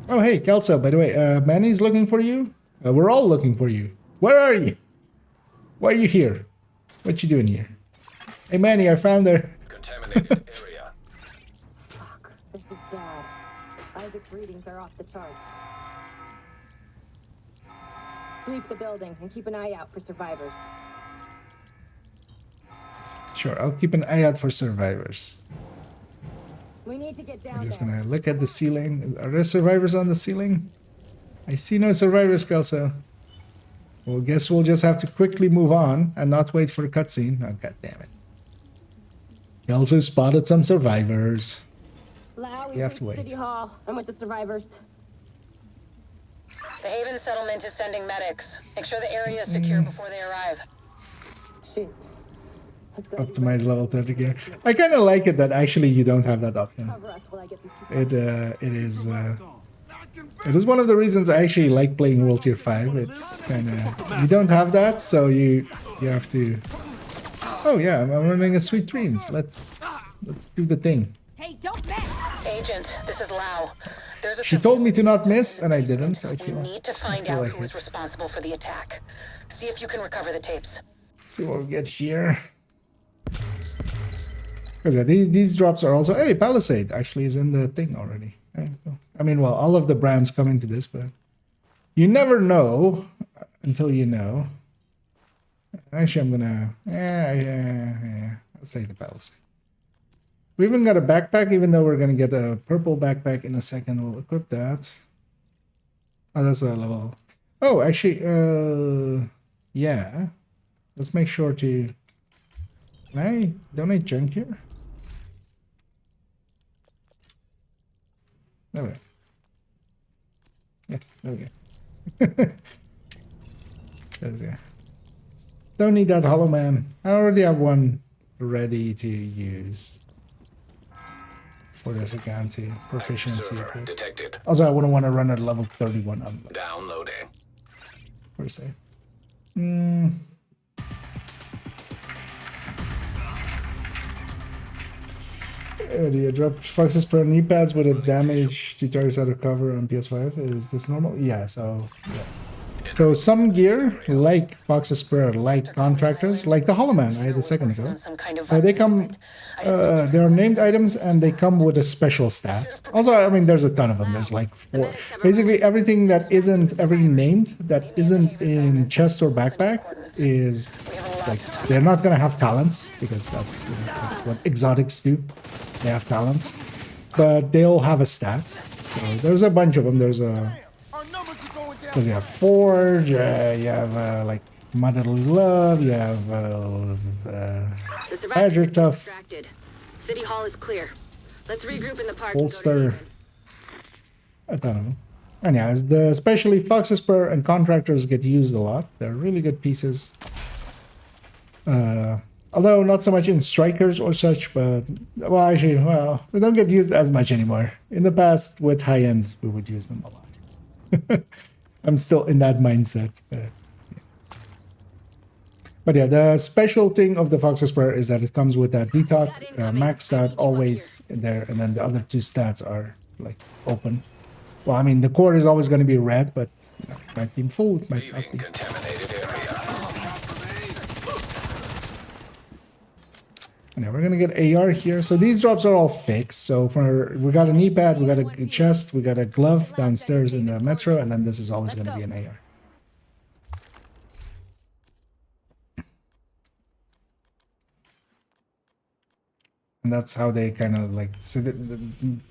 Oh hey, Kelso, by the way, Manny's looking for you. We're all looking for you. Where are you? Why are you here? What you doing here? Hey Manny, I found her. Contaminated area. Fuck, this is bad. Isaac's readings are off the charts. Sweep the building and keep an eye out for survivors. Sure, I'll keep an eye out for survivors. We need to get down I'm just there. gonna look at the ceiling. Are there survivors on the ceiling? I see no survivors, Kelso. Well, guess we'll just have to quickly move on and not wait for a cutscene. Oh, god damn it. Kelso spotted some survivors. Lau, You have to City wait. Hall. I'm with the survivors. The Haven settlement is sending medics. Make sure the area is secure before they arrive. Shoot. Optimize level 30 gear. I kind of like it that actually you don't have that option. Cover us while I get these people. It is one of the reasons I actually like playing World Tier 5. It's kind of, you don't have that, so you have to. Oh yeah, I'm running a Sweet Dreams. Let's do the thing. Hey, don't miss! Agent, this is Lau. There's a She told me to not miss, and I didn't. I We feel. need to find feel out like who is it. responsible for the attack. See if you can recover the tapes. Let's see what we get here. Because yeah, these drops are also. Hey, Palisade actually is in the thing already. There you go. I mean, well, all of the brands come into this, but you never know until you know. Actually, I'm gonna. Yeah. Let's take the Palisade. We even got a backpack, even though we're gonna get a purple backpack in a second. We'll equip that. Oh, that's a level. Oh, actually, yeah. Let's make sure to. Can I donate junk here? There we go. Yeah, there we go. There's, yeah. Don't need that Hollow Man. I already have one ready to use. For this again to proficiency. Server detected. Also, I wouldn't want to run at level 31 on Downloading. per se. The drop foxes per knee pads with a damage to targets out of cover on PS5. Is this normal? Yeah, so yeah. So some gear, like Fox's Prayer, like Contractors, like the Hollow Man I had a second ago, they come, they are named items and they come with a special stat. Also, I mean, there's a ton of them. There's like 4. Basically, everything that isn't named, that isn't in chest or backpack, is like, they're not going to have talents, because that's, that's what exotics do. They have talents. But they'll have a stat. So there's a bunch of them. There's a... Because you have Forge, you have like Motherly Love, you have Badger Tough, City Hall is clear. Let's regroup in the park. Holster, a ton of them. And yeah, especially Fox's Spur and Contractors get used a lot. They're really good pieces. Although not so much in Strikers or such, but well, actually, well, they don't get used as much anymore. In the past, with high ends, we would use them a lot. I'm still in that mindset, but yeah, the special thing of the Fox's Prayer is that it comes with that detox, maxed out, always there, and then the other 2 stats are like open. Well, I mean, the core is always going to be red, but you know, it might be full, it might not be. Contaminated area. And yeah, we're gonna get AR here. So these drops are all fixed. So we got a knee pad, we got a chest, we got a glove downstairs in the metro, and then this is always gonna be an AR. And that's how they kind of like, so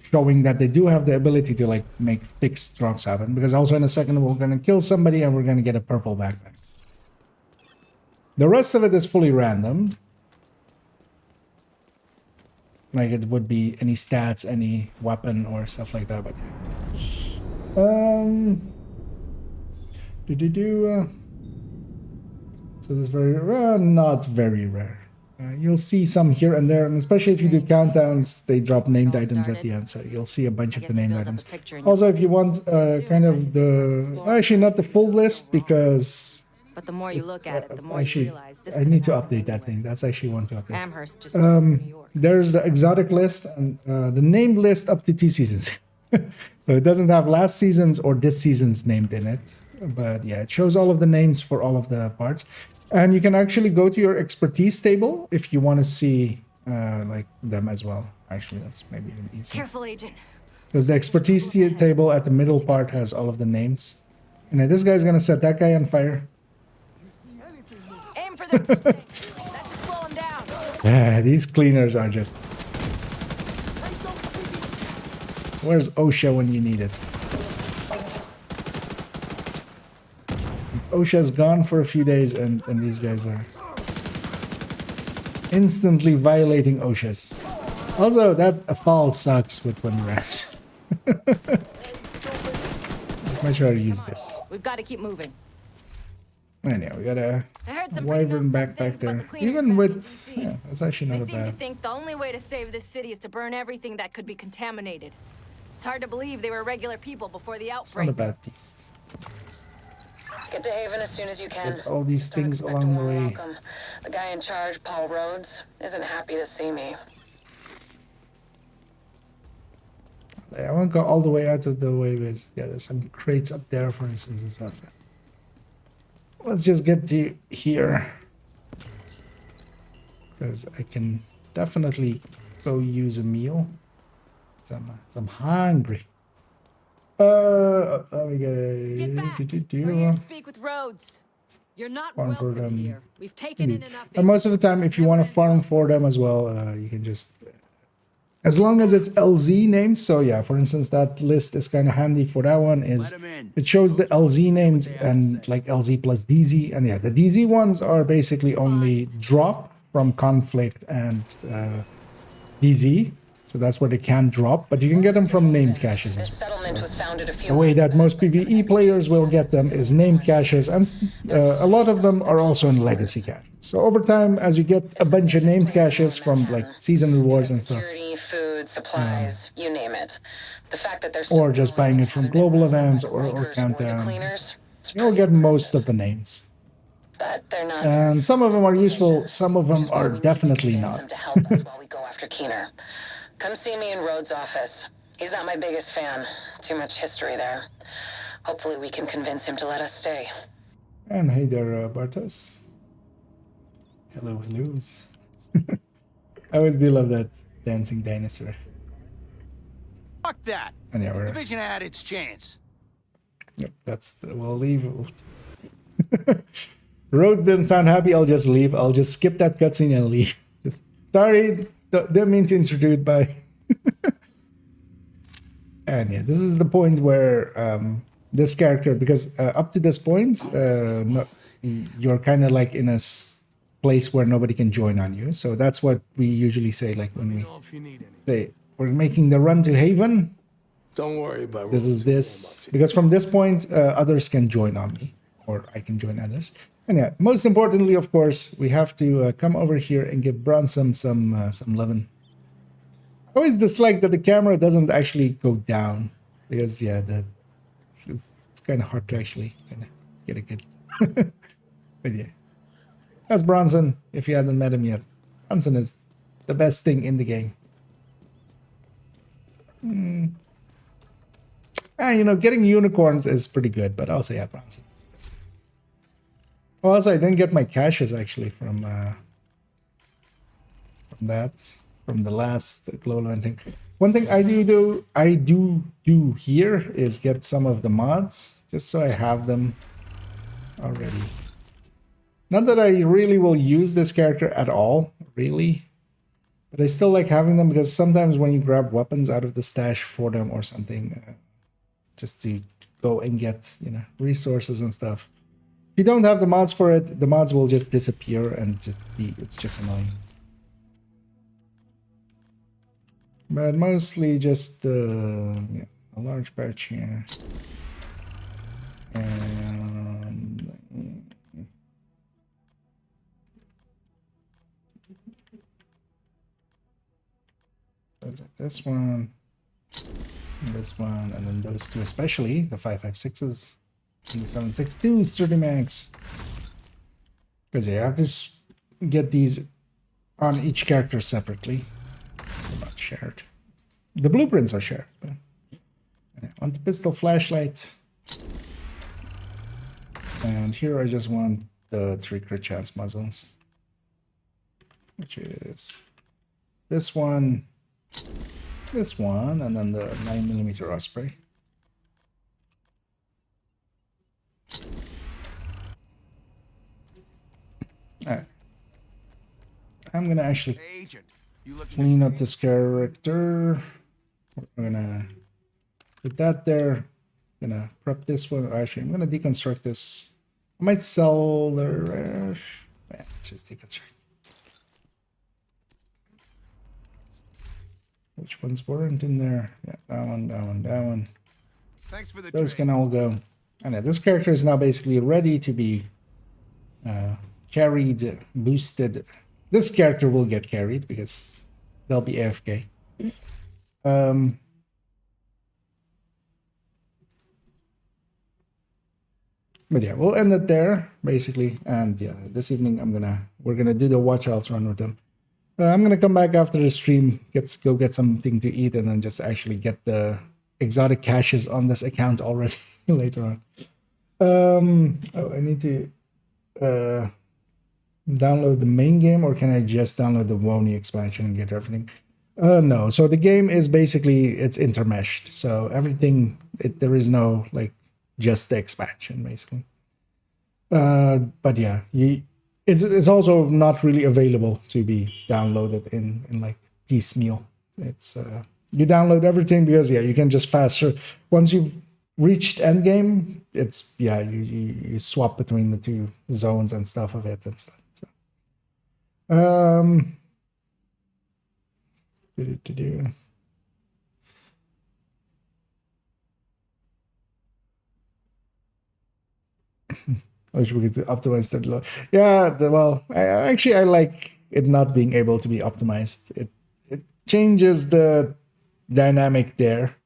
showing that they do have the ability to like make fixed drops happen. Because also in a second we're gonna kill somebody and we're gonna get a purple backpack. The rest of it is fully random. Like it would be any stats, any weapon or stuff like that, but so this is very not very rare. You'll see some here and there, and especially if you do countdowns, they drop named items at the end, so you'll see a bunch of the named items. Also, if you want kind of actually not the full list, because but the more you look at it, the more actually, you realize this I need to update that thing. That's actually one to update. Amherst just New York. There's the exotic list and the named list up to 2 seasons. So it doesn't have last season's or this season's named in it. But yeah, it shows all of the names for all of the parts. And you can actually go to your expertise table if you want to see like them as well. Actually, that's maybe even easier. Careful, Agent. Because the expertise table at the middle part has all of the names. And then this guy's gonna set that guy on fire. Aim for the that should slow him down. Yeah, these cleaners are just... Where's OSHA when you need it? OSHA's gone for a few days and these guys are instantly violating OSHA's. Also, that fall sucks with 20 rats. I'll try to use this. We've got to keep moving. Anyway, we got a I heard some wyvern backpack there. Even with... Yeah, that's actually not They a seem to bad... think the only way to save this city is to burn everything that could be contaminated. It's hard to believe they were regular people before the It's not outbreak. a bad piece. Get to Haven as soon as you can. Get all these Don't things expect a along the warm way. welcome. The guy in charge, Paul Rhodes, isn't happy to see me. I won't go all the way out of the way with... Yeah, there's some crates up there, for instance, and stuff. Let's just get to here. Because I can definitely go use a meal. 'Cause I'm hungry. Let me Get back. We're here to speak with Rhodes. You're not farm for welcome them. here. We've taken in enough. And most of the time, if you want to farm for them as well, you can just... as long as it's LZ names. So yeah, for instance, that list is kind of handy for that one. Is it shows the LZ names and like LZ plus DZ. And yeah, the DZ ones are basically only drop from conflict and DZ. So that's where they can drop, but you can get them from named caches as well. Settlement was founded a few The way that most PvE players will get them is named caches, and a lot of them are also in legacy caches. So over time, as you get a bunch of named caches from like season rewards and stuff, security, food, supplies, you name it. The fact that there's or just buying it from global events or countdowns, you'll get most of the names. but they're not And some of them are useful, some of them are definitely not. to help us while we go after Keener. Come see me in Rhodes' office. He's not my biggest fan. Too much history there. Hopefully we can convince him to let us stay. And hey there, Bartos. Hello, hellos. I always do love that dancing dinosaur. Fuck that. And yeah, we're... Division had its chance. Yep, that's the... We'll leave. Rhodes didn't sound happy. I'll just leave. I'll just skip that cutscene and leave. Just... Sorry, didn't mean to intrude by... And yeah, this is the point where this character... Because up to this point, you're kind of like in a place where nobody can join on you. So that's what we usually say, like when we say we're making the run to Haven. Don't worry about it. This is this, because from this point others can join on me, or I can join others. And yeah, most importantly, of course, we have to come over here and give Bronson some lovin'. I always dislike that the camera doesn't actually go down, because yeah, it's kind of hard to actually kind of get a good. But yeah, that's Bronson. If you haven't met him yet, Bronson is the best thing in the game. You know, getting unicorns is pretty good, but also yeah, Bronson. Oh, also I didn't get my caches actually from the last global event thing. One thing I do here is get some of the mods just so I have them already. Not that I really will use this character at all, really. But I still like having them because sometimes when you grab weapons out of the stash for them or something, just to go and get, you know, resources and stuff. If you don't have the mods for it, the mods will just disappear and it's just annoying. But mostly just yeah, a large patch here. And this one, and then those two, especially the 5.56s and the 7.62s 30 max. Because you have to get these on each character separately. They're not shared. The blueprints are shared. But I want the pistol flashlight. And here I just want the 3 crit chance muzzles, which is this one, and then the 9mm Osprey. Alright. I'm gonna actually clean up this character. We're gonna put that there. Gonna prep this one. Actually, I'm gonna deconstruct this. I might sell the let's just deconstruct. Which ones weren't in there? Yeah, that one, that one, that one. Thanks for the Those can all go. I know this character is now basically ready to be carried, boosted. This character will get carried because they'll be AFK. But yeah, we'll end it there basically. And yeah, this evening we're gonna do the watch out run with them. I'm gonna come back after the stream, go get something to eat, and then just actually get the exotic caches on this account already later on. Oh, I need to download the main game, or can I just download the Wony expansion and get everything? No. So the game is basically it's intermeshed. So everything there is no like just the expansion basically. But yeah, it's also not really available to be downloaded in like piecemeal. It's you download everything because yeah, you can just faster once you've reached endgame. It's yeah, you swap between the two zones and stuff of it and stuff. So, I wish we could optimize third low. Yeah, well, I like it not being able to be optimized. It changes the dynamic there.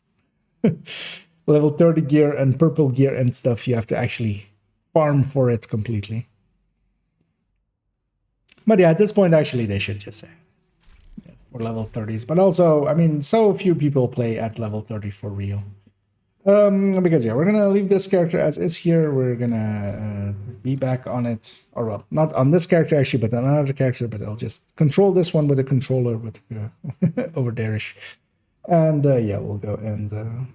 Level 30 gear and purple gear and stuff, you have to actually farm for it completely. But yeah, at this point, actually, they should just say for level 30s. But also, I mean, so few people play at level 30 for real. Because yeah, we're gonna leave this character as is here. We're gonna be back on it, or well, not on this character actually, but on another character. But I'll just control this one with a controller with over there-ish. And yeah, we'll go and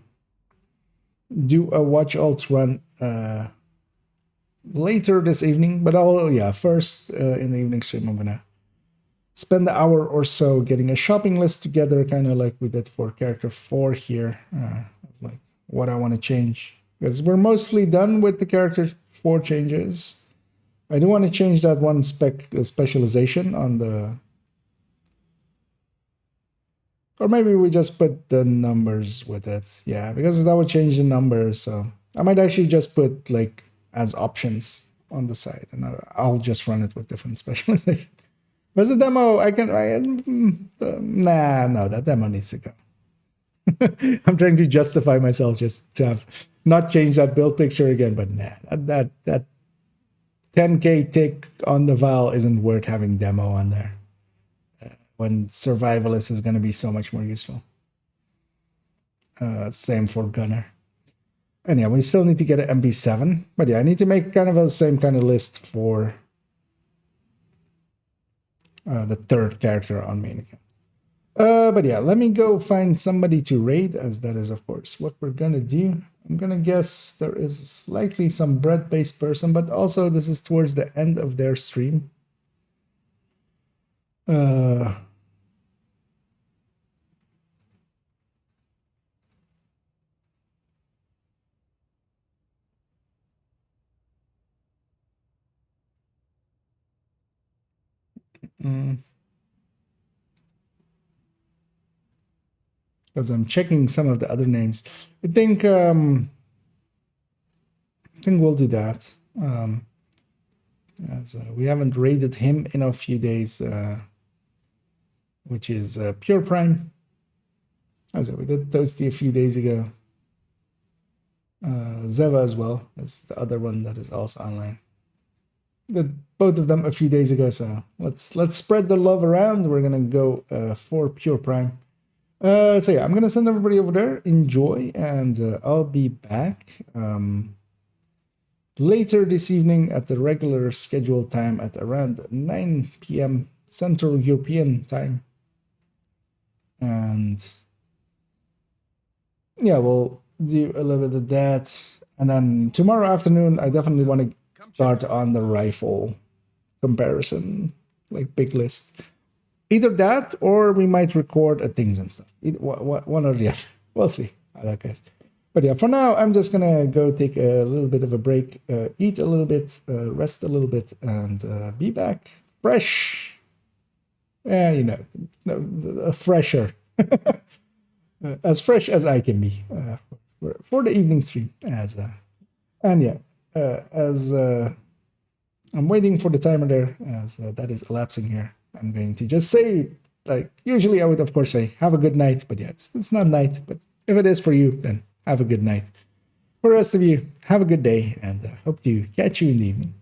do a watch alt run later this evening. But first in the evening stream, I'm gonna spend an hour or so getting a shopping list together, kind of like we did for character 4 here, like what I want to change, because we're mostly done with the character 4 changes. I do want to change that one specialization on the, or maybe we just put the numbers with it. Yeah, because that would change the numbers. So I might actually just put like as options on the side, and I'll just run it with different specialization. There's a demo. No, that demo needs to go. I'm trying to justify myself just to have not change that build picture again, but nah, that 10k tick on the Val isn't worth having demo on there. When survivalist is going to be so much more useful. Same for gunner. And yeah, we still need to get an MP7, but yeah, I need to make kind of a same kind of list for the third character on main account. But yeah, let me go find somebody to raid, as that is, of course, what we're gonna do. I'm gonna guess there is likely some bread-based person, but also this is towards the end of their stream. Because I'm checking some of the other names. I think we'll do that. As we haven't raided him in a few days, which is Pure Prime. As we did Toasty a few days ago. Zeva as well is the other one that is also online. Did both of them a few days ago, so let's spread the love around. We're gonna go for Pure Prime. So yeah, I'm gonna send everybody over there. Enjoy, and I'll be back later this evening at the regular scheduled time at around 9 p.m. Central European time. And yeah, we'll do a little bit of that. And then tomorrow afternoon, I definitely want to start on the rifle comparison, like big list. Either that, or we might record things and stuff. One or the other. We'll see how that goes. But yeah, for now, I'm just gonna go take a little bit of a break, eat a little bit, rest a little bit, and be back fresh. Fresher. As fresh as I can be for the evening stream. As I'm waiting for the timer there, as that is elapsing here. I'm going to just say, like, usually I would, of course, say, have a good night. But yeah, it's not night. But if it is for you, then have a good night. For the rest of you, have a good day. And hope to catch you in the evening.